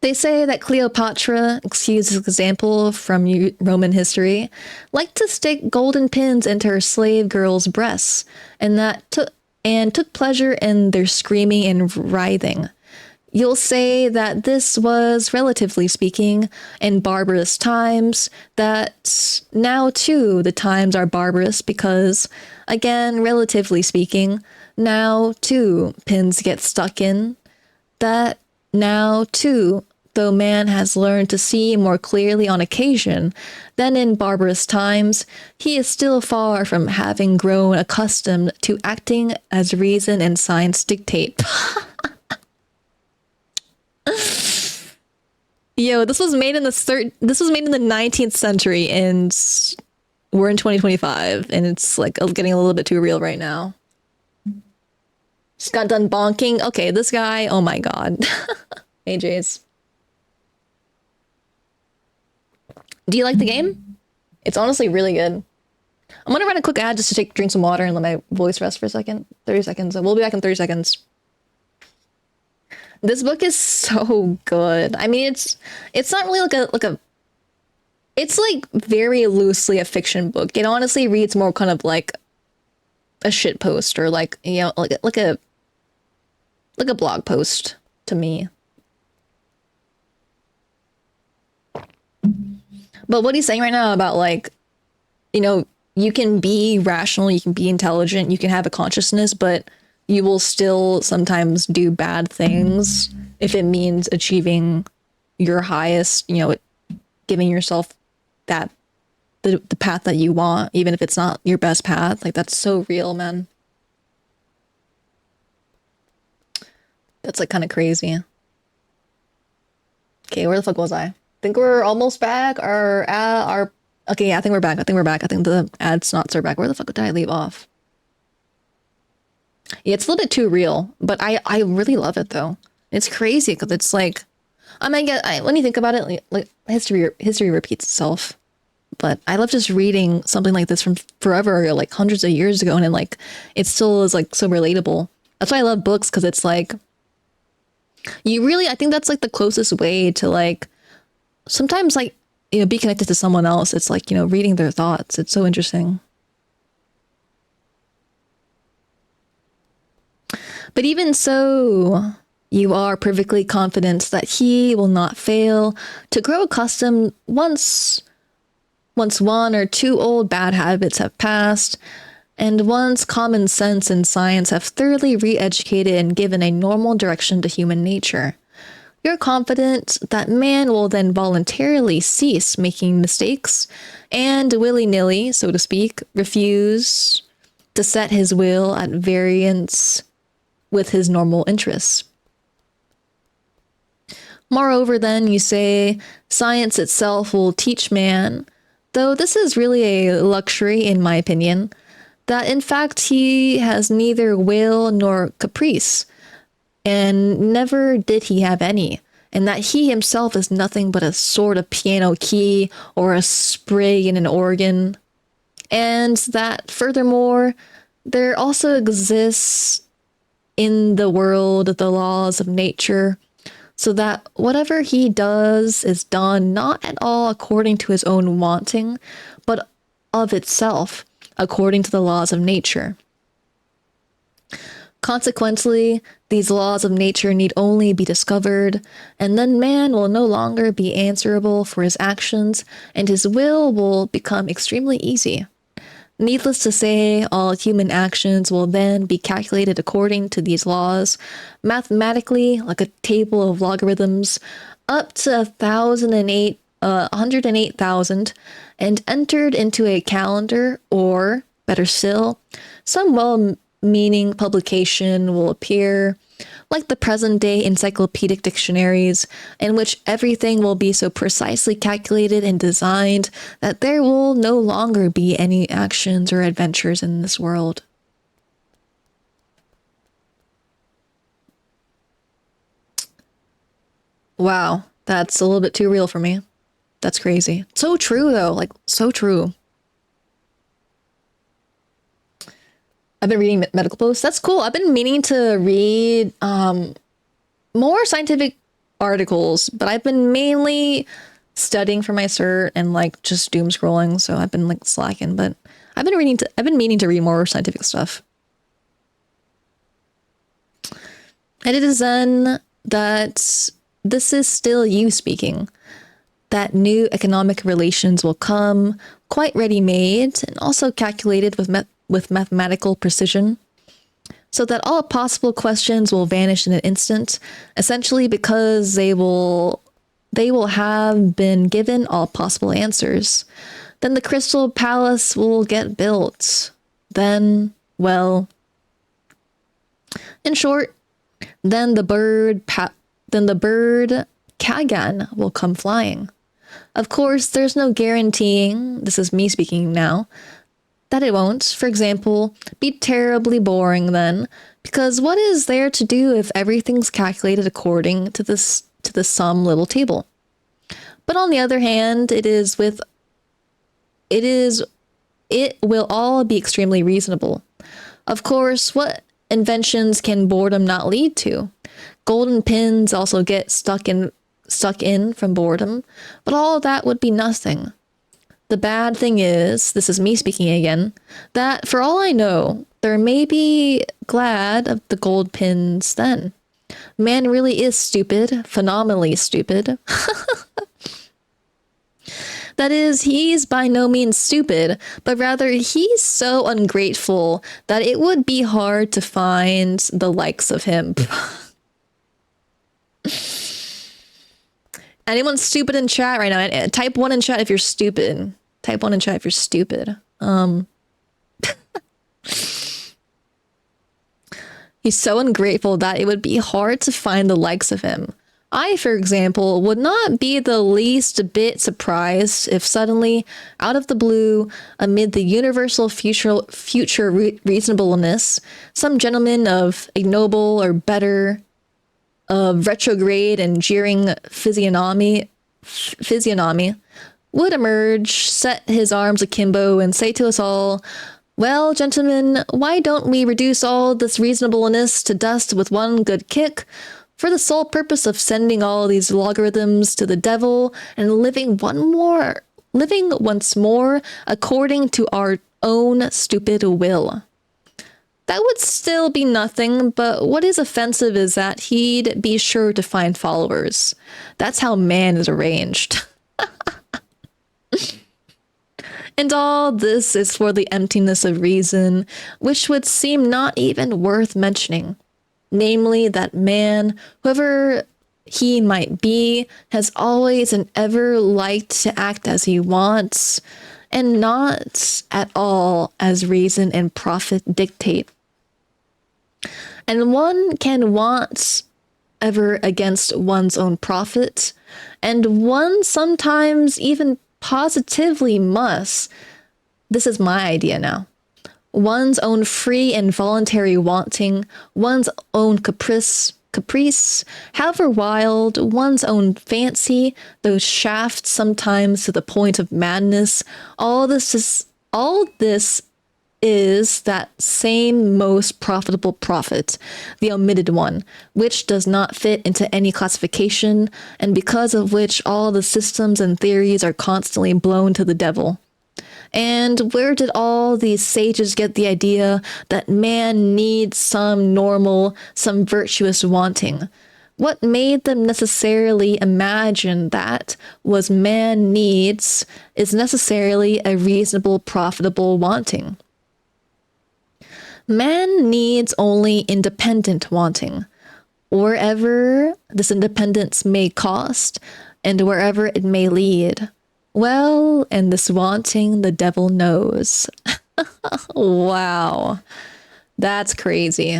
They say that Cleopatra, excuse this example from Roman history, liked to stick golden pins into her slave girls' breasts, and took pleasure in their screaming and writhing. You'll say that this was, relatively speaking, in barbarous times, that now too the times are barbarous because, again, relatively speaking, now too pins get stuck in, that now too, though man has learned to see more clearly on occasion than in barbarous times, he is still far from having grown accustomed to acting as reason and science dictate. Yo, this was made in the 19th century, and we're in 2025, and it's like getting a little bit too real right now. Just got done bonking. Okay, this guy, oh my god. AJ's. Do you like the game? It's honestly really good. I'm gonna run a quick ad just to drink some water and let my voice rest for a second. 30 seconds. We'll be back in 30 seconds. This book is so good. I mean, it's not really it's like very loosely a fiction book. It honestly reads more kind of like a shit post or like, you know, like a blog post to me. But what he's saying right now about like, you know, you can be rational, you can be intelligent, you can have a consciousness, but you will still sometimes do bad things if it means achieving your highest, you know, giving yourself that the path that you want, even if it's not your best path. Like, that's so real, man. That's like kind of crazy. Okay, where the fuck was I? Think we're almost back. Okay, yeah, I think we're back. I think the ad snots are back. Where the fuck did I leave off? Yeah, it's a little bit too real, but I really love it though. It's crazy because it's like, I mean, when you think about it, like history repeats itself. But I love just reading something like this from forever, like hundreds of years ago, and like it still is like so relatable. That's why I love books, because it's like I think that's like the closest way to like sometimes like, you know, be connected to someone else. It's like, you know, reading their thoughts. It's so interesting. But even so, you are perfectly confident that he will not fail to grow accustomed once one or two old bad habits have passed, and once common sense and science have thoroughly re-educated and given a normal direction to human nature. You're confident that man will then voluntarily cease making mistakes and willy-nilly, so to speak, refuse to set his will at variance with his normal interests. Moreover, then, you say, science itself will teach man, though this is really a luxury in my opinion, that in fact he has neither will nor caprice, and never did he have any, and that he himself is nothing but a sort of piano key or a sprig in an organ, and that furthermore, there also exists in the world the laws of nature, so that whatever he does is done not at all according to his own wanting, but of itself, according to the laws of nature. Consequently, these laws of nature need only be discovered, and then man will no longer be answerable for his actions, and his will become extremely easy. Needless to say, all human actions will then be calculated according to these laws, mathematically, like a table of logarithms, up to 108,000, and entered into a calendar, or, better still, some well-meaning publication will appear, like the present-day encyclopedic dictionaries, in which everything will be so precisely calculated and designed that there will no longer be any actions or adventures in this world. Wow. That's a little bit too real for me. That's crazy. So true though, like so true. I've been reading medical posts. That's cool. I've been meaning to read more scientific articles, but I've been mainly studying for my cert and like just doom scrolling, so I've been like slacking, but I've been meaning to read more scientific stuff. And it is then that this is still you speaking. That new economic relations will come quite ready-made and also calculated with mathematical precision, so that all possible questions will vanish in an instant, essentially because they will have been given all possible answers. Then the Crystal Palace will get built. Then, well, in short, then the bird Kagan will come flying. Of course, there's no guaranteeing, this is me speaking now, that it won't, for example, be terribly boring then, because what is there to do if everything's calculated according to the sum little table? But on the other hand, it will all be extremely reasonable. Of course, what inventions can boredom not lead to? Golden pins also get stuck in from boredom, but all of that would be nothing. The bad thing is, this is me speaking again, that for all I know, there may be glad of the gold pins then. Man really is stupid, phenomenally stupid. That is, he's by no means stupid, but rather he's so ungrateful that it would be hard to find the likes of him. Anyone stupid in chat right now? Type 1 in chat if you're stupid. Type 1 in chat if you're stupid. He's so ungrateful that it would be hard to find the likes of him. I, for example, would not be the least bit surprised if suddenly, out of the blue, amid the universal future reasonableness, some gentleman of ignoble or better, of retrograde and jeering physiognomy would emerge, set his arms akimbo, and say to us all, "Well, gentlemen, why don't we reduce all this reasonableness to dust with one good kick, for the sole purpose of sending all these logarithms to the devil and living once more according to our own stupid will?" That would still be nothing, but what is offensive is that he'd be sure to find followers. That's how man is arranged. And all this is for the emptiness of reason, which would seem not even worth mentioning. Namely, that man, whoever he might be, has always and ever liked to act as he wants, and not at all as reason and profit dictate. And one can want ever against one's own profit, and one sometimes even positively must. This is my idea now. One's own free and voluntary wanting, one's own caprice, however wild, one's own fancy, those shafts sometimes to the point of madness, all this is that same most profitable profit, the omitted one, which does not fit into any classification, and because of which all the systems and theories are constantly blown to the devil. And where did all these sages get the idea that man needs some normal, some virtuous wanting? What made them necessarily imagine that was man needs is necessarily a reasonable, profitable wanting? Man needs only independent wanting, wherever this independence may cost, and wherever it may lead. Well, and this wanting the devil knows. Wow. That's crazy.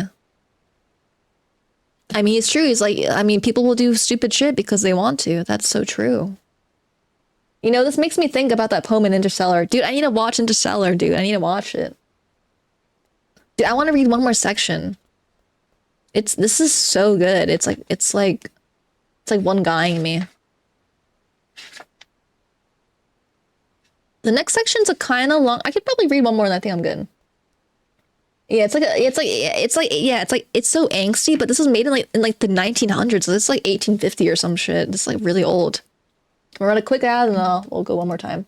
I mean, it's true. It's like, I mean, people will do stupid shit because they want to. That's so true. You know, this makes me think about that poem in Interstellar. Dude, I need to watch Interstellar, dude. I need to watch it. Dude, I want to read one more section. This is so good. It's like one guying me. The next section's a kind of long. I could probably read one more and I think I'm good. Yeah, it's so angsty, but this was made in like the 1900s. So it's like 1850 or some shit. It's like really old. We'll run a quick ad and we'll go one more time.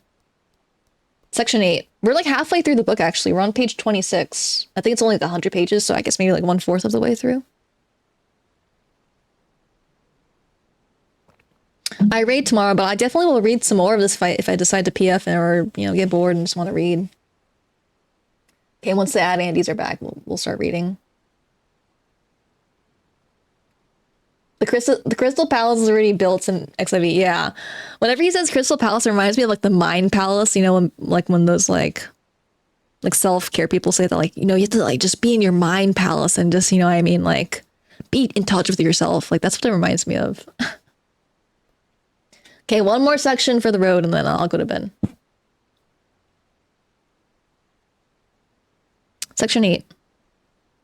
Section 8. We're like halfway through the book, actually. We're on page 26. I think it's only like 100 pages, so I guess maybe like 1/4 of the way through. I read tomorrow, but I definitely will read some more of this fight if I decide to PF or, you know, get bored and just want to read. Okay, once the ad Andes are back, we'll start reading. The Crystal Palace is already built in XIV. Yeah. Whenever he says Crystal Palace, it reminds me of like the Mind Palace, you know, when those like self-care people say that, like, you know, you have to like just be in your mind palace and just, you know what I mean, like be in touch with yourself. Like that's what it reminds me of. Okay, one more section for the road and then I'll go to bed. Section 8.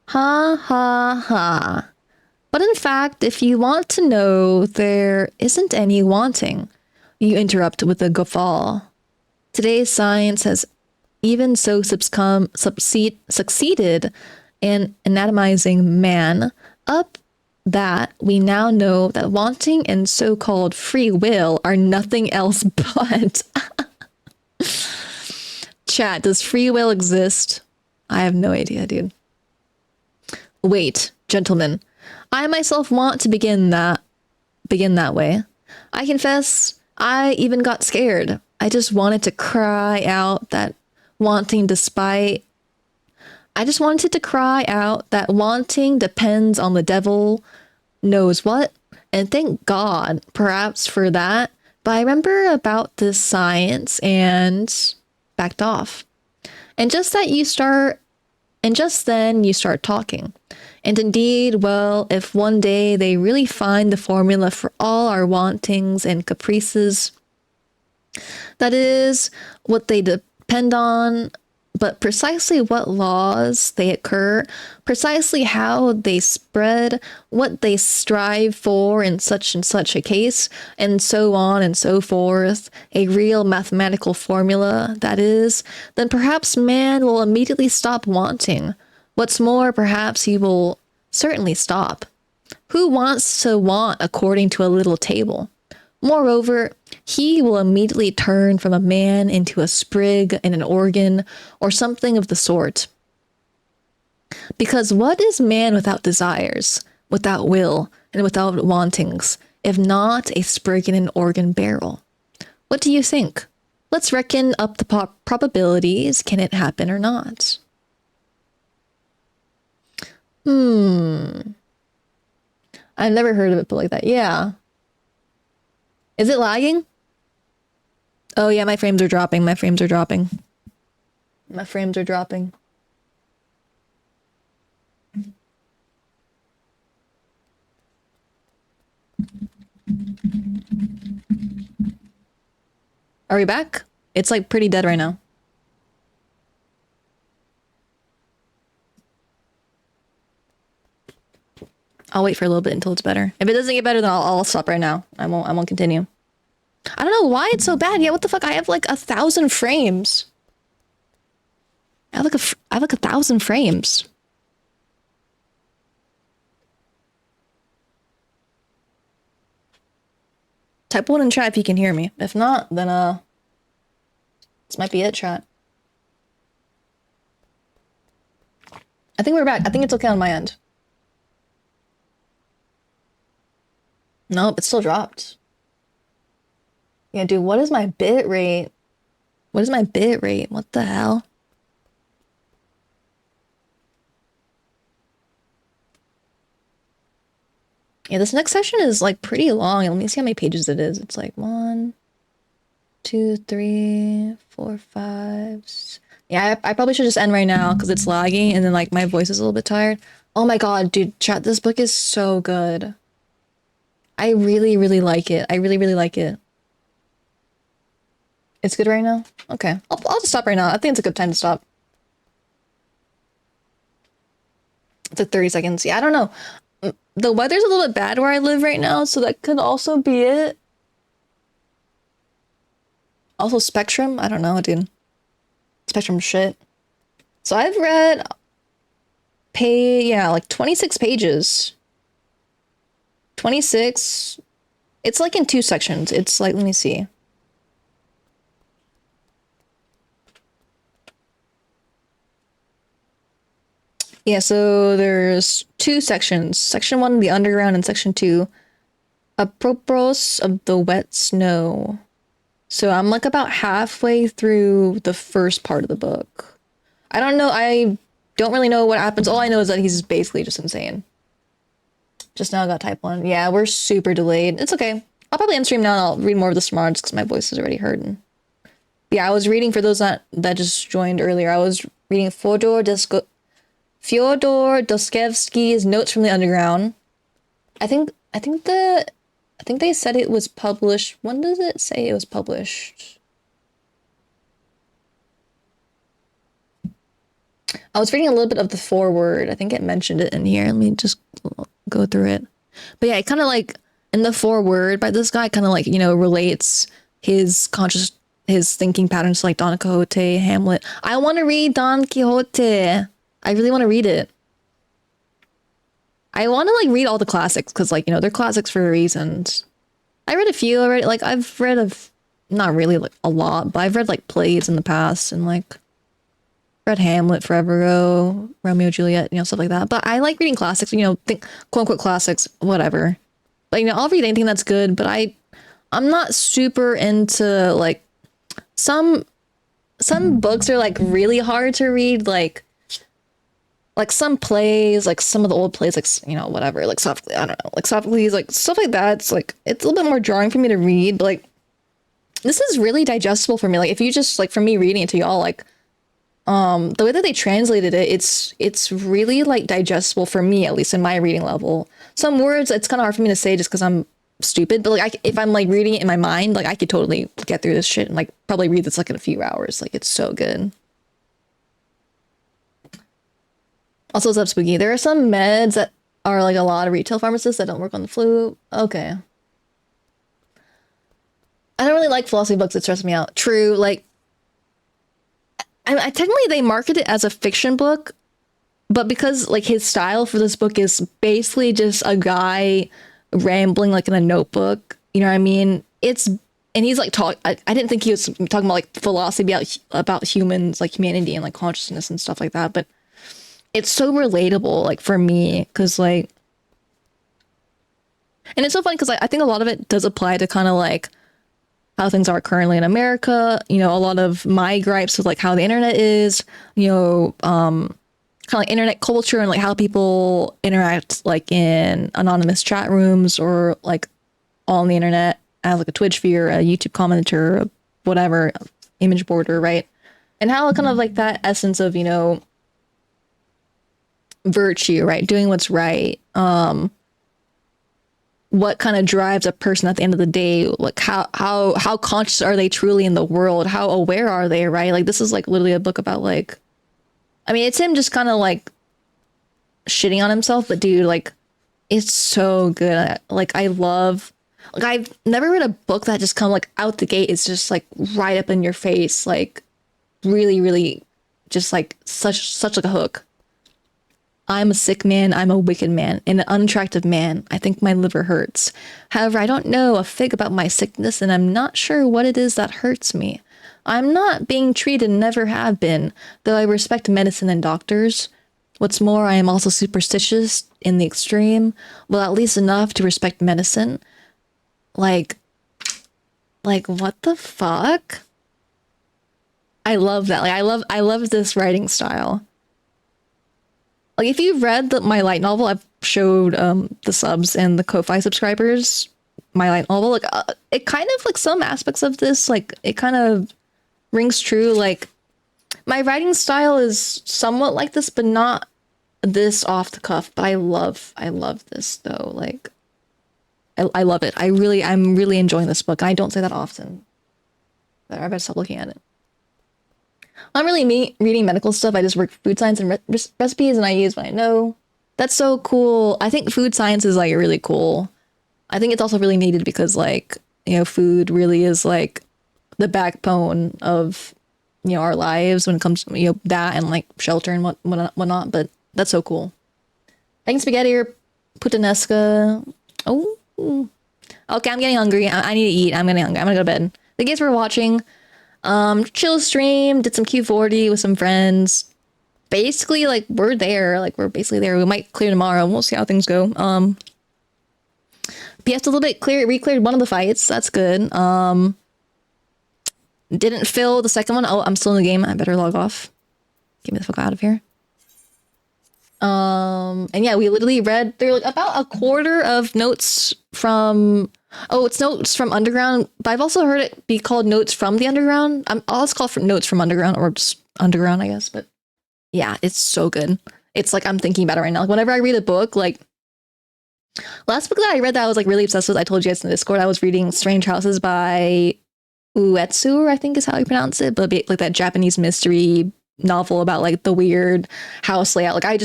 Ha ha ha. But in fact, if you want to know, there isn't any wanting. You interrupt with a guffaw. Today's science has even so succeeded in anatomizing man up that we now know that wanting and so-called free will are nothing else but... Chat, does free will exist? I have no idea, dude. Wait, gentlemen. I myself want to begin that way. I confess, I even got scared. I just wanted to cry out that wanting depends on the devil knows what, and thank God, perhaps for that. But I remember about this science and backed off. And just then you start talking. And indeed, well, if one day they really find the formula for all our wantings and caprices, that is what they depend on, but precisely what laws they occur, precisely how they spread, what they strive for in such and such a case, and so on and so forth, a real mathematical formula, that is, then perhaps man will immediately stop wanting. What's more, perhaps he will certainly stop. Who wants to want according to a little table? Moreover, he will immediately turn from a man into a sprig in an organ or something of the sort. Because what is man without desires, without will, and without wantings, if not a sprig in an organ barrel? What do you think? Let's reckon up the probabilities. Can it happen or not? I've never heard of it put like that. Yeah. Is it lagging? Oh yeah, my frames are dropping. My frames are dropping. My frames are dropping. Are we back? It's like pretty dead right now. I'll wait for a little bit until it's better. If it doesn't get better, then I'll stop right now. I won't continue. I don't know why it's so bad. Yeah, what the fuck? I have like 1,000 frames. I have like 1,000 frames. Type 1 in chat if you can hear me. If not, then this might be it, chat. I think we're back. I think it's okay on my end. Nope, it still dropped. Yeah, dude, what is my bit rate? What is my bit rate? What the hell? Yeah, this next session is like pretty long. Let me see how many pages it is. It's like 1, 2, 3, 4, 5. Yeah, I probably should just end right now because it's laggy and then like my voice is a little bit tired. Oh my god, dude, chat, this book is so good. I really, really like it. I really, really like it. It's good right now? Okay. I'll just stop right now. I think it's a good time to stop. It's like 30 seconds. Yeah, I don't know. The weather's a little bit bad where I live right now, so that could also be it. Also Spectrum. I don't know, dude. Spectrum shit. So I've read like 26 pages. 26. It's like in 2 sections. It's like, let me see. Yeah, so there's 2 sections. Section 1, the underground, and section 2, apropos of the wet snow. So I'm like about halfway through the first part of the book. I don't know. I don't really know what happens. All I know is that he's basically just insane. Just now I got type 1. Yeah, we're super delayed. It's okay. I'll probably end stream now and I'll read more of this tomorrow just because my voice is already hurting. Yeah, I was reading, for those that just joined earlier, I was reading Fyodor Dostoevsky's Notes from the Underground. I think they said it was published. When does it say it was published? I was reading a little bit of the foreword. I think it mentioned it in here. Let me just go through it. But yeah, it kind of like in the foreword by this guy kind of like, relates his thinking patterns to like Don Quixote, Hamlet. I want to read Don Quixote. I really want to read it. I want to like read all the classics because like, they're classics for reasons. I read a few already. Like I've read not really like a lot, but I've read like plays in the past and like read Hamlet forever ago, Romeo and Juliet, stuff like that. But I like reading classics, think quote unquote classics, whatever. But I'll read anything that's good, but I'm not super into like some books are like really hard to read, like some plays, like some of the old plays, like whatever, like Sophocles, I don't know, like Sophocles, like stuff like that. It's like it's a little bit more jarring for me to read, but like this is really digestible for me. Like if you just like, for me reading it to y'all, like the way that they translated it, it's really like digestible for me, at least in my reading level. Some words it's kind of hard for me to say just because I'm stupid, but like if I'm like reading it in my mind, like I could totally get through this shit and like probably read this like in a few hours. Like it's so good. Also, what's up, Spooky? There are some meds that are like a lot of retail pharmacists that don't work on the flu. Okay. I don't really like philosophy books that stress me out. True, like I technically they market it as a fiction book, but because like his style for this book is basically just a guy rambling like in a notebook, you know what I mean? And he's like I didn't think he was talking about like philosophy about humans, like humanity and like consciousness and stuff like that, but it's so relatable, like for me, because like, and it's so funny because I think a lot of it does apply to kind of like how things are currently in America. A lot of my gripes with like how the internet is, kind of like internet culture and like how people interact like in anonymous chat rooms or like on the internet as like a Twitch viewer, a YouTube commenter, whatever, image boarder, right? And how kind of like that essence of, virtue, right? Doing what's right. What kind of drives a person at the end of the day? Like how conscious are they truly in the world? How aware are they, right? Like this is like literally a book about like, I mean, it's him just kind of like shitting on himself, but dude, like it's so good. Like I've never read a book that just come like out the gate. It's just like right up in your face. Like really, really just like such like a hook. I'm a sick man, I'm a wicked man, and an unattractive man. I think my liver hurts. However, I don't know a fig about my sickness, and I'm not sure what it is that hurts me. I'm not being treated, never have been, though I respect medicine and doctors. What's more, I am also superstitious in the extreme, well, at least enough to respect medicine. Like what the fuck? I love that. Like, I love this writing style. Like if you've read my light novel, I've showed the subs and the Ko-Fi subscribers my light novel. Like it kind of like some aspects of this, like it kind of rings true. Like my writing style is somewhat like this, but not this off the cuff. But I love this though. Like I love it. I'm really enjoying this book. And I don't say that often. But I better stop looking at it. I'm really reading medical stuff. I just work food science and recipes, and I use what I know. That's so cool. I think food science is like really cool. I think it's also really needed because like, food really is like the backbone of, you know, our lives when it comes to, you know, that and like shelter and whatnot. But that's so cool. Thanks, Spaghetti or Putanesca. Oh, okay. I'm getting hungry. I need to eat. I'm getting hungry. I'm gonna go to bed. Thank you guys for watching. Chill stream. Did some q40 with some friends. Basically, like we're there. Like we're basically there. We might clear tomorrow. We'll see how things go. PS a little bit re-cleared one of the fights. That's good. Didn't fill the second one. Oh, I'm still in the game. I better log off. Get me the fuck out of here. And yeah, we literally read through like about a quarter of notes from, oh, it's notes from Underground, but I've also heard it be called notes from the Underground. I'll just call it for notes from Underground or just Underground, I guess. But yeah, it's so good. It's like I'm thinking about it right now. Like whenever I read a book, like last book that I read that I was like really obsessed with, I told you guys in the Discord, I was reading Strange Houses by Uetsu, I think is how you pronounce it, but like that Japanese mystery novel about like the weird house layout. Like I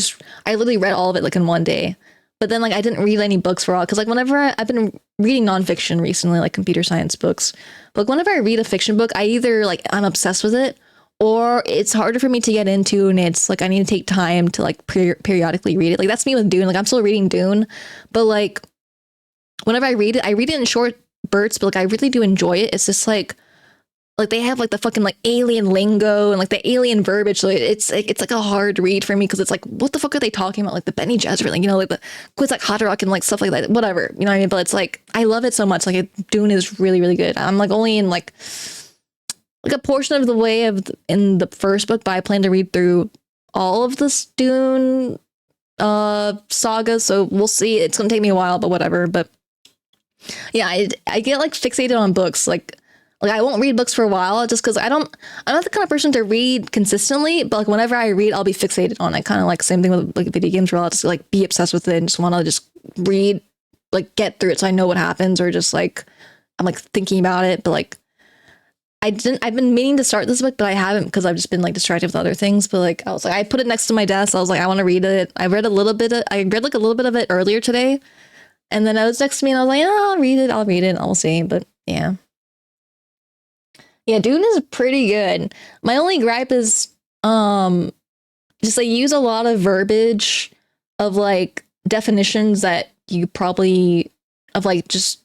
literally read all of it like in one day. But then like I didn't read any books for a while because like whenever I've been reading nonfiction recently, like computer science books, but like, whenever I read a fiction book, I either like I'm obsessed with it or it's harder for me to get into, and it's like I need to take time to like periodically read it. Like that's me with Dune. Like I'm still reading Dune, but like whenever I read it in short bursts, but like I really do enjoy it. It's just like they have like the fucking like alien lingo and like the alien verbiage. So it's like a hard read for me because it's like, what the fuck are they talking about? Like the Benny Gesserit, like, you know, like the quiz like hot rock and like stuff like that, whatever, you know what I mean? But it's like, I love it so much. Like Dune is really, really good. I'm like only in like a portion of the way in the first book, but I plan to read through all of this Dune saga. So we'll see. It's going to take me a while, but whatever. But yeah, I get like fixated on books. Like I won't read books for a while just because I'm not the kind of person to read consistently, but like whenever I read, I'll be fixated on it. Kind of like same thing with like video games where I'll just like be obsessed with it and just want to just read, like get through it so I know what happens, or just like I'm like thinking about it. But like I've been meaning to start this book, but I haven't because I've just been like distracted with other things. But like I was like, I put it next to my desk. I was like, I want to read it. I read like a little bit of it earlier today. And then I was next to me and I was like, oh, I'll read it. I'll see. But yeah. Yeah, Dune is pretty good. My only gripe is just they use a lot of verbiage of like definitions that you probably of like just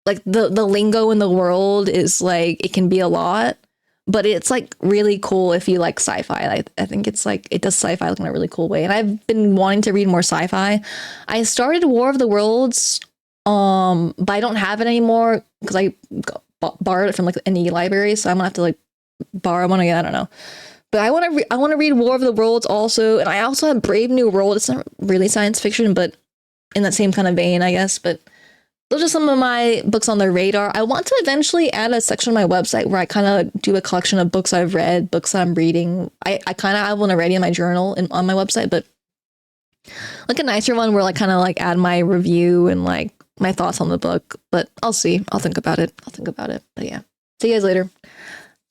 like the lingo in the world is like it can be a lot, but it's like really cool if you like sci-fi. I think it's like it does sci-fi like in a really cool way. And I've been wanting to read more sci-fi. I started War of the Worlds, but I don't have it anymore because I borrowed it from like any library, so I'm gonna have to like borrow one again. I don't know, but I want to read War of the Worlds also, and I also have Brave New World. It's not really science fiction, but in that same kind of vein, I guess. But those are some of my books on the radar. I want to eventually add a section on my website where I kind of do a collection of books I've read, books I'm reading. I kind of have one already in my journal and on my website, but like a nicer one where like kind of like add my review and like my thoughts on the book. But I'll see. I'll think about it. But yeah, see you guys later.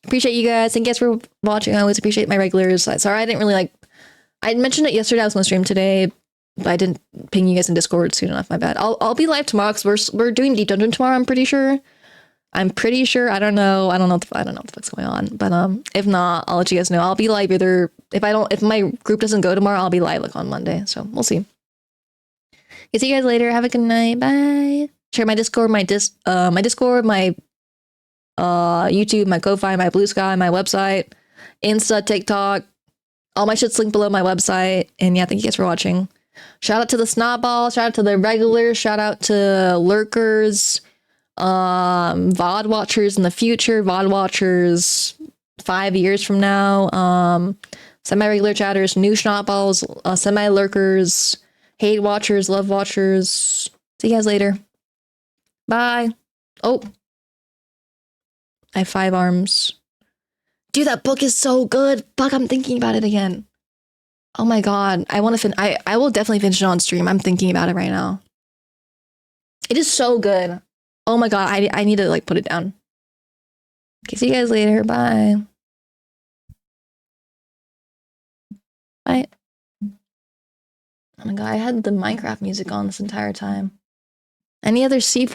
Appreciate you guys. Thank you guys for watching. I always appreciate my regulars. Sorry I didn't really like, I mentioned it yesterday. I was going to stream today, but I didn't ping you guys in Discord soon enough. My bad. I'll be live tomorrow because we're doing Deep Dungeon tomorrow. I'm pretty sure. I don't know what the fuck's going on. But if not, I'll let you guys know. I'll be live either if my group doesn't go tomorrow, I'll be live like on Monday. So we'll see. Okay, see you guys later. Have a good night. Bye. Share my Discord, my Discord, my YouTube, my Ko-Fi, my Blue Sky, my website, Insta, TikTok. All my shit's linked below my website. And yeah, thank you guys for watching. Shout out to the Snotball, shout out to the regulars, shout out to lurkers, VOD watchers in the future, VOD watchers 5 years from now, semi-regular chatters, new Snotballs, semi-lurkers, hate watchers, love watchers. See you guys later. Bye. Oh. I have 5 arms. Dude, that book is so good. Fuck, I'm thinking about it again. Oh my god, I want to I will definitely finish it on stream. I'm thinking about it right now. It is so good. Oh my god, I need to like put it down. Okay, see you guys later. Bye. Bye. Oh my god, I had the Minecraft music on this entire time. Any other C4